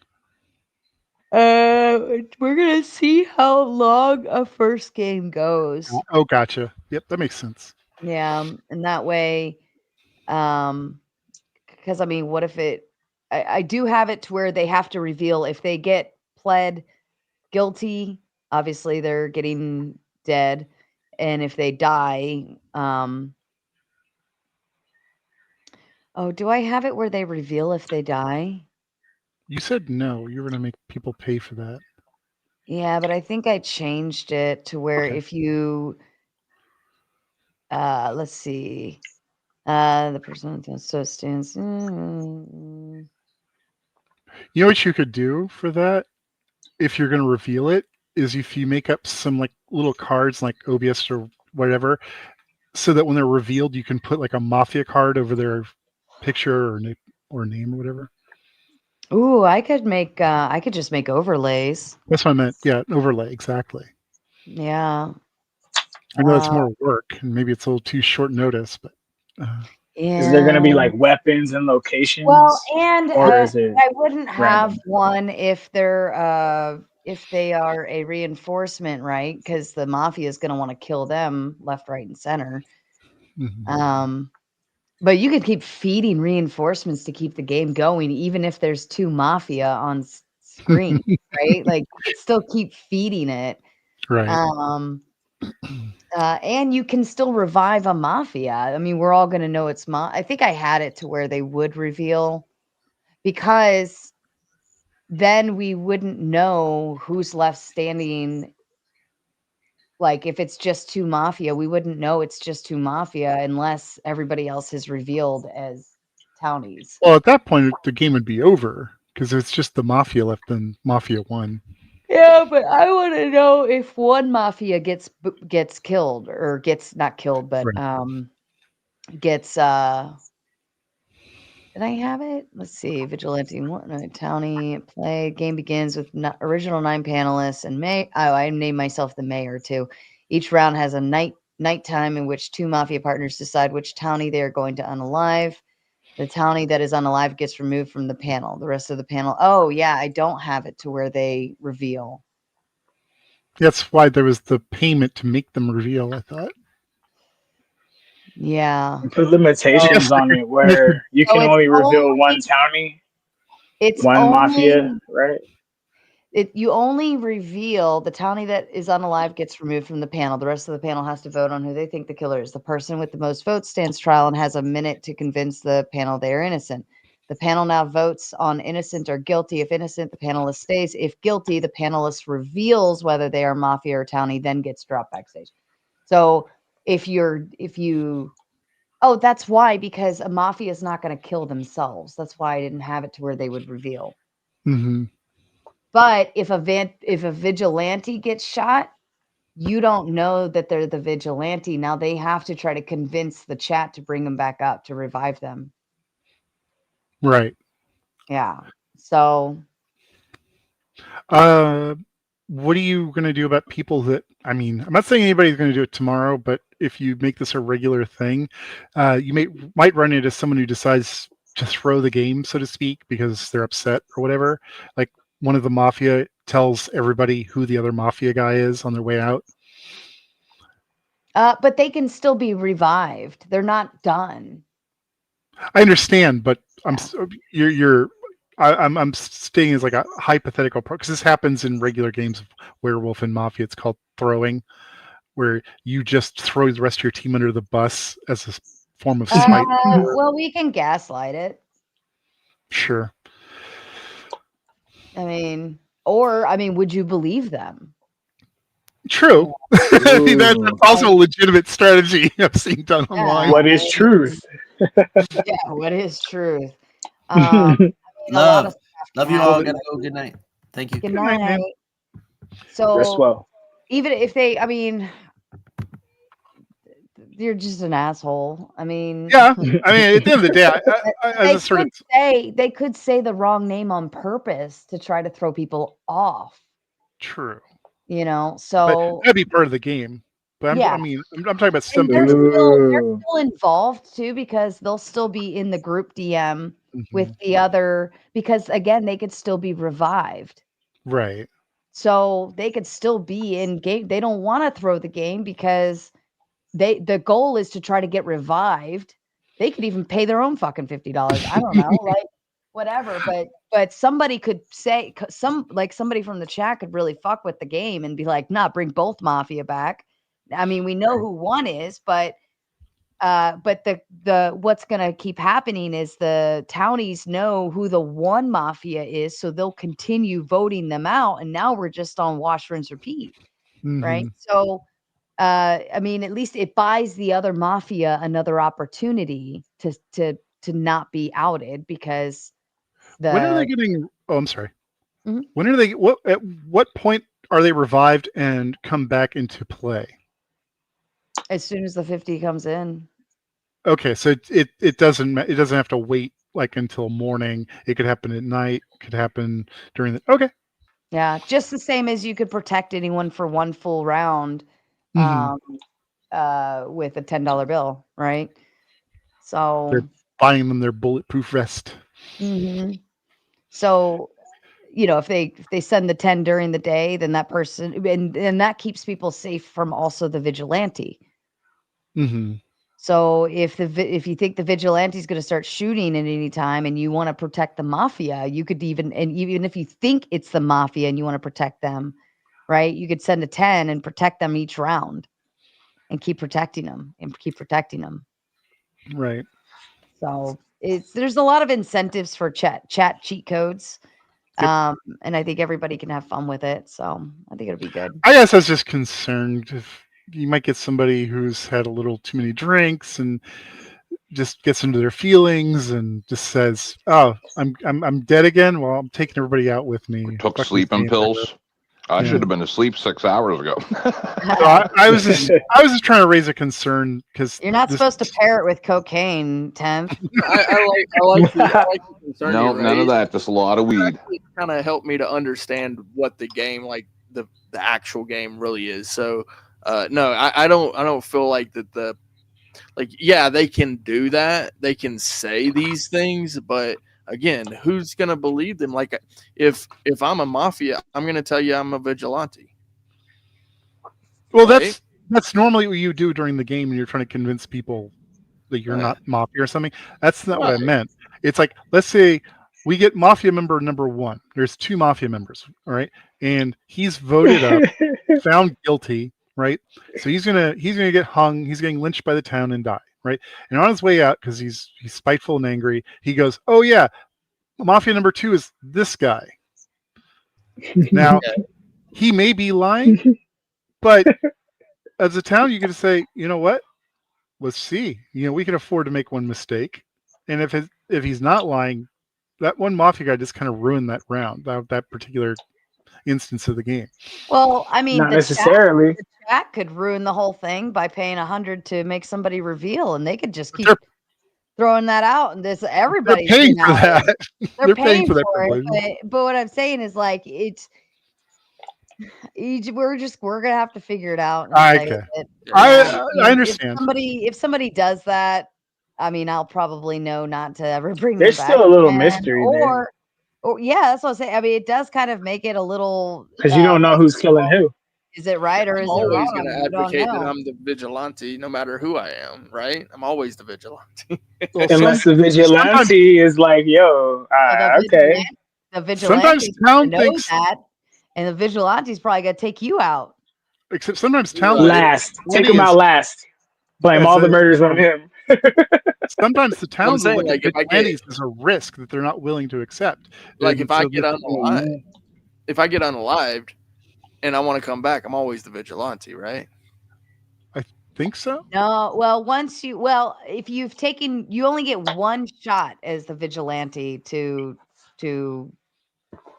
We're gonna see how long a first game goes. Oh, gotcha. Yep, that makes sense. Yeah, and that way, because I mean, what if I do have it to where they have to reveal if they get pled guilty, obviously they're getting dead, and if they die, oh, do I have it where they reveal if they die? You said no. You were going to make people pay for that. Yeah, but I think I changed it to where if you, let's see, the person so stands. You know what you could do for that? If you're going to reveal it, is if you make up some like little cards like OBS or whatever, so that when they're revealed, you can put like a mafia card over their picture or name or whatever. Ooh, I could just make overlays. That's what I meant. Yeah, overlay, exactly. Yeah. I know it's more work, and maybe it's a little too short notice, but Is there going to be like weapons and locations? Well, and or is it I wouldn't have random? one if they are a reinforcement, right? Because the mafia is going to want to kill them left, right, and center. But you could keep feeding reinforcements to keep the game going, even if there's two mafia on screen, right? Like you could still keep feeding it, right? And you can still revive a mafia. I mean, we're all going to know it's I think I had it to where they would reveal, because then we wouldn't know who's left standing. Like if it's just two mafia, we wouldn't know it's just two mafia unless everybody else is revealed as townies. Well, at that point, the game would be over because it's just the mafia left and Mafia 1. Yeah, but I want to know if one mafia gets killed, or gets not killed, but gets did I have it? Let's see. Vigilante, townie, play. Game begins with original 9 panelists and I named myself the mayor too. Each round has a nighttime in which 2 mafia partners decide which townie they are going to unalive. The townie that is unalive gets removed from the panel. The rest of the panel. Oh yeah, I don't have it to where they reveal. That's why there was the payment to make them reveal, I thought. Yeah. Put limitations on it where you can only reveal one townie. It's one mafia, right? You only reveal the townie that is unalive gets removed from the panel. The rest of the panel has to vote on who they think the killer is. The person with the most votes stands trial and has a minute to convince the panel they are innocent. The panel now votes on innocent or guilty. If innocent, the panelist stays. If guilty, the panelist reveals whether they are mafia or townie, then gets dropped backstage. So if you, oh, that's why, because a mafia is not going to kill themselves. That's why I didn't have it to where they would reveal. Mm-hmm. But if a vigilante gets shot, you don't know that they're the vigilante. Now they have to try to convince the chat to bring them back up, to revive them. Right. Yeah. So what are you going to do about people that, I mean, I'm not saying anybody's going to do it tomorrow, but if you make this a regular thing, you might run into someone who decides to throw the game, so to speak, because they're upset or whatever. Like one of the mafia tells everybody who the other mafia guy is on their way out. but they can still be revived. They're not done. I understand, but I'm staying as like a hypothetical, because this happens in regular games of Werewolf and Mafia. It's called throwing, where you just throw the rest of your team under the bus as a form of spite. Well, we can gaslight it. Sure. I mean, would you believe them? True. I mean, that's also a legitimate strategy I've seen done online. What is truth? Yeah, what is truth? I mean, Love you all. Gotta go. Good night. Thank you. Good night. So Rest well. even if they, I mean, you're just an asshole. I mean, yeah. I mean, at the end of the day, they could say the wrong name on purpose to try to throw people off. True. You know, so that'd be part of the game. But yeah. I'm talking about some they're still involved too, because they'll still be in the group DM with the other, because again, they could still be revived. Right. So they could still be in game. They don't want to throw the game because the goal is to try to get revived. They could even pay their own fucking $50. I don't know, like whatever. But somebody could say, somebody from the chat could really fuck with the game and be like, nah, bring both mafia back. I mean, we know who one is, but the what's gonna keep happening is the townies know who the one mafia is, so they'll continue voting them out, and now we're just on wash, rinse, repeat, right? So, I mean, at least it buys the other mafia another opportunity to not be outed, because when are they getting? Oh, I'm sorry. Mm-hmm. When are they? At what point are they revived and come back into play? As soon as the 50 comes in. Okay, so it doesn't have to wait like until morning. It could happen at night. It could happen during the. Okay. Yeah, just the same as you could protect anyone for one full round, with a $10 bill, right? So they're buying them their bulletproof vest. So, you know, if they send the 10 during the day, then that person, and that keeps people safe from also the vigilante. So if you think the vigilante is going to start shooting at any time and you want to protect the mafia, you could even if you think it's the mafia and you want to protect them, right? You could send a 10 and protect them each round and keep protecting them. Right. So there's a lot of incentives for chat cheat codes. And I think everybody can have fun with it. So I think it'll be good. I guess I was just concerned if you might get somebody who's had a little too many drinks and just gets into their feelings and just says, "Oh, I'm dead again." Well, I'm taking everybody out with me. Took sleeping pills. I should have been asleep 6 hours ago. So I was just trying to raise a concern, because you're not supposed to pair it with cocaine, 10th. I like the concern. No, none of that. Just a lot of weed. Kind of helped me to understand what the game, like the actual game, really is. So, no, I don't feel like that. Yeah, they can do that. They can say these things, but again, who's gonna believe them? Like, if I'm a mafia, I'm gonna tell you I'm a vigilante. Well, right? that's normally what you do during the game when you're trying to convince people that you're not mafia or something. That's not what I meant. It's like, let's say we get mafia member number 1. There's 2 mafia members, all right, and he's voted up, found guilty, right? So he's gonna get hung. He's getting lynched by the town and die, right? And on his way out, because he's spiteful and angry, he goes, "Oh yeah, Mafia number 2 is this guy." Now, he may be lying, but as a town, you get to say, you know what? Let's see. We can afford to make one mistake, and if he's not lying, that one Mafia guy just kind of ruined that round, that particular instance of the game. Well, I mean, Not necessarily. The chat could ruin the whole thing by paying 100 to make somebody reveal, and they could just keep throwing that out, and everybody's They're paying for that. They're paying for privilege. it, but what I'm saying is like we're gonna have to figure it out. Okay. I understand. If somebody does that, I mean, I'll probably know not to ever bring There's them back still a little again, mystery there. or yeah, that's what I'm saying. I mean, it does kind of make it a little because you don't know who's killing who. Is it right or is it always wrong? going to advocate that I'm the vigilante, no matter who I am. Right? I'm always the vigilante. Unless the vigilante is like, "Yo, okay." The vigilante knows that, and the vigilante's probably gonna take you out. Except sometimes town last, take him out last. Blame all the murders on him. Sometimes the towns saying, look like, at if I vigilantes as a risk that they're not willing to accept. Like And if I so get unalived and I want to come back, I'm always the vigilante, right? I think so. No, well, if you've taken, you only get one shot as the vigilante to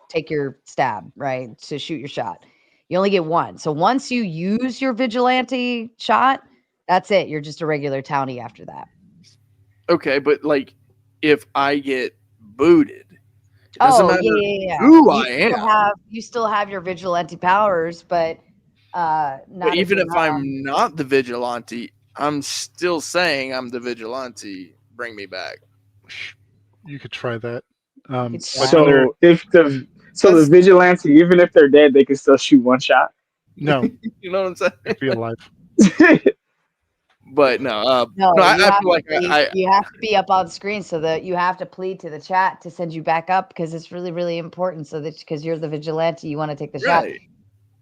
take your stab, right? To shoot your shot. You only get one. So once you use your vigilante shot, that's it. You're just a regular townie after that. Okay, but like if I get booted, it doesn't matter who I am. You still have your vigilante powers, but not But even if I'm not the vigilante, I'm still saying I'm the vigilante. Bring me back. You could try that. So the vigilante, even if they're dead, they can still shoot one shot. No, you know what I'm saying? Be alive. But no, I feel like you have to be up on screen, so that you have to plead to the chat to send you back up because it's really, really important. So that because you're the vigilante, you want to take the shot,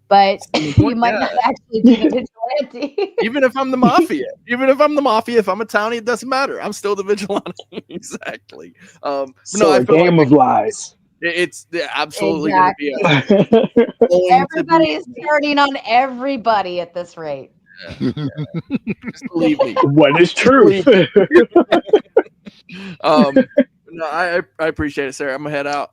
but you might not actually be the vigilante. Even if I'm the mafia, if I'm a townie, it doesn't matter. I'm still the vigilante. Exactly. So a game of lies. It's absolutely going to be. Everybody is turning on everybody at this rate. Yeah. Just believe me. What is truth? No, I appreciate it, Sarah. I'm gonna head out.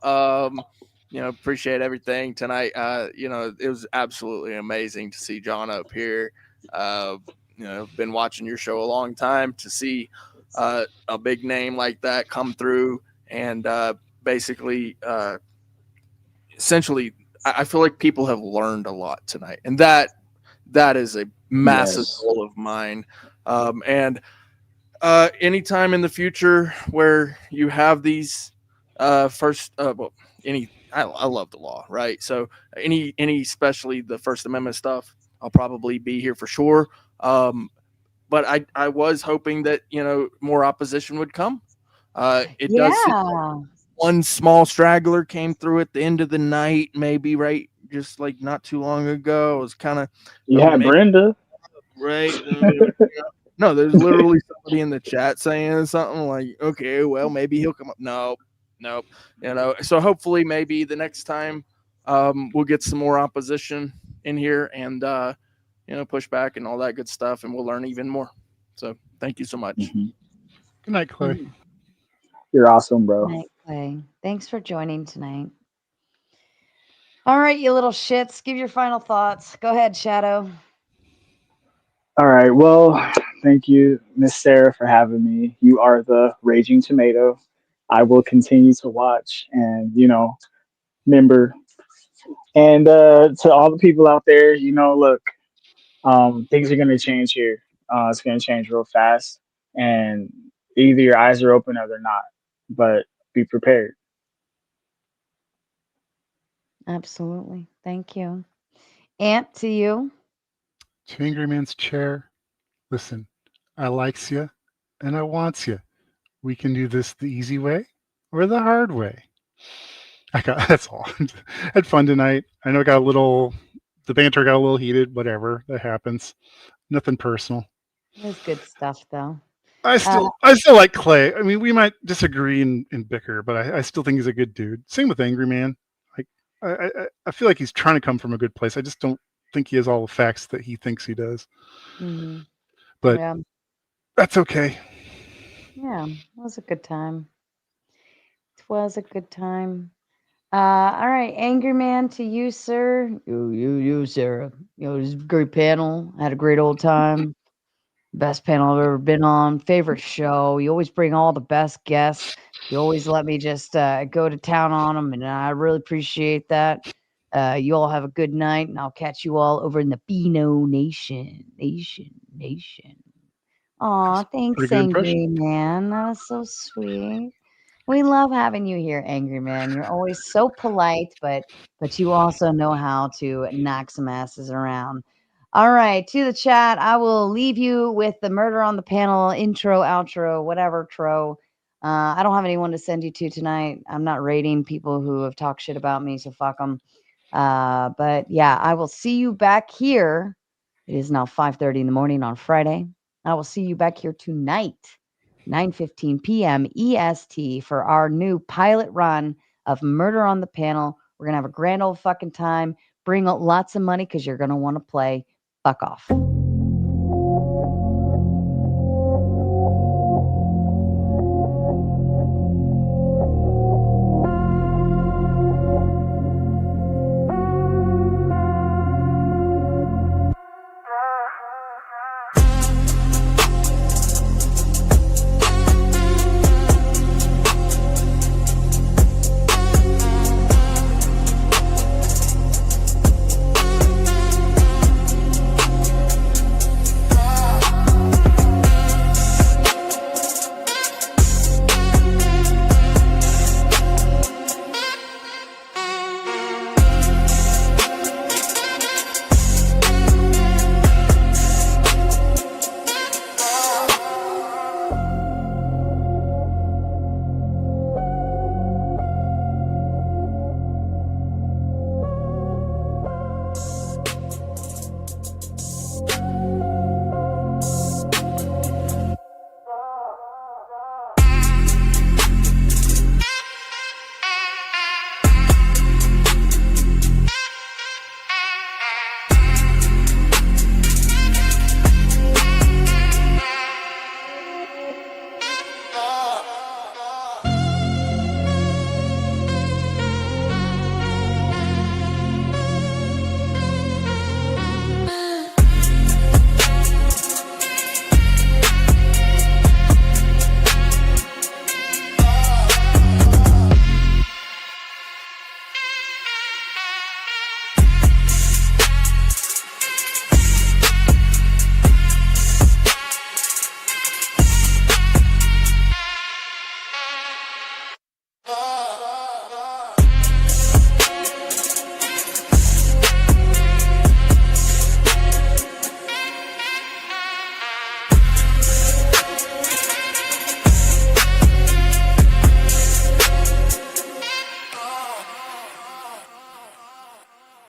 Appreciate everything tonight. It was absolutely amazing to see John up here. Been watching your show a long time. To see a big name like that come through and essentially, I feel like people have learned a lot tonight, and that is a massive goal of mine. Anytime in the future where you have these I love the law, right? So any especially the First Amendment stuff, I'll probably be here for sure. But I was hoping that more opposition would come. It does seem like one small straggler came through at the end of the night, maybe, right? Just like not too long ago. It was kind of Brenda, right? No, there's literally somebody in the chat saying something like, "Okay, well, maybe he'll come up." Nope. So hopefully, maybe the next time, we'll get some more opposition in here and push back and all that good stuff, and we'll learn even more. So, thank you so much. Good night, Clay. You're awesome, bro. Good night, Clay. Thanks for joining tonight. All right, you little shits, give your final thoughts. Go ahead, Shadow. All right. Well, thank you, Miss Sarah, for having me. You are the Raging Tomato. I will continue to watch and, member. And to all the people out there, look, things are going to change here. It's going to change real fast. And either your eyes are open or they're not. But be prepared. Absolutely. Thank you. Ant, to you. To Angry Man's chair. Listen, I likes you and I wants you. We can do this the easy way or the hard way. That's all. Had fun tonight. I know the banter got a little heated, whatever. That happens. Nothing personal. It was good stuff, though. I still like Clay. I mean, we might disagree and bicker, but I still think he's a good dude. Same with Angry Man. Like I feel like he's trying to come from a good place. I just don't think he has all the facts that he thinks he does. Mhm. But Yeah. that's okay. Yeah, it was a good time. It was a good time. All right, Angry Man, to you, sir. You, Sarah. You know, it was a great panel. Had a great old time. Best panel I've ever been on. Favorite show. You always bring all the best guests. You always let me just go to town on them, and I really appreciate that. You all have a good night, and I'll catch you all over in the Beano Nation. Nation. Aw, thanks, Pretty good impression. Angry Man. That was so sweet. We love having you here, Angry Man. You're always so polite, but you also know how to knock some asses around. All right, to the chat. I will leave you with the Murder on the Panel intro, outro, whatever tro. I don't have anyone to send you to tonight. I'm not rating people who have talked shit about me, so fuck them. But yeah, I will see you back here. It is now 5:30 in the morning on Friday. I will see you back here tonight, 9:15 p.m. EST, for our new pilot run of Murder on the Panel. We're going to have a grand old fucking time. Bring lots of money because you're going to want to play. Fuck off.